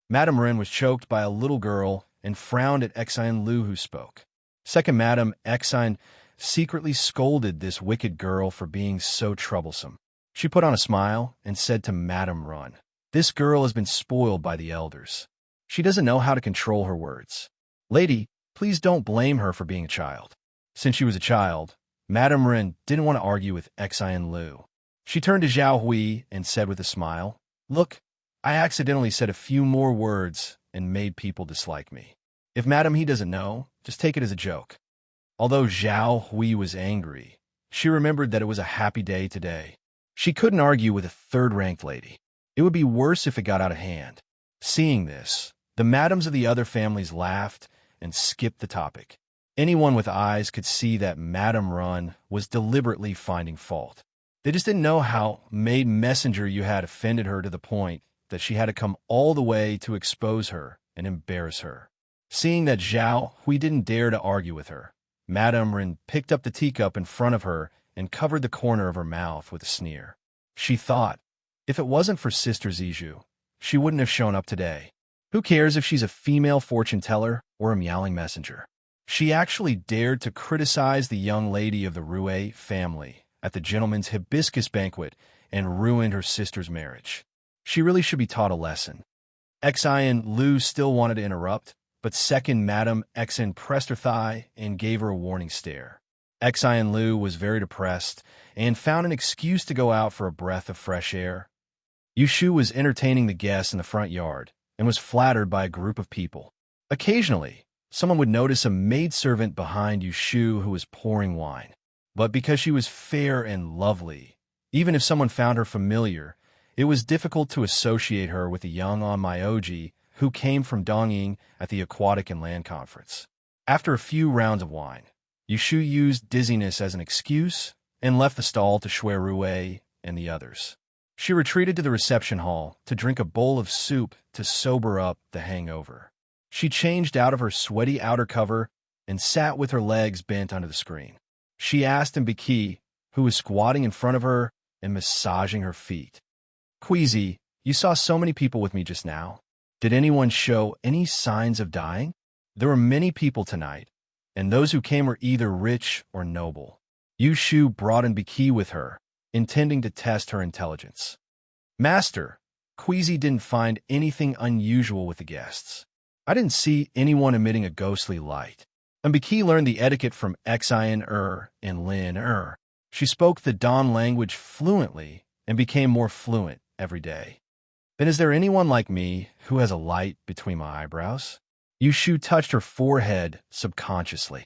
Madame Ren was choked by a little girl and frowned at Xian Lu, who spoke. Second Madame Xian secretly scolded this wicked girl for being so troublesome. She put on a smile and said to Madame Ren, This girl has been spoiled by the elders. She doesn't know how to control her words. Lady, please don't blame her for being a child. Since she was a child, Madame Ren didn't want to argue with Xian Lu. She turned to Zhao Hui and said with a smile, Look, I accidentally said a few more words and made people dislike me. If Madame He doesn't know, just take it as a joke. Although Zhao Hui was angry, she remembered that it was a happy day today. She couldn't argue with a third-ranked lady. It would be worse if it got out of hand. Seeing this, the madams of the other families laughed and skipped the topic. Anyone with eyes could see that Madame Ren was deliberately finding fault. They just didn't know how maid messenger you had offended her to the point that she had to come all the way to expose her and embarrass her. Seeing that Zhao Hui didn't dare to argue with her, Madame Ren picked up the teacup in front of her and covered the corner of her mouth with a sneer. She thought, if it wasn't for Sister Zizhu, she wouldn't have shown up today. Who cares if she's a female fortune teller or a meowing messenger? She actually dared to criticize the young lady of the Rue family at the gentleman's hibiscus banquet and ruined her sister's marriage. She really should be taught a lesson. Xian Lu still wanted to interrupt, but second Madame Xian pressed her thigh and gave her a warning stare. Xian Lu was very depressed and found an excuse to go out for a breath of fresh air. Yushu was entertaining the guests in the front yard and was flattered by a group of people. Occasionally, someone would notice a maidservant behind Yushu who was pouring wine. But because she was fair and lovely, even if someone found her familiar, it was difficult to associate her with the young Onmyoji who came from Dongying at the Aquatic and Land Conference. After a few rounds of wine, Yushu used dizziness as an excuse and left the stall to Shui Rue and the others. She retreated to the reception hall to drink a bowl of soup to sober up the hangover. She changed out of her sweaty outer cover and sat with her legs bent under the screen. She asked Mbiki, who was squatting in front of her and massaging her feet. Queasy, you saw so many people with me just now. Did anyone show any signs of dying? There were many people tonight, and those who came were either rich or noble. Yushu brought Mbiki with her, intending to test her intelligence. Master, Queasy didn't find anything unusual with the guests. I didn't see anyone emitting a ghostly light. And Biki learned the etiquette from Xian and Lin. She spoke the Don language fluently and became more fluent every day. Then is there anyone like me who has a light between my eyebrows? Yushu touched her forehead subconsciously.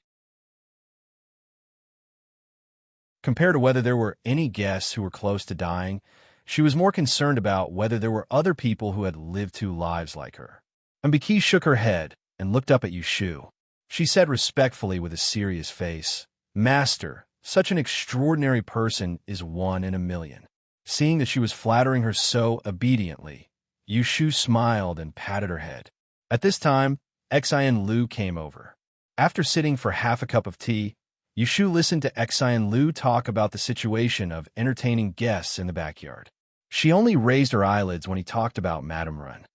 Compared to whether there were any guests who were close to dying, she was more concerned about whether there were other people who had lived 2 lives like her. And Biki shook her head and looked up at Yushu. She said respectfully with a serious face, "Master, such an extraordinary person is 1 in a million." Seeing that she was flattering her so obediently, Yushu smiled and patted her head. At this time, Xian Lu came over. After sitting for half a cup of tea, Yushu listened to Xian Lu talk about the situation of entertaining guests in the backyard. She only raised her eyelids when he talked about Madame Ren.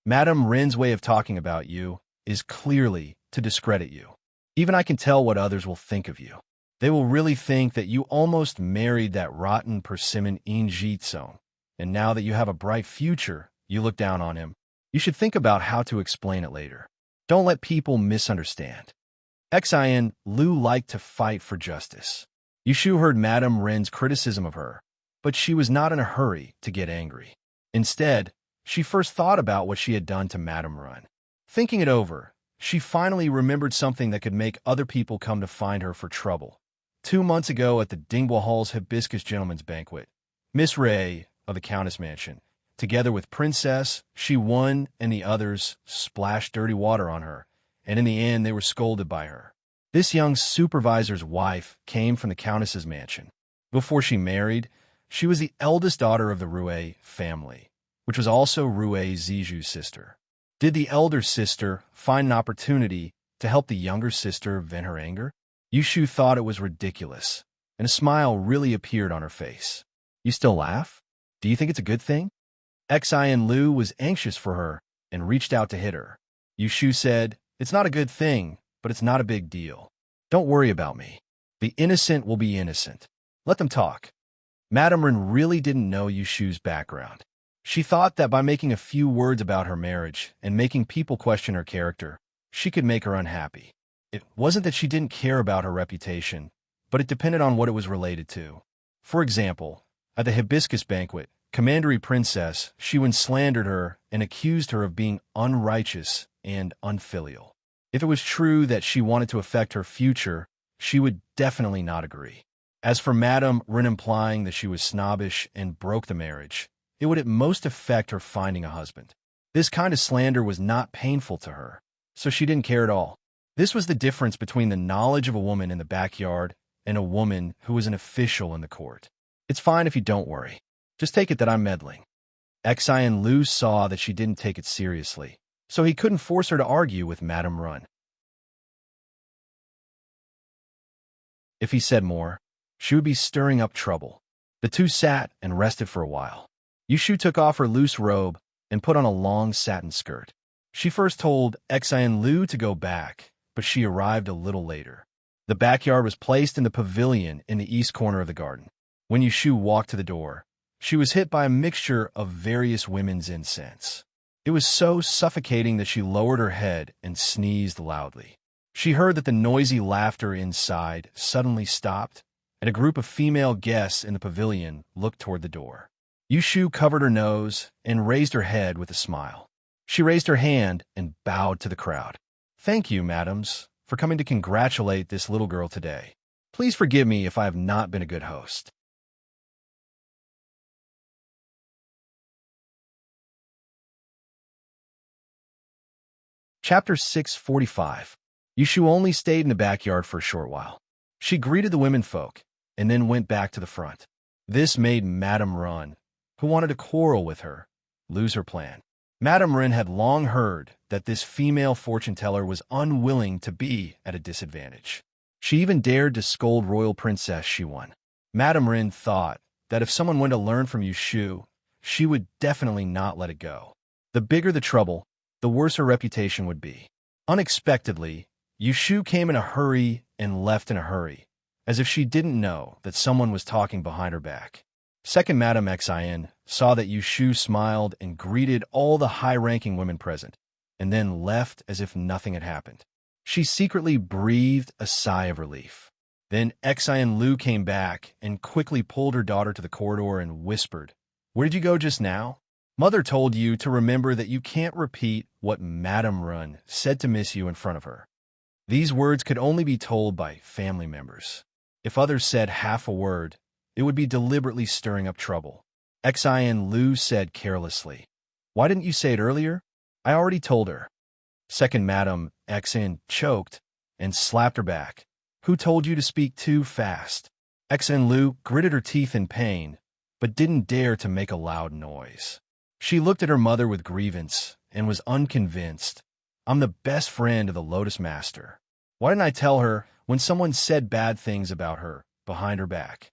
Madame Ren's way of talking about you is clearly to discredit you. Even I can tell what others will think of you. They will really think that you almost married that rotten persimmon Injitson, and now that you have a bright future, you look down on him. You should think about how to explain it later. Don't let people misunderstand. Xian Lu liked to fight for justice. Yushu heard Madame Ren's criticism of her, but she was not in a hurry to get angry. Instead, she first thought about what she had done to Madame Ren. Thinking it over, she finally remembered something that could make other people come to find her for trouble. 2 months ago at the Dingbo Hall's Hibiscus Gentleman's Banquet, Miss Ray of the Countess Mansion, together with Princess, Shi Wen, and the others, splashed dirty water on her, and in the end they were scolded by her. This young supervisor's wife came from the Countess's mansion. Before she married, she was the eldest daughter of the Rue family, which was also Rue Ziju's sister. Did the elder sister find an opportunity to help the younger sister vent her anger? Yushu thought it was ridiculous, and a smile really appeared on her face. You still laugh? Do you think it's a good thing? Xian Lu was anxious for her and reached out to hit her. Yushu said, "It's not a good thing, but it's not a big deal. Don't worry about me. The innocent will be innocent. Let them talk." Madame Ren really didn't know Yushu's background. She thought that by making a few words about her marriage and making people question her character, she could make her unhappy. It wasn't that she didn't care about her reputation, but it depended on what it was related to. For example, at the Hibiscus banquet, Commandery Princess Shi Wen slandered her and accused her of being unrighteous and unfilial. If it was true that she wanted to affect her future, she would definitely not agree. As for Madame Ren implying that she was snobbish and broke the marriage, it would at most affect her finding a husband. This kind of slander was not painful to her, so she didn't care at all. This was the difference between the knowledge of a woman in the backyard and a woman who was an official in the court. It's fine if you don't worry. Just take it that I'm meddling. Xian Lu saw that she didn't take it seriously, so he couldn't force her to argue with Madame Ren. If he said more, she would be stirring up trouble. The two sat and rested for a while. Yushu took off her loose robe and put on a long satin skirt. She first told Xian Lu to go back, but she arrived a little later. The backyard was placed in the pavilion in the east corner of the garden. When Yushu walked to the door, she was hit by a mixture of various women's incense. It was so suffocating that she lowered her head and sneezed loudly. She heard that the noisy laughter inside suddenly stopped, and a group of female guests in the pavilion looked toward the door. Yushu covered her nose and raised her head with a smile. She raised her hand and bowed to the crowd. "Thank you, madams, for coming to congratulate this little girl today. Please forgive me if I have not been a good host." Chapter 645. Yushu only stayed in the backyard for a short while. She greeted the womenfolk and then went back to the front. This made Madame Ren, who wanted to quarrel with her, lose her plan. Madame Ren had long heard that this female fortune-teller was unwilling to be at a disadvantage. She even dared to scold Royal Princess Shi Wen. Madame Ren thought that if someone went to learn from Yushu, she would definitely not let it go. The bigger the trouble, the worse her reputation would be. Unexpectedly, Yushu came in a hurry and left in a hurry, as if she didn't know that someone was talking behind her back. Second Madame Xin saw that Yu Shu smiled and greeted all the high-ranking women present, and then left as if nothing had happened. She secretly breathed a sigh of relief. Then Xian Lu came back and quickly pulled her daughter to the corridor and whispered, "Where did you go just now? Mother told you to remember that you can't repeat what Madame Run said to Miss Yu in front of her." These words could only be told by family members. If others said half a word, it would be deliberately stirring up trouble. Xian Lu said carelessly, "Why didn't you say it earlier? I already told her." Second Madame Xin choked and slapped her back. "Who told you to speak too fast?" Xian Lu gritted her teeth in pain, but didn't dare to make a loud noise. She looked at her mother with grievance and was unconvinced. "I'm the best friend of the Lotus Master. Why didn't I tell her when someone said bad things about her behind her back?"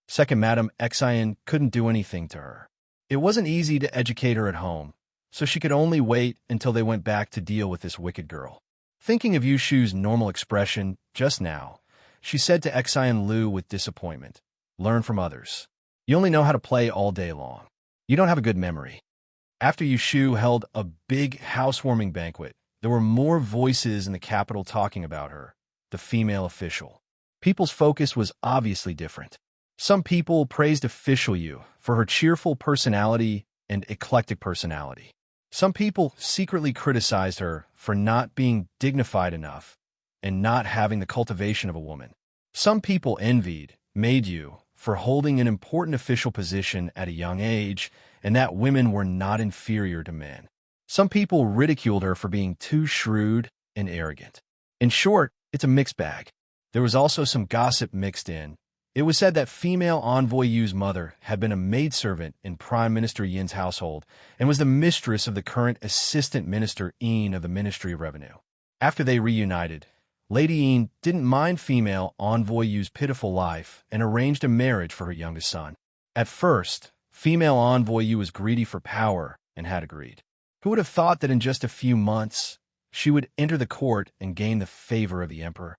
Second Madame Xian couldn't do anything to her. It wasn't easy to educate her at home, so she could only wait until they went back to deal with this wicked girl. Thinking of Yu Shu's normal expression just now, she said to Xian Lu with disappointment, "Learn from others. You only know how to play all day long. You don't have a good memory." After Yu Shu held a big housewarming banquet, there were more voices in the capital talking about her, the female official. People's focus was obviously different. Some people praised official Yu for her cheerful personality and eclectic personality. Some people secretly criticized her for not being dignified enough and not having the cultivation of a woman. Some people envied Maid Yu for holding an important official position at a young age and that women were not inferior to men. Some people ridiculed her for being too shrewd and arrogant. In short, it's a mixed bag. There was also some gossip mixed in. It was said that female envoy Yu's mother had been a maidservant in Prime Minister Yin's household and was the mistress of the current Assistant Minister Yin of the Ministry of Revenue. After they reunited, Lady Yin didn't mind female envoy Yu's pitiful life and arranged a marriage for her youngest son. At first, female envoy Yu was greedy for power and had agreed. Who would have thought that in just a few months, she would enter the court and gain the favor of the emperor?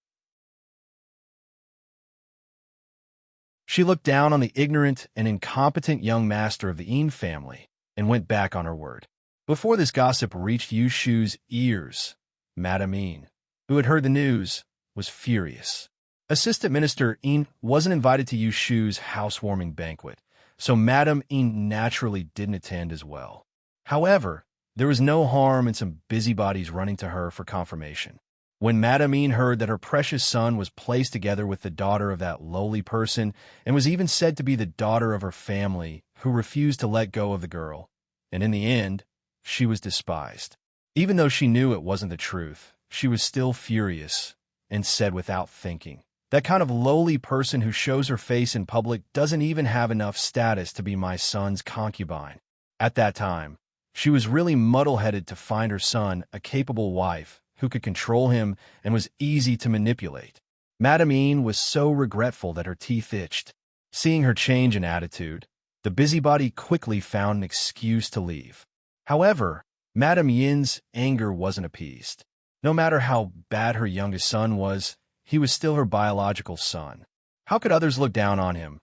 She looked down on the ignorant and incompetent young master of the Yin family and went back on her word. Before this gossip reached Yu Shu's ears, Madame Yin, who had heard the news, was furious. Assistant Minister Yin wasn't invited to Yu Shu's housewarming banquet, so Madame Yin naturally didn't attend as well. However, there was no harm in some busybodies running to her for confirmation. When Madame Yin heard that her precious son was placed together with the daughter of that lowly person and was even said to be the daughter of her family who refused to let go of the girl, and in the end, she was despised. Even though she knew it wasn't the truth, she was still furious and said without thinking, "That kind of lowly person who shows her face in public doesn't even have enough status to be my son's concubine." At that time, she was really muddle-headed to find her son a capable wife who could control him and was easy to manipulate. Madame Yin was so regretful that her teeth itched. Seeing her change in attitude, the busybody quickly found an excuse to leave. However, Madame Yin's anger wasn't appeased. No matter how bad her youngest son was, he was still her biological son. How could others look down on him,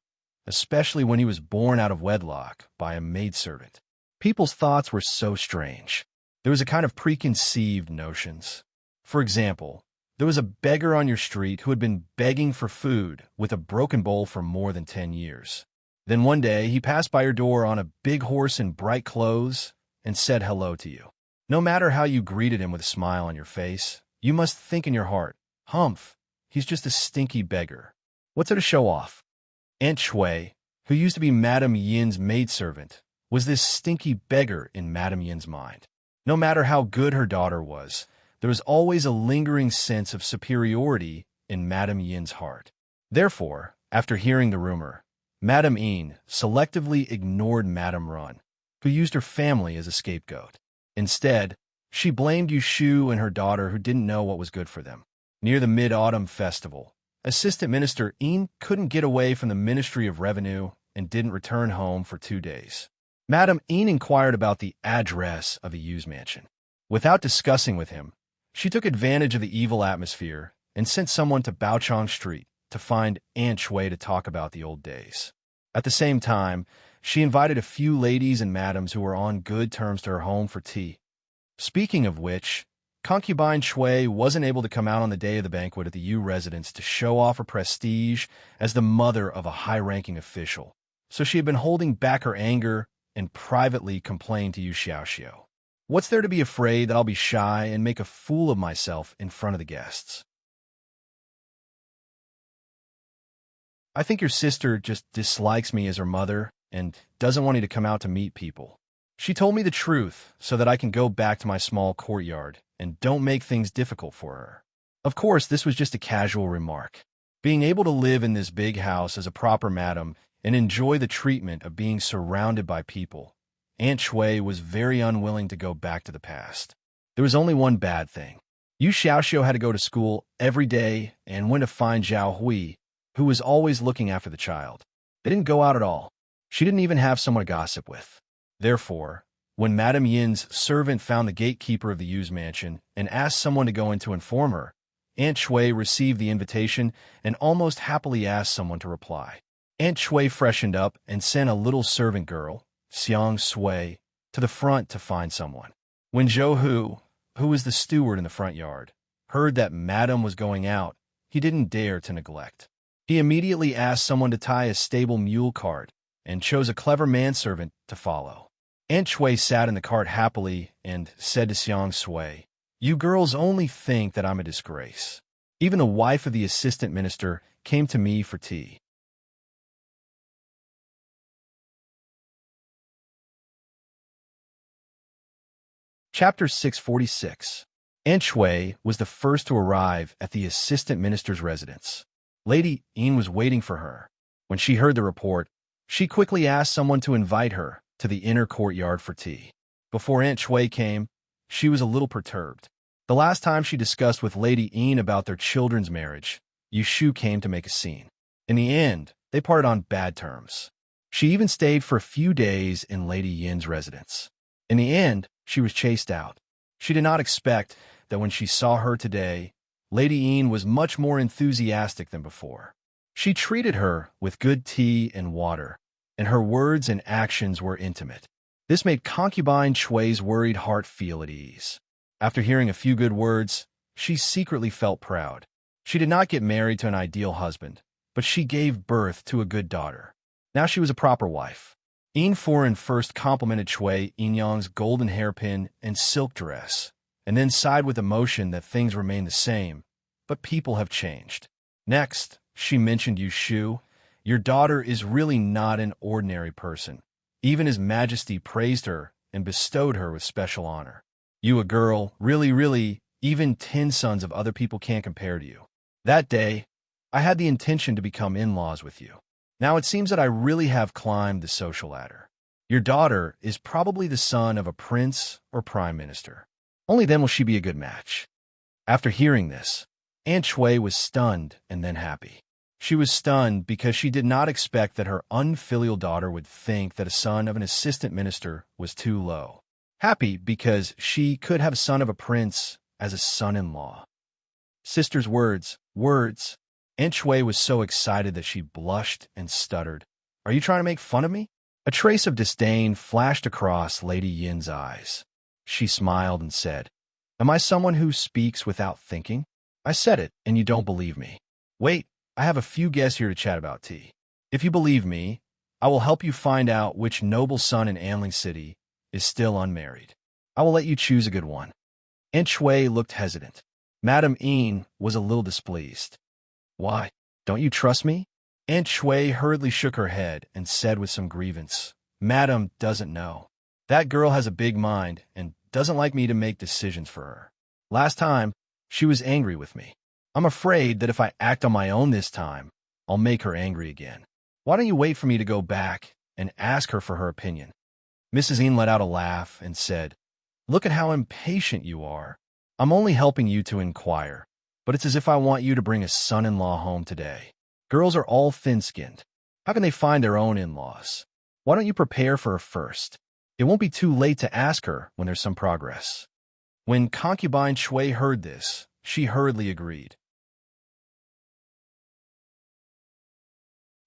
especially when he was born out of wedlock by a maidservant? People's thoughts were so strange. There was a kind of preconceived notions. For example, there was a beggar on your street who had been begging for food with a broken bowl for more than 10 years. Then one day he passed by your door on a big horse in bright clothes and said hello to you. No matter how you greeted him with a smile on your face, you must think in your heart, "Humph, he's just a stinky beggar. What's there to show off?" Aunt Shui, who used to be Madame Yin's maidservant, was this stinky beggar in Madame Yin's mind. No matter how good her daughter was, there was always a lingering sense of superiority in Madame Yin's heart. Therefore, after hearing the rumor, Madame Yin selectively ignored Madame Run, who used her family as a scapegoat. Instead, she blamed Yu Shu and her daughter who didn't know what was good for them. Near the Mid-Autumn Festival, Assistant Minister Yin couldn't get away from the Ministry of Revenue and didn't return home for 2 days. Madame Yin inquired about the address of a Yu's mansion. Without discussing with him, she took advantage of the evil atmosphere and sent someone to Baochong Street to find Aunt Shui to talk about the old days. At the same time, she invited a few ladies and madams who were on good terms to her home for tea. Speaking of which, concubine Shui wasn't able to come out on the day of the banquet at the Yu residence to show off her prestige as the mother of a high-ranking official, so she had been holding back her anger and privately complained to Yu Xiaoxiu. What's there to be afraid that I'll be shy and make a fool of myself in front of the guests? I think your sister just dislikes me as her mother and doesn't want me to come out to meet people. She told me the truth so that I can go back to my small courtyard and don't make things difficult for her. Of course, this was just a casual remark. Being able to live in this big house as a proper madam and enjoy the treatment of being surrounded by people, Aunt Shui was very unwilling to go back to the past. There was only one bad thing. Yu Xiaoxiu had to go to school every day and went to find Zhao Hui, who was always looking after the child. They didn't go out at all. She didn't even have someone to gossip with. Therefore, when Madame Yin's servant found the gatekeeper of the Yu's mansion and asked someone to go in to inform her, Aunt Shui received the invitation and almost happily asked someone to reply. Aunt Shui freshened up and sent a little servant girl, Xiang Sui, to the front to find someone. When Zhou Hu, who was the steward in the front yard, heard that Madame was going out, he didn't dare to neglect. He immediately asked someone to tie a stable mule cart and chose a clever manservant to follow. Aunt Shui sat in the cart happily and said to Xiang Sui, "You girls only think that I'm a disgrace." Even the wife of the assistant minister came to me for tea. Chapter 646. Aunt Shui was the first to arrive at the assistant minister's residence. Lady Yin was waiting for her. When she heard the report, she quickly asked someone to invite her to the inner courtyard for tea. Before Aunt Shui came, she was a little perturbed. The last time she discussed with Lady Yin about their children's marriage, Yu Shu came to make a scene. In the end, they parted on bad terms. She even stayed for a few days in Lady Yin's residence. In the end, she was chased out. She did not expect that when she saw her today, Lady Yin was much more enthusiastic than before. She treated her with good tea and water, and her words and actions were intimate. This made concubine Shui's worried heart feel at ease. After hearing a few good words, she secretly felt proud. She did not get married to an ideal husband, but she gave birth to a good daughter. Now she was a proper wife. Yin Foren first complimented Shui Yinyang's golden hairpin and silk dress, and then sighed with emotion that things remain the same, but people have changed. Next, she mentioned Yu Shu. "Your daughter is really not an ordinary person. Even His Majesty praised her and bestowed her with special honor. You a girl, really, even 10 sons of other people can't compare to you. That day, I had the intention to become in-laws with you. Now it seems that I really have climbed the social ladder. Your daughter is probably the son of a prince or prime minister. Only then will she be a good match." After hearing this, Aunt Shui was stunned and then happy. She was stunned because she did not expect that her unfilial daughter would think that a son of an assistant minister was too low. Happy because she could have a son of a prince as a son-in-law. Sister's words. Aunt Shui was so excited that she blushed and stuttered. "Are you trying to make fun of me?" A trace of disdain flashed across Lady Yin's eyes. She smiled and said, "Am I someone who speaks without thinking? I said it, and you don't believe me. Wait, I have a few guests here to chat about tea. If you believe me, I will help you find out which noble son in Anling City is still unmarried. I will let you choose a good one." Aunt Shui looked hesitant. Madame Yin was a little displeased. "Why, don't you trust me?" Aunt Shui hurriedly shook her head and said with some grievance, "Madame doesn't know. That girl has a big mind and doesn't like me to make decisions for her. Last time, she was angry with me. I'm afraid that if I act on my own this time, I'll make her angry again. Why don't you wait for me to go back and ask her for her opinion?" Mrs. Yin let out a laugh and said, "Look at how impatient you are. I'm only helping you to inquire, but it's as if I want you to bring a son-in-law home today. Girls are all thin-skinned. How can they find their own in-laws? Why don't you prepare for her first? It won't be too late to ask her when there's some progress." When concubine Shui heard this, she hurriedly agreed.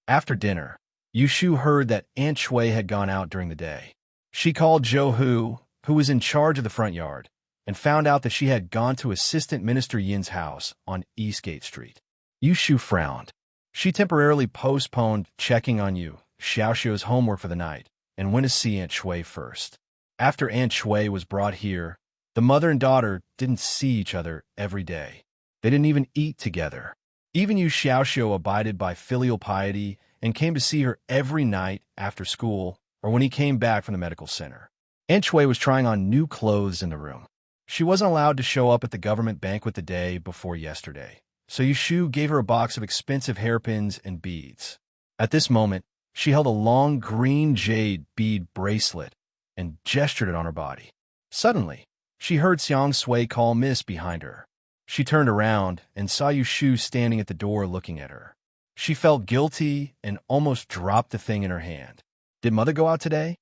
After dinner, Yushu heard that Aunt Shui had gone out during the day. She called Zhou Hu, who was in charge of the front yard, and found out that she had gone to Assistant Minister Yin's house on Eastgate Street. Yushu frowned. She temporarily postponed checking on Xiaoxiu's homework for the night and went to see Aunt Shui first. After Aunt Shui was brought here, the mother and daughter didn't see each other every day. They didn't even eat together. Even Xiaoxiu abided by filial piety and came to see her every night after school or when he came back from the medical center. Aunt Shui was trying on new clothes in the room. She wasn't allowed to show up at the government banquet the day before yesterday, so Yushu gave her a box of expensive hairpins and beads. At this moment, she held a long green jade bead bracelet and gestured it on her body. Suddenly, she heard Xiang Sui call Miss behind her. She turned around and saw Yushu standing at the door looking at her. She felt guilty and almost dropped the thing in her hand. Did Mother go out today?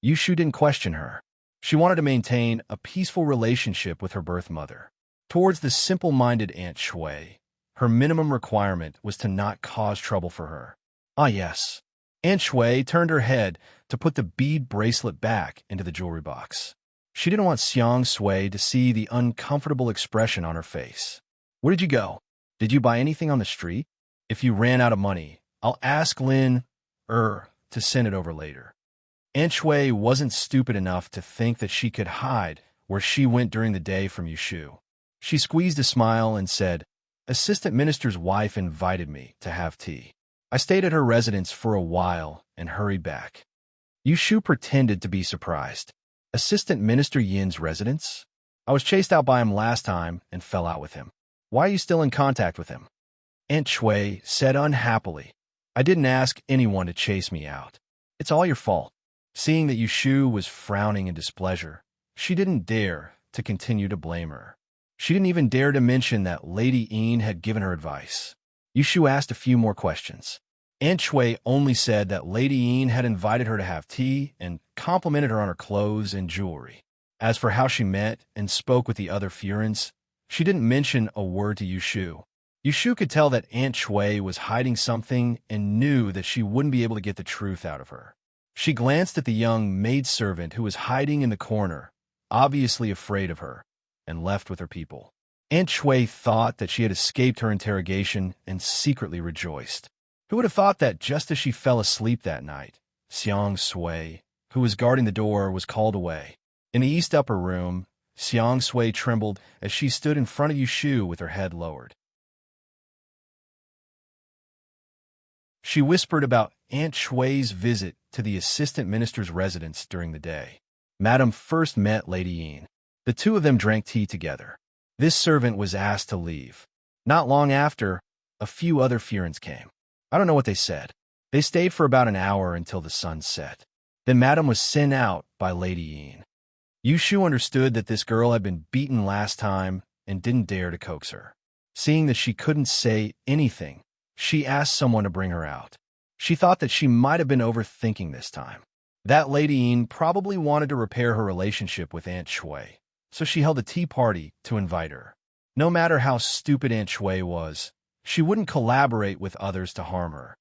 Yushu didn't question her. She wanted to maintain a peaceful relationship with her birth mother. Towards the simple-minded Aunt Shui, her minimum requirement was to not cause trouble for her. Ah, yes. Aunt Shui turned her head to put the bead bracelet back into the jewelry box. She didn't want Xiang Sui to see the uncomfortable expression on her face. Where did you go? Did you buy anything on the street? If you ran out of money, I'll ask Lin to send it over later. Aunt Shui wasn't stupid enough to think that she could hide where she went during the day from Yushu. She squeezed a smile and said, Assistant Minister's wife invited me to have tea. I stayed at her residence for a while and hurried back. Yushu pretended to be surprised. Assistant Minister Yin's residence? I was chased out by him last time and fell out with him. Why are you still in contact with him? Aunt Shui said unhappily, I didn't ask anyone to chase me out. It's all your fault. Seeing that Yushu was frowning in displeasure, she didn't dare to continue to blame her. She didn't even dare to mention that Lady Yin had given her advice. Yushu asked a few more questions. Aunt Shui only said that Lady Yin had invited her to have tea and complimented her on her clothes and jewelry. As for how she met and spoke with the other Furins, she didn't mention a word to Yushu. Yushu could tell that Aunt Shui was hiding something and knew that she wouldn't be able to get the truth out of her. She glanced at the young maidservant who was hiding in the corner, obviously afraid of her, and left with her people. Aunt Shui thought that she had escaped her interrogation and secretly rejoiced. Who would have thought that just as she fell asleep that night, Xiang Sui, who was guarding the door, was called away. In the east upper room, Xiang Sui trembled as she stood in front of Yushu with her head lowered. She whispered about Aunt Shui's visit to the assistant minister's residence during the day. Madame first met Lady Yin. The two of them drank tea together. This servant was asked to leave. Not long after, a few other Furins came. I don't know what they said. They stayed for about an hour until the sun set. Then Madame was sent out by Lady Yin. Yushu understood that this girl had been beaten last time and didn't dare to coax her. Seeing that she couldn't say anything, she asked someone to bring her out. She thought that she might have been overthinking this time. That Lady Yin probably wanted to repair her relationship with Aunt Shui, so she held a tea party to invite her. No matter how stupid Aunt Shui was, she wouldn't collaborate with others to harm her.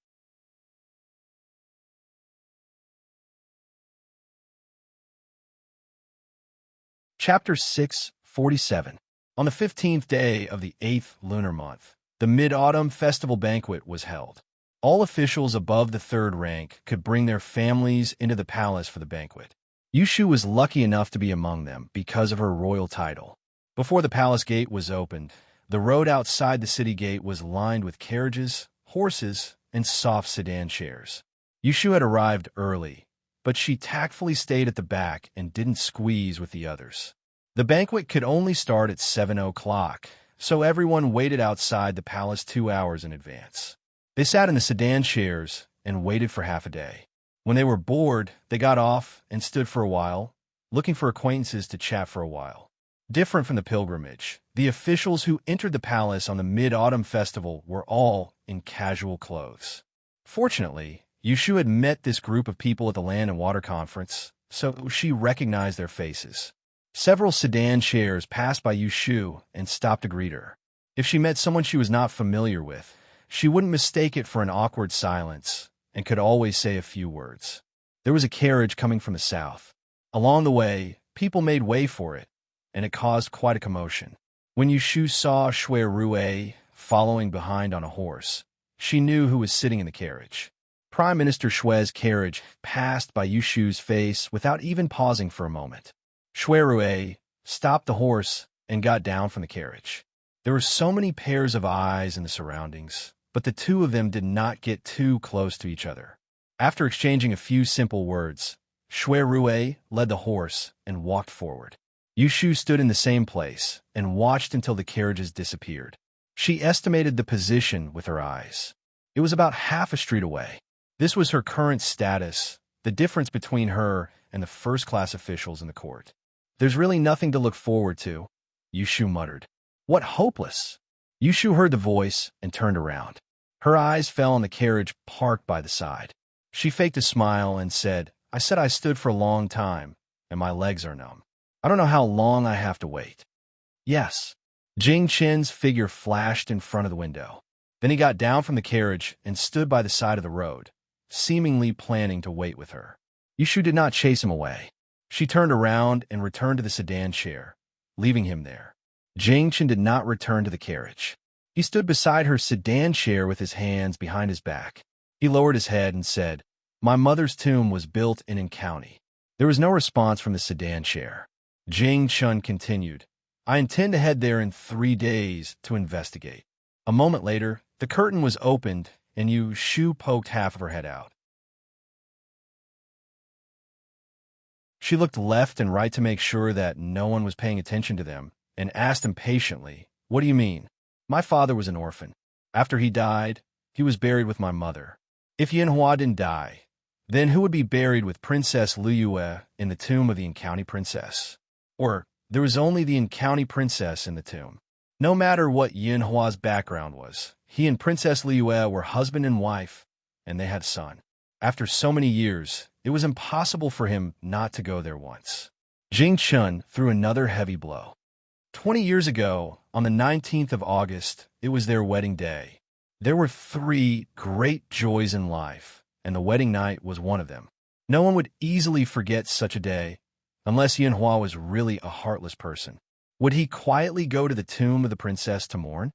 Chapter 647. On the 15th day of the 8th lunar month, the Mid-Autumn Festival Banquet was held. All officials above the third rank could bring their families into the palace for the banquet. Yushu was lucky enough to be among them because of her royal title. Before the palace gate was opened, the road outside the city gate was lined with carriages, horses, and soft sedan chairs. Yushu had arrived early, but she tactfully stayed at the back and didn't squeeze with the others. The banquet could only start at 7 o'clock, so everyone waited outside the palace 2 hours in advance. They sat in the sedan chairs and waited for half a day. When they were bored, they got off and stood for a while, looking for acquaintances to chat for a while. Different from the pilgrimage, the officials who entered the palace on the Mid-Autumn Festival were all in casual clothes. Fortunately, Yushu had met this group of people at the Land and Water Conference, so she recognized their faces. Several sedan chairs passed by Yushu and stopped to greet her. If she met someone she was not familiar with, she wouldn't mistake it for an awkward silence and could always say a few words. There was a carriage coming from the south. Along the way, people made way for it, and it caused quite a commotion. When Yushu saw Shui Rue following behind on a horse, she knew who was sitting in the carriage. Prime Minister Shui's carriage passed by Yushu's face without even pausing for a moment. Shui Rue stopped the horse and got down from the carriage. There were so many pairs of eyes in the surroundings, but the two of them did not get too close to each other. After exchanging a few simple words, Shui Rue led the horse and walked forward. Yushu stood in the same place and watched until the carriages disappeared. She estimated the position with her eyes. It was about half a street away. This was her current status, the difference between her and the first-class officials in the court. There's really nothing to look forward to, Yushu muttered. What hopeless! Yushu heard the voice and turned around. Her eyes fell on the carriage parked by the side. She faked a smile and said, I said I stood for a long time, and my legs are numb. I don't know how long I have to wait. Yes. Jing Chen's figure flashed in front of the window. Then he got down from the carriage and stood by the side of the road, seemingly planning to wait with her. Yushu did not chase him away. She turned around and returned to the sedan chair, leaving him there. Jing Chen did not return to the carriage. He stood beside her sedan chair with his hands behind his back. He lowered his head and said, My mother's tomb was built in County. There was no response from the sedan chair. Jing Chen continued, I intend to head there in 3 days to investigate. A moment later, the curtain was opened and Yushu poked half of her head out. She looked left and right to make sure that no one was paying attention to them and asked impatiently, What do you mean? My father was an orphan. After he died, he was buried with my mother. If Yanhua didn't die, then who would be buried with Princess Lu Yue in the tomb of the County princess? Or there was only the County princess in the tomb. No matter what Yanhua's background was, he and Princess Lu Yue were husband and wife, and they had a son. After so many years, it was impossible for him not to go there once. Jing Chen threw another heavy blow. 20 years ago, on the 19th of August, it was their wedding day. There were 3 great joys in life, and the wedding night was one of them. No one would easily forget such a day, unless Yanhua was really a heartless person. Would he quietly go to the tomb of the princess to mourn?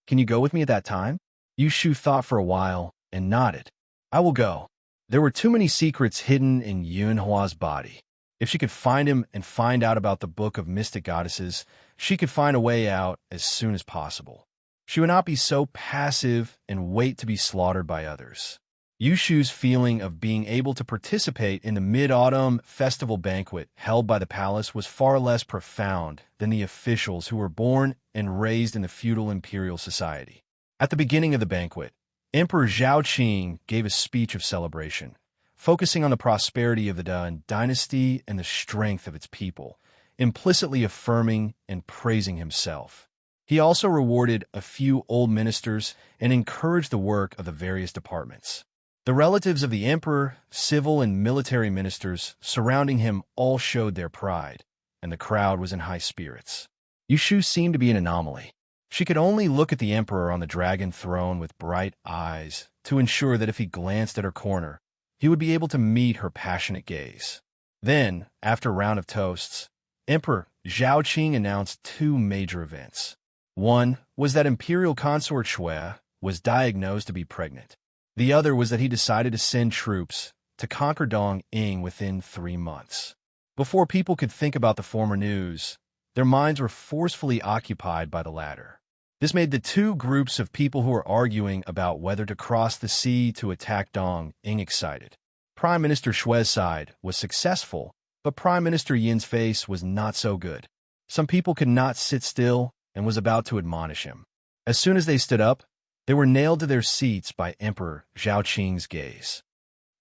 Can you go with me at that time? Yushu thought for a while and nodded. I will go. There were too many secrets hidden in Yanhua's body. If she could find him and find out about the Book of Mystic Goddesses, she could find a way out as soon as possible. She would not be so passive and wait to be slaughtered by others. Yushu's feeling of being able to participate in the Mid-Autumn Festival banquet held by the palace was far less profound than the officials who were born and raised in the feudal imperial society. At the beginning of the banquet, Emperor Zhao Qing gave a speech of celebration, focusing on the prosperity of the Dan dynasty and the strength of its people, implicitly affirming and praising himself. He also rewarded a few old ministers and encouraged the work of the various departments. The relatives of the emperor, civil and military ministers surrounding him all showed their pride, and the crowd was in high spirits. Yushu seemed to be an anomaly. She could only look at the emperor on the dragon throne with bright eyes to ensure that if he glanced at her corner, he would be able to meet her passionate gaze. Then, after a round of toasts, Emperor Zhao Qing announced 2 major events. One was that Imperial Consort Shui was diagnosed to be pregnant. The other was that he decided to send troops to conquer Dong-ing within 3 months. Before people could think about the former news, their minds were forcefully occupied by the latter. This made the 2 groups of people who were arguing about whether to cross the sea to attack Dong-ing excited. Prime Minister Shui's side was successful, but Prime Minister Yin's face was not so good. Some people could not sit still and was about to admonish him. As soon as they stood up, they were nailed to their seats by Emperor Zhao Qing's gaze.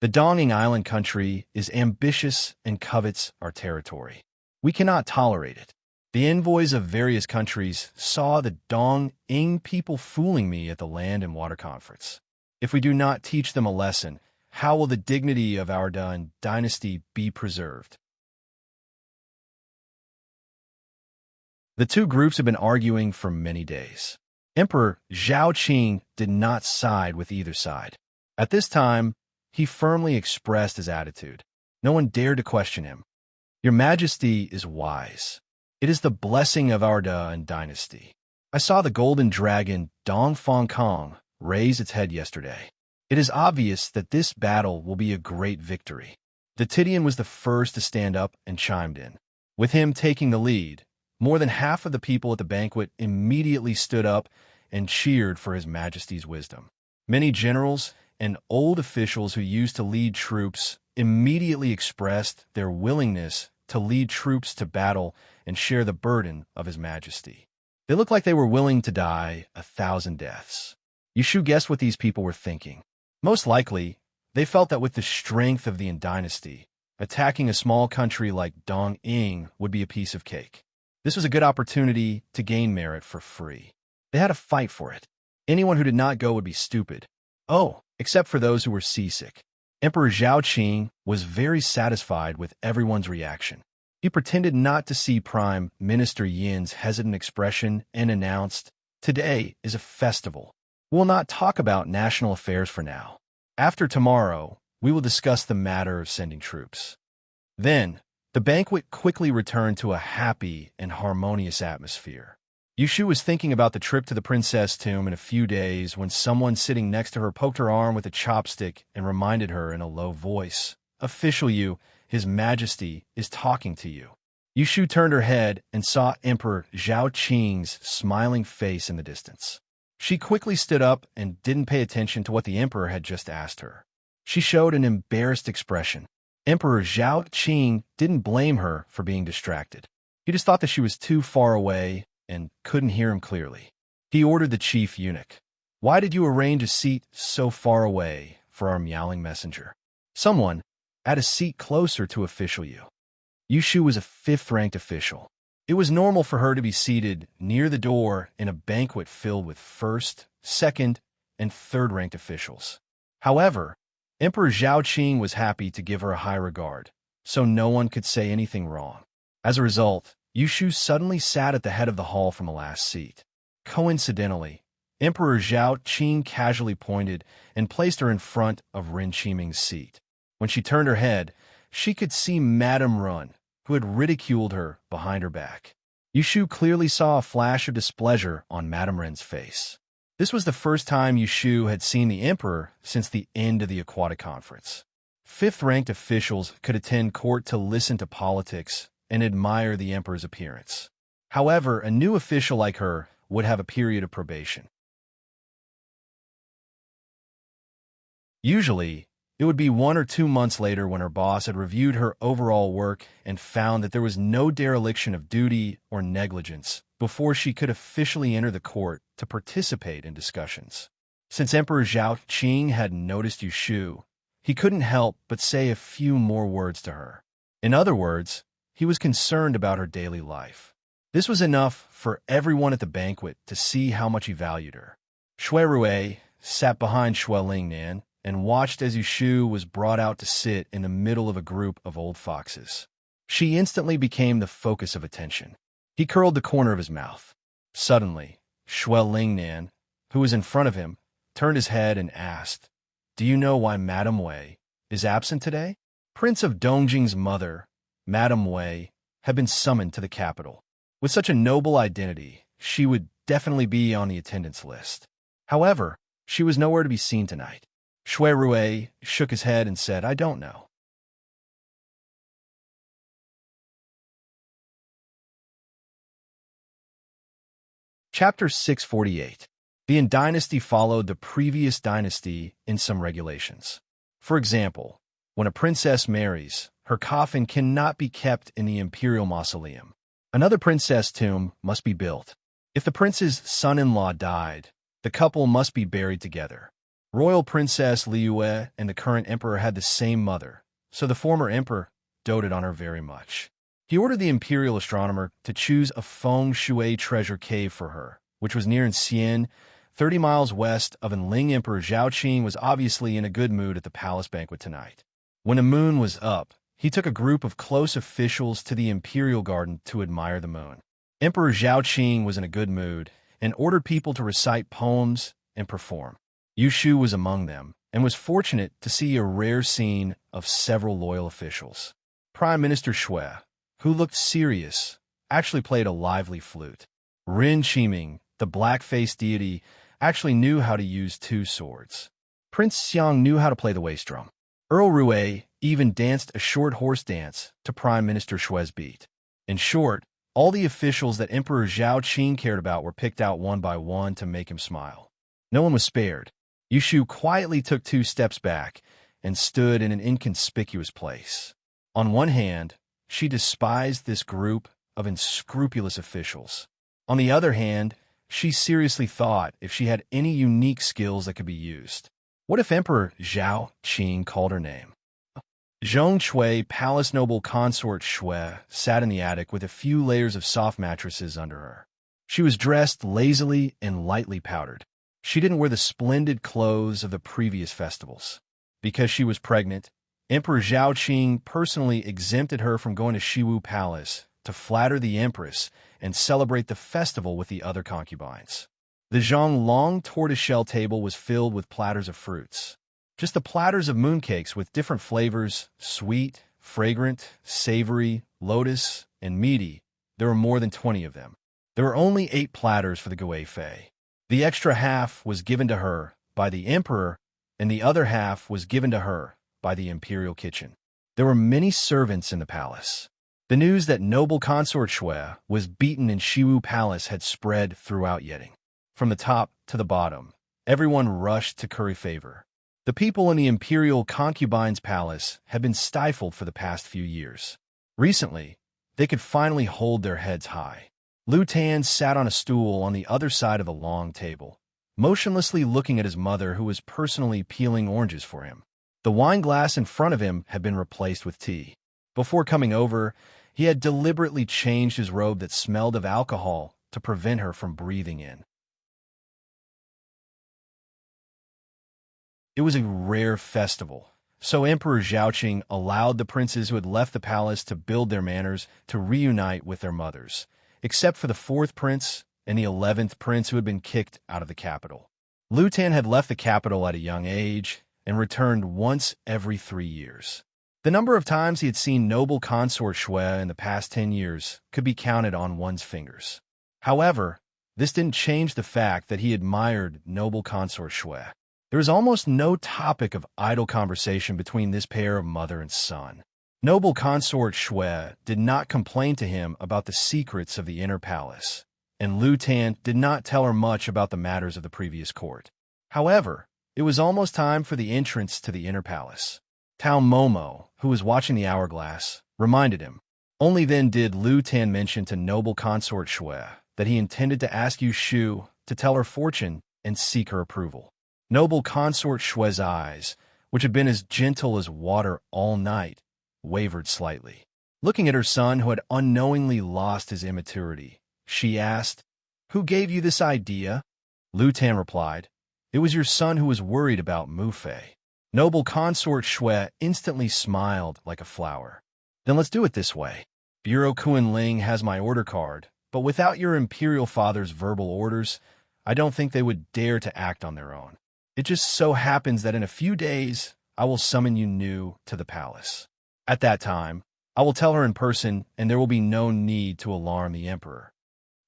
The Dong-ing Island country is ambitious and covets our territory. We cannot tolerate it. The envoys of various countries saw the Dong-ing people fooling me at the Land and Water Conference. If we do not teach them a lesson, how will the dignity of our Dan dynasty be preserved? The 2 groups have been arguing for many days. Emperor Zhao Qing did not side with either side. At this time, he firmly expressed his attitude. No one dared to question him. Your Majesty is wise. It is the blessing of our and dynasty. I saw the golden dragon Dong Fong Kong raise its head yesterday. It is obvious that this battle will be a great victory. The Tidian was the first to stand up and chimed in. With him taking the lead, more than half of the people at the banquet immediately stood up and cheered for His Majesty's wisdom. Many generals and old officials who used to lead troops immediately expressed their willingness to lead troops to battle and share the burden of His Majesty. They looked like they were willing to die 1,000 deaths. Yushu guessed what these people were thinking. Most likely, they felt that with the strength of the Yin dynasty, attacking a small country like Dong Ying would be a piece of cake. This was a good opportunity to gain merit for free. They had to fight for it. Anyone who did not go would be stupid. Oh, except for those who were seasick. Emperor Zhao Qing was very satisfied with everyone's reaction. He pretended not to see Prime Minister Yin's hesitant expression and announced, "Today is a festival. We'll not talk about national affairs for now. After tomorrow, we will discuss the matter of sending troops." Then, the banquet quickly returned to a happy and harmonious atmosphere. Yushu was thinking about the trip to the princess tomb in a few days when someone sitting next to her poked her arm with a chopstick and reminded her in a low voice, "Official Yu, His Majesty is talking to you." Yushu turned her head and saw Emperor Zhao Qing's smiling face in the distance. She quickly stood up and didn't pay attention to what the emperor had just asked her. She showed an embarrassed expression. Emperor Zhao Qing didn't blame her for being distracted. He just thought that she was too far away and couldn't hear him clearly. He ordered the chief eunuch, "Why did you arrange a seat so far away for our meowing messenger? Someone, add a seat closer to official Yu." Yushu was a 5th-ranked official. It was normal for her to be seated near the door in a banquet filled with 1st, 2nd, and 3rd-ranked officials. However, Emperor Zhao Qing was happy to give her a high regard, so no one could say anything wrong. As a result, Yushu suddenly sat at the head of the hall from the last seat. Coincidentally, Emperor Zhao Qing casually pointed and placed her in front of Ren Qiming's seat. When she turned her head, she could see Madame Run, who had ridiculed her behind her back. Yushu clearly saw a flash of displeasure on Madame Ren's face. This was the first time Yushu had seen the emperor since the end of the aquatic conference. 5th-ranked officials could attend court to listen to politics and admire the emperor's appearance. However, a new official like her would have a period of probation. Usually, it would be 1 or 2 months later when her boss had reviewed her overall work and found that there was no dereliction of duty or negligence before she could officially enter the court to participate in discussions. Since Emperor Zhao Qing had noticed Yushu, he couldn't help but say a few more words to her. In other words, he was concerned about her daily life. This was enough for everyone at the banquet to see how much he valued her. Shui Rui sat behind Shui Lingnan and watched as Yushu was brought out to sit in the middle of a group of old foxes. She instantly became the focus of attention. He curled the corner of his mouth. Suddenly, Shui Lingnan, who was in front of him, turned his head and asked, "Do you know why Madame Wei is absent today?" Prince of Dongjing's mother, Madame Wei, had been summoned to the capital. With such a noble identity, she would definitely be on the attendance list. However, she was nowhere to be seen tonight. Shui Rui shook his head and said, "I don't know." Chapter 648. The Yin dynasty followed the previous dynasty in some regulations. For example, when a princess marries, her coffin cannot be kept in the imperial mausoleum. Another princess tomb must be built. If the prince's son-in-law died, the couple must be buried together. Royal Princess Liyue and the current emperor had the same mother, so the former emperor doted on her very much. He ordered the imperial astronomer to choose a feng shui treasure cave for her, which was near in Xian, 30 miles west of Enling. Emperor Zhao Qing was obviously in a good mood at the palace banquet tonight. When the moon was up, he took a group of close officials to the imperial garden to admire the moon. Emperor Zhao Qing was in a good mood and ordered people to recite poems and perform. Yushu was among them, and was fortunate to see a rare scene of several loyal officials. Prime Minister Shui, who looked serious, actually played a lively flute. Rin Qiming, the black-faced deity, actually knew how to use two swords. Prince Xiang knew how to play the waist drum. Earl Rui even danced a short horse dance to Prime Minister Shui's beat. In short, all the officials that Emperor Zhao Qing cared about were picked out one by one to make him smile. No one was spared. Yushu quietly took 2 steps back and stood in an inconspicuous place. On one hand, she despised this group of unscrupulous officials. On the other hand, she seriously thought if she had any unique skills that could be used. What if Emperor Zhao Qing called her name? Zhong Shui, palace noble consort Shui, sat in the attic with a few layers of soft mattresses under her. She was dressed lazily and lightly powdered. She didn't wear the splendid clothes of the previous festivals. Because she was pregnant, Emperor Zhao Qing personally exempted her from going to Shiwu Palace to flatter the empress and celebrate the festival with the other concubines. The Zhong long tortoiseshell table was filled with platters of fruits. Just the platters of mooncakes with different flavors, sweet, fragrant, savory, lotus, and meaty. There were more than 20 of them. There were only 8 platters for the Gui Fei. The extra half was given to her by the emperor, and the other half was given to her by the imperial kitchen. There were many servants in the palace. The news that noble consort Shui was beaten in Shiwu Palace had spread throughout Yeding. From the top to the bottom, everyone rushed to curry favor. The people in the imperial concubine's palace had been stifled for the past few years. Recently, they could finally hold their heads high. Lu Tan sat on a stool on the other side of the long table, motionlessly looking at his mother who was personally peeling oranges for him. The wine glass in front of him had been replaced with tea. Before coming over, he had deliberately changed his robe that smelled of alcohol to prevent her from breathing in. It was a rare festival, so Emperor Zhaoqing allowed the princes who had left the palace to build their manors to reunite with their mothers, except for the 4th prince and the 11th prince who had been kicked out of the capital. Lu Tan had left the capital at a young age and returned once every 3 years. The number of times he had seen noble consort Shui in the past 10 years could be counted on one's fingers. However, this didn't change the fact that he admired noble consort Shui. There was almost no topic of idle conversation between this pair of mother and son. Noble consort Shui did not complain to him about the secrets of the inner palace, and Lu Tan did not tell her much about the matters of the previous court. However, it was almost time for the entrance to the inner palace. Tao Momo, who was watching the hourglass, reminded him. Only then did Lu Tan mention to noble consort Shui that he intended to ask Yu Shu to tell her fortune and seek her approval. Noble consort Shui's eyes, which had been as gentle as water all night, wavered slightly. Looking at her son, who had unknowingly lost his immaturity, she asked, "Who gave you this idea?" Lu Tan replied, "It was your son who was worried about Mu Fei." Noble consort Shui instantly smiled like a flower. "Then let's do it this way. Bureau Kunling has my order card, but without your imperial father's verbal orders, I don't think they would dare to act on their own. It just so happens that in a few days, I will summon you new to the palace. At that time, I will tell her in person, and there will be no need to alarm the emperor."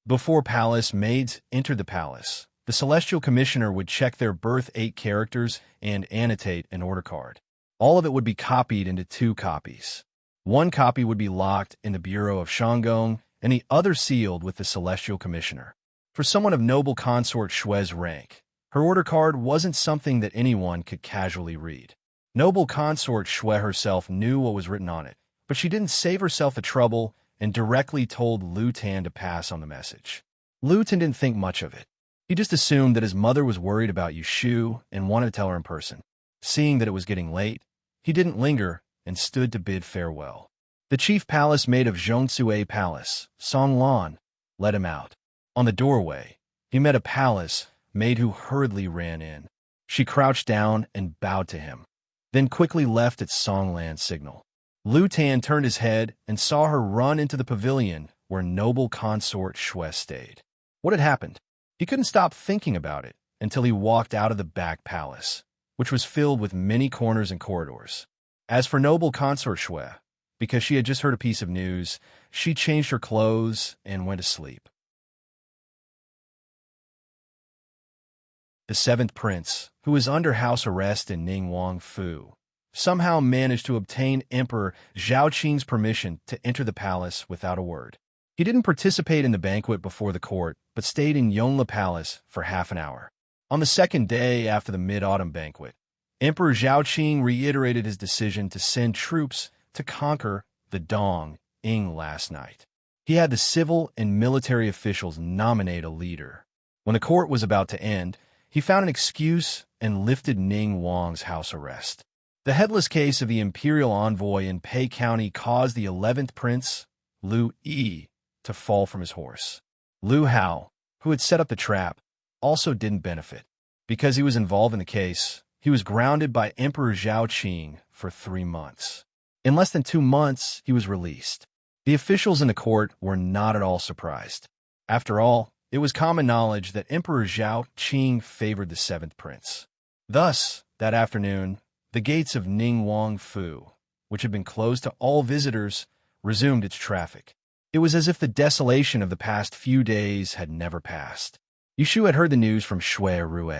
Before palace maids entered the palace, the celestial commissioner would check their birth 8 characters and annotate an order card. All of it would be copied into 2 copies. One copy would be locked in the Bureau of Shanggong, and the other sealed with the celestial commissioner. For someone of noble consort Shui's rank, her order card wasn't something that anyone could casually read. Noble consort Shui herself knew what was written on it, but she didn't save herself the trouble and directly told Lu Tan to pass on the message. Lu Tan didn't think much of it. He just assumed that his mother was worried about Yu Shu and wanted to tell her in person. Seeing that it was getting late, he didn't linger and stood to bid farewell. The chief palace maid of Zhongsue Palace, Song Lan, let him out. On the doorway, he met a palace maid who hurriedly ran in. She crouched down and bowed to him, then quickly left at Song Lan's signal. Lu Tan turned his head and saw her run into the pavilion where noble consort Shui stayed. What had happened? He couldn't stop thinking about it until he walked out of the back palace, which was filled with many corners and corridors. As for noble consort Shui, because she had just heard a piece of news, she changed her clothes and went to sleep. The seventh prince, who was under house arrest in Ningguang Fu, somehow managed to obtain Emperor Zhao Qing's permission to enter the palace without a word. He didn't participate in the banquet before the court, but stayed in Yongle Palace for half an hour. On the second day after the mid-autumn banquet, Emperor Zhao Qing reiterated his decision to send troops to conquer the Dong Ing last night. He had the civil and military officials nominate a leader. When the court was about to end, he found an excuse and lifted Ning Wang's house arrest. The headless case of the imperial envoy in Pei County caused the 11th prince, Liu Yi, to fall from his horse. Liu Hao, who had set up the trap, also didn't benefit. Because he was involved in the case, he was grounded by Emperor Zhao Qing for 3 months. In less than 2 months, he was released. The officials in the court were not at all surprised. After all, it was common knowledge that Emperor Zhao Qing favored the 7th prince. Thus, that afternoon, the gates of Ningguang Fu, which had been closed to all visitors, resumed its traffic. It was as if the desolation of the past few days had never passed. Yushu had heard the news from Shui Rue.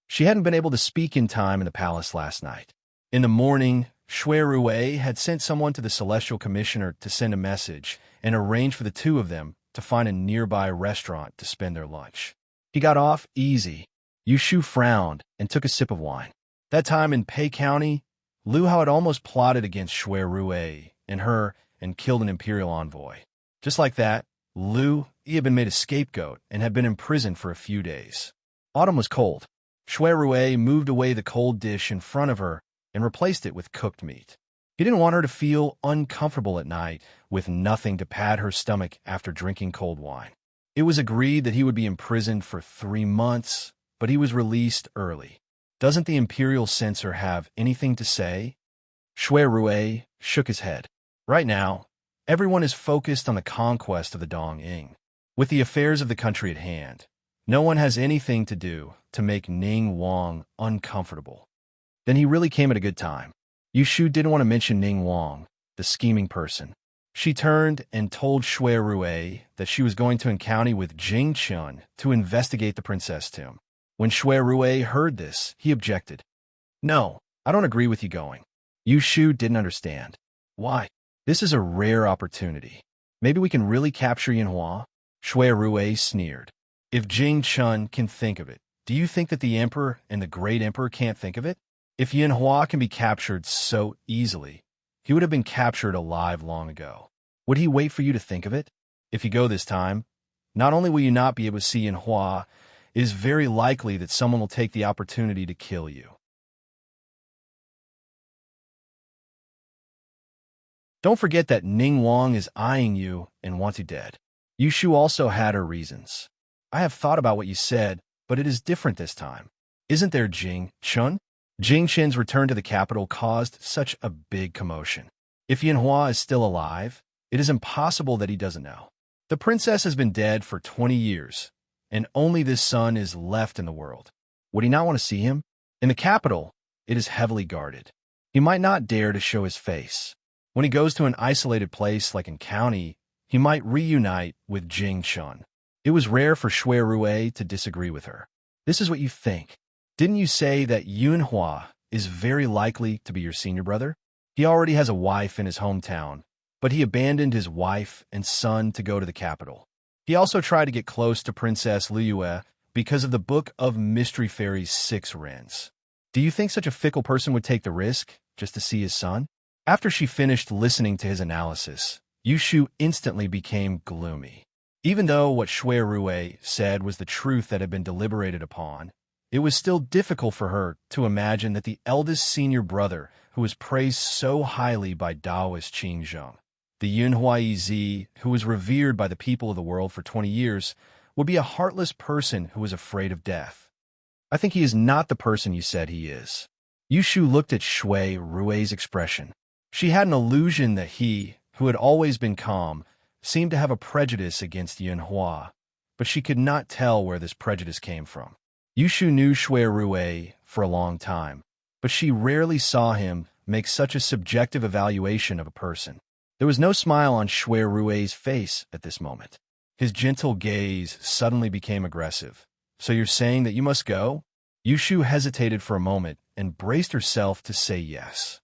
She hadn't been able to speak in time in the palace last night. In the morning, Shui Rue had sent someone to the Celestial Commissioner to send a message and arrange for the two of them to find a nearby restaurant to spend their lunch. He got off easy. Yushu frowned and took a sip of wine. That time in Pei County, Liu Hao had almost plotted against Shui Rue and her and killed an imperial envoy. Just like that, Liu Yi had been made a scapegoat and had been imprisoned for a few days. Autumn was cold. Shui Rue moved away the cold dish in front of her and replaced it with cooked meat. He didn't want her to feel uncomfortable at night with nothing to pad her stomach after drinking cold wine. It was agreed that he would be imprisoned for 3 months, but he was released early. Doesn't the imperial censor have anything to say? Shui Rue shook his head. Right now, everyone is focused on the conquest of the Dong Ing. With the affairs of the country at hand, no one has anything to do to make Ning Wang uncomfortable. Then he really came at a good time. Yushu didn't want to mention Ning Wang, the scheming person. She turned and told Shui Rue that she was going to encounter with Jing Chun to investigate the princess tomb. When Shui Rue heard this, he objected. No, I don't agree with you going. Yushu didn't understand. Why? This is a rare opportunity. Maybe we can really capture Yanhua? Shui Rue sneered. If Jing Chun can think of it, do you think that the emperor and the great emperor can't think of it? If Yanhua can be captured so easily, he would have been captured alive long ago. Would he wait for you to think of it? If you go this time, not only will you not be able to see Yanhua, it is very likely that someone will take the opportunity to kill you. Don't forget that Ning Wang is eyeing you and wants you dead. Yushu also had her reasons. I have thought about what you said, but it is different this time. Isn't there Jing Chun? Jing Chun's return to the capital caused such a big commotion. If Yanhua is still alive, it is impossible that he doesn't know. The princess has been dead for 20 years, and only this son is left in the world. Would he not want to see him? In the capital, it is heavily guarded. He might not dare to show his face. When he goes to an isolated place like in county, he might reunite with Jing Chun. It was rare for Shui Rue to disagree with her. This is what you think. Didn't you say that Yunhua is very likely to be your senior brother? He already has a wife in his hometown, but he abandoned his wife and son to go to the capital. He also tried to get close to Princess Liyue because of the Book of Mystery Fairy's 6 wrens. Do you think such a fickle person would take the risk just to see his son? After she finished listening to his analysis, Yushu instantly became gloomy. Even though what Shui Rue said was the truth that had been deliberated upon, it was still difficult for her to imagine that the eldest senior brother, who was praised so highly by Taoist Qing Zheng, the Yunhua Zi, who was revered by the people of the world for 20 years, would be a heartless person who was afraid of death. I think he is not the person you said he is. Yushu looked at Shui Rue's expression. She had an illusion that he, who had always been calm, seemed to have a prejudice against Yunhua, but she could not tell where this prejudice came from. Yushu knew Shui Rue for a long time, but she rarely saw him make such a subjective evaluation of a person. There was no smile on Shui Rui's face at this moment. His gentle gaze suddenly became aggressive. "So you're saying that you must go?" Yushu hesitated for a moment and braced herself to say yes.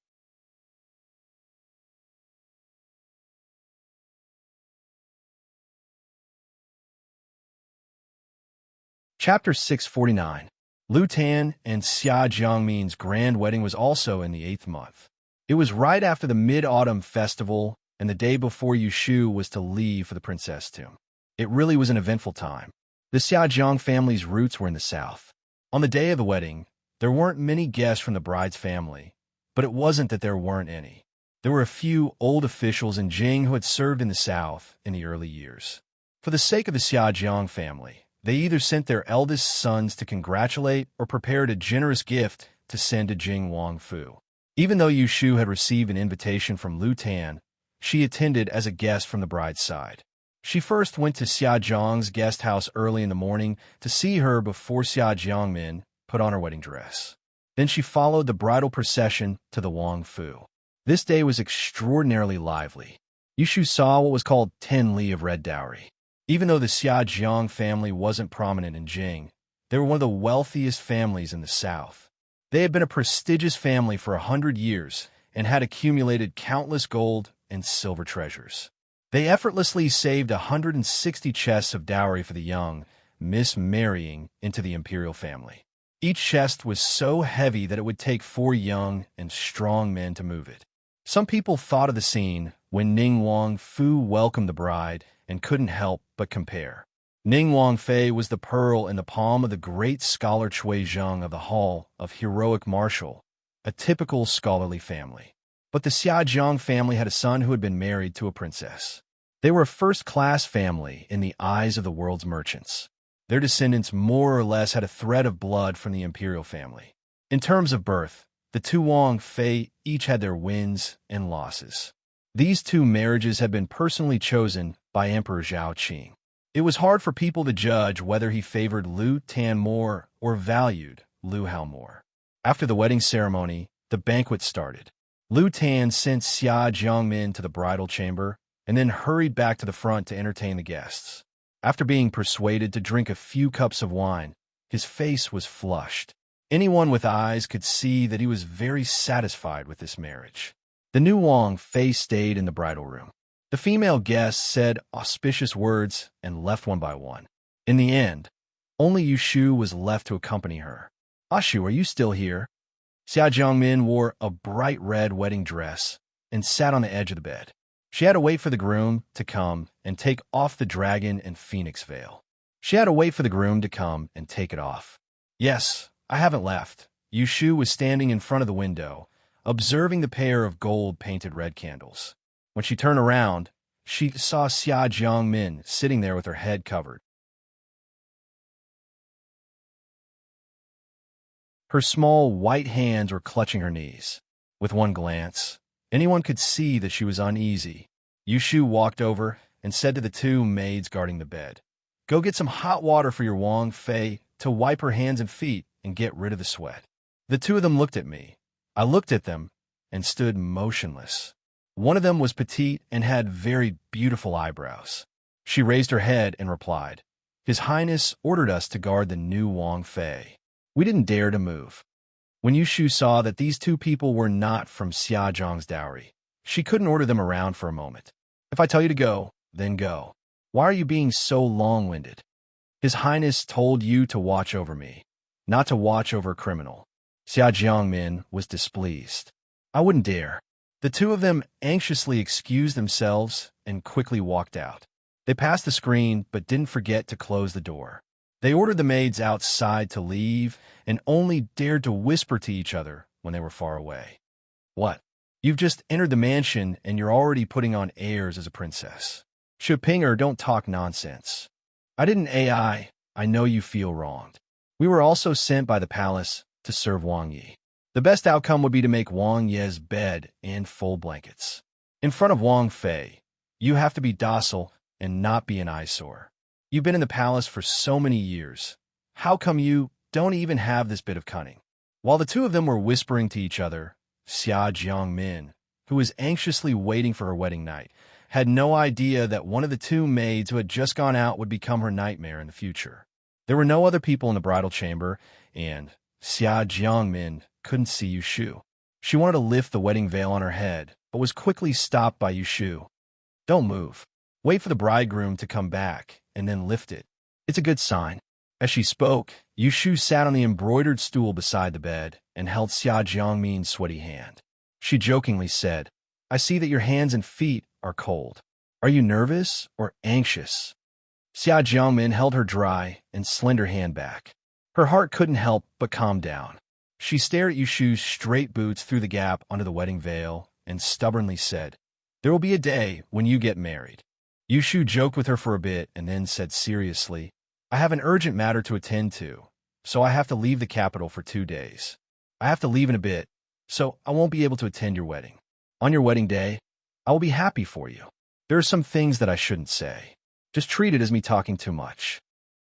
Chapter 649. Lu Tan and Xia Jiangmin's grand wedding was also in the 8th month. It was right after the Mid-Autumn Festival and the day before Yushu was to leave for the princess tomb. It really was an eventful time. The Xiaojiang family's roots were in the south. On the day of the wedding, there weren't many guests from the bride's family, but it wasn't that there weren't any. There were a few old officials in Jing who had served in the south in the early years. For the sake of the Xiaojiang family, they either sent their eldest sons to congratulate or prepared a generous gift to send to Jing Wangfu. Even though Yushu had received an invitation from Lu Tan, she attended as a guest from the bride's side. She first went to Xia Zhang's guest house early in the morning to see her before Xia Jiangmin put on her wedding dress. Then she followed the bridal procession to the Wangfu. This day was extraordinarily lively. Yushu saw what was called 10 li of red dowry. Even though the Xiaojiang family wasn't prominent in Jing, they were one of the wealthiest families in the south. They had been a prestigious family for 100 years and had accumulated countless gold and silver treasures. They effortlessly saved 160 chests of dowry for the young, marrying into the imperial family. Each chest was so heavy that it would take 4 young and strong men to move it. Some people thought of the scene when Ning Wangfu welcomed the bride and couldn't help but compare. Ning Wangfei was the pearl in the palm of the great scholar Cui Zheng of the Hall of Heroic Martial, a typical scholarly family. But the Xiaojiang family had a son who had been married to a princess. They were a first-class family in the eyes of the world's merchants. Their descendants more or less had a thread of blood from the imperial family. In terms of birth, the two Wangfei each had their wins and losses. These 2 marriages had been personally chosen by Emperor Zhao Qing. It was hard for people to judge whether he favored Lu Tan more or valued Lu Hao more. After the wedding ceremony, the banquet started. Lu Tan sent Xia Jiangmin to the bridal chamber and then hurried back to the front to entertain the guests. After being persuaded to drink a few cups of wine, his face was flushed. Anyone with eyes could see that he was very satisfied with this marriage. The new Wangfei stayed in the bridal room. The female guests said auspicious words and left one by one. In the end, only Yushu was left to accompany her. "Ashu, are you still here?" Xia Jiangmin wore a bright red wedding dress and sat on the edge of the bed. She had to wait for the groom to come and take off the dragon and phoenix veil. She had to wait for the groom to come and take it off. "Yes, I haven't left." Yushu was standing in front of the window, observing the pair of gold-painted red candles. When she turned around, she saw Xia Jiangmin sitting there with her head covered. Her small white hands were clutching her knees. With one glance, anyone could see that she was uneasy. Yushu walked over and said to the 2 maids guarding the bed, "Go get some hot water for your Wangfei to wipe her hands and feet and get rid of the sweat." The 2 of them looked at me. I looked at them and stood motionless. One of them was petite and had very beautiful eyebrows. She raised her head and replied, "His Highness ordered us to guard the new Wangfei." We didn't dare to move. When Yushu saw that these 2 people were not from Xiaojiang's dowry, she couldn't order them around for a moment. "If I tell you to go, then go. Why are you being so long-winded? His Highness told you to watch over me, not to watch over a criminal." Xia Jiangmin was displeased. "I wouldn't dare." The 2 of them anxiously excused themselves and quickly walked out. They passed the screen but didn't forget to close the door. They ordered the maids outside to leave and only dared to whisper to each other when they were far away. "What? You've just entered the mansion and you're already putting on airs as a princess. Shupinger, don't talk nonsense. I didn't AI. I know you feel wronged. We were also sent by the palace to serve Wang Yi. The best outcome would be to make Wang Ye's bed and full blankets. In front of Wang Fei, you have to be docile and not be an eyesore. You've been in the palace for so many years. How come you don't even have this bit of cunning?" While the two of them were whispering to each other, Xia Jiangmin, who was anxiously waiting for her wedding night, had no idea that one of the two maids who had just gone out would become her nightmare in the future. There were no other people in the bridal chamber, and Xia Jiangmin couldn't see Yushu. She wanted to lift the wedding veil on her head, but was quickly stopped by Yushu. "Don't move. Wait for the bridegroom to come back, and then lift it. It's a good sign." As she spoke, Yushu sat on the embroidered stool beside the bed and held Xia Jiangmin's sweaty hand. She jokingly said, "I see that your hands and feet are cold. Are you nervous or anxious?" Xia Jiangmin held her dry and slender hand back. Her heart couldn't help but calm down. She stared at Yushu's straight boots through the gap under the wedding veil and stubbornly said, "There will be a day when you get married." Yushu joked with her for a bit and then said seriously, "I have an urgent matter to attend to, so I have to leave the capital for 2 days. I have to leave in a bit, so I won't be able to attend your wedding. On your wedding day, I will be happy for you. There are some things that I shouldn't say. Just treat it as me talking too much."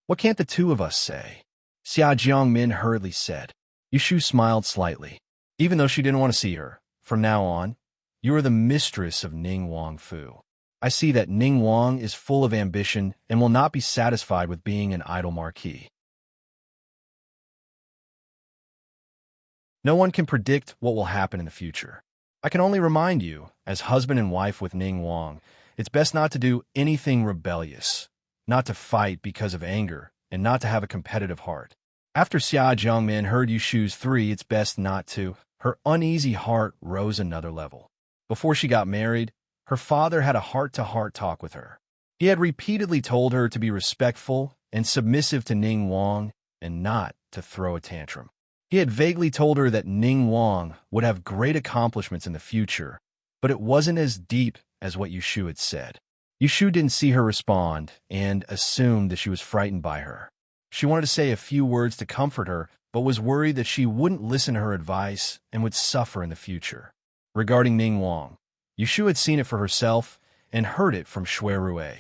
"What can't the two of us say?" Xia Jiangmin hurriedly said. Yushu smiled slightly. Even though she didn't want to see her, "From now on, you are the mistress of Ning Wang Fu. I see that Ning Wang is full of ambition and will not be satisfied with being an idle marquis. No one can predict what will happen in the future. I can only remind you, as husband and wife with Ning Wang, it's best not to do anything rebellious, not to fight because of anger, and not to have a competitive heart." After Xia Jiangmin heard Yushu's 3 "it's best not to," her uneasy heart rose another level. Before she got married, her father had a heart-to-heart talk with her. He had repeatedly told her to be respectful and submissive to Ning Wang and not to throw a tantrum. He had vaguely told her that Ning Wang would have great accomplishments in the future, but it wasn't as deep as what Yushu had said. Yushu didn't see her respond and assumed that she was frightened by her. She wanted to say a few words to comfort her, but was worried that she wouldn't listen to her advice and would suffer in the future. Regarding Ning Wang, Yushu had seen it for herself and heard it from Shui Rue.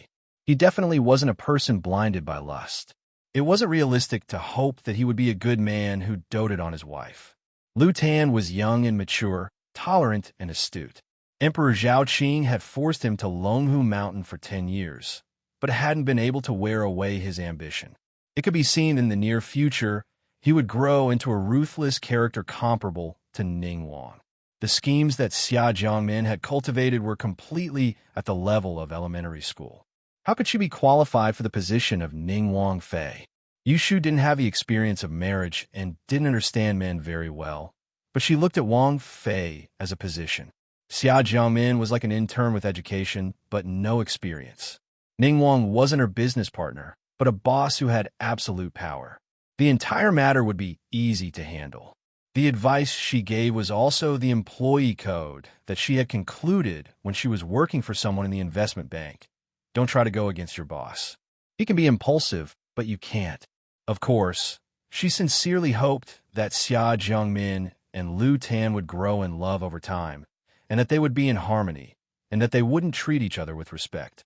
He definitely wasn't a person blinded by lust. It wasn't realistic to hope that he would be a good man who doted on his wife. Lu Tan was young and mature, tolerant and astute. Emperor Zhao Qing had forced him to Longhu Mountain for 10 years, but hadn't been able to wear away his ambition. It could be seen in the near future he would grow into a ruthless character comparable to Ning Wang. The schemes that Xia Jiangmin had cultivated were completely at the level of elementary school. How could she be qualified for the position of Ning Wang Fei? Yushu didn't have the experience of marriage and didn't understand men very well, but she looked at Wang Fei as a position. Xia Jiangmin was like an intern with education, but no experience. Ning Wang wasn't her business partner, but a boss who had absolute power. The entire matter would be easy to handle. The advice she gave was also the employee code that she had concluded when she was working for someone in the investment bank. Don't try to go against your boss. He can be impulsive, but you can't. Of course, she sincerely hoped that Xia Jiangmin and Lu Tan would grow in love over time, and that they would be in harmony, and that they wouldn't treat each other with respect.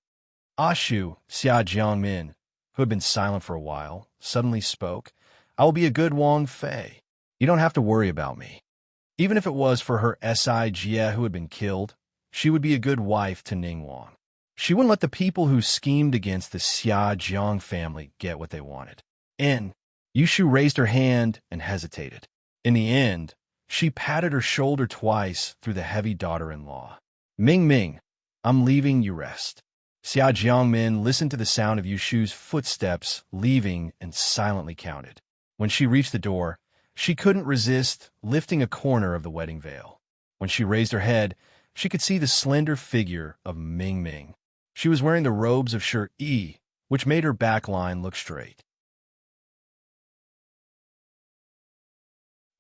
Ashu, Xia Jiangmin, who had been silent for a while, suddenly spoke. "I will be a good Wang Fei. You don't have to worry about me." Even if it was for her Si Jie who had been killed, she would be a good wife to Ning Wang. She wouldn't let the people who schemed against the Xia Jiang family get what they wanted. Yushu raised her hand and hesitated. In the end, she patted her shoulder twice through the heavy daughter-in-law. "Ming Ming, I'm leaving you rest." Xia Jiangmin listened to the sound of Yushu's footsteps leaving and silently counted. When she reached the door, she couldn't resist lifting a corner of the wedding veil. When she raised her head, she could see the slender figure of Ming Ming. She was wearing the robes of Shi Yi, which made her back line look straight.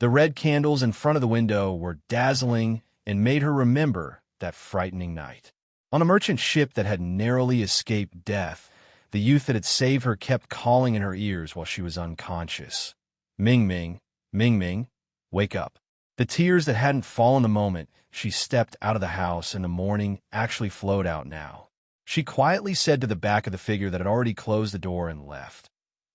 The red candles in front of the window were dazzling and made her remember that frightening night. On a merchant ship that had narrowly escaped death, the youth that had saved her kept calling in her ears while she was unconscious. "Ming Ming, Ming Ming, wake up." The tears that hadn't fallen the moment she stepped out of the house in the morning actually flowed out now. She quietly said to the back of the figure that had already closed the door and left,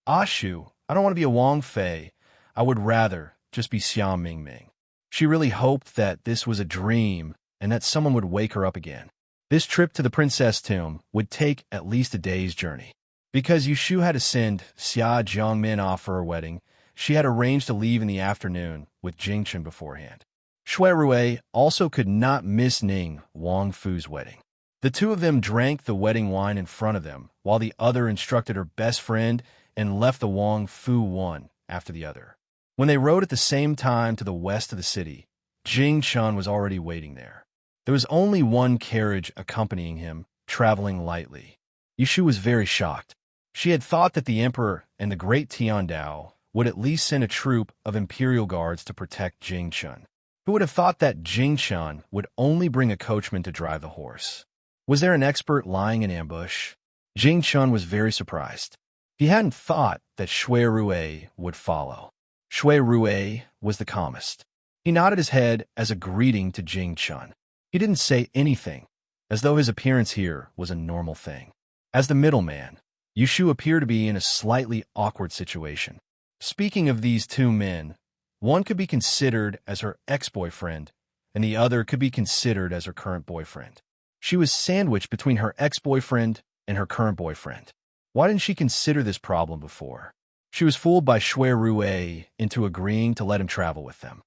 "Ashu, I don't want to be a Wang Fei. I would rather just be Xiao Ming Ming. She really hoped that this was a dream and that someone would wake her up again. This trip to the princess tomb would take at least a day's journey. Because Yushu had to send Xia Jiangmin off for her wedding, she had arranged to leave in the afternoon with Jingchen beforehand. Shui Rui also could not miss Ning Wang Fu's wedding. The two of them drank the wedding wine in front of them, while the other instructed her best friend and left the Wang Fu one after the other. When they rode at the same time to the west of the city, Jing Chun was already waiting there. There was only one carriage accompanying him, traveling lightly. Yushu was very shocked. She had thought that the emperor and the great Tiandao would at least send a troop of imperial guards to protect Jing Chun. Who would have thought that Jing Chun would only bring a coachman to drive the horse? Was there an expert lying in ambush? Jing Chun was very surprised. He hadn't thought that Shui Rui would follow. Shui Rui was the calmest. He nodded his head as a greeting to Jing Chun. He didn't say anything, as though his appearance here was a normal thing. As the middleman, Yushu appeared to be in a slightly awkward situation. Speaking of these two men, one could be considered as her ex-boyfriend, and the other could be considered as her current boyfriend. She was sandwiched between her ex-boyfriend and her current boyfriend. Why didn't she consider this problem before? She was fooled by Shui Rui into agreeing to let him travel with them.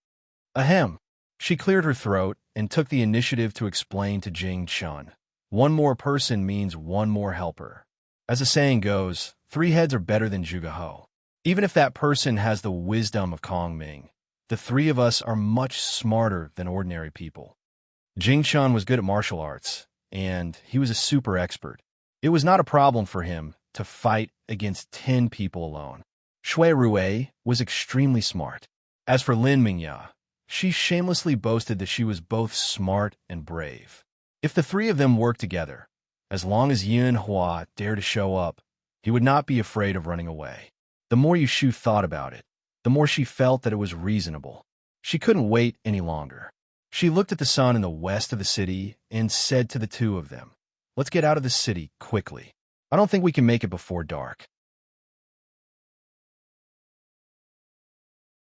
Ahem. She cleared her throat and took the initiative to explain to Jing Chun. One more person means one more helper. As the saying goes, 3 heads are better than Zhuge Ho. Even if that person has the wisdom of Kong Ming, the 3 of us are much smarter than ordinary people. Jing Chun was good at martial arts, and he was a super expert. It was not a problem for him to fight against 10 people alone. Shui Rui was extremely smart. As for Lin Mingya, she shamelessly boasted that she was both smart and brave. If the 3 of them worked together, as long as Yin Hua dared to show up, he would not be afraid of running away. The more Yushu thought about it, the more she felt that it was reasonable. She couldn't wait any longer. She looked at the sun in the west of the city and said to the 2 of them, "Let's get out of the city quickly. I don't think we can make it before dark.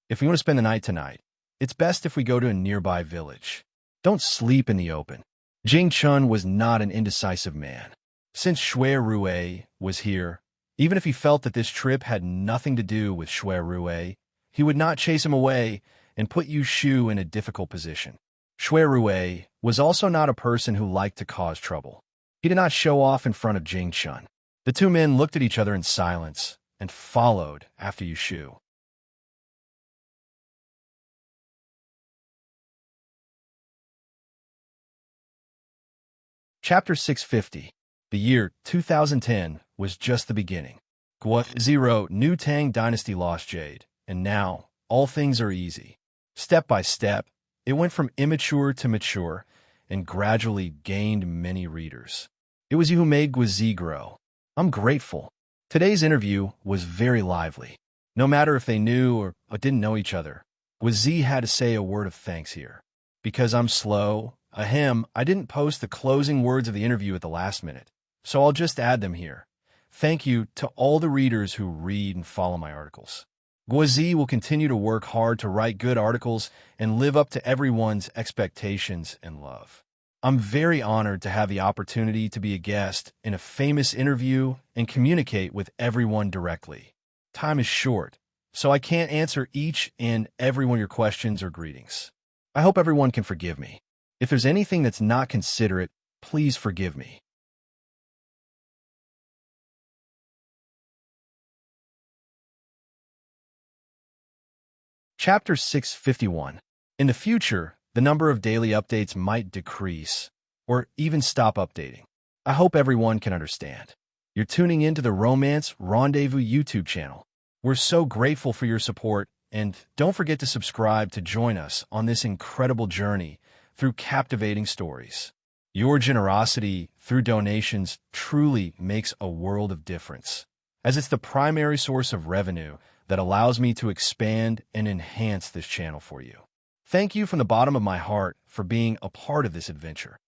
If we want to spend the night tonight, it's best if we go to a nearby village. Don't sleep in the open." Jing Chun was not an indecisive man. Since Shui Rui was here, even if he felt that this trip had nothing to do with Shui Rui, he would not chase him away and put Yushu in a difficult position. Shui Rui was also not a person who liked to cause trouble. He did not show off in front of Jing Chun. The 2 men looked at each other in silence and followed after Yushu. Chapter 650. The year 2010 was just the beginning. Guozi wrote New Tang Dynasty Lost Jade, and now all things are easy. Step by step, it went from immature to mature and gradually gained many readers. It was you who made Guozi grow. I'm grateful. Today's interview was very lively. No matter if they knew or didn't know each other, Guozi had to say a word of thanks here. Because I'm slow, I didn't post the closing words of the interview at the last minute, so I'll just add them here. Thank you to all the readers who read and follow my articles. Guozi will continue to work hard to write good articles and live up to everyone's expectations and love. I'm very honored to have the opportunity to be a guest in a famous interview and communicate with everyone directly. Time is short, so I can't answer each and every one of your questions or greetings. I hope everyone can forgive me. If there's anything that's not considerate, please forgive me. Chapter 651. In the future, the number of daily updates might decrease, or even stop updating. I hope everyone can understand. You're tuning into the Romance Rendezvous YouTube channel. We're so grateful for your support, and don't forget to subscribe to join us on this incredible journey through captivating stories. Your generosity through donations truly makes a world of difference, as it's the primary source of revenue that allows me to expand and enhance this channel for you. Thank you from the bottom of my heart for being a part of this adventure.